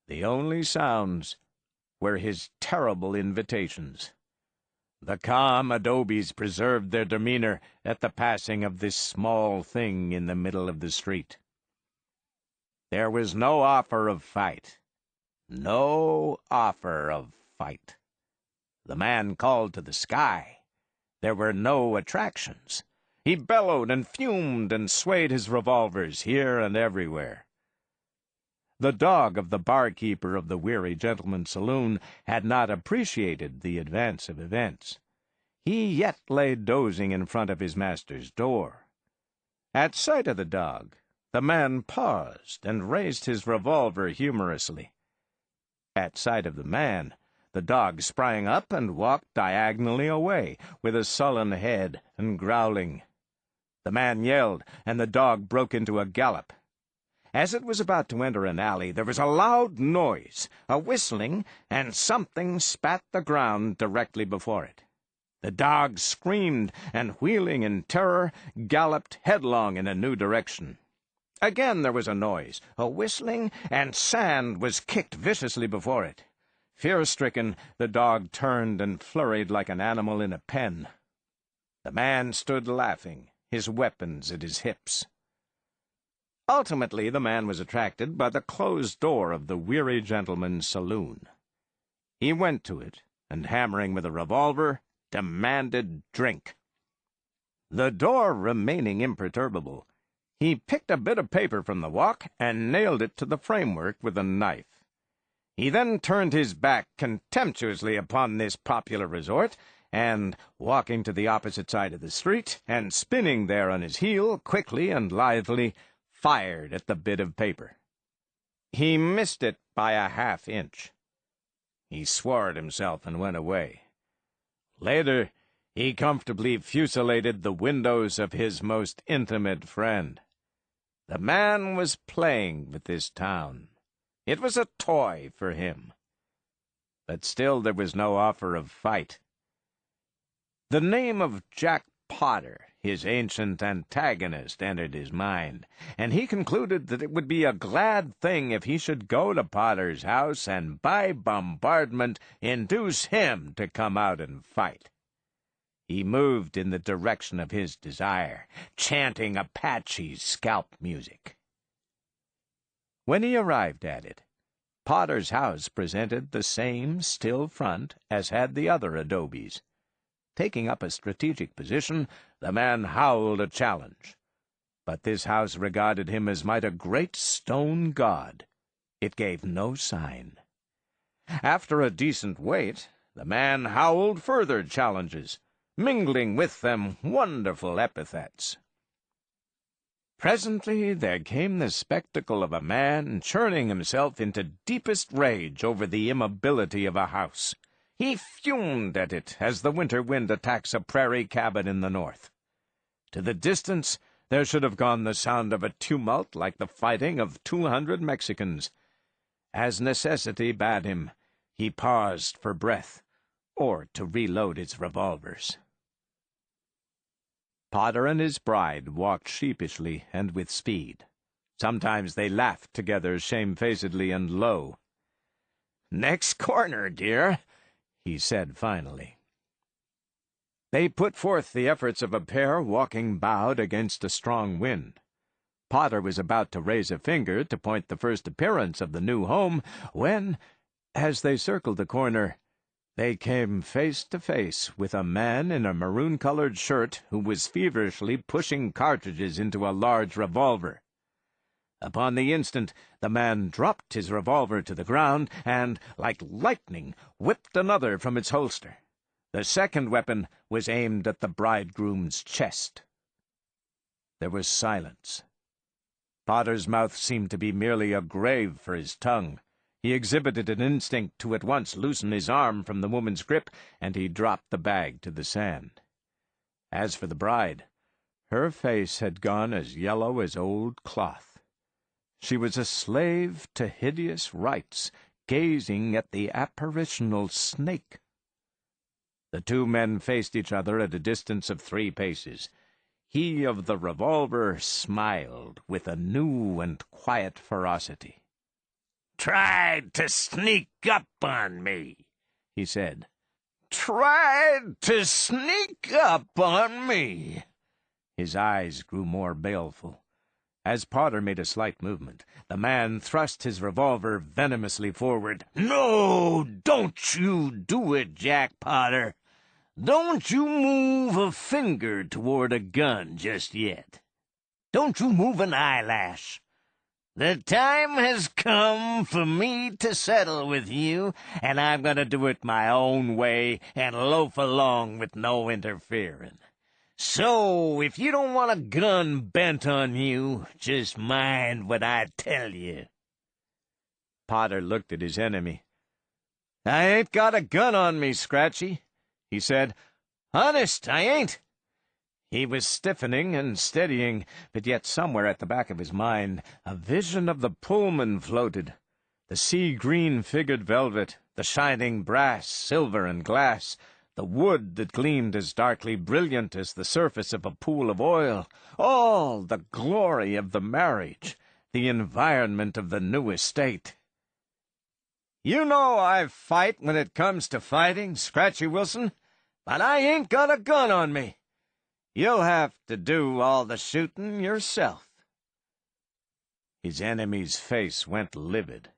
The only sounds were his terrible invitations. The calm adobes preserved their demeanor at the passing of this small thing in the middle of the street. There was no offer of fight. No offer of fight. The man called to the sky. There were no attractions. He bellowed and fumed and swayed his revolvers here and everywhere. The dog of the barkeeper of the Weary Gentleman's Saloon had not appreciated the advance of events. He yet lay dozing in front of his master's door. At sight of the dog, the man paused and raised his revolver humorously. At sight of the man, the dog sprang up and walked diagonally away, with a sullen head and growling. The man yelled, and the dog broke into a gallop. As it was about to enter an alley, there was a loud noise, a whistling, and something spat the ground directly before it. The dog screamed, and wheeling in terror, galloped headlong in a new direction. Again there was a noise, a whistling, and sand was kicked viciously before it. Fear-stricken, the dog turned and flurried like an animal in a pen. The man stood laughing, his weapons at his hips. Ultimately, the man was attracted by the closed door of the Weary Gentleman's Saloon. He went to it, and hammering with a revolver, demanded drink. The door remaining imperturbable, he picked a bit of paper from the walk and nailed it to the framework with a knife. He then turned his back contemptuously upon this popular resort, and, walking to the opposite side of the street, and spinning there on his heel, quickly and lithely, fired at the bit of paper. He missed it by a half-inch. He swore at himself and went away. Later, he comfortably fusilladed the windows of his most intimate friend. The man was playing with this town. It was a toy for him. But still there was no offer of fight. The name of Jack Potter, his ancient antagonist, entered his mind, and he concluded that it would be a glad thing if he should go to Potter's house and by bombardment induce him to come out and fight. He moved in the direction of his desire, chanting Apache scalp music. When he arrived at it, Potter's house presented the same still front as had the other adobes. Taking up a strategic position, the man howled a challenge. But this house regarded him as might a great stone god. It gave no sign. After a decent wait, The man howled further challenges, mingling with them wonderful epithets. Presently there came the spectacle of a man churning himself into deepest rage over the immobility of a house. He fumed at it as the winter wind attacks a prairie cabin in the north. To the distance there should have gone the sound of a tumult like the fighting of 200 Mexicans. As necessity bade him, he paused for breath, or to reload his revolvers. Potter and his bride walked sheepishly and with speed. Sometimes they laughed together shamefacedly and low. "Next corner, dear," he said finally. They put forth the efforts of a pair walking bowed against a strong wind. Potter was about to raise a finger to point the first appearance of the new home when, as they circled the corner, they came face to face with a man in a maroon-colored shirt who was feverishly pushing cartridges into a large revolver. Upon the instant, the man dropped his revolver to the ground and, like lightning, whipped another from its holster. The second weapon was aimed at the bridegroom's chest. There was silence. Potter's mouth seemed to be merely a grave for his tongue. He exhibited an instinct to at once loosen his arm from the woman's grip, and he dropped the bag to the sand. As for the bride, her face had gone as yellow as old cloth. She was a slave to hideous rites, gazing at the apparitional snake. The two men faced each other at a distance of 3 paces. He of the revolver smiled with a new and quiet ferocity. "Tried to sneak up on me," he said. "Tried to sneak up on me." His eyes grew more baleful. As Potter made a slight movement, the man thrust his revolver venomously forward. "No, don't you do it, Jack Potter. Don't you move a finger toward a gun just yet. Don't you move an eyelash. The time has come for me to settle with you, and I'm going to do it my own way and loaf along with no interfering. So, if you don't want a gun bent on you, just mind what I tell you." Potter looked at his enemy. "I ain't got a gun on me, Scratchy," he said. "Honest, I ain't." He was stiffening and steadying, but yet somewhere at the back of his mind a vision of the Pullman floated. The sea-green figured velvet, the shining brass, silver, and glass, the wood that gleamed as darkly brilliant as the surface of a pool of oil, all the glory of the marriage, the environment of the new estate. "You know I fight when it comes to fighting, Scratchy Wilson, but I ain't got a gun on me. You'll have to do all the shooting yourself." His enemy's face went livid.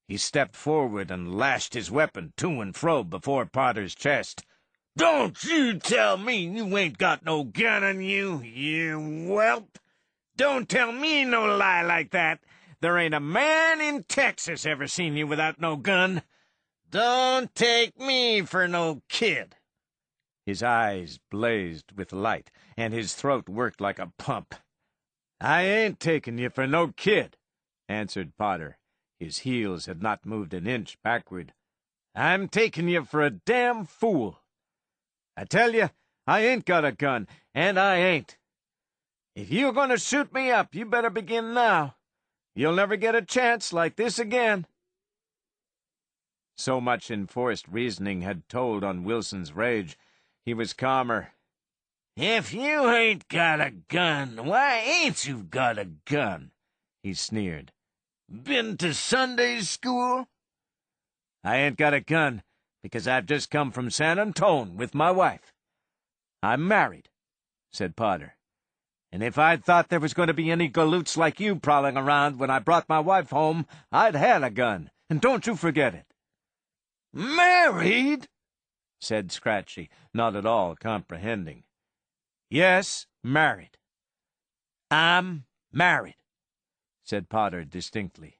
He stepped forward and lashed his weapon to and fro before Potter's chest. "Don't you tell me you ain't got no gun on you, you whelp! Don't tell me no lie like that. There ain't a man in Texas ever seen you without no gun. Don't take me for no kid." His eyes blazed with light, and his throat worked like a pump. "I ain't taking you for no kid," answered Potter. His heels had not moved an inch backward. "I'm taking you for a damn fool. I tell you, I ain't got a gun, and I ain't. If you're going to shoot me up, you better begin now. You'll never get a chance like this again." So much enforced reasoning had told on Wilson's rage. He was calmer. "If you ain't got a gun, why ain't you got a gun?" he sneered. "Been to Sunday school?" "I ain't got a gun because I've just come from San Antone with my wife. I'm married," said Potter. "And if I'd thought there was going to be any galoots like you prowling around when I brought my wife home, I'd had a gun, and don't you forget it." "Married?" said Scratchy, not at all comprehending. "Yes, married." "I'm married," said Potter distinctly.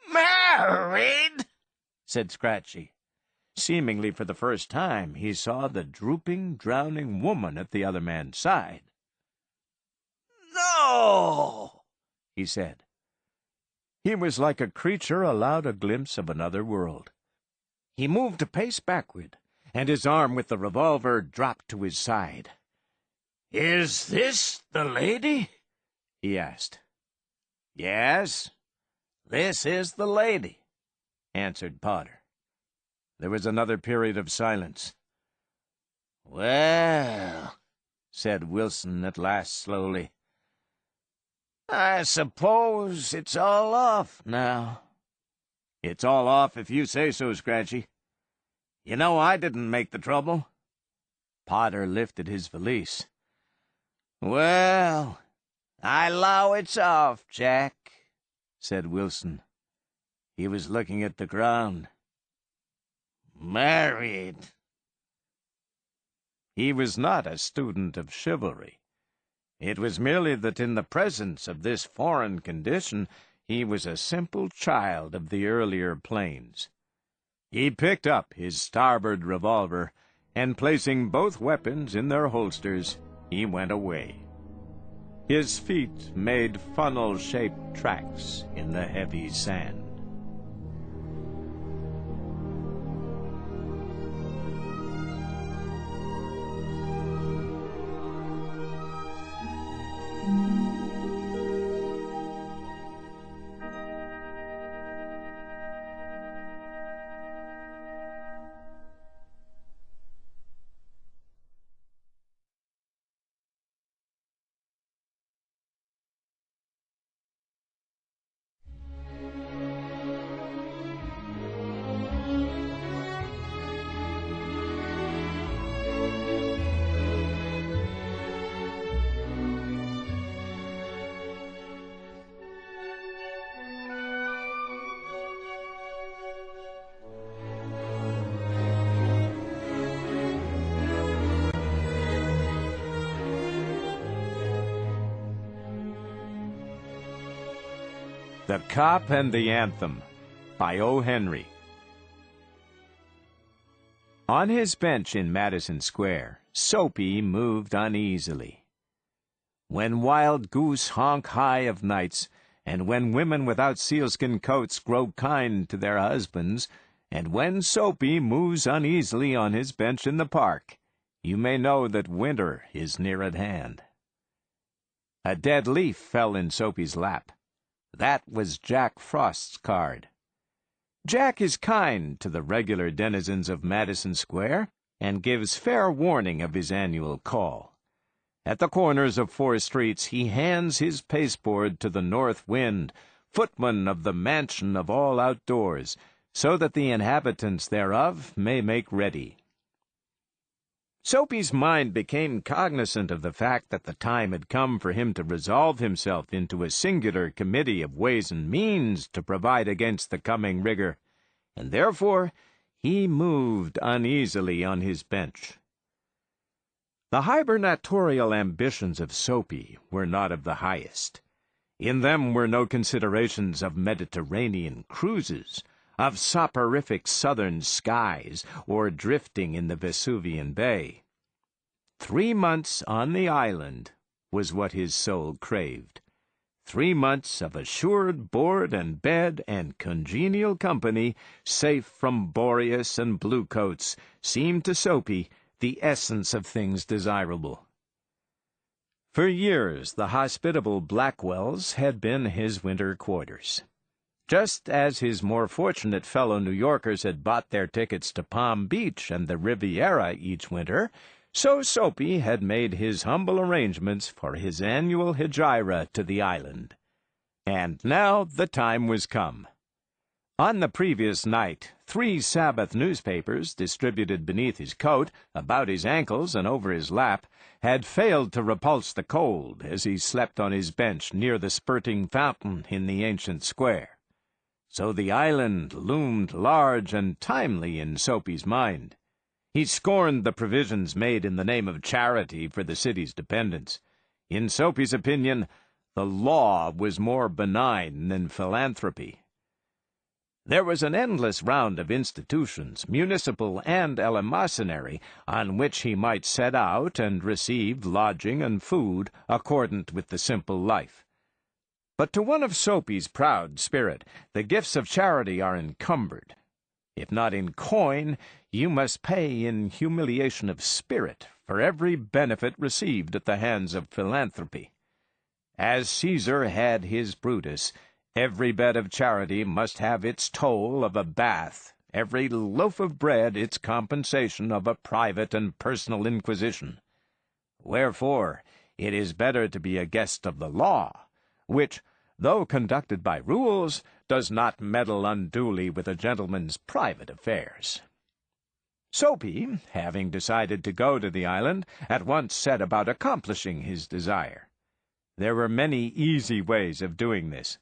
"Married?" said Scratchy. Seemingly for the first time, he saw the drooping, drowning woman at the other man's side. "No!" he said. He was like a creature allowed a glimpse of another world. He moved a pace backward, and his arm with the revolver dropped to his side. "Is this the lady?" he asked. "Yes, this is the lady," answered Potter. There was another period of silence. "Well," said Wilson at last slowly, "I suppose it's all off now." "It's all off if you say so, Scratchy. You know I didn't make the trouble." Potter lifted his valise. "Well, I 'low it's off, Jack," said Wilson. He was looking at the ground. "Married." He was not a student of chivalry. It was merely that in the presence of this foreign condition he was a simple child of the earlier plains. He picked up his starboard revolver, and placing both weapons in their holsters, he went away. His feet made funnel-shaped tracks in the heavy sand. The Cop and the Anthem by O. Henry. On his bench in Madison Square, Soapy moved uneasily. When wild goose honk high of nights, and when women without sealskin coats grow kind to their husbands, and when Soapy moves uneasily on his bench in the park, you may know that winter is near at hand. A dead leaf fell in Soapy's lap. That was Jack Frost's card. Jack is kind to the regular denizens of Madison Square, and gives fair warning of his annual call. At the corners of 4 streets he hands his pasteboard to the north wind, footman of the mansion of all outdoors, so that the inhabitants thereof may make ready. Soapy's mind became cognizant of the fact that the time had come for him to resolve himself into a singular committee of ways and means to provide against the coming rigor, and therefore he moved uneasily on his bench. The hibernatorial ambitions of Soapy were not of the highest. In them were no considerations of Mediterranean cruises, of soporific southern skies, or drifting in the Vesuvian Bay. 3 months on the island was what his soul craved. 3 months of assured board and bed and congenial company, safe from Boreas and bluecoats, seemed to Soapy the essence of things desirable. For years the hospitable Blackwells had been his winter quarters. Just as his more fortunate fellow New Yorkers had bought their tickets to Palm Beach and the Riviera each winter, so Soapy had made his humble arrangements for his annual hegira to the island. And now the time was come. On the previous night, 3 Sabbath newspapers, distributed beneath his coat, about his ankles, and over his lap, had failed to repulse the cold as he slept on his bench near the spurting fountain in the ancient square. So the island loomed large and timely in Soapy's mind. He scorned the provisions made in the name of charity for the city's dependents. In Soapy's opinion, the law was more benign than philanthropy. There was an endless round of institutions, municipal and eleemosynary, on which he might set out and receive lodging and food accordant with the simple life. But to one of Soapy's proud spirit, the gifts of charity are encumbered. If not in coin, you must pay in humiliation of spirit for every benefit received at the hands of philanthropy. As Caesar had his Brutus, every bed of charity must have its toll of a bath, every loaf of bread its compensation of a private and personal inquisition. Wherefore, it is better to be a guest of the law, which, though conducted by rules, does not meddle unduly with a gentleman's private affairs. Soapy, having decided to go to the island, at once set about accomplishing his desire. There were many easy ways of doing this.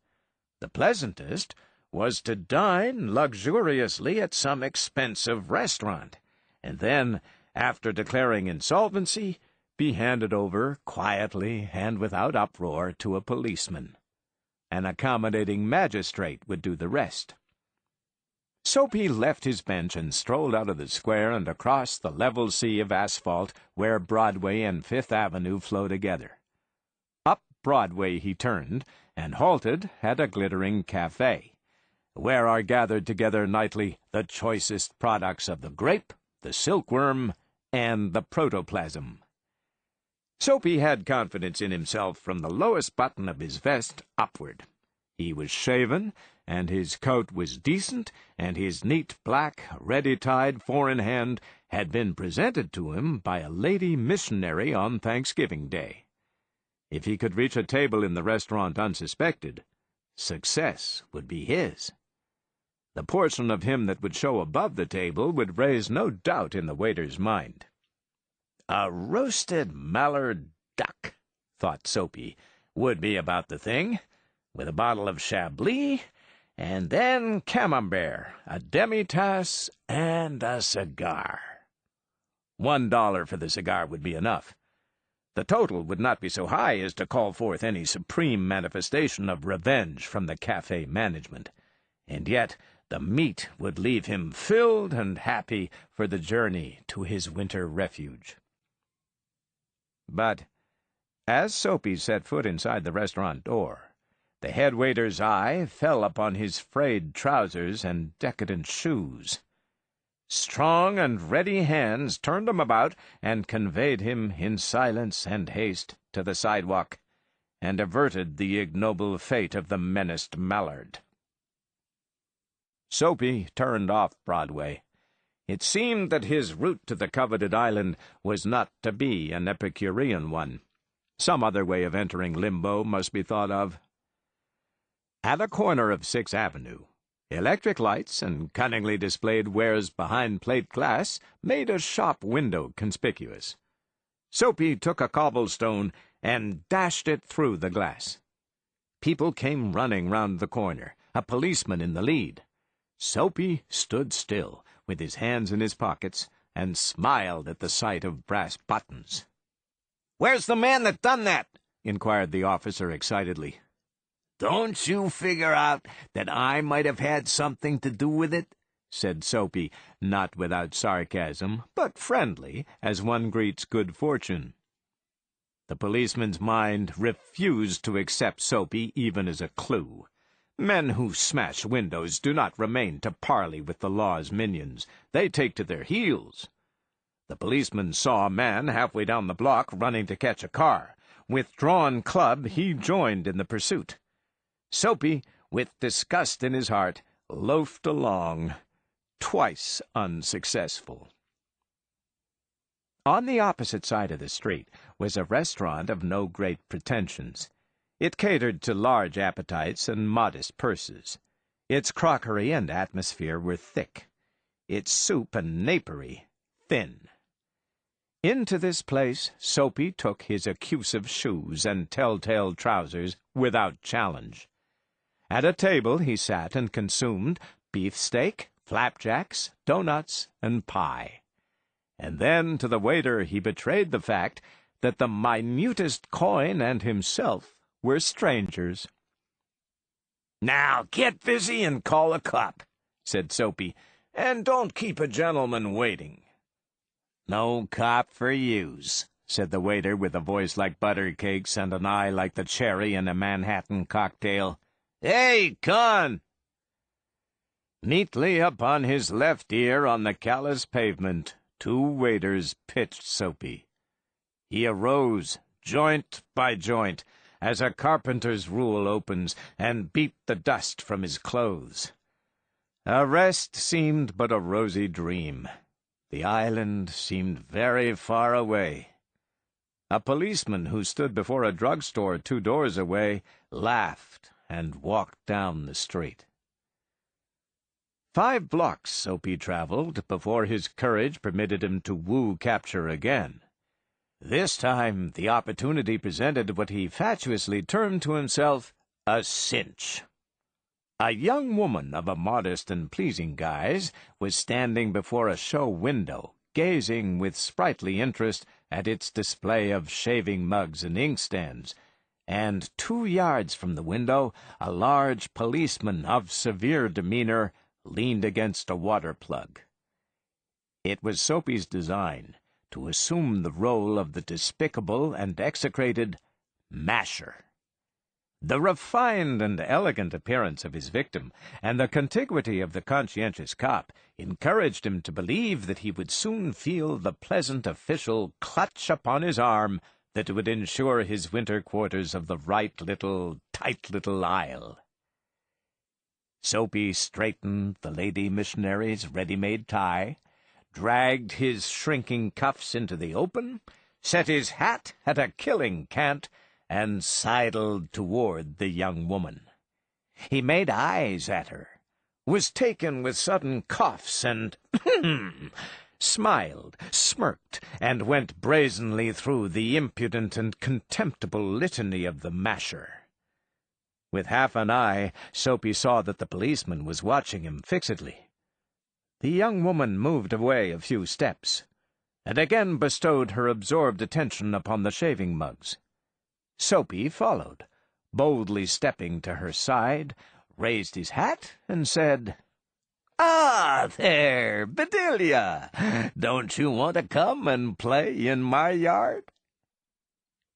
The pleasantest was to dine luxuriously at some expensive restaurant, and then, after declaring insolvency, be handed over quietly and without uproar to a policeman. An accommodating magistrate would do the rest. Soapy left his bench and strolled out of the square and across the level sea of asphalt where Broadway and Fifth Avenue flow together. Up Broadway he turned, and halted at a glittering cafe, where are gathered together nightly the choicest products of the grape, the silkworm, and the protoplasm. Soapy had confidence in himself from the lowest button of his vest upward. He was shaven, and his coat was decent, and his neat black, ready-tied four-in-hand had been presented to him by a lady missionary on Thanksgiving Day. If he could reach a table in the restaurant unsuspected, success would be his. The portion of him that would show above the table would raise no doubt in the waiter's mind. A roasted mallard duck, thought Soapy, would be about the thing, with a bottle of Chablis, and then camembert, a demi-tasse, and a cigar. $1 for the cigar would be enough. The total would not be so high as to call forth any supreme manifestation of revenge from the cafe management, and yet the meat would leave him filled and happy for the journey to his winter refuge. But as Soapy set foot inside the restaurant door, the head waiter's eye fell upon his frayed trousers and decadent shoes. Strong and ready hands turned him about and conveyed him in silence and haste to the sidewalk, and averted the ignoble fate of the menaced mallard. Soapy turned off Broadway. It seemed that his route to the coveted island was not to be an Epicurean one. Some other way of entering limbo must be thought of. At a corner of Sixth Avenue, electric lights and cunningly displayed wares behind plate glass made a shop window conspicuous. Soapy took a cobblestone and dashed it through the glass. People came running round the corner, a policeman in the lead. Soapy stood still, with his hands in his pockets, and smiled at the sight of brass buttons. "Where's the man that done that?" inquired the officer excitedly. "Don't you figure out that I might have had something to do with it?" said Soapy, not without sarcasm, but friendly, as one greets good fortune. The policeman's mind refused to accept Soapy even as a clue. Men who smash windows do not remain to parley with the law's minions. They take to their heels. The policeman saw a man halfway down the block running to catch a car. With drawn club, he joined in the pursuit. Soapy, with disgust in his heart, loafed along, twice unsuccessful. On the opposite side of the street was a restaurant of no great pretensions. It catered to large appetites and modest purses. Its crockery and atmosphere were thick, its soup and napery thin. Into this place Soapy took his accusive shoes and telltale trousers without challenge. At a table he sat and consumed beefsteak, flapjacks, doughnuts, and pie. And then to the waiter he betrayed the fact that the minutest coin and himself were strangers. "Now get busy and call a cup," said Soapy, "and don't keep a gentleman waiting." "No cop for yous," said the waiter with a voice like butter cakes and an eye like the cherry in a Manhattan cocktail. "Hey, Con!" Neatly upon his left ear on the callous pavement, 2 waiters pitched Soapy. He arose, joint by joint, as a carpenter's rule opens, and beat the dust from his clothes. Arrest seemed but a rosy dream. The island seemed very far away. A policeman who stood before a drugstore 2 doors away laughed and walked down the street. 5 blocks Soapy traveled before his courage permitted him to woo capture again. This time the opportunity presented what he fatuously termed to himself a cinch. A young woman of a modest and pleasing guise was standing before a show window, gazing with sprightly interest at its display of shaving mugs and inkstands, and 2 yards from the window a large policeman of severe demeanor leaned against a water plug. It was Soapy's design to assume the role of the despicable and execrated masher. The refined and elegant appearance of his victim, and the contiguity of the conscientious cop, encouraged him to believe that he would soon feel the pleasant official clutch upon his arm that would ensure his winter quarters of the tight little isle. Soapy straightened the lady missionary's ready-made tie, dragged his shrinking cuffs into the open, set his hat at a killing cant, and sidled toward the young woman. He made eyes at her, was taken with sudden coughs, and smiled, smirked, and went brazenly through the impudent and contemptible litany of the masher. With half an eye, Soapy saw that the policeman was watching him fixedly. The young woman moved away a few steps, and again bestowed her absorbed attention upon the shaving mugs. Soapy followed, boldly stepping to her side, raised his hat, and said, "Ah, there, Bedelia! Don't you want to come and play in my yard?"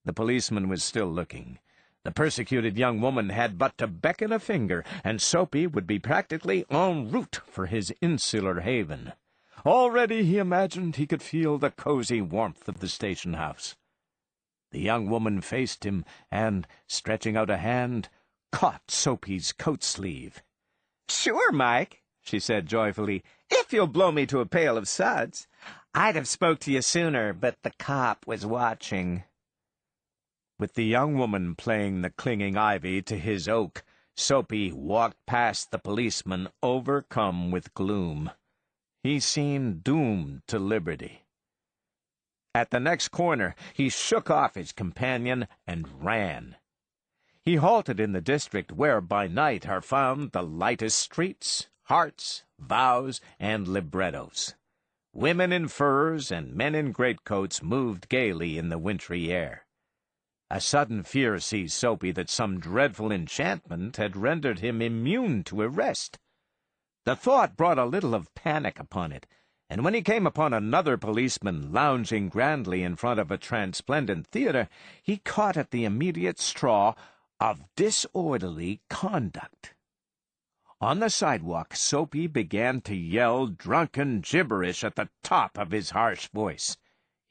The policeman was still looking. The persecuted young woman had but to beckon a finger, and Soapy would be practically en route for his insular haven. Already he imagined he could feel the cozy warmth of the station house. The young woman faced him and, stretching out a hand, caught Soapy's coat sleeve. "Sure, Mike," she said joyfully, "if you'll blow me to a pail of suds. I'd have spoke to you sooner, but the cop was watching." With the young woman playing the clinging ivy to his oak, Soapy walked past the policeman, overcome with gloom. He seemed doomed to liberty. At the next corner, he shook off his companion and ran. He halted in the district where by night are found the lightest streets, hearts, vows, and librettos. Women in furs and men in greatcoats moved gaily in the wintry air. A sudden fear seized Soapy that some dreadful enchantment had rendered him immune to arrest. The thought brought a little of panic upon it, and when he came upon another policeman lounging grandly in front of a transplendent theater, he caught at the immediate straw of disorderly conduct. On the sidewalk, Soapy began to yell drunken gibberish at the top of his harsh voice.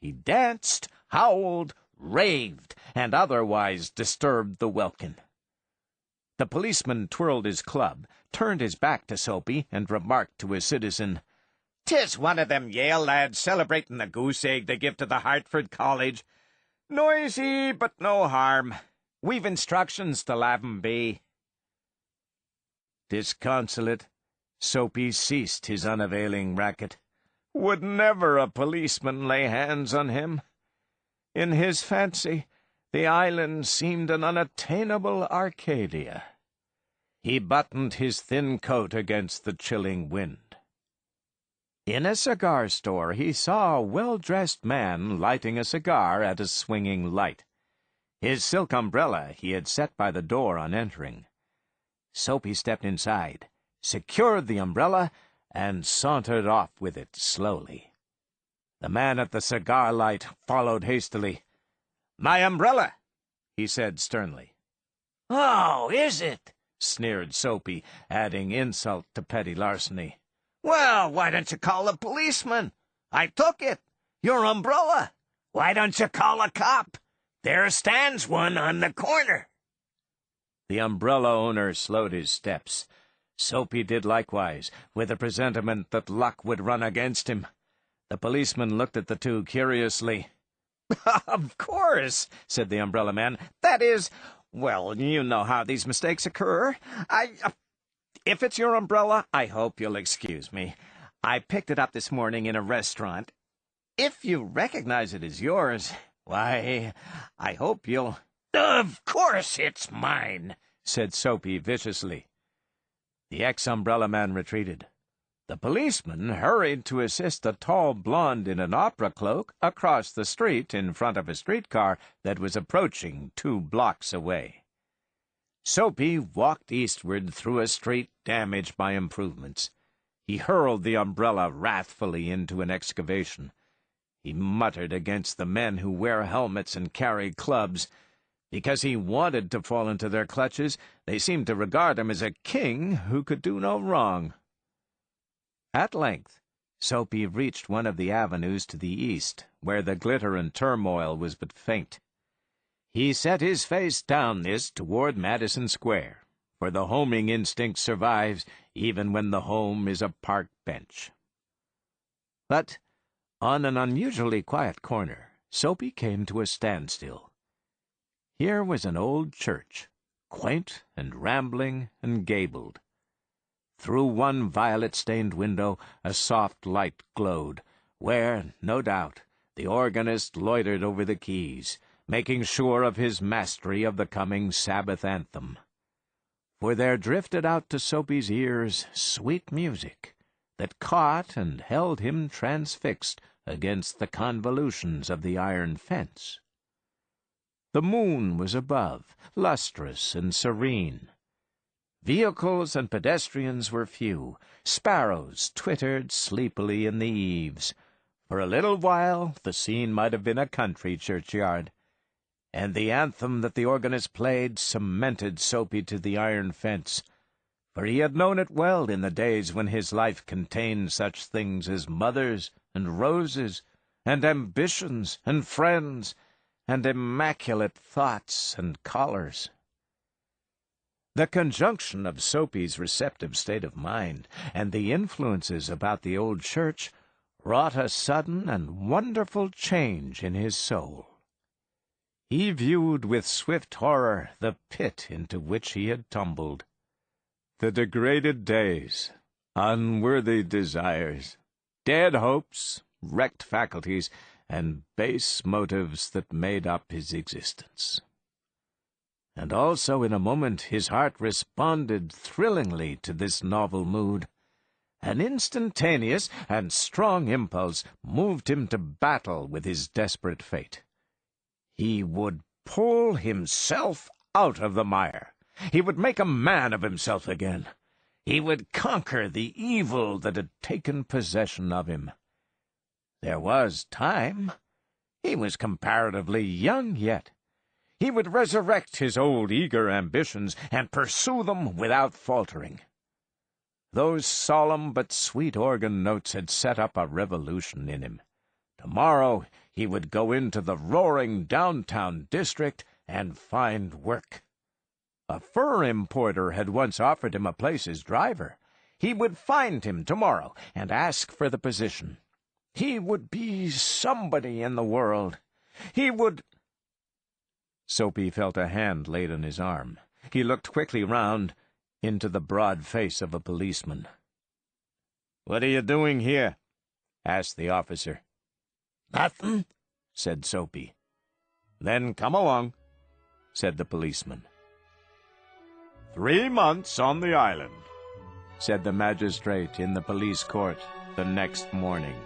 He danced, howled, raved, and otherwise disturbed the welkin. The policeman twirled his club, turned his back to Soapy, and remarked to his citizen, "'Tis one of them Yale lads celebrating the goose egg they give to the Hartford College. Noisy, but no harm. We've instructions to lave 'em be." Disconsolate, Soapy ceased his unavailing racket. Would never a policeman lay hands on him? In his fancy, the island seemed an unattainable Arcadia. He buttoned his thin coat against the chilling wind. In a cigar store, he saw a well-dressed man lighting a cigar at a swinging light. His silk umbrella he had set by the door on entering. Soapy stepped inside, secured the umbrella, and sauntered off with it slowly. The man at the cigar light followed hastily. "My umbrella," he said sternly. "Oh, is it?" sneered Soapy, adding insult to petty larceny. "Well, why don't you call the policeman? I took it. Your umbrella. Why don't you call a cop? There stands one on the corner." The umbrella owner slowed his steps. Soapy did likewise, with a presentiment that luck would run against him. The policeman looked at the two curiously. "Of course," said the umbrella man. "That is, well, you know how these mistakes occur. If it's your umbrella, I hope you'll excuse me. I picked it up this morning in a restaurant. If you recognize it as yours, why, I hope you'll—" "Of course it's mine," said Soapy viciously. The ex-umbrella man retreated. The policeman hurried to assist a tall blonde in an opera cloak across the street in front of a streetcar that was approaching 2 blocks away. Soapy walked eastward through a street damaged by improvements. He hurled the umbrella wrathfully into an excavation. He muttered against the men who wear helmets and carry clubs. Because he wanted to fall into their clutches, they seemed to regard him as a king who could do no wrong. At length, Soapy reached one of the avenues to the east, where the glitter and turmoil was but faint. He set his face down this toward Madison Square, for the homing instinct survives even when the home is a park bench. But on an unusually quiet corner, Soapy came to a standstill. Here was an old church, quaint and rambling and gabled. Through one violet-stained window a soft light glowed, where, no doubt, the organist loitered over the keys, making sure of his mastery of the coming Sabbath anthem. For there drifted out to Soapy's ears sweet music that caught and held him transfixed against the convolutions of the iron fence. The moon was above, lustrous and serene. Vehicles and pedestrians were few. Sparrows twittered sleepily in the eaves. For a little while the scene might have been a country churchyard. And the anthem that the organist played cemented Soapy to the iron fence, for he had known it well in the days when his life contained such things as mothers and roses and ambitions and friends and immaculate thoughts and collars. The conjunction of Soapy's receptive state of mind and the influences about the old church wrought a sudden and wonderful change in his soul. He viewed with swift horror the pit into which he had tumbled. The degraded days, unworthy desires, dead hopes, wrecked faculties, and base motives that made up his existence. And also in a moment his heart responded thrillingly to this novel mood. An instantaneous and strong impulse moved him to battle with his desperate fate. He would pull himself out of the mire. He would make a man of himself again. He would conquer the evil that had taken possession of him. There was time. He was comparatively young yet. He would resurrect his old eager ambitions and pursue them without faltering. Those solemn but sweet organ notes had set up a revolution in him. Tomorrow he would go into the roaring downtown district and find work. A fur importer had once offered him a place as driver. He would find him tomorrow and ask for the position. He would be somebody in the world. He would— Soapy felt a hand laid on his arm. He looked quickly round into the broad face of a policeman. "What are you doing here?" asked the officer. "Nothing," said Soapy. "Then come along," said the policeman. 3 months on the island," said the magistrate in the police court the next morning.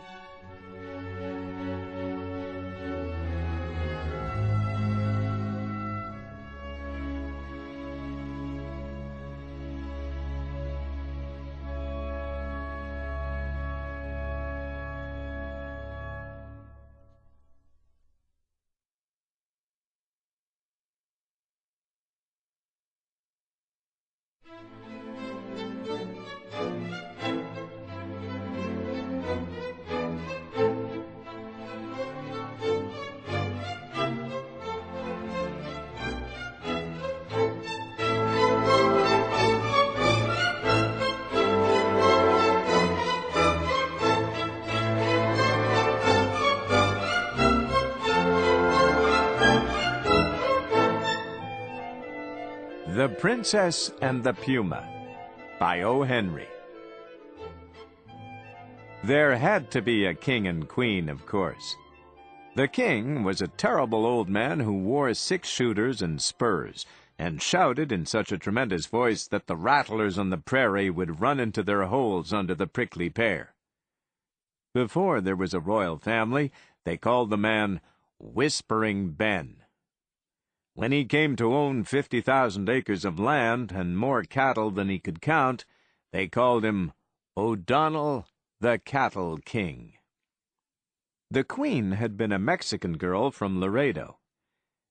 The Princess and the Puma by O. Henry. There had to be a king and queen, of course. The king was a terrible old man who wore 6-shooters and spurs, and shouted in such a tremendous voice that the rattlers on the prairie would run into their holes under the prickly pear. Before there was a royal family, they called the man Whispering Ben. When he came to own 50,000 acres of land and more cattle than he could count, they called him O'Donnell the Cattle King. The queen had been a Mexican girl from Laredo.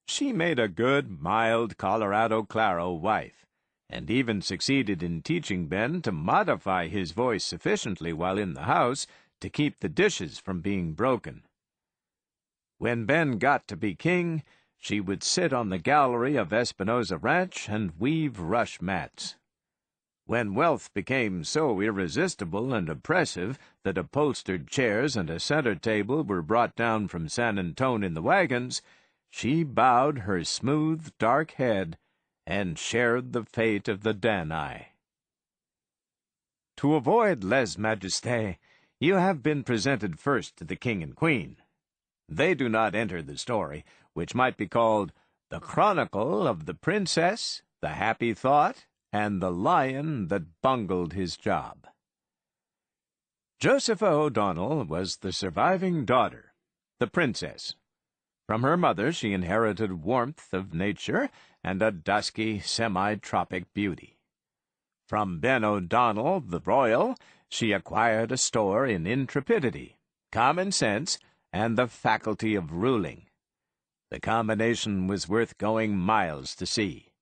She made a good, mild Colorado Claro wife, and even succeeded in teaching Ben to modify his voice sufficiently while in the house to keep the dishes from being broken. When Ben got to be king, she would sit on the gallery of Espinosa Ranch and weave rush mats. When wealth became so irresistible and oppressive that upholstered chairs and a center table were brought down from San Antone in the wagons, she bowed her smooth, dark head and shared the fate of the Danai. To avoid lèse-majesté, you have been presented first to the king and queen. They do not enter the story, which might be called The Chronicle of the Princess, the Happy Thought, and the Lion that Bungled his Job. Josepha O'Donnell was the surviving daughter, the princess. From her mother she inherited warmth of nature and a dusky, semi-tropic beauty. From Ben O'Donnell, the royal, she acquired a store in intrepidity, common sense, and the faculty of ruling. The combination was worth going miles to see.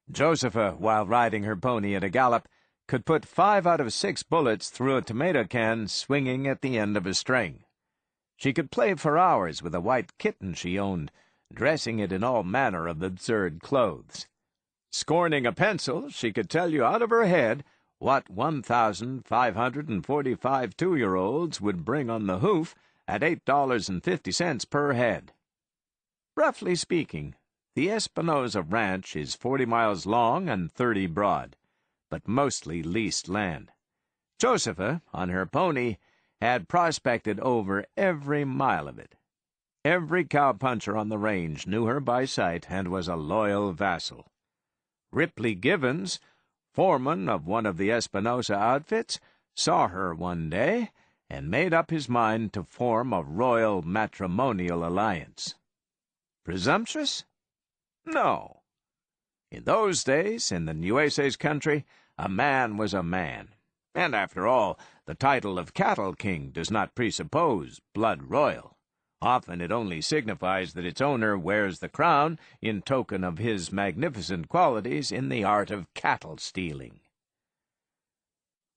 Josepha, while riding her pony at a gallop, could put 5 out of 6 bullets through a tomato can swinging at the end of a string. She could play for hours with a white kitten she owned, dressing it in all manner of absurd clothes. Scorning a pencil, she could tell you out of her head what 1,545 2-year-olds would bring on the hoof at $8.50 per head. Roughly speaking, the Espinosa Ranch is 40 miles long and 30 broad, but mostly leased land. Josepha, on her pony, had prospected over every mile of it. Every cowpuncher on the range knew her by sight and was a loyal vassal. Ripley Givens, foreman of one of the Espinosa outfits, saw her one day and made up his mind to form a royal matrimonial alliance. Presumptuous? No. In those days, in the Nueces country, a man was a man. And after all, the title of Cattle King does not presuppose blood royal. Often it only signifies that its owner wears the crown in token of his magnificent qualities in the art of cattle stealing.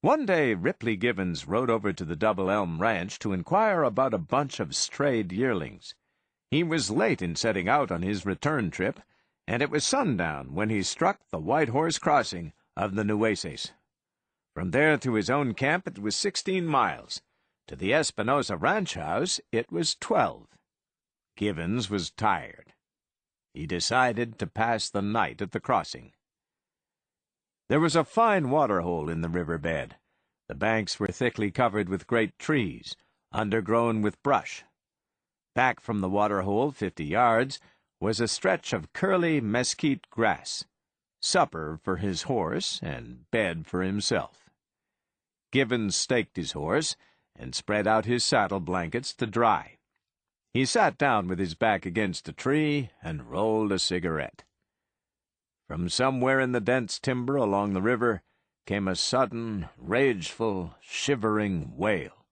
One day Ripley Givens rode over to the Double Elm Ranch to inquire about a bunch of strayed yearlings. He was late in setting out on his return trip, and it was sundown when he struck the White Horse Crossing of the Nueces. From there to his own camp it was 16 miles. To the Espinosa Ranch house it was 12. Givens was tired. He decided to pass the night at the crossing. There was a fine waterhole in the riverbed. The banks were thickly covered with great trees, undergrown with brush. Back from the waterhole 50 yards was a stretch of curly mesquite grass, supper for his horse and bed for himself. Givens staked his horse and spread out his saddle blankets to dry. He sat down with his back against a tree and rolled a cigarette. From somewhere in the dense timber along the river came a sudden, rageful, shivering wail.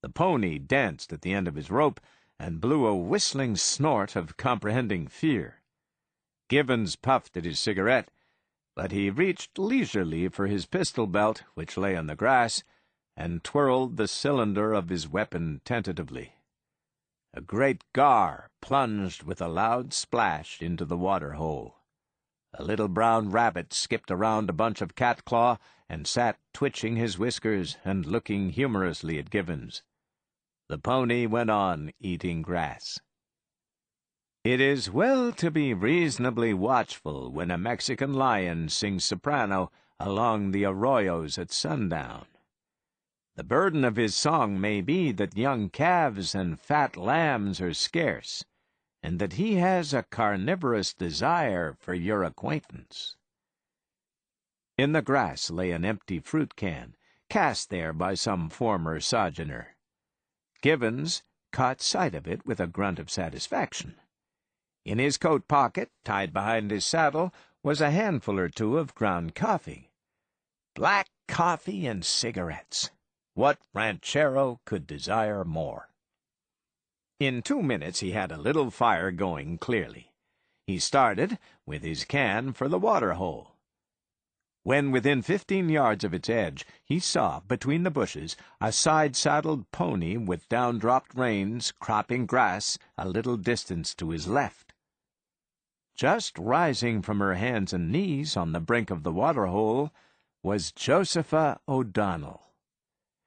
The pony danced at the end of his rope and blew a whistling snort of comprehending fear. Givens puffed at his cigarette, but he reached leisurely for his pistol belt, which lay on the grass, and twirled the cylinder of his weapon tentatively. A great gar plunged with a loud splash into the water-hole. A little brown rabbit skipped around a bunch of catclaw and sat twitching his whiskers and looking humorously at Givens. The pony went on eating grass. It is well to be reasonably watchful when a Mexican lion sings soprano along the arroyos at sundown. The burden of his song may be that young calves and fat lambs are scarce, and that he has a carnivorous desire for your acquaintance. In the grass lay an empty fruit can, cast there by some former sojourner. Givens caught sight of it with a grunt of satisfaction. In his coat pocket, tied behind his saddle, was a handful or two of ground coffee. Black coffee and cigarettes. What ranchero could desire more? In 2 minutes he had a little fire going clearly. He started, with his can, for the water-hole. When within 15 yards of its edge, he saw, between the bushes, a side-saddled pony with down-dropped reins cropping grass a little distance to his left. Just rising from her hands and knees on the brink of the water-hole was Josepha O'Donnell.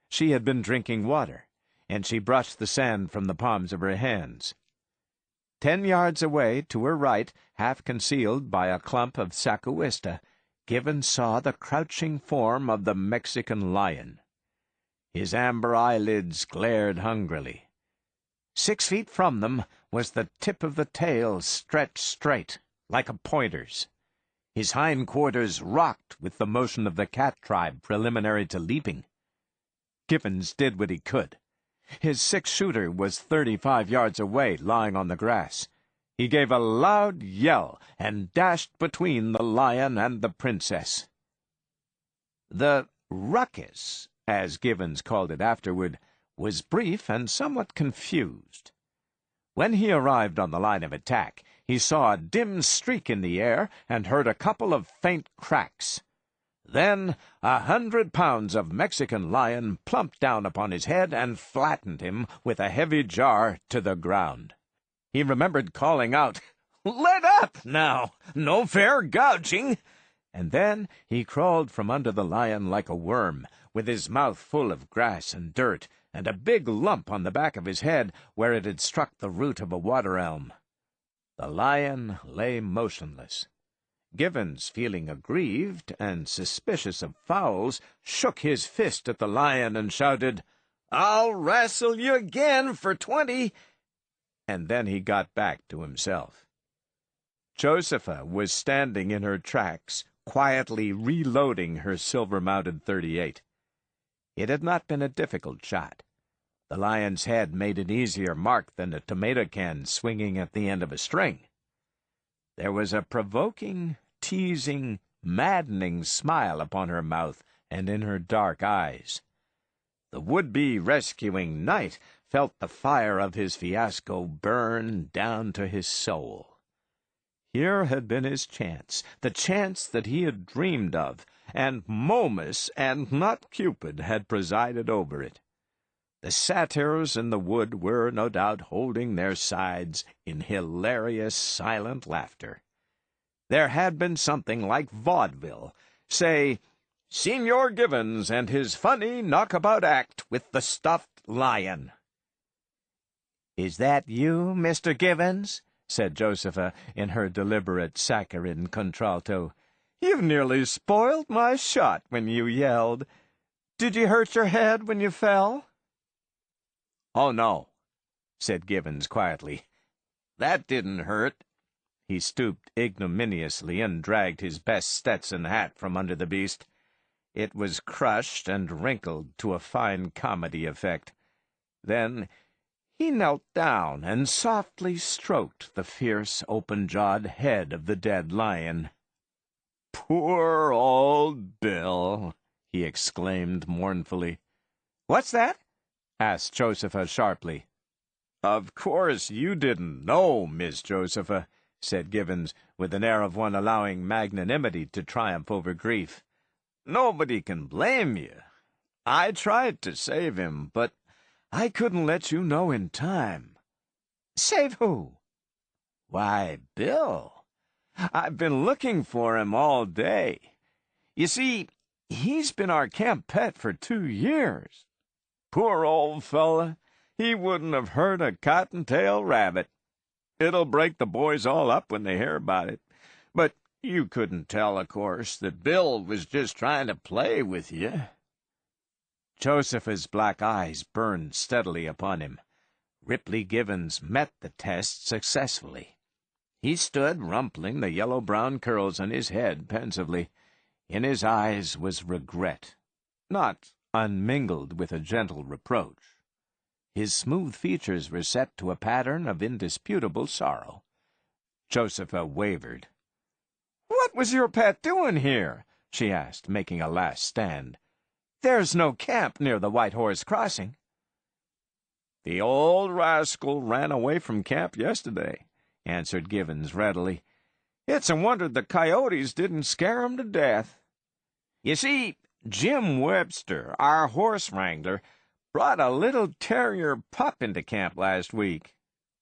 She had been drinking water, and she brushed the sand from the palms of her hands. 10 yards away, to her right, half concealed by a clump of sacuista, Givens saw the crouching form of the Mexican lion. His amber eyelids glared hungrily. 6 feet from them was the tip of the tail stretched straight, like a pointer's. His hindquarters rocked with the motion of the cat tribe preliminary to leaping. Givens did what he could. His 6-shooter was 35 yards away, lying on the grass. He gave a loud yell and dashed between the lion and the princess. The ruckus, as Givens called it afterward, was brief and somewhat confused. When he arrived on the line of attack, he saw a dim streak in the air and heard a couple of faint cracks. Then 100 pounds of Mexican lion plumped down upon his head and flattened him with a heavy jar to the ground. He remembered calling out, "Let up, now! No fair gouging!" And then he crawled from under the lion like a worm, with his mouth full of grass and dirt, and a big lump on the back of his head where it had struck the root of a water elm. The lion lay motionless. Givens, feeling aggrieved and suspicious of fouls, shook his fist at the lion and shouted, "I'll wrestle you again for 20!" And then he got back to himself. Josepha was standing in her tracks, quietly reloading her silver-mounted .38. It had not been a difficult shot. The lion's head made an easier mark than a tomato can swinging at the end of a string. There was a provoking, teasing, maddening smile upon her mouth and in her dark eyes. The would-be rescuing knight felt the fire of his fiasco burn down to his soul. Here had been his chance, the chance that he had dreamed of, and Momus and not Cupid had presided over it. The satyrs in the wood were, no doubt, holding their sides in hilarious, silent laughter. There had been something like vaudeville, say, Senor Givens and his funny knockabout act with the stuffed lion. "Is that you, Mr. Givens?" said Josepha in her deliberate saccharine contralto. "You've nearly spoiled my shot when you yelled. Did you hurt your head when you fell?" "Oh, no," said Givens quietly. "That didn't hurt." He stooped ignominiously and dragged his best Stetson hat from under the beast. It was crushed and wrinkled to a fine comedy effect. Then he knelt down and softly stroked the fierce, open-jawed head of the dead lion. "Poor old Bill," he exclaimed mournfully. "What's that?" asked Josepha sharply. "Of course you didn't know, Miss Josepha," said Givens, with an air of one allowing magnanimity to triumph over grief. "Nobody can blame you. I tried to save him, but I couldn't let you know in time." "Save who?" "Why, Bill. I've been looking for him all day. You see, he's been our camp pet for 2 years. Poor old fella, he wouldn't have hurt a cottontail rabbit. It'll break the boys all up when they hear about it. But you couldn't tell, of course, that Bill was just trying to play with you." Joseph's black eyes burned steadily upon him. Ripley Givens met the test successfully. He stood rumpling the yellow-brown curls on his head pensively. In his eyes was regret, not unmingled with a gentle reproach. His smooth features were set to a pattern of indisputable sorrow. Josepha wavered. "What was your pet doing here?" she asked, making a last stand. "There's no camp near the White Horse Crossing." "The old rascal ran away from camp yesterday," answered Givens readily. "It's a wonder the coyotes didn't scare him to death. You see, Jim Webster, our horse wrangler, brought a little terrier pup into camp last week.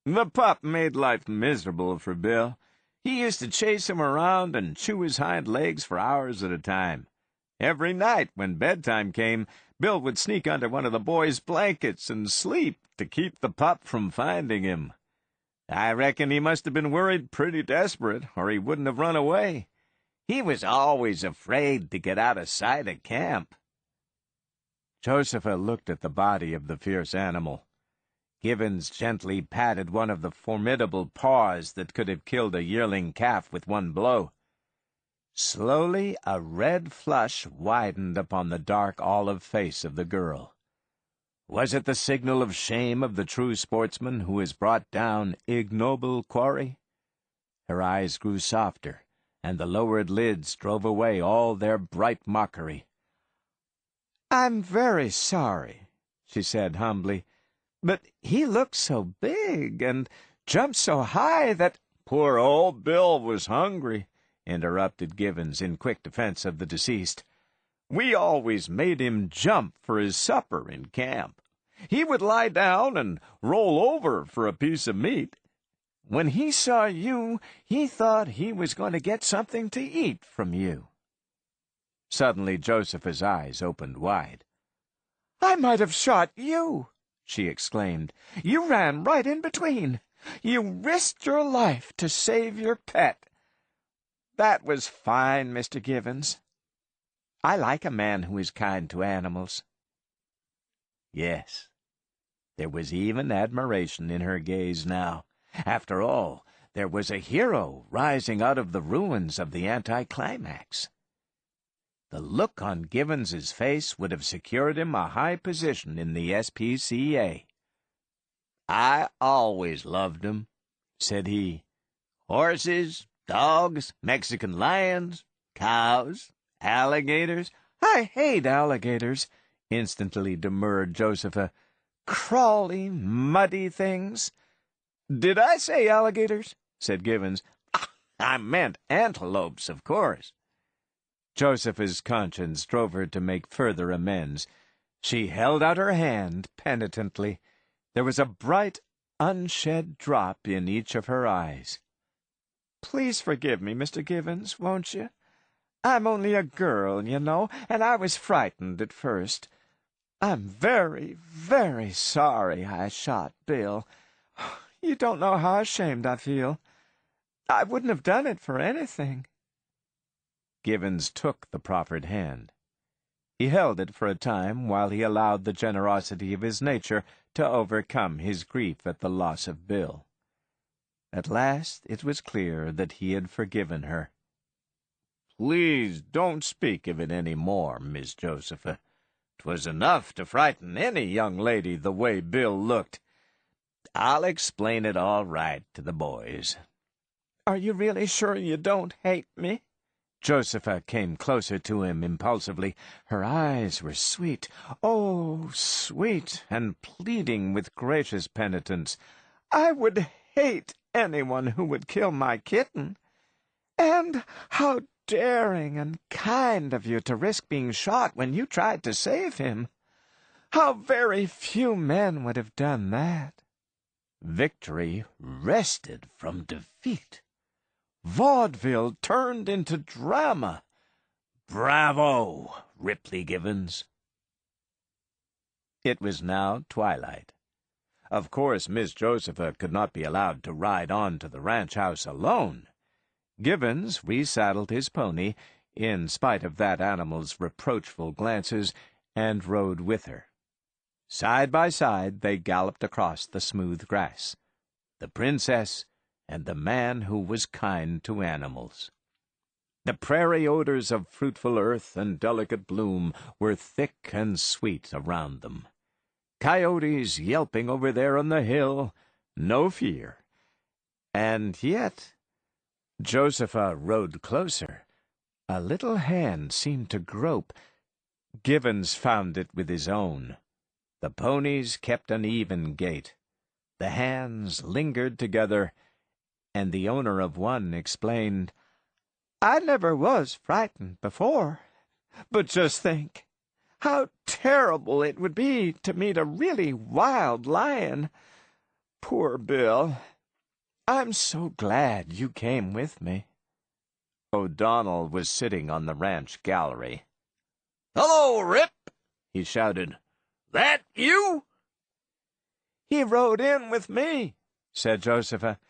The pup made life miserable for Bill. He used to chase him around and chew his hind legs for hours at a time. Every night, when bedtime came, Bill would sneak under one of the boys' blankets and sleep to keep the pup from finding him. I reckon he must have been worried pretty desperate, or he wouldn't have run away. He was always afraid to get out of sight of camp." Josepha looked at the body of the fierce animal. Givens gently patted one of the formidable paws that could have killed a yearling calf with one blow. Slowly a red flush widened upon the dark olive face of the girl. Was it the signal of shame of the true sportsman who has brought down ignoble quarry? Her eyes grew softer, and the lowered lids drove away all their bright mockery. "I'm very sorry," she said humbly, "but he looked so big and jumped so high that—" "Poor old Bill was hungry," interrupted Givens in quick defense of the deceased. "We always made him jump for his supper in camp. He would lie down and roll over for a piece of meat. When he saw you, he thought he was going to get something to eat from you." Suddenly Josepha's eyes opened wide. "I might have shot you," she exclaimed. "You ran right in between. You risked your life to save your pet. That was fine, Mr. Givens. I like a man who is kind to animals." Yes, there was even admiration in her gaze now. After all, there was a hero rising out of the ruins of the anticlimax. The look on Givens's face would have secured him a high position in the SPCA. "I always loved 'em," said he. "Horses, dogs, Mexican lions, cows, alligators." "I hate alligators," instantly demurred Josepha. "Crawly, muddy things." "Did I say alligators?" said Givens. "I meant antelopes, of course." Josepha's conscience drove her to make further amends. She held out her hand penitently. There was a bright, unshed drop in each of her eyes. "Please forgive me, Mr. Givens, won't you? I'm only a girl, you know, and I was frightened at first. I'm very, very sorry I shot Bill. You don't know how ashamed I feel. I wouldn't have done it for anything." Givens took the proffered hand. He held it for a time while he allowed the generosity of his nature to overcome his grief at the loss of Bill. At last it was clear that he had forgiven her. "Please don't speak of it any more, Miss Josepha. 'Twas enough to frighten any young lady the way Bill looked. I'll explain it all right to the boys." "Are you really sure you don't hate me?" Josepha came closer to him impulsively. Her eyes were sweet, oh, sweet, and pleading with gracious penitence. "I would hate anyone who would kill my kitten. And how daring and kind of you to risk being shot when you tried to save him. How very few men would have done that." Victory wrested from defeat. Vaudeville turned into drama. Bravo, Ripley Givens. It was now twilight. Of course, Miss Josepha could not be allowed to ride on to the ranch house alone. Givens resaddled his pony, in spite of that animal's reproachful glances, and rode with her. Side by side they galloped across the smooth grass, the princess and the man who was kind to animals. The prairie odors of fruitful earth and delicate bloom were thick and sweet around them. Coyotes yelping over there on the hill, no fear. And yet, Josepha rode closer. A little hand seemed to grope. Givens found it with his own. The ponies kept an even gait. The hands lingered together, and the owner of one explained, "I never was frightened before, but just think, how terrible it would be to meet a really wild lion. Poor Bill. I'm so glad you came with me." O'Donnell was sitting on the ranch gallery. "Hello, Rip!" he shouted. "That you?" "He rode in with me," said Josepha.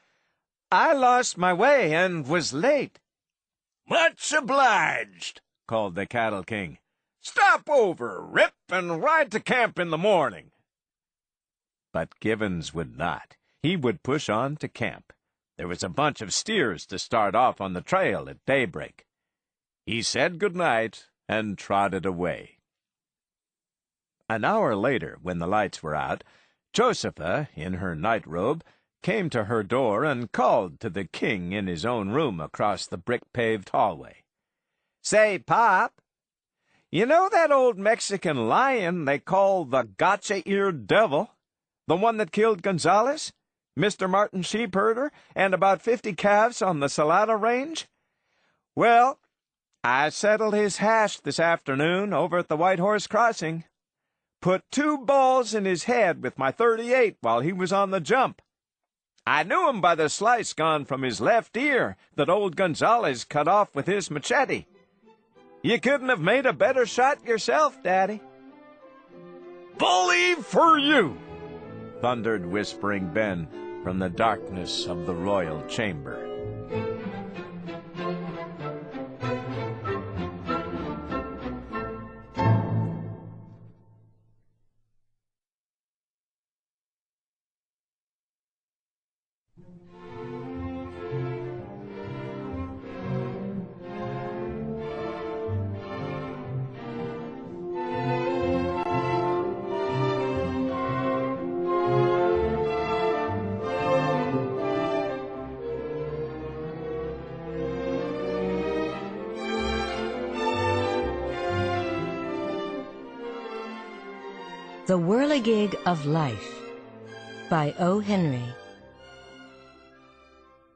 "I lost my way and was late." "Much obliged," called the Cattle King. "Stop over, Rip, and ride to camp in the morning." But Givens would not. He would push on to camp. There was a bunch of steers to start off on the trail at daybreak. He said good night and trotted away. An hour later, when the lights were out, Josepha, in her night-robe, came to her door and called to the king in his own room across the brick-paved hallway. "Say, Pop, you know that old Mexican lion they call the gotcha-eared devil? The one that killed Gonzales, Mr. Martin sheepherder, and about 50 calves on the Salado Range? Well, I settled his hash this afternoon over at the White Horse Crossing. Put 2 balls in his head with my .38 while he was on the jump. I knew him by the slice gone from his left ear that old Gonzales cut off with his machete. You couldn't have made a better shot yourself, Daddy." "Bully for you!" thundered Whispering Ben from the darkness of the royal chamber. The Whirligig of Life by O. Henry.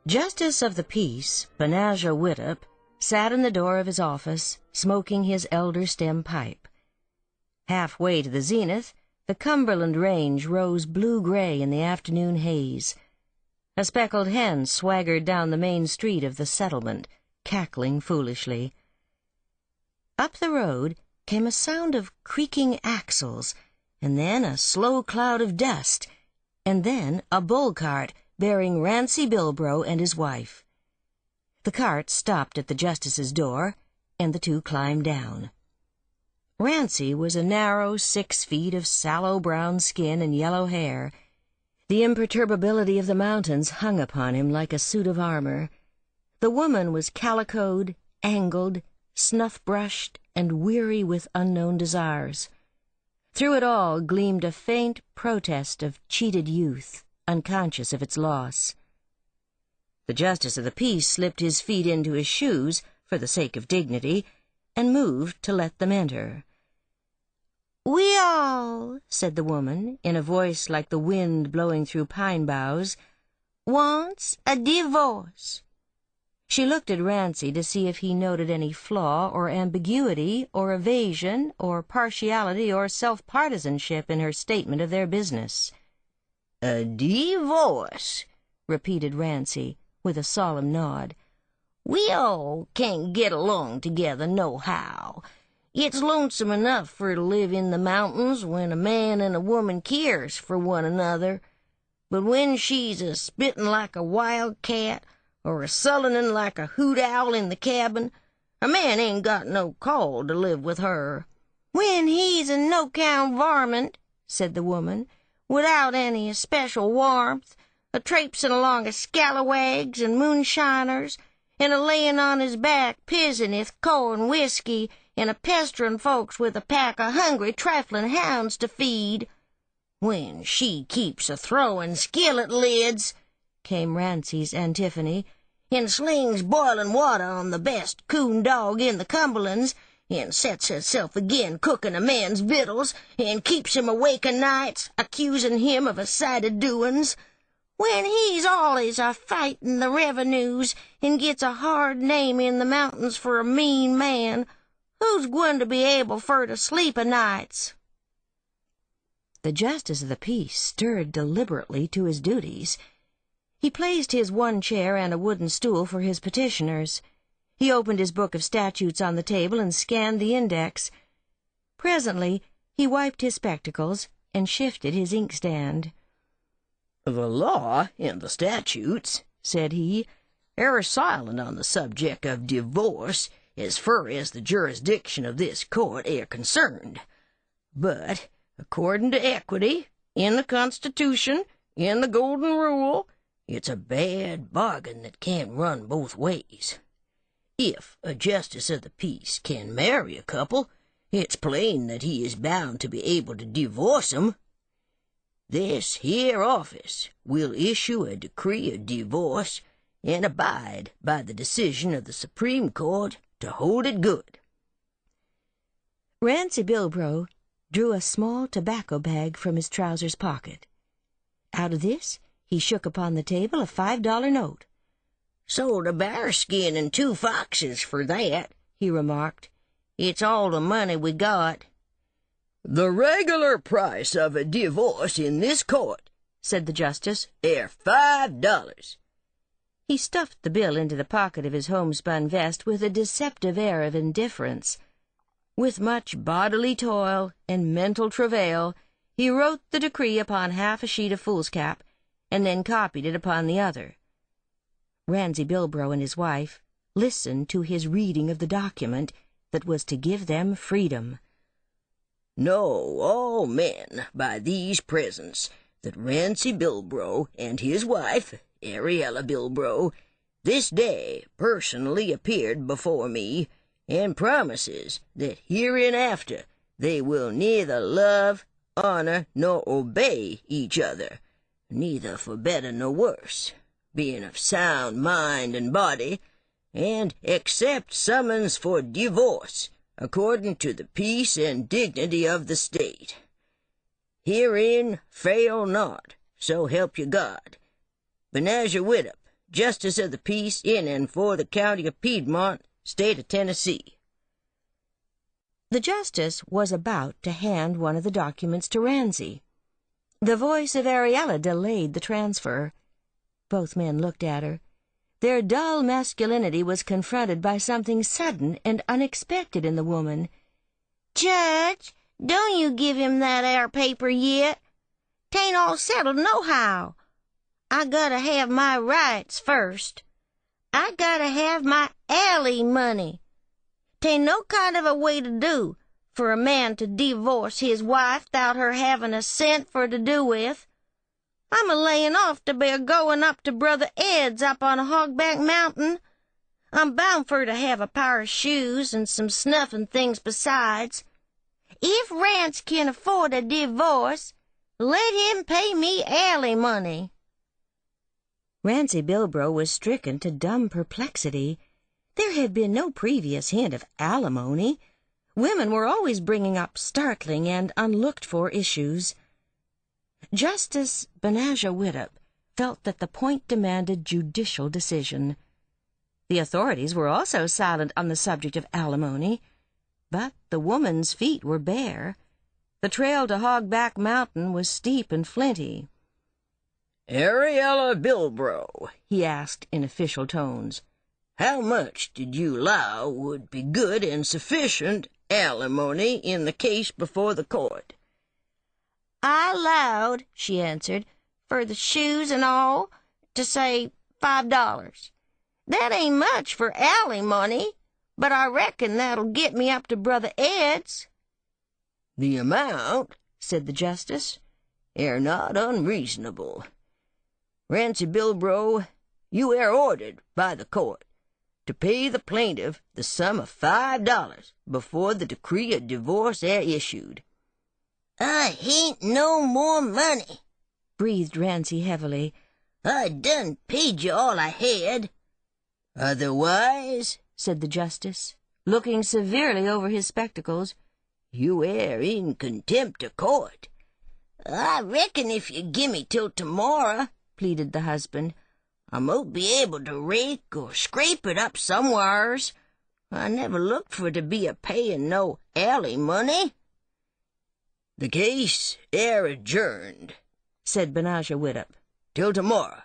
Justice of the Peace, Benajah Widdop, sat in the door of his office, smoking his elder stem pipe. Halfway to the zenith, the Cumberland Range rose blue-gray in the afternoon haze. A speckled hen swaggered down the main street of the settlement, cackling foolishly. Up the road came a sound of creaking axles, and then a slow cloud of dust, and then a bull cart bearing Rancy Bilbro and his wife. The cart stopped at the justice's door, and the two climbed down. Rancy was a narrow 6 feet of sallow brown skin and yellow hair. The imperturbability of the mountains hung upon him like a suit of armor. The woman was calicoed, angled, snuff-brushed, and weary with unknown desires. Through it all gleamed a faint protest of cheated youth, unconscious of its loss. The Justice of the Peace slipped his feet into his shoes, for the sake of dignity, and moved to let them enter. "We all," said the woman, in a voice like the wind blowing through pine boughs, wants a divorce." She looked at Rancy to see if he noted any flaw or ambiguity or evasion or partiality or self-partisanship in her statement of their business. "A divorce," repeated Rancy, with a solemn nod. "We all can't get along together nohow. It's lonesome enough for to live in the mountains when a man and a woman cares for one another. But when she's a-spittin' like a wild cat, or a-sullenin' like a hoot owl in the cabin, a man ain't got no call to live with her." "When he's a no-count varmint," said the woman, "without any especial warmth, a-traipsin' along of scalawags and moonshiners, and a-layin' on his back pizeneth corn whiskey, and a-pesterin' folks with a pack of hungry, triflin' hounds to feed. When she keeps a-throwin' skillet lids," came Rancy's antiphony, "and slings boilin' water on the best coon dog in the Cumberlands, and sets herself agin cookin' a man's victuals, and keeps him awake o' nights, accusin' him of a-sight of doin's. When he's allers a-fightin' the revenues, and gets a hard name in the mountains for a mean man, who's gwine to be able fur to sleep o' nights?" The justice of the peace stirred deliberately to his duties. He placed his one chair and a wooden stool for his petitioners. He opened his book of statutes on the table and scanned the index. Presently he wiped his spectacles and shifted his inkstand. "The law and the statutes," said he, "are silent on the subject of divorce as fur as the jurisdiction of this court air concerned. But, according to equity, in the Constitution, in the Golden Rule, it's a bad bargain that can't run both ways. If a justice of the peace can marry a couple, it's plain that he is bound to be able to divorce 'em. This here office will issue a decree of divorce and abide by the decision of the Supreme Court to hold it good." Rancy Bilbro drew a small tobacco bag from his trousers pocket. Out of this he shook upon the table a $5 note. "Sold a bear skin and 2 foxes for that," he remarked. "It's all the money we got." "The regular price of a divorce in this court," said the justice, "air $5. He stuffed the bill into the pocket of his homespun vest with a deceptive air of indifference. With much bodily toil and mental travail, he wrote the decree upon half a sheet of foolscap, and then copied it upon the other. Rancy Bilbro and his wife listened to his reading of the document that was to give them freedom. "Know all men by these presents that Rancy Bilbro and his wife, Ariella Bilbro, this day personally appeared before me, and promises that hereinafter they will neither love, honor, nor obey each other, neither for better nor worse, being of sound mind and body, and accept summons for divorce according to the peace and dignity of the state. Herein fail not, so help you God. Benazir Widdup, Justice of the Peace in and for the County of Piedmont, State of Tennessee." The justice was about to hand one of the documents to Rancy. The voice of Ariella delayed the transfer. Both men looked at her. Their dull masculinity was confronted by something sudden and unexpected in the woman. "Judge, don't you give him that air paper yet. 'Tain't all settled nohow. I gotta have my rights first. I gotta have my alley money. 'Tain't no kind of a way to do for a man to divorce his wife 'thout her having a cent for to do with. I'm a-layin' off to be goin' up to Brother Ed's up on Hogback Mountain. I'm bound for to have a pair of shoes and some snuffin' things besides. If Rance can afford a divorce, let him pay me alley money." Rancy Bilbro was stricken to dumb perplexity. There had been no previous hint of alimony. Women were always bringing up startling and unlooked-for issues. Justice Benazir Widdup felt that the point demanded judicial decision. The authorities were also silent on the subject of alimony, but the woman's feet were bare. The trail to Hogback Mountain was steep and flinty. "Ariella Bilbro," he asked in official tones, "how much did you allow would be good and sufficient alimony in the case before the court?" "I allowed," she answered, "for the shoes and all, to say $5. That ain't much for alimony, but I reckon that'll get me up to Brother Ed's." "The amount," said the justice, "air not unreasonable. Rancy Bilbro, you air ordered by the court to pay the plaintiff the sum of $5 before the decree of divorce air issued." "I hain't no more money," breathed Rancy heavily. "I done paid you all I had." "Otherwise," said the justice, looking severely over his spectacles, "you air in contempt of court." "I reckon if you gimme till tomorrow," pleaded the husband, "I mout be able to rake or scrape it up somewheres. I never looked for to be a-payin' no alimony." "The case air adjourned," said Benajah Widdup, "till tomorrow,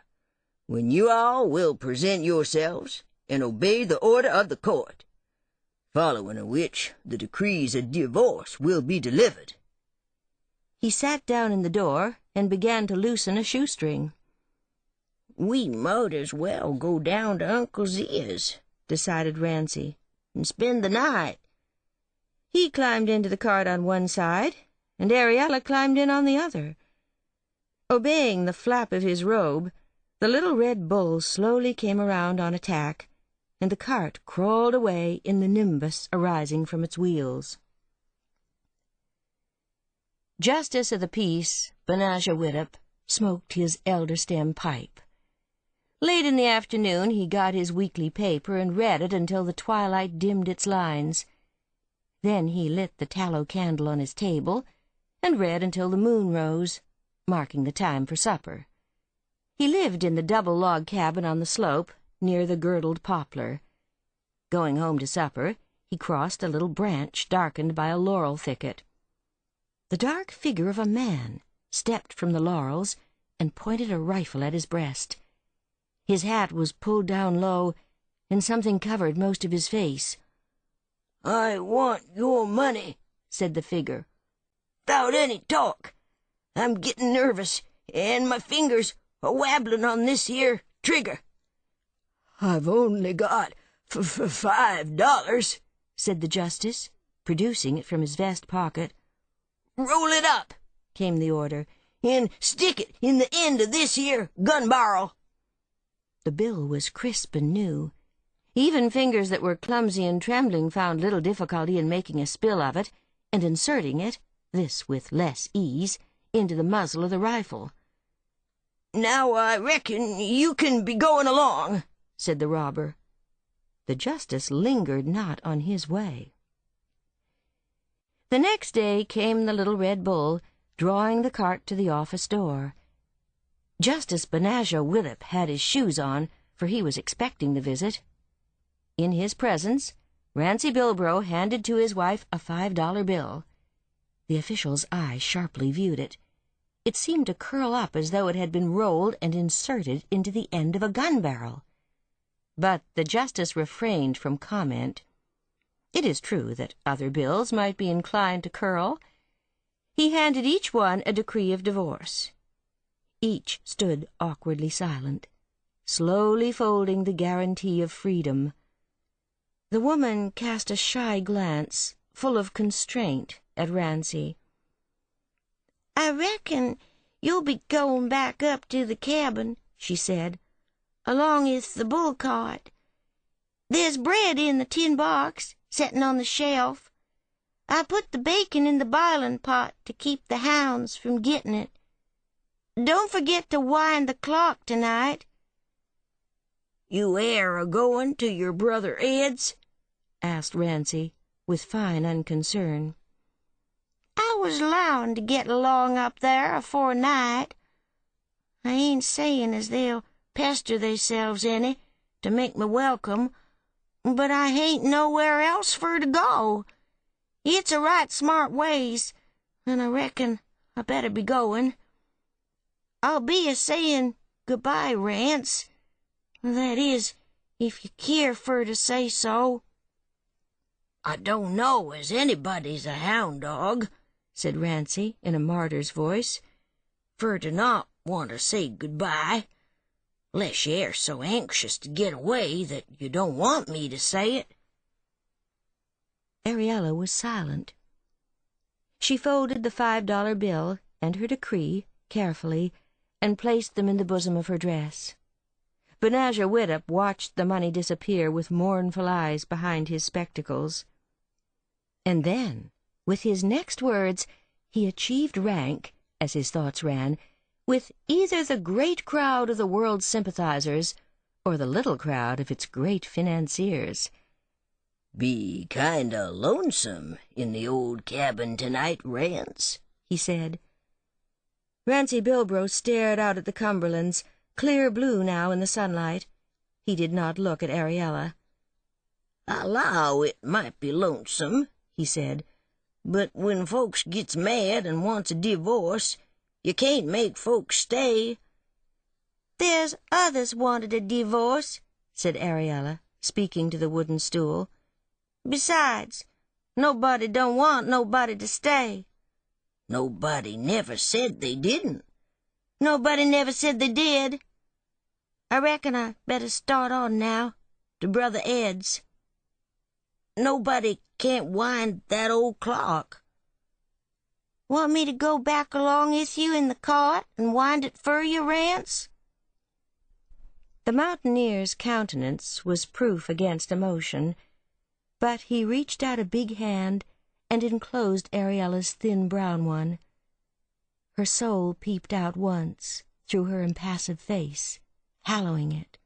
when you all will present yourselves and obey the order of the court, following of which the decrees of divorce will be delivered." He sat down in the door and began to loosen a shoestring. "We mout as well go down to Uncle Zia's," decided Rancy, "and spend the night." He climbed into the cart on one side, and Ariella climbed in on the other. Obeying the flap of his robe, the little red bull slowly came around on a tack, and the cart crawled away in the nimbus arising from its wheels. Justice of the Peace, Benajah Widdup, smoked his elder-stem pipe. Late in the afternoon he got his weekly paper and read it until the twilight dimmed its lines. Then he lit the tallow candle on his table and read until the moon rose, marking the time for supper. He lived in the double log cabin on the slope, near the girdled poplar. Going home to supper, he crossed a little branch darkened by a laurel thicket. The dark figure of a man stepped from the laurels and pointed a rifle at his breast. His hat was pulled down low, and something covered most of his face. "I want your money," said the figure, "'thout any talk. I'm getting nervous, and my fingers are wabbling on this here trigger." "I've only got $5, said the justice, producing it from his vest pocket. "Roll it up," came the order, "and stick it in the end of this here gun barrel." The bill was crisp and new. Even fingers that were clumsy and trembling found little difficulty in making a spill of it and inserting it, this with less ease, into the muzzle of the rifle. "Now I reckon you can be going along," said the robber. The justice lingered not on his way. The next day came the little red bull, drawing the cart to the office door. Justice Benajah Widdup had his shoes on, for he was expecting the visit. In his presence, Rancy Bilbro handed to his wife a $5 bill. The official's eye sharply viewed it. It seemed to curl up as though it had been rolled and inserted into the end of a gun barrel. But the justice refrained from comment. It is true that other bills might be inclined to curl. He handed each one a decree of divorce. Each stood awkwardly silent, slowly folding the guarantee of freedom. The woman cast a shy glance, full of constraint, at Rancy. "I reckon you'll be going back up to the cabin," she said, "along with the bull cart. There's bread in the tin box, setting on the shelf. I put the bacon in the bilin' pot to keep the hounds from getting it. Don't forget to wind the clock tonight." "You air a-going to your brother Ed's?" asked Rancy, with fine unconcern. "I was allowin' to get along up there afore night. I ain't sayin' as they'll pester theyselves any to make me welcome, but I hain't nowhere else fur to go. It's a right smart ways, and I reckon I better be goin'. I'll be a-sayin' goodbye, Rance. That is, if you care fur to say so." "I don't know as anybody's a hound dog," said Rancy in a martyr's voice, "fur to not want to say goodbye, 'less you air so anxious to get away that you don't want me to say it." Ariella was silent. She folded the $5 bill and her decree carefully and placed them in the bosom of her dress. Benazir Widdup watched the money disappear with mournful eyes behind his spectacles. And then, with his next words, he achieved rank, as his thoughts ran, with either the great crowd of the world's sympathizers or the little crowd of its great financiers. "Be kinda lonesome in the old cabin tonight, Rance," he said. Rancy Bilbro stared out at the Cumberlands, clear blue now in the sunlight. He did not look at Ariella. "I 'low it might be lonesome," he said, "but when folks gets mad and wants a divorce, you can't make folks stay." "There's others wanted a divorce," said Ariella, speaking to the wooden stool. "Besides, nobody don't want nobody to stay." "Nobody never said they didn't." "Nobody never said they did. I reckon I better start on now, to Brother Ed's." "Nobody can't wind that old clock." "Want me to go back along with you in the cart and wind it fur you, Rance?" The mountaineer's countenance was proof against emotion, but he reached out a big hand and enclosed Ariella's thin brown one. Her soul peeped out once through her impassive face, hallowing it.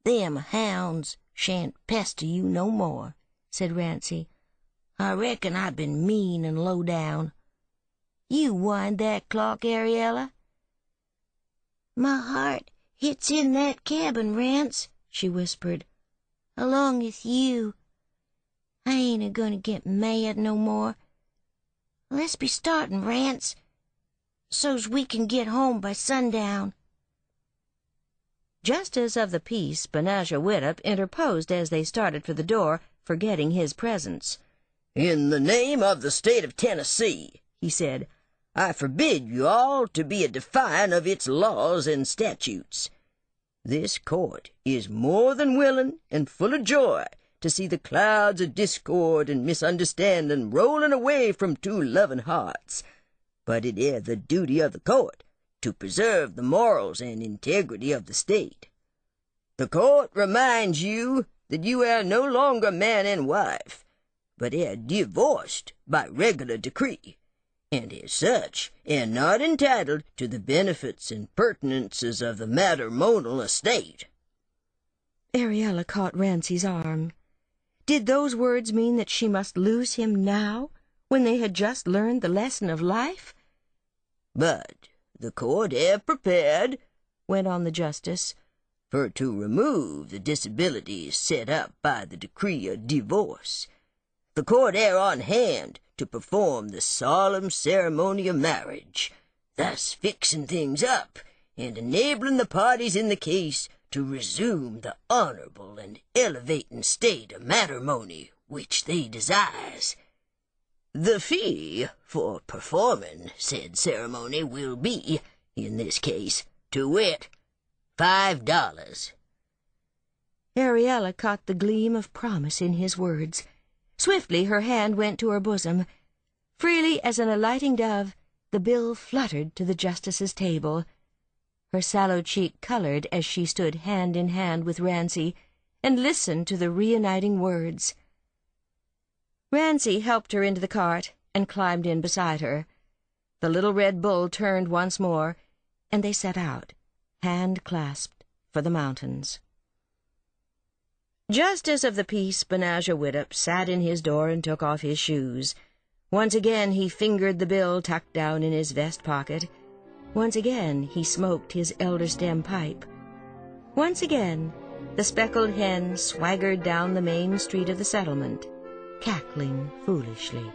"Them hounds shan't pester you no more," said Rancy. "I reckon I've been mean and low down. You wind that clock, Ariella." "My heart hits in that cabin, Rance," she whispered, "along with you. I ain't a-gonna get mad no more. Let's be startin', Rance, so's we can get home by sundown." Justice of the Peace, Benazir Widdup, interposed as they started for the door, forgetting his presence. "In the name of the state of Tennessee," he said, "I forbid you all to be a-defyin' of its laws and statutes. This court is more than willin' and full of joy to see the clouds of discord and misunderstanding rollin' away from two lovin' hearts, but it air the duty of the court to preserve the morals and integrity of the state. The court reminds you that you air no longer man and wife, but air divorced by regular decree, and as such air not entitled to the benefits and pertinences of the matrimonial estate." Ariella caught Rancy's arm. Did those words mean that she must lose him now, when they had just learned the lesson of life? "But the court air prepared," went on the justice, "for to remove the disabilities set up by the decree of divorce. The court air on hand to perform the solemn ceremony of marriage, thus fixing things up and enabling the parties in the case to resume the honorable and elevating state of matrimony which they desires. The fee for performing said ceremony will be, in this case, to wit, $5. Ariella caught the gleam of promise in his words. Swiftly her hand went to her bosom. Freely as an alighting dove, the bill fluttered to the justice's table. Her sallow cheek colored as she stood hand in hand with Rancy and listened to the reuniting words. Rancy helped her into the cart and climbed in beside her. The little red bull turned once more, and they set out, hand-clasped, for the mountains. Justice of the Peace, Benazir Widdup, sat in his door and took off his shoes. Once again he fingered the bill tucked down in his vest pocket. Once again he smoked his elder-stem pipe. Once again the speckled hen swaggered down the main street of the settlement, cackling foolishly.